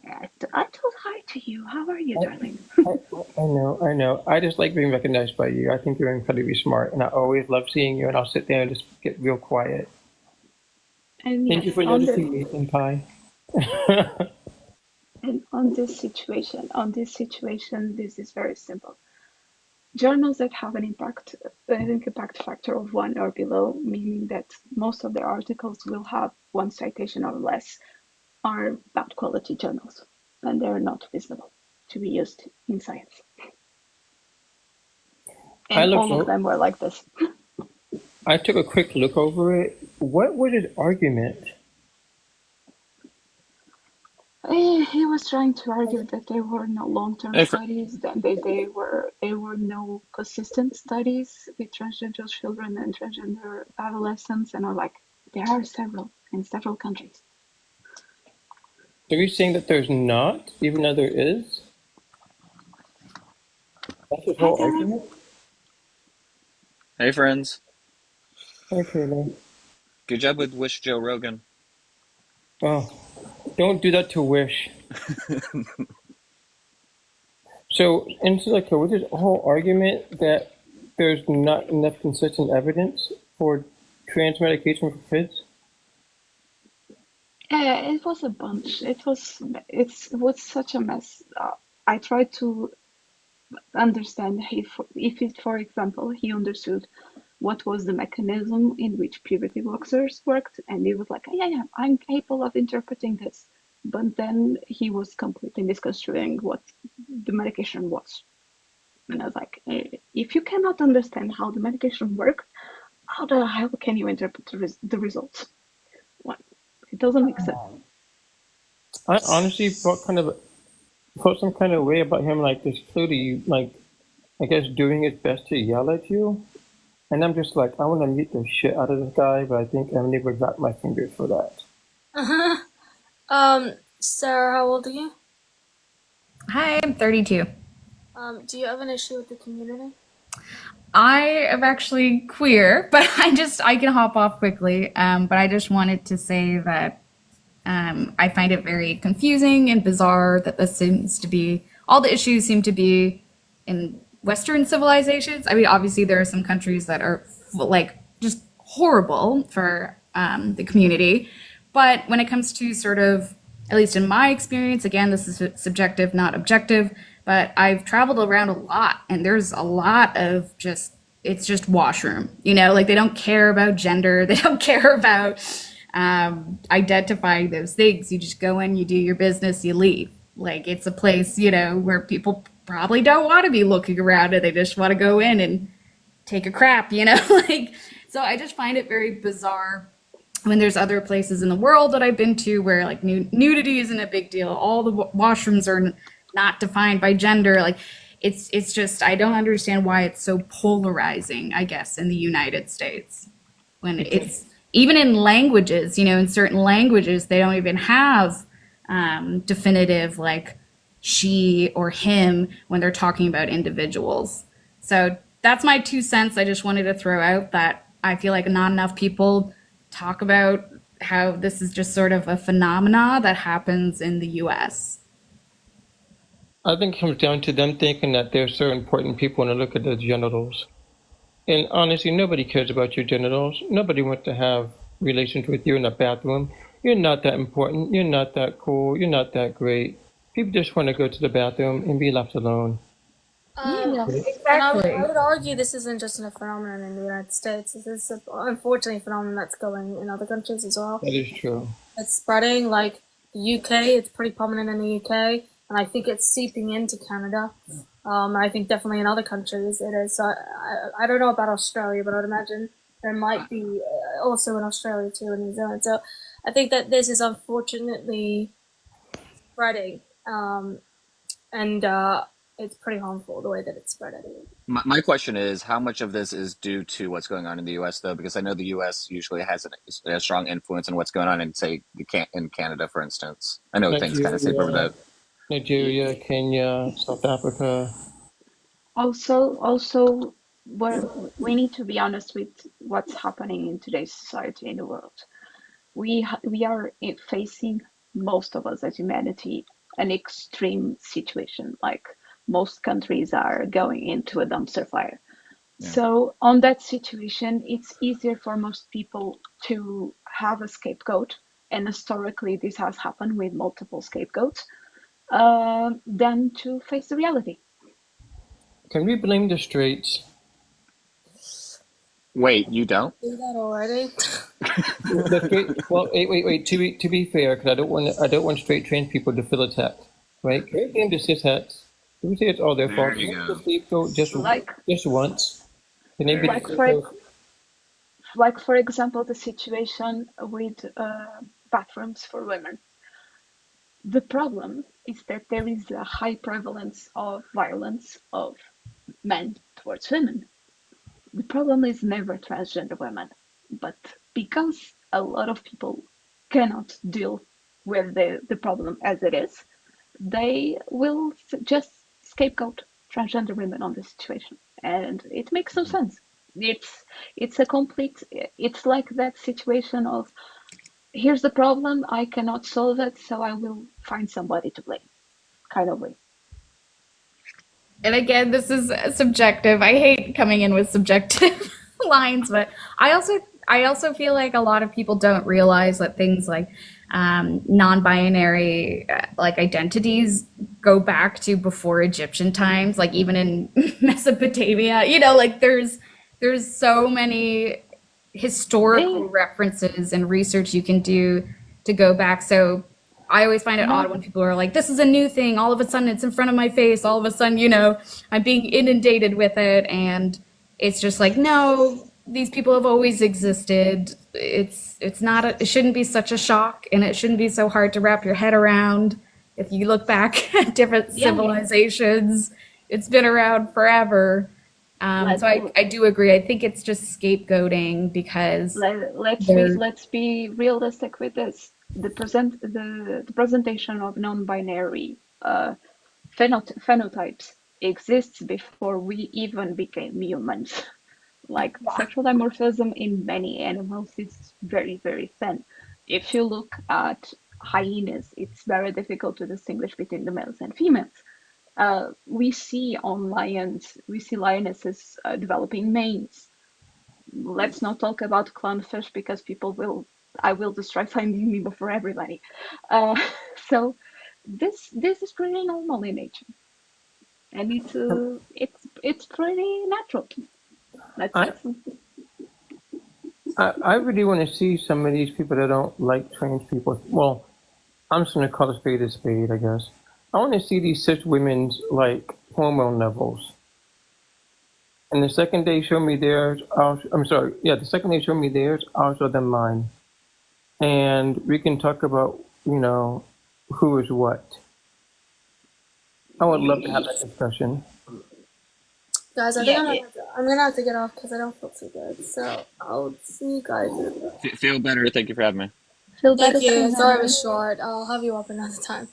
O: I told hi to you. How are you, darling?
Q: I know. I just like being recognized by you. I think you're incredibly smart, and I always love seeing you. And I'll sit there and just get real quiet.
O: And
Q: Thank you for noticing me, Senpai.
O: And on this situation, this is very simple. Journals that have an impact factor of 1 or below, meaning that most of their articles will have 1 citation or less, are bad quality journals, and they're not feasible to be used in science. And all of them were like this.
Q: I took a quick look over it. What was his argument?
O: He was trying to argue that there were no long-term studies, that there were no consistent studies with transgender children and transgender adolescents, and are like, there are several in several countries.
Q: Are you saying that there's not, even though there is? That's his whole argument?
S: Hey, friends.
Q: Hey, Kayla.
S: Good job with Wish Joe Rogan.
Q: Oh, don't do that to Wish. So, Angelica, with this whole argument that there's not enough consistent evidence for trans medication for kids?
O: Yeah, it was a bunch. It was such a mess. I tried to understand if it, for example, he understood what was the mechanism in which puberty blockers worked, and he was like, yeah, yeah, I'm capable of interpreting this. But then he was completely misconstruing what the medication was. And I was like, if you cannot understand how the medication works, how the hell can you interpret the results? What? It doesn't make sense.
Q: I honestly felt some kind of way about him, like this clearly, like, I guess doing his best to yell at you. And I'm just like, I want to mute the shit out of this guy, but I think Emily would knock my fingers for that.
N: Sarah, how old are you?
S: Hi, I'm 32.
N: Do you have an issue with the community?
S: I am actually queer, but I can hop off quickly. But I just wanted to say that I find it very confusing and bizarre that this seems to be, all the issues seem to be in Western civilizations. I mean, obviously there are some countries that are like just horrible for the community. But when it comes to sort of, at least in my experience, again, this is subjective, not objective, but I've traveled around a lot and there's a lot of it's just washroom, like they don't care about gender. They don't care about identifying those things. You just go in, you do your business, you leave. Like it's a place, where people probably don't want to be looking around and they just want to go in and take a crap, like, so I just find it very bizarre when there's other places in the world that I've been to where like nudity isn't a big deal. All the washrooms are not defined by gender. Like it's just, I don't understand why it's so polarizing, I guess, in the United States when it's even in languages, in certain languages, they don't even have definitive like she or him when they're talking about individuals. So that's my 2 cents. I just wanted to throw out that I feel like not enough people talk about how this is just sort of a phenomena that happens in the US.
Q: I think it comes down to them thinking that they're so important people when they look at their genitals. And honestly, nobody cares about your genitals. Nobody wants to have relations with you in the bathroom. You're not that important. You're not that cool. You're not that great. People just want to go to the bathroom and be left alone.
N: Yeah, exactly. And I would argue this isn't just a phenomenon in the United States. This is unfortunately a phenomenon that's going in other countries as well.
Q: That is true.
N: It's spreading, like the UK. It's pretty prominent in the UK, and I think it's seeping into Canada. I think definitely in other countries it is. So I don't know about Australia, but I'd imagine there might be also in Australia too, and New Zealand. So I think that this is unfortunately spreading, and it's pretty harmful the way that it's spread anyway.
T: My question is, how much of this is due to what's going on in the U.S. though? Because I know the U.S. usually has a strong influence on what's going on in, say, in Canada, for instance. I know things kind of seep over that.
Q: Nigeria, Kenya, South Africa.
O: Also, we need to be honest with what's happening in today's society in the world. We are facing, most of us as humanity, an extreme situation. Like most countries are going into a dumpster fire. Yeah. So on that situation, it's easier for most people to have a scapegoat. And historically, this has happened with multiple scapegoats, than to face the reality.
Q: Can we blame the straights?
T: Wait, you don't?
N: Do that already?
Q: Well, wait. To be fair, because I don't want straight trans people to feel attacked, right? Can we blame the cis-hats? Can we say it's all their fault? Just once. Can they be
O: like for example, the situation with bathrooms for women. The problem is that there is a high prevalence of violence of men towards women. The problem is never transgender women, but because a lot of people cannot deal with the problem as it is, they will just scapegoat transgender women on the situation, and it makes no sense. It's like that situation of here's the problem, I cannot solve it, so I will find somebody to blame, kind of way.
S: And again, this is subjective. I hate coming in with subjective lines, but I also feel like a lot of people don't realize that things like non-binary like identities go back to before Egyptian times, like even in Mesopotamia. You know, like there's so many historical references and research you can do to go back. So I always find it odd when people are like, this is a new thing. All of a sudden it's in front of my face. All of a sudden, you know, I'm being inundated with it. And it's just like, no, these people have always existed. It's not, it shouldn't be such a shock, and it shouldn't be so hard to wrap your head around. If you look back at different civilizations, it's been around forever. So I do agree. I think it's just scapegoating because
O: let's be realistic with this. The presentation of non-binary phenotypes exists before we even became humans. Like sexual dimorphism in many animals is very, very thin. If you look at hyenas, it's very difficult to distinguish between the males and females. We see lionesses developing manes. Let's not talk about clownfish because I will destroy Finding Nemo for everybody. So this is pretty normal in nature, and it's pretty natural.
Q: I really want to see some of these people that don't like trans people. Well, I'm just going to call a spade, I guess. I want to see these cis women's like hormone levels. And the second they show me theirs, the second they show me theirs, I'll show them mine. And we can talk about, you know, who is what. I would love to have that discussion.
N: Guys, I think I'm gonna have to get off because I don't feel too good. So I'll see you guys.
T: Feel better. Thank you for having me.
N: Thank you. Sorry it was short. I'll have you up another time.